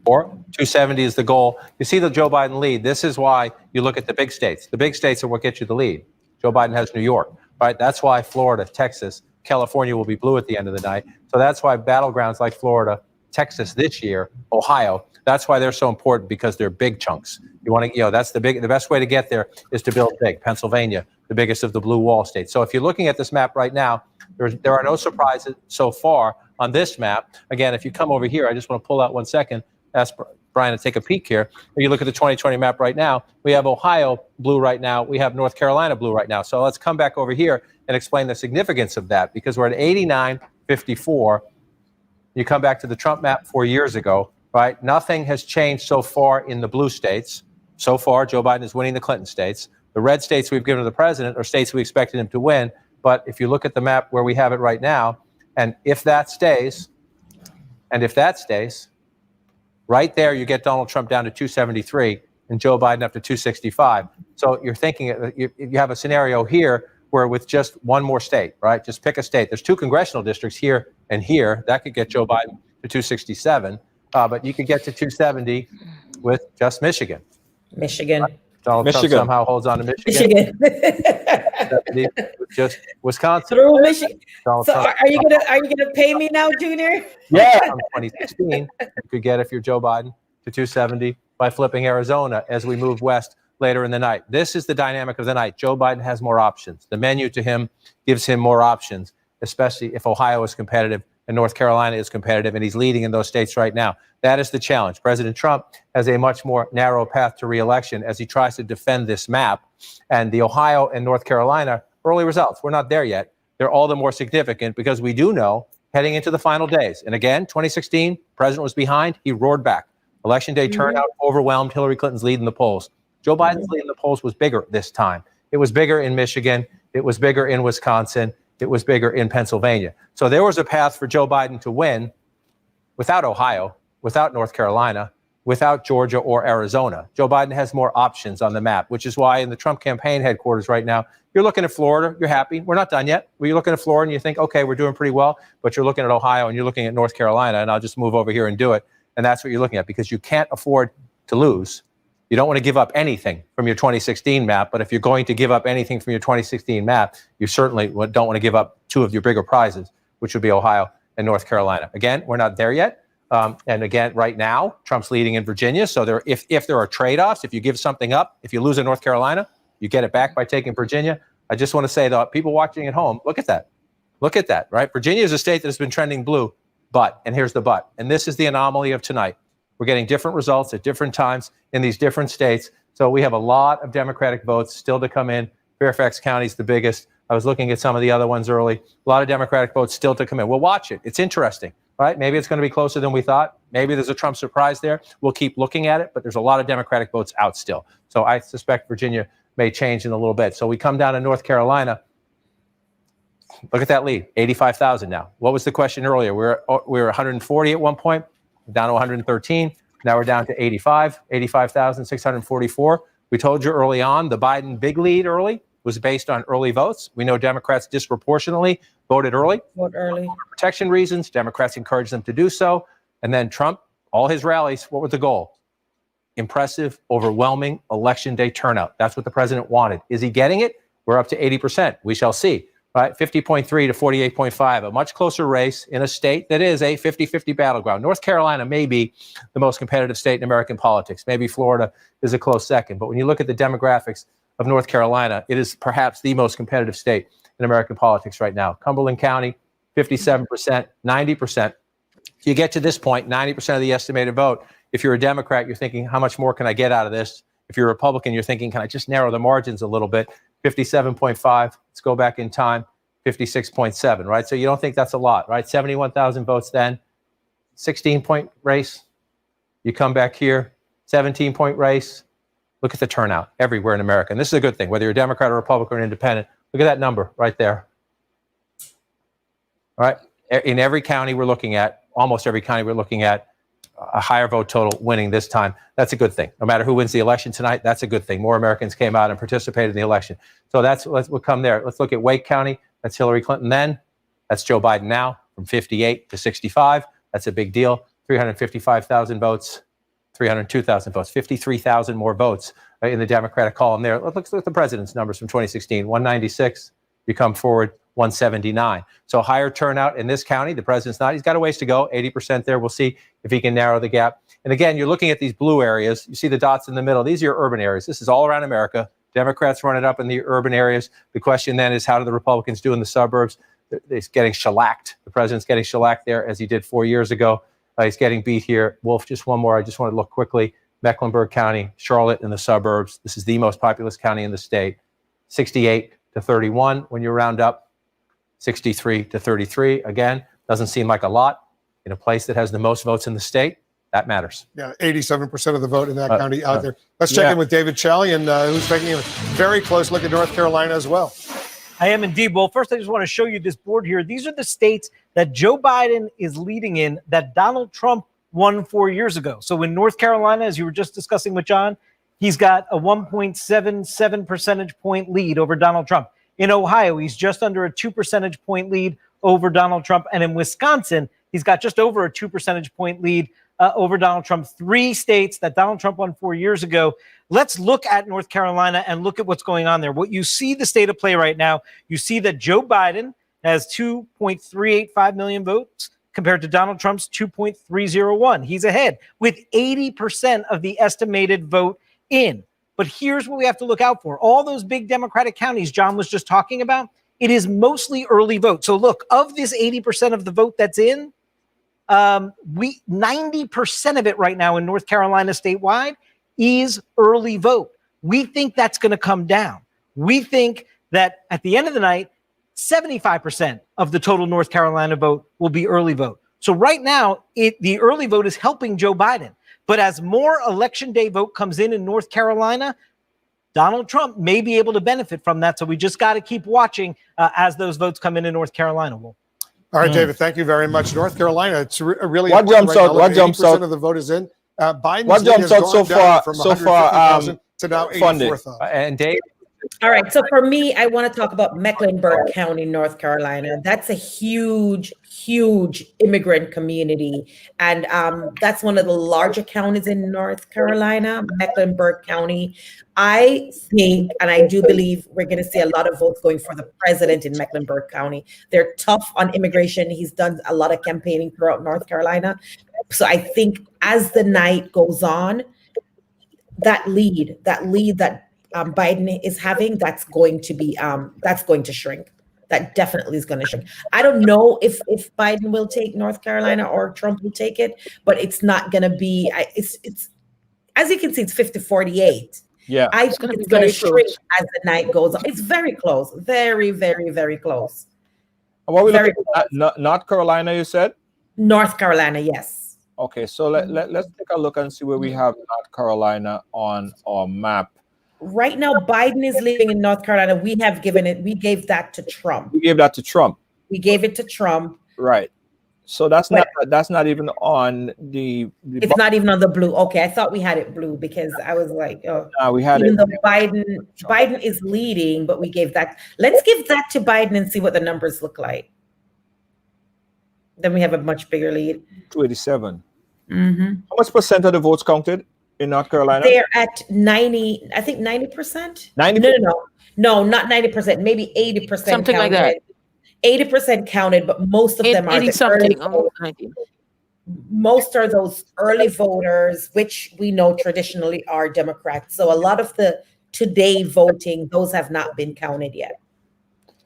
Or 270 is the goal. You see the Joe Biden lead. This is why you look at the big states. The big states are what gets you the lead. Joe Biden has New York, right? That's why Florida, Texas, California will be blue at the end of the night. So that's why battlegrounds like Florida, Texas this year, Ohio, that's why they're so important, because they're big chunks. You want to, that's the best way to get there is to build big. Pennsylvania, the biggest of the blue wall states. So if you're looking at this map right now, there are no surprises so far on this map. Again, if you come over here, I just want to pull out 1 second, ask Brian to take a peek here. If you look at the 2020 map right now, we have Ohio blue right now. We have North Carolina blue right now. So let's come back over here and explain the significance of that, because we're at 89-54. You come back to the Trump map 4 years ago, right? Nothing has changed so far in the blue states. So far, Joe Biden is winning the Clinton states. The red states we've given to the president are states we expected him to win. But if you look at the map where we have it right now, and if that stays, right there, you get Donald Trump down to 273 and Joe Biden up to 265. So you're thinking, you have a scenario here where with just one more state, right? Just pick a state. There's 2 congressional districts here and here. That could get Joe Biden to 267. But you could get to 270 with just Michigan. Right? Donald Trump somehow holds on to Michigan. Just Wisconsin. Through Michigan. Donald So Trump. are you gonna pay me now, Junior? Yeah, from 2016, you could get, if you're Joe Biden, to 270 by flipping Arizona as we move west later in the night. This is the dynamic of the night. Joe Biden has more options. The menu to him gives him more options, especially if Ohio is competitive and North Carolina is competitive, and he's leading in those states right now. That is the challenge. President Trump has a much more narrow path to re-election as he tries to defend this map. And the Ohio and North Carolina early results, we're not there yet. They're all the more significant because we do know heading into the final days. And again, 2016, president was behind. He roared back. Election day turnout overwhelmed Hillary Clinton's lead in the polls. Joe Biden's lead in the polls was bigger this time. It was bigger in Michigan. It was bigger in Wisconsin. It was bigger in Pennsylvania. So there was a path for Joe Biden to win without Ohio, without North Carolina, without Georgia or Arizona. Joe Biden has more options on the map, which is why in the Trump campaign headquarters right now, you're looking at Florida, you're happy. We're not done yet. You're looking at Florida and you think, okay, we're doing pretty well, but you're looking at Ohio and you're looking at North Carolina, and I'll just move over here and do it. And that's what you're looking at, because you can't afford to lose. You don't want to give up anything from your 2016 map, but if you're going to give up anything from your 2016 map, you certainly don't want to give up two of your bigger prizes, which would be Ohio and North Carolina. Again, we're not there yet. And again, right now, Trump's leading in Virginia. So if there are trade-offs, if you give something up, if you lose in North Carolina, you get it back by taking Virginia. I just want to say, though, people watching at home, look at that. Look at that, right? Virginia is a state that has been trending blue, and here's the but. And this is the anomaly of tonight. We're getting different results at different times in these different states. So we have a lot of Democratic votes still to come in. Fairfax County is the biggest. I was looking at some of the other ones early. A lot of Democratic votes still to come in. We'll watch it. It's interesting. Right? Maybe it's going to be closer than we thought. Maybe there's a Trump surprise there. We'll keep looking at it, but there's a lot of Democratic votes out still. So I suspect Virginia may change in a little bit. So we come down to North Carolina. Look at that lead, 85,000 now. What was the question earlier? We were 140 at one point, down to 113. Now we're down to 85,644. We told you early on the Biden big lead early was based on early votes. We know Democrats disproportionately voted early. Vote early. For protection reasons, Democrats encouraged them to do so. And then Trump, all his rallies, what was the goal? Impressive, overwhelming election day turnout. That's what the president wanted. Is he getting it? We're up to 80%. We shall see. Right? 50.3 to 48.5, a much closer race in a state that is a 50-50 battleground. North Carolina may be the most competitive state in American politics. Maybe Florida is a close second. But when you look at the demographics of North Carolina, it is perhaps the most competitive state in American politics right now. Cumberland County, 57%, 90%. You get to this point, 90% of the estimated vote. If you're a Democrat, you're thinking, how much more can I get out of this? If you're a Republican, you're thinking, can I just narrow the margins a little bit? 57.5, let's go back in time, 56.7, right? So you don't think that's a lot, right? 71,000 votes then, 16-point race. You come back here, 17-point race. Look at the turnout everywhere in America. And this is a good thing, whether you're a Democrat or Republican or independent. Look at that number right there. All right. In every county we're looking at, almost every county we're looking at, a higher vote total winning this time. That's a good thing. No matter who wins the election tonight, that's a good thing. More Americans came out and participated in the election. So we'll come there. Let's look at Wake County. That's Hillary Clinton then. That's Joe Biden now, from 58 to 65. That's a big deal. 355,000 votes, 302,000 votes, 53,000 more votes in the Democratic column there. Let's look at the president's numbers from 2016. 196, you come forward, 179. So higher turnout in this county. The president's not. He's got a ways to go, 80% there. We'll see if he can narrow the gap. And again, you're looking at these blue areas. You see the dots in the middle. These are your urban areas. This is all around America. Democrats run it up in the urban areas. The question then is, how do the Republicans do in the suburbs? He's getting shellacked. The president's getting shellacked there, as he did 4 years ago. He's getting beat here. Wolf, just one more. I just want to look quickly. Mecklenburg County, Charlotte in the suburbs. This is the most populous county in the state. 68 to 31 when you round up. 63 to 33. Again, doesn't seem like a lot. In a place that has the most votes in the state, that matters. Yeah, 87% of the vote in that county out there. Let's check in with David Chalian, who's taking a very close look at North Carolina as well. I am indeed. Well, first, I just want to show you this board here. These are the states that Joe Biden is leading in that Donald Trump won 4 years ago. So in North Carolina, as you were just discussing with John, he's got a 1.77 percentage point lead over Donald Trump. In Ohio, he's just under a 2 percentage point lead over Donald Trump. And in Wisconsin, he's got just over a 2 percentage point lead over Donald Trump. 3 states that Donald Trump won 4 years ago. Let's look at North Carolina and look at what's going on there. What you see the state of play right now, you see that Joe Biden has 2.385 million votes compared to Donald Trump's 2.301. He's ahead with 80% of the estimated vote in. But here's what we have to look out for. All those big Democratic counties John was just talking about, it is mostly early vote. So look, of this 80% of the vote that's in, 90% of it right now in North Carolina statewide is early vote. We think that's going to come down. We think that at the end of the night, 75% of the total North Carolina vote will be early vote. So right now, the early vote is helping Joe Biden. But as more election day vote comes in North Carolina, Donald Trump may be able to benefit from that. So we just got to keep watching as those votes come in North Carolina. Will. All right, David, thank you very much. North Carolina, it's really What jumps out? What jumps out? of the vote is in. Biden's What jumps out so far? from So far, 150,000 to now Fundy. 84,000. And Dave, All right. So for me, I want to talk about Mecklenburg County, North Carolina. That's a huge, huge immigrant community. And that's one of the larger counties in North Carolina, Mecklenburg County. I think, and I do believe, we're going to see a lot of votes going for the president in Mecklenburg County. They're tough on immigration. He's done a lot of campaigning throughout North Carolina. So I think as the night goes on, that lead that Biden is having, that's going to shrink. That definitely is going to shrink. I don't know if Biden will take North Carolina or Trump will take it, but it's not going to be. It's as you can see, it's 50-48. Yeah, I think it's going to shrink as the night goes on. It's very close, very, very, very close. What we looking at? North Carolina, you said? North Carolina, yes. Okay, so let's take a look and see where we have North Carolina on our map. Right now, Biden is leading in North Carolina. We gave that to Trump. We gave that to Trump. We gave it to Trump. Right. So that's not even on the it's not even on the blue. Okay, I thought we had it blue because I was like, oh, we had even it. though Biden is leading, but we gave that. Let's give that to Biden and see what the numbers look like. Then we have a much bigger lead. 287. Mm-hmm. How much percent of the votes counted in North Carolina? They're at 90. I think 90%. 90%? No, not 90%. Maybe 80%. Something counted. like that. 80% counted, but most of them are 80 the something. early voters. Most are those early voters, which we know traditionally are Democrats. So a lot of the today voting, those have not been counted yet.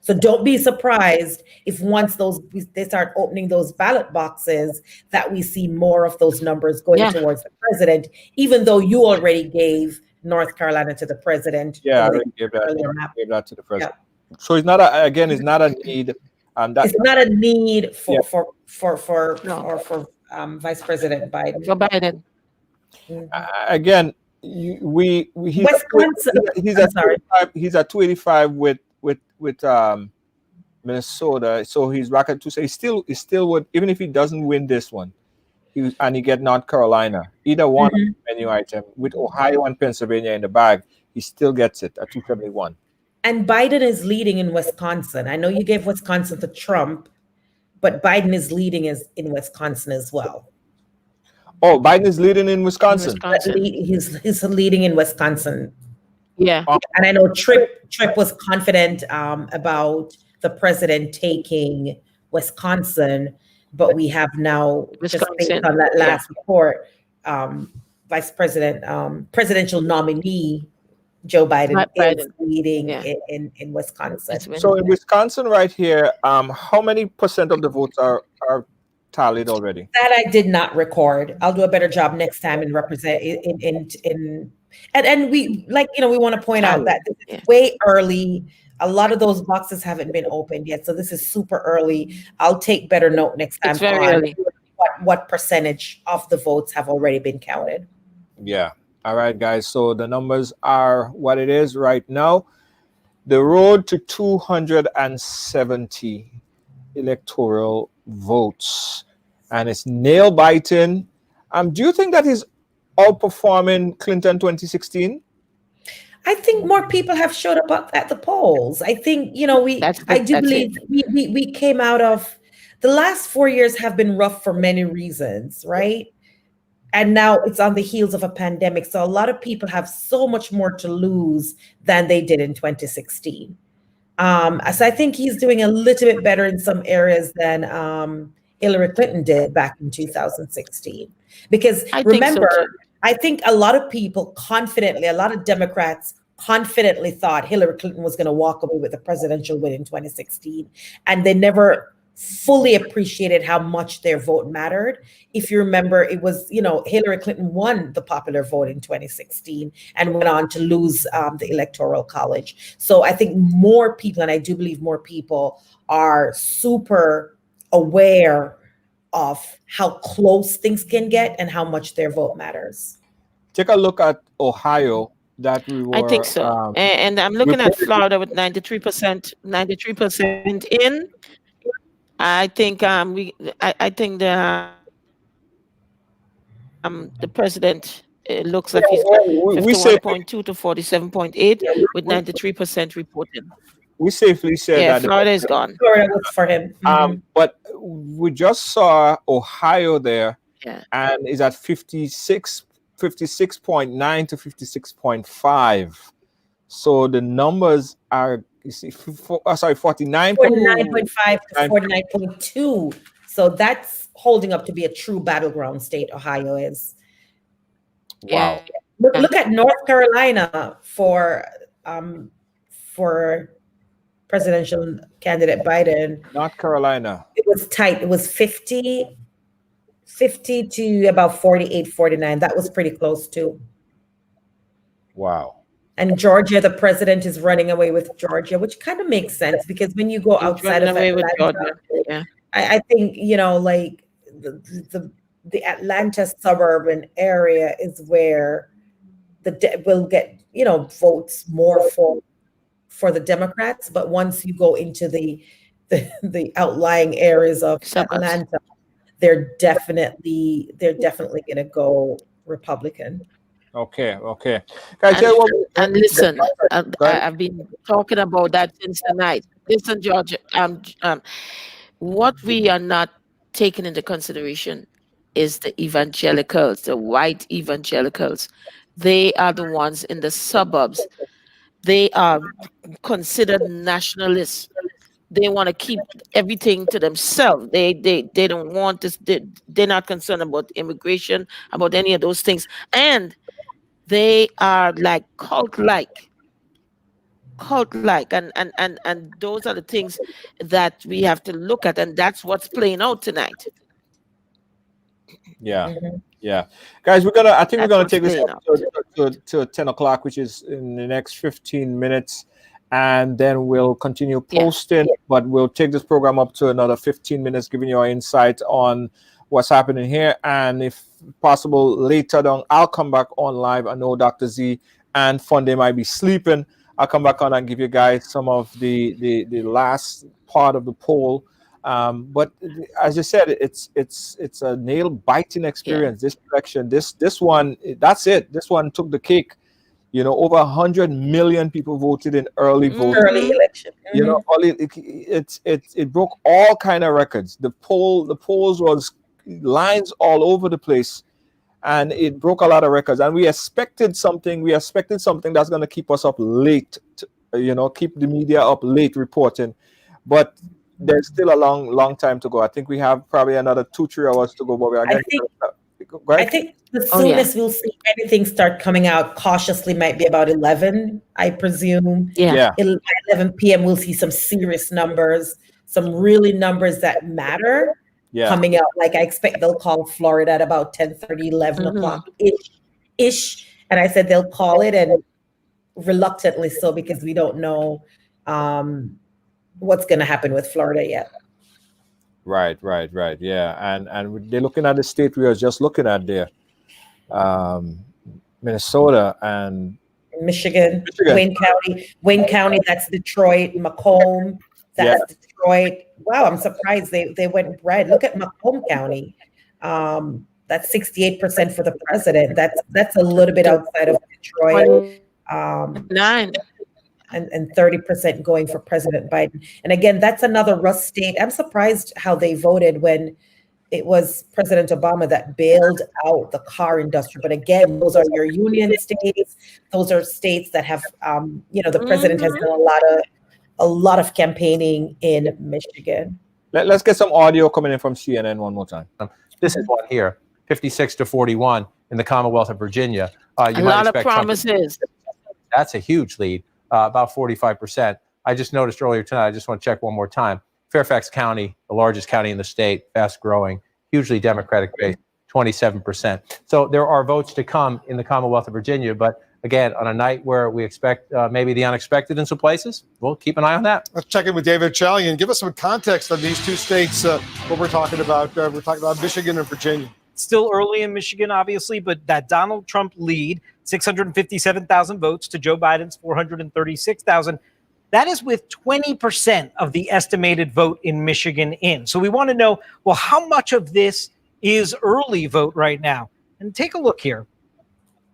So don't be surprised if once they start opening those ballot boxes that we see more of those numbers going towards the president, even though you already gave North Carolina to the president. Yeah, I already gave that to the president. Yeah. So it's not it's not a need. It's not a need for Vice President Biden. For Biden. Again, he's at 285 with Minnesota, so he's bracket to say he still would, even if he doesn't win this one, and he get North Carolina, either one menu item with Ohio and Pennsylvania in the bag, he still gets it at 271. And Biden is leading in Wisconsin. I know you gave Wisconsin to Trump, but Biden is leading in Wisconsin as well. Oh, Biden is leading in Wisconsin. He's leading in Wisconsin. Yeah. And I know Tripp was confident about the president taking Wisconsin, but we have now, just based on that last report, Vice President, presidential nominee Joe Biden is leading in Wisconsin. So in Wisconsin right here, how many percent of the votes are tallied already? That I did not record. I'll do a better job next time and represent and we we want to point out that this is way early. A lot of those boxes haven't been opened yet, so this is super early. I'll take better note next time. It's very early. What percentage of the votes have already been counted? Yeah. All right, guys. So the numbers are what it is right now. The road to 270 electoral votes, and it's nail biting. Do you think that he's outperforming Clinton 2016? I think more people have showed up at the polls. I think I do believe we came out of the last 4 years have been rough for many reasons, right? And now it's on the heels of a pandemic. So a lot of people have so much more to lose than they did in 2016. So I think he's doing a little bit better in some areas than Hillary Clinton did back in 2016. Because I think a lot of people a lot of Democrats confidently thought Hillary Clinton was going to walk away with the presidential win in 2016. And they never fully appreciated how much their vote mattered. If you remember, it was, Hillary Clinton won the popular vote in 2016 and went on to lose the Electoral College. So I think more people, and I do believe more people, are super aware of how close things can get and how much their vote matters. Take a look at Ohio that we I think were so. And I'm looking at reported. Florida with 93% in. I think I think the president looks like he's We safely 51.2 to 47.8 yeah, with 93% reporting. we safely said Yeah, that. Florida is gone. Florida was for him. But we just saw Ohio there, Yeah. and is at 56.9 to 56.5. So the numbers are, you see, 49. 49.5 to 49.2. So that's holding up to be a true battleground state, Ohio is. Wow. Look at North Carolina for presidential candidate Biden. North Carolina. It was tight. It was 50 to about 48, 49. That was pretty close too. Wow. And Georgia, the president is running away with Georgia, which kind of makes sense because when you go outside of Atlanta, I think, like the Atlanta suburban area is where will get, votes more for the Democrats. But once you go into the outlying areas of Atlanta, they're definitely going to go Republican. Okay. Guys, and listen, I've been talking about that since the night. Listen, George, what we are not taking into consideration is the evangelicals, the white evangelicals. They are the ones in the suburbs. They are considered nationalists. They want to keep everything to themselves. They don't want this. They're not concerned about immigration, about any of those things. And they are like cult-like, and those are the things that we have to look at, and that's what's playing out tonight. Yeah. Guys, I think we're gonna take this up to 10 o'clock, which is in the next 15 minutes, and then we'll continue posting. But we'll take this program up to another 15 minutes, giving you our insight on what's happening here, and if possible later on, I'll come back on live. I know Dr. Z and Funday might be sleeping. I'll come back on and give you guys some of the last part of the poll. But as you said, it's a nail biting experience. This election, this one, that's it. This one took the cake. Over 100 million people voted in early voting. Early election. It broke all kind of records. The polls was lines all over the place, and it broke a lot of records. And we expected something that's going to keep us up late, keep the media up late reporting. But there's still a long time to go. I think we have probably another 2-3 hours to go. But I think the soonest we'll see anything start coming out cautiously might be about 11, I presume. Yeah. 11 p.m. we'll see some serious numbers, some really numbers that matter. Coming out. Like I expect they'll call Florida at about 10:30, 11 o'clock ish. And I said they'll call it, and reluctantly so, because we don't know what's going to happen with Florida yet. Right. Yeah. And they're looking at the state we are just looking at there. Minnesota and Michigan. Wayne County, that's Detroit. Macomb, that's Detroit. Wow, I'm surprised they went red. Look at Macomb County. That's 68% for the president. That's a little bit outside of Detroit. 9 and 30% going for President Biden. And again, that's another Rust state. I'm surprised how they voted when it was President Obama that bailed out the car industry. But again, those are your union states. Those are states that have, the president has done a lot of campaigning in Michigan. Let's get some audio coming in from CNN one more time. This is one here, 56 to 41 in the Commonwealth of Virginia. A lot of promises. That's a huge lead, about 45%. I just noticed earlier tonight, I just want to check one more time. Fairfax County, the largest county in the state, fast growing, hugely Democratic based, 27%. So there are votes to come in the Commonwealth of Virginia, but again, on a night where we expect maybe the unexpected in some places, we'll keep an eye on that. Let's check in with David Chalian. Give us some context on these two states, what we're talking about. We're talking about Michigan and Virginia. Still early in Michigan, obviously, but that Donald Trump lead 657,000 votes to Joe Biden's 436,000. That is with 20% of the estimated vote in Michigan in. So we want to know, well, how much of this is early vote right now? And take a look here.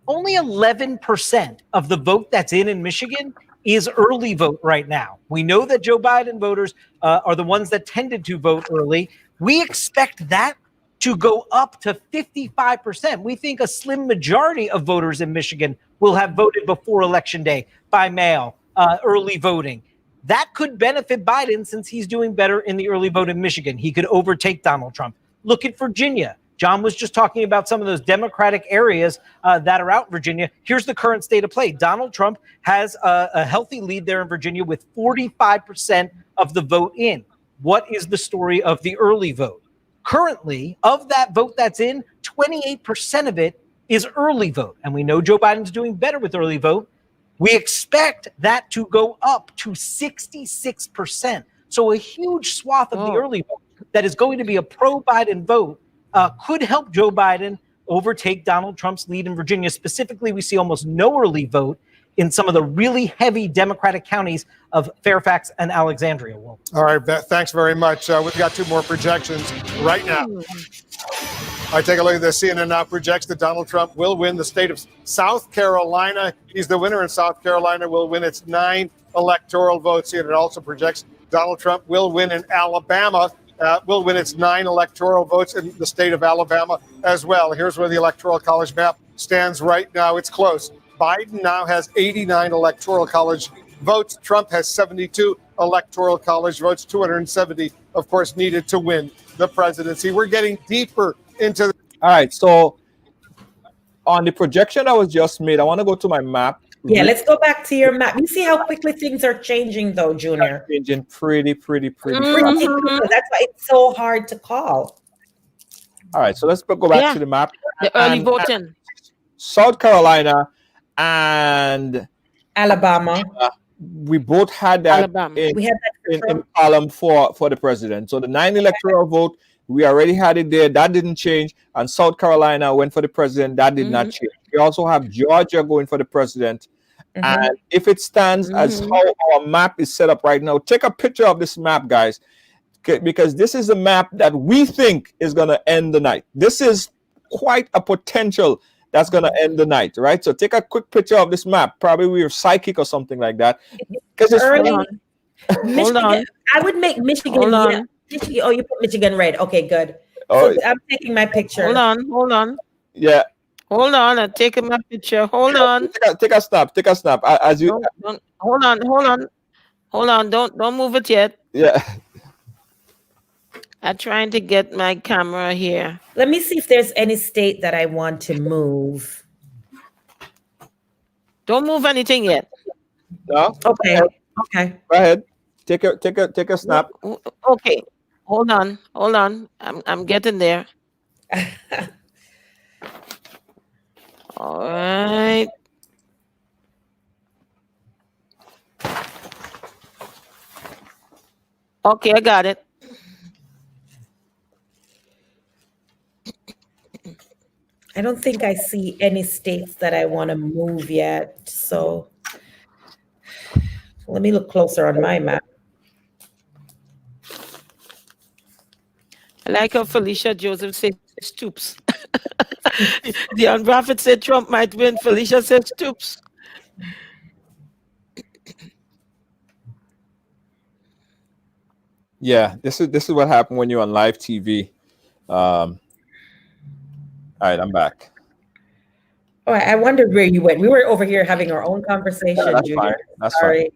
Only 11% of the vote that's in Michigan is early vote right now. We know that Joe Biden voters are the ones that tended to vote early. We expect that to go up to 55%. We think a slim majority of voters in Michigan will have voted before Election Day by mail, early voting. That could benefit Biden since he's doing better in the early vote in Michigan. He could overtake Donald Trump. Look at Virginia. John was just talking about some of those Democratic areas that are out in Virginia. Here's the current state of play. Donald Trump has a healthy lead there in Virginia with 45% of the vote in. What is the story of the early vote? Currently, of that vote that's in, 28% of it is early vote. And we know Joe Biden's doing better with early vote. We expect that to go up to 66%. So a huge swath of the early vote that is going to be a pro-Biden vote could help Joe Biden overtake Donald Trump's lead in Virginia. Specifically, we see almost no early vote in some of the really heavy Democratic counties of Fairfax and Alexandria. All right, thanks very much. We've got two more projections right now. All right, take a look at this. CNN now projects that Donald Trump will win the state of South Carolina. He's the winner in South Carolina, will win its 9 electoral votes. CNN also projects Donald Trump will win in Alabama, will win its 9 electoral votes in the state of Alabama as well. Here's where the Electoral College map stands right now. It's close. Biden now has 89 Electoral College votes. Trump has 72 Electoral College votes, 270, of course, needed to win the presidency. We're getting deeper into the— All right, so on the projection that was just made, I want to go to my map. Yeah, let's go back to your map. You see how quickly things are changing, though, Junior? Changing pretty Pretty quickly. That's why it's so hard to call. All right, so let's go back to the map. The early voting. South Carolina and Alabama. We both had that in column for the president. So the 9 electoral vote, we already had it there. That didn't change. And South Carolina went for the president. That did not change. We also have Georgia going for the president. And if it stands as how our map is set up right now, take a picture of this map, guys, because this is a map that we think is going to end the night. This is quite a potential that's going to end the night, right? So take a quick picture of this map. Probably we are psychic or something like that. Because it's early. Hold on. I would make Michigan. Hold on. Oh, you put Michigan red. Okay, good. Oh, so I'm taking my picture. Hold on. Yeah. Hold on. I'm taking my picture. Hold on. Take a snap. Take a snap. As you. Don't, hold on. Don't move it yet. Yeah. I'm trying to get my camera here. Let me see if there's any state that I want to move. Don't move anything yet. No. Okay. Okay. Go ahead. Take a snap. Okay. Hold on. I'm getting there. All right. Okay, I got it. I don't think I see any states that I want to move yet. So let me look closer on my map. I like how Felicia Joseph said Stoops. Dion Prophet said Trump might win. Felicia said Stoops. Yeah, this is what happened when you're on live TV. All right, I'm back. Oh, I wondered where you went. We were over here having our own conversation, that's Junior. fine. That's Sorry. fine.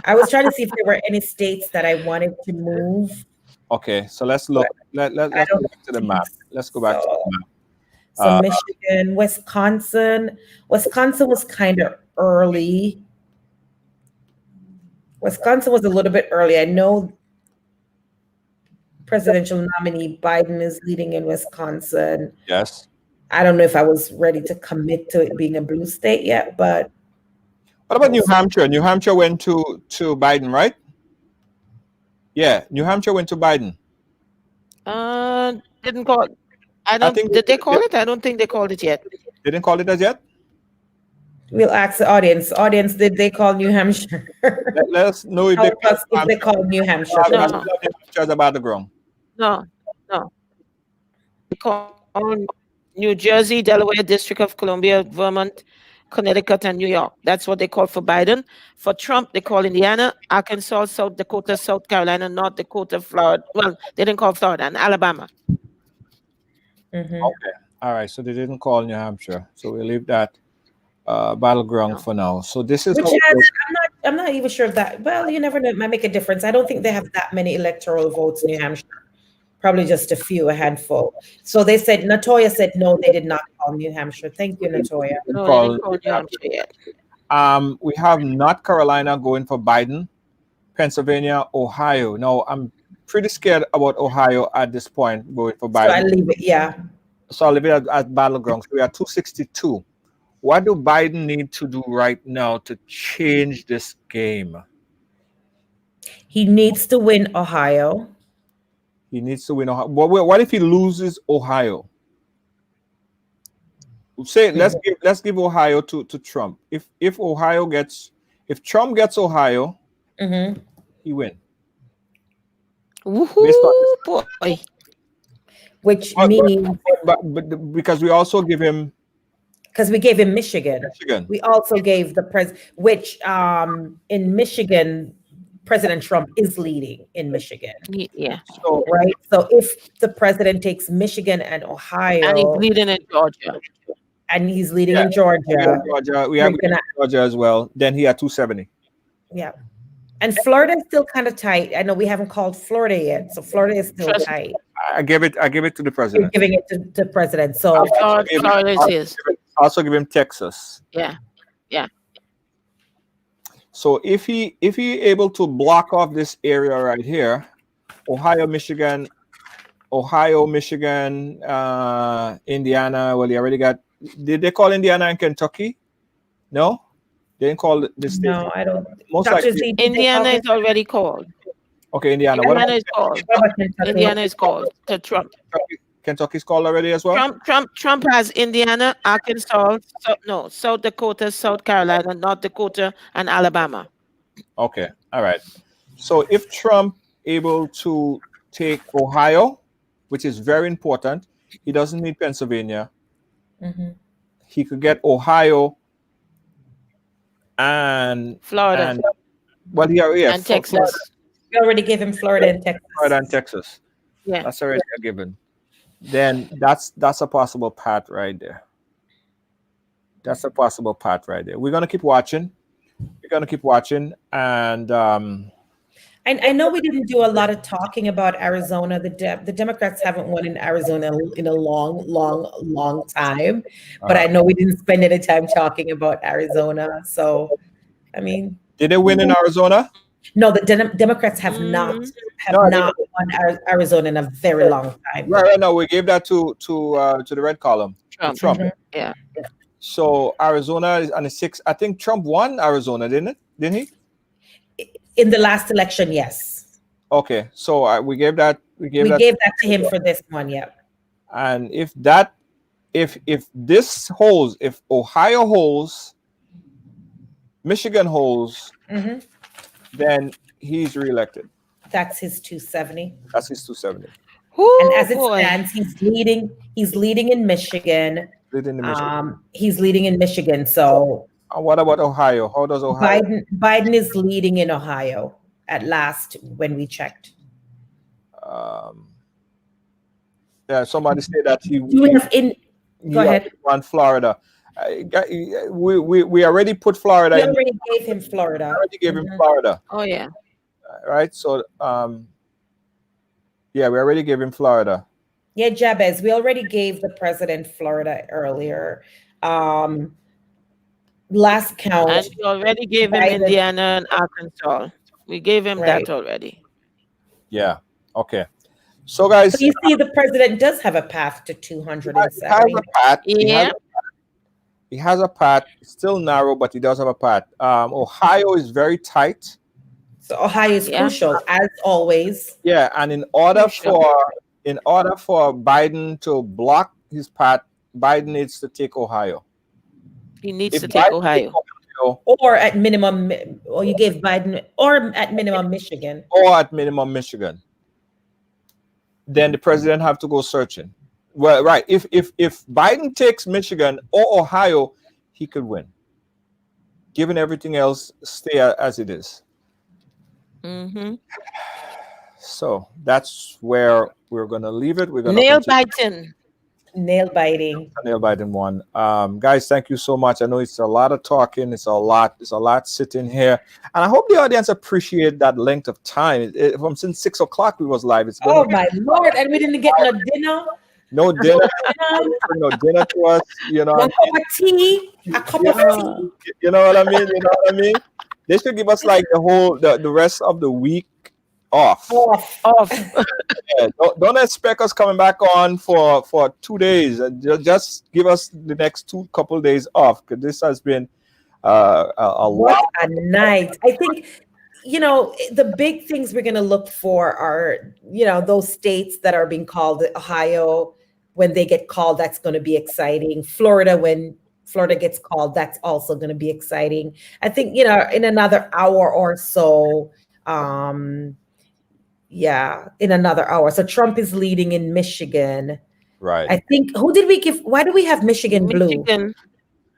I was trying to see if there were any states that I wanted to move. Okay, so let's look. Let's go back to the map. Let's go back to the map. So Michigan, Wisconsin. Wisconsin was kind of early. Wisconsin was a little bit early. I know presidential nominee Biden is leading in Wisconsin. Yes. I don't know if I was ready to commit to it being a blue state yet, but what about New Hampshire? New Hampshire went to Biden, right? Yeah, New Hampshire went to Biden. Didn't call. I don't think did they call it? I don't think they called it yet. They didn't call it as yet? We'll ask the audience. Audience, did they call New Hampshire? Let us know if they Help us if they call New Hampshire. No. Hampshire about the ground. No. They call New Jersey, Delaware, District of Columbia, Vermont, Connecticut, and New York. That's what they call for Biden. For Trump, they call Indiana, Arkansas, South Dakota, South Carolina, North Dakota, Florida. Well, they didn't call Florida, and Alabama. Mm-hmm. Okay. All right. So they didn't call New Hampshire. So we'll leave that battleground for now. So this is I'm not even sure if that, well, you never know, it might make a difference. I don't think they have that many electoral votes in New Hampshire. Probably just a few, a handful. So they said, Natoya said, no, they did not call New Hampshire. Thank you, Natoya. No, they didn't call New Hampshire yet. We have North Carolina going for Biden, Pennsylvania, Ohio. Now, I'm pretty scared about Ohio at this point going for Biden. So I leave it, yeah. So I'll leave it at battlegrounds. We are 262. What do Biden need to do right now to change this game? He needs to win Ohio. He needs to win Ohio. What if he loses Ohio? Say let's give Ohio to Trump. If Trump gets Ohio, he win. Woohoo, boy. Which means but because we also give him, because we gave him Michigan. We also gave the which in Michigan, President Trump is leading in Michigan. Yeah. So right. So if the president takes Michigan and Ohio, and he's leading in Georgia. And he's leading in Georgia. We have Georgia as well. Then he had 270. Yeah. And Florida is still kind of tight. I know we haven't called Florida yet, so Florida is still tight. I give it to the president. You're giving it to the president. So Florida is his. Also give him Texas. Yeah. So if he able to block off this area right here, Ohio, Michigan, Indiana. Well, he already got. Did they call Indiana and Kentucky? No, they didn't call the state. No, I don't. Most likely, Indiana is already called. Okay, Indiana. Indiana is called. Indiana is called to Trump. Kentucky's called already as well. Trump has Indiana, Arkansas, South Dakota, South Carolina, North Dakota, and Alabama. Okay, all right. So if Trump able to take Ohio, which is very important, he doesn't need Pennsylvania. He could get Ohio and Florida. And Texas. Florida. We already gave him Florida and Texas. Florida and Texas. Yeah, that's already a given. Then that's a possible path right there. That's a possible path right there. We're gonna keep watching. And I know we didn't do a lot of talking about Arizona. The Democrats haven't won in Arizona in a long time. But I know we didn't spend any time talking about Arizona. So, I mean, did they win in Arizona? No, the Democrats have not won Arizona in a very long time. Right. No, we gave that to the red column. Trump. Yeah. So Arizona is on the 6th. I think Trump won Arizona, didn't he? In the last election, yes. Okay, so we gave that to him for this one, yeah. And if this holds, if Ohio holds, Michigan holds, then he's reelected. That's his 270. That's his 270. And as it stands, he's leading in Michigan. He's leading in Michigan. So what about Ohio? How does Ohio? Biden is leading in Ohio at last when we checked. Yeah, somebody said that Go ahead. On Florida. We already put Florida. We already gave him Florida. Already gave him Florida. Oh yeah. Right. So we already gave him Florida. Yeah, Jabez, we already gave the president Florida earlier. Last count. And we already gave him Indiana and Arkansas. We gave him that already. Yeah. Okay. So guys, you see, the president does have a path to 270. He has a path. It's still narrow, but he does have a path. Ohio is very tight. So Ohio is crucial, as always. Yeah, and in order for Biden to block his path, Biden needs to take Ohio. He needs If to take Biden takes Ohio. Ohio, Or at minimum, or you gave Biden, or at minimum Michigan. or at minimum Michigan, then the president have to go searching. Well, right. If Biden takes Michigan or Ohio, he could win. Given everything else stay as it is. Mm-hmm. So that's where we're gonna leave it. We're gonna Nail continue. biting. Nail biting. Nail Biden one. Guys, thank you so much. I know it's a lot of talking. It's a lot sitting here, and I hope the audience appreciate that length of time. From since 6 o'clock we was live. It's going. Oh my Lord! And we didn't get no dinner. No dinner. No dinner to us. You know. One cup of tea. A cup of tea. You know what I mean? You know what I mean? They should give us like the rest of the week off. Off. Yeah, don't expect us coming back on for 2 days. Just give us the next couple days off, because this has been a What lot. a night! I think, the big things we're going to look for are, those states that are being called. Ohio, when they get called, that's going to be exciting. Florida, when Florida gets called, that's also going to be exciting. I think, in another hour or so, in another hour. So Trump is leading in Michigan. Right. I think, who did we give? Why do we have Michigan blue?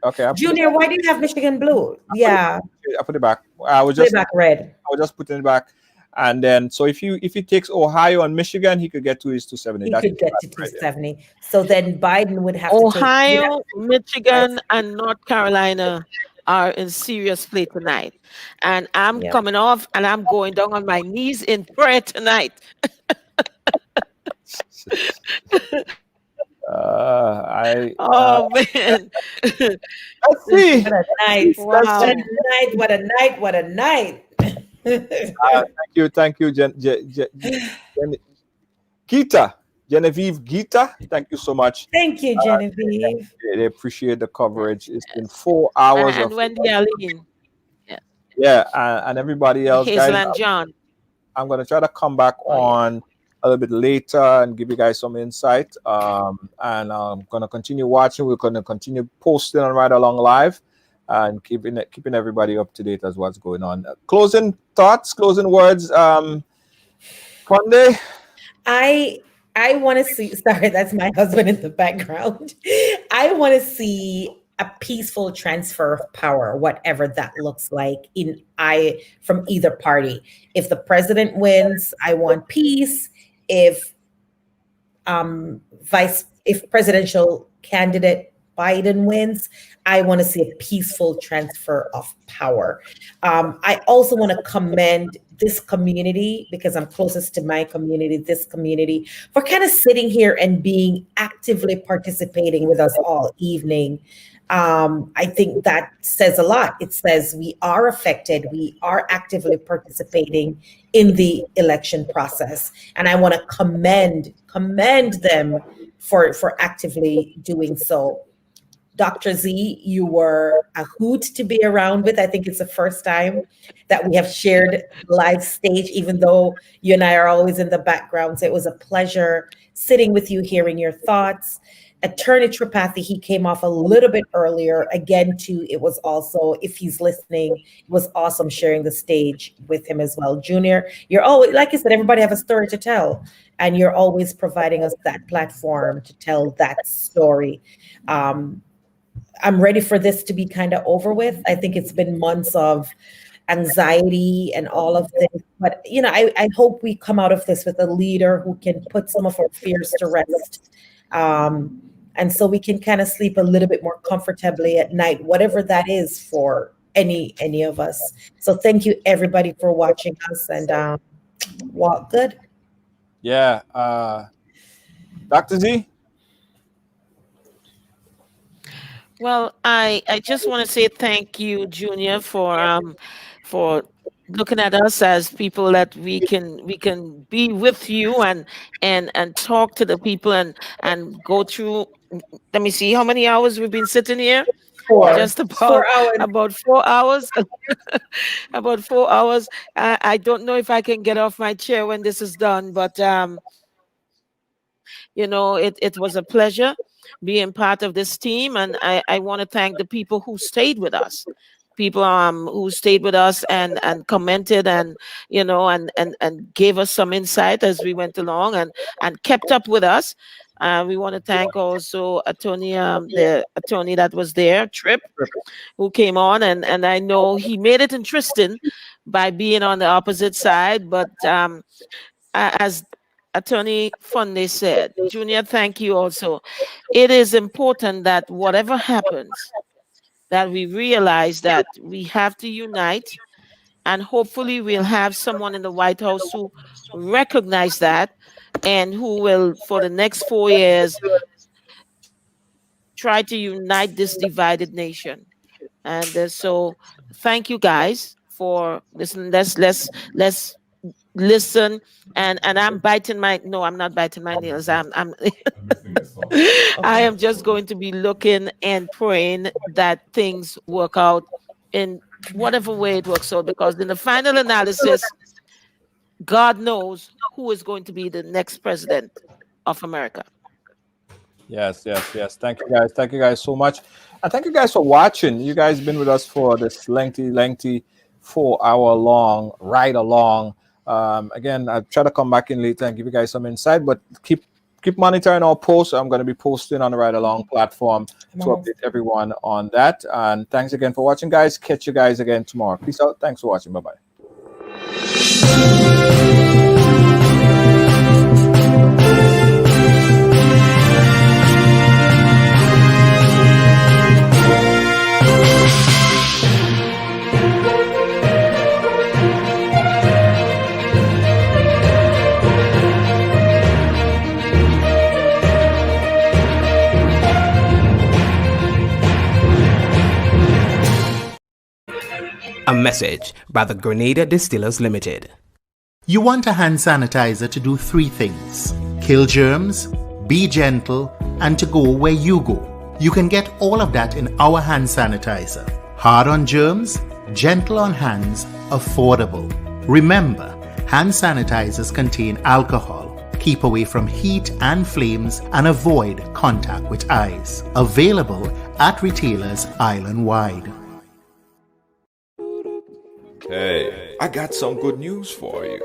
Okay. Junior, why do you have Michigan blue? I put it back. I was Put just it back red. I was just putting it back. And then, so if he takes Ohio and Michigan, he could get to his 270. He That's could get to 270. So then Biden would have to take Ohio, Michigan, and North Carolina are in serious play tonight. And I'm coming off and I'm going down on my knees in prayer tonight. Oh man. Let's see. What a night. Wow. What a night. What a night. Thank you, Gita. Genevieve Gita, thank you so much. Thank you, Genevieve. They appreciate the coverage. It's been 4 hours and Wendy Aline. Yeah, and everybody else, Hazel guys. and John. I'm gonna try to come back on a little bit later and give you guys some insight. And I'm gonna continue watching. We're gonna continue posting on Ride Along Live and keeping everybody up to date as what's going on. Closing thoughts, closing words. Conde? I want to see, sorry, that's my husband in the background. I want to see a peaceful transfer of power, whatever that looks like from either party. If the president wins, I want peace. If presidential candidate Biden wins, I want to see a peaceful transfer of power. I also want to commend this community, because I'm closest to my community, this community, for kind of sitting here and being actively participating with us all evening. I think that says a lot. It says we are affected. We are actively participating in the election process. And I want to commend them for actively doing so. Dr. Z, you were a hoot to be around with. I think it's the first time that we have shared live stage, even though you and I are always in the background. So it was a pleasure sitting with you, hearing your thoughts. Attorney Tripathi, he came off a little bit earlier. Again, too, it was also, if he's listening, it was awesome sharing the stage with him as well. Junior, you're always, like I said, everybody have a story to tell, and you're always providing us that platform to tell that story. I'm ready for this to be kind of over with. I think it's been months of anxiety and all of this, but I hope we come out of this with a leader who can put some of our fears to rest. And so we can kind of sleep a little bit more comfortably at night, whatever that is for any of us. So thank you everybody for watching us, and walk good. Yeah. Dr. Z? Well, I just want to say thank you, Junior, for looking at us as people that we can be with you and talk to the people and go through. Let me see how many hours we've been sitting here. Just about 4 hours. About 4 hours. About 4 hours. I don't know if I can get off my chair when this is done, but it was a pleasure. being part of this team. And I want to thank the people who stayed with us. People who stayed with us and commented and and gave us some insight as we went along and kept up with us. We want to thank also the attorney that was there, Trip, who came on, and I know he made it interesting by being on the opposite side. But as Attorney Funde said, Junior, thank you also. It is important that whatever happens, that we realize that we have to unite, and hopefully we'll have someone in the White House who recognize that and who will, for the next 4 years, try to unite this divided nation. And so thank you guys for listening. Let's listen. And I'm biting my, no, I'm not biting my nails. I'm I am just going to be looking and praying that things work out in whatever way it works out, because in the final analysis, God knows who is going to be the next president of America. Yes. Thank you guys. Thank you guys so much. And thank you guys for watching. You guys been with us for this lengthy 4-hour long ride along. Again, I'll try to come back in later and give you guys some insight, but keep monitoring our posts. I'm going to be posting on the Ride Along platform to update everyone on that. And thanks again for watching, guys. Catch you guys again tomorrow. Peace out. Thanks for watching. Bye-bye. A message by the Grenada Distillers Limited. You want a hand sanitizer to do 3 things: kill germs, be gentle, and to go where you go. You can get all of that in our hand sanitizer. Hard on germs, gentle on hands, affordable. Remember, hand sanitizers contain alcohol. Keep away from heat and flames and avoid contact with eyes. Available at retailers island-wide. Hey, I got some good news for you.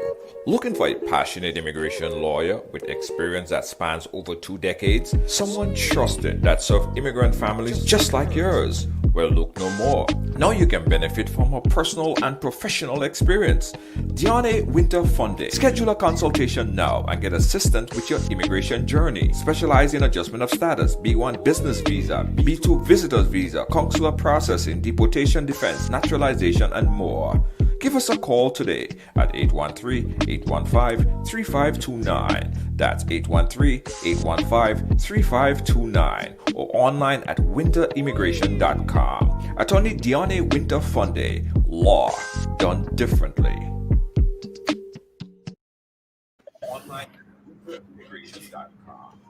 Looking for a passionate immigration lawyer with experience that spans over 2 decades? Someone trusted that served immigrant families just like yours? Well, look no more. Now you can benefit from her personal and professional experience. Diane Winter Funde. Schedule a consultation now and get assistance with your immigration journey. Specialize in adjustment of status, B1 business visa, B2 visitor's visa, consular processing, deportation defense, naturalization, and more. Give us a call today at 813-815-3529. That's 813-815-3529 or online at winterimmigration.com. Attorney Diane Winter Funde. Law done differently. Online at winterimmigration.com.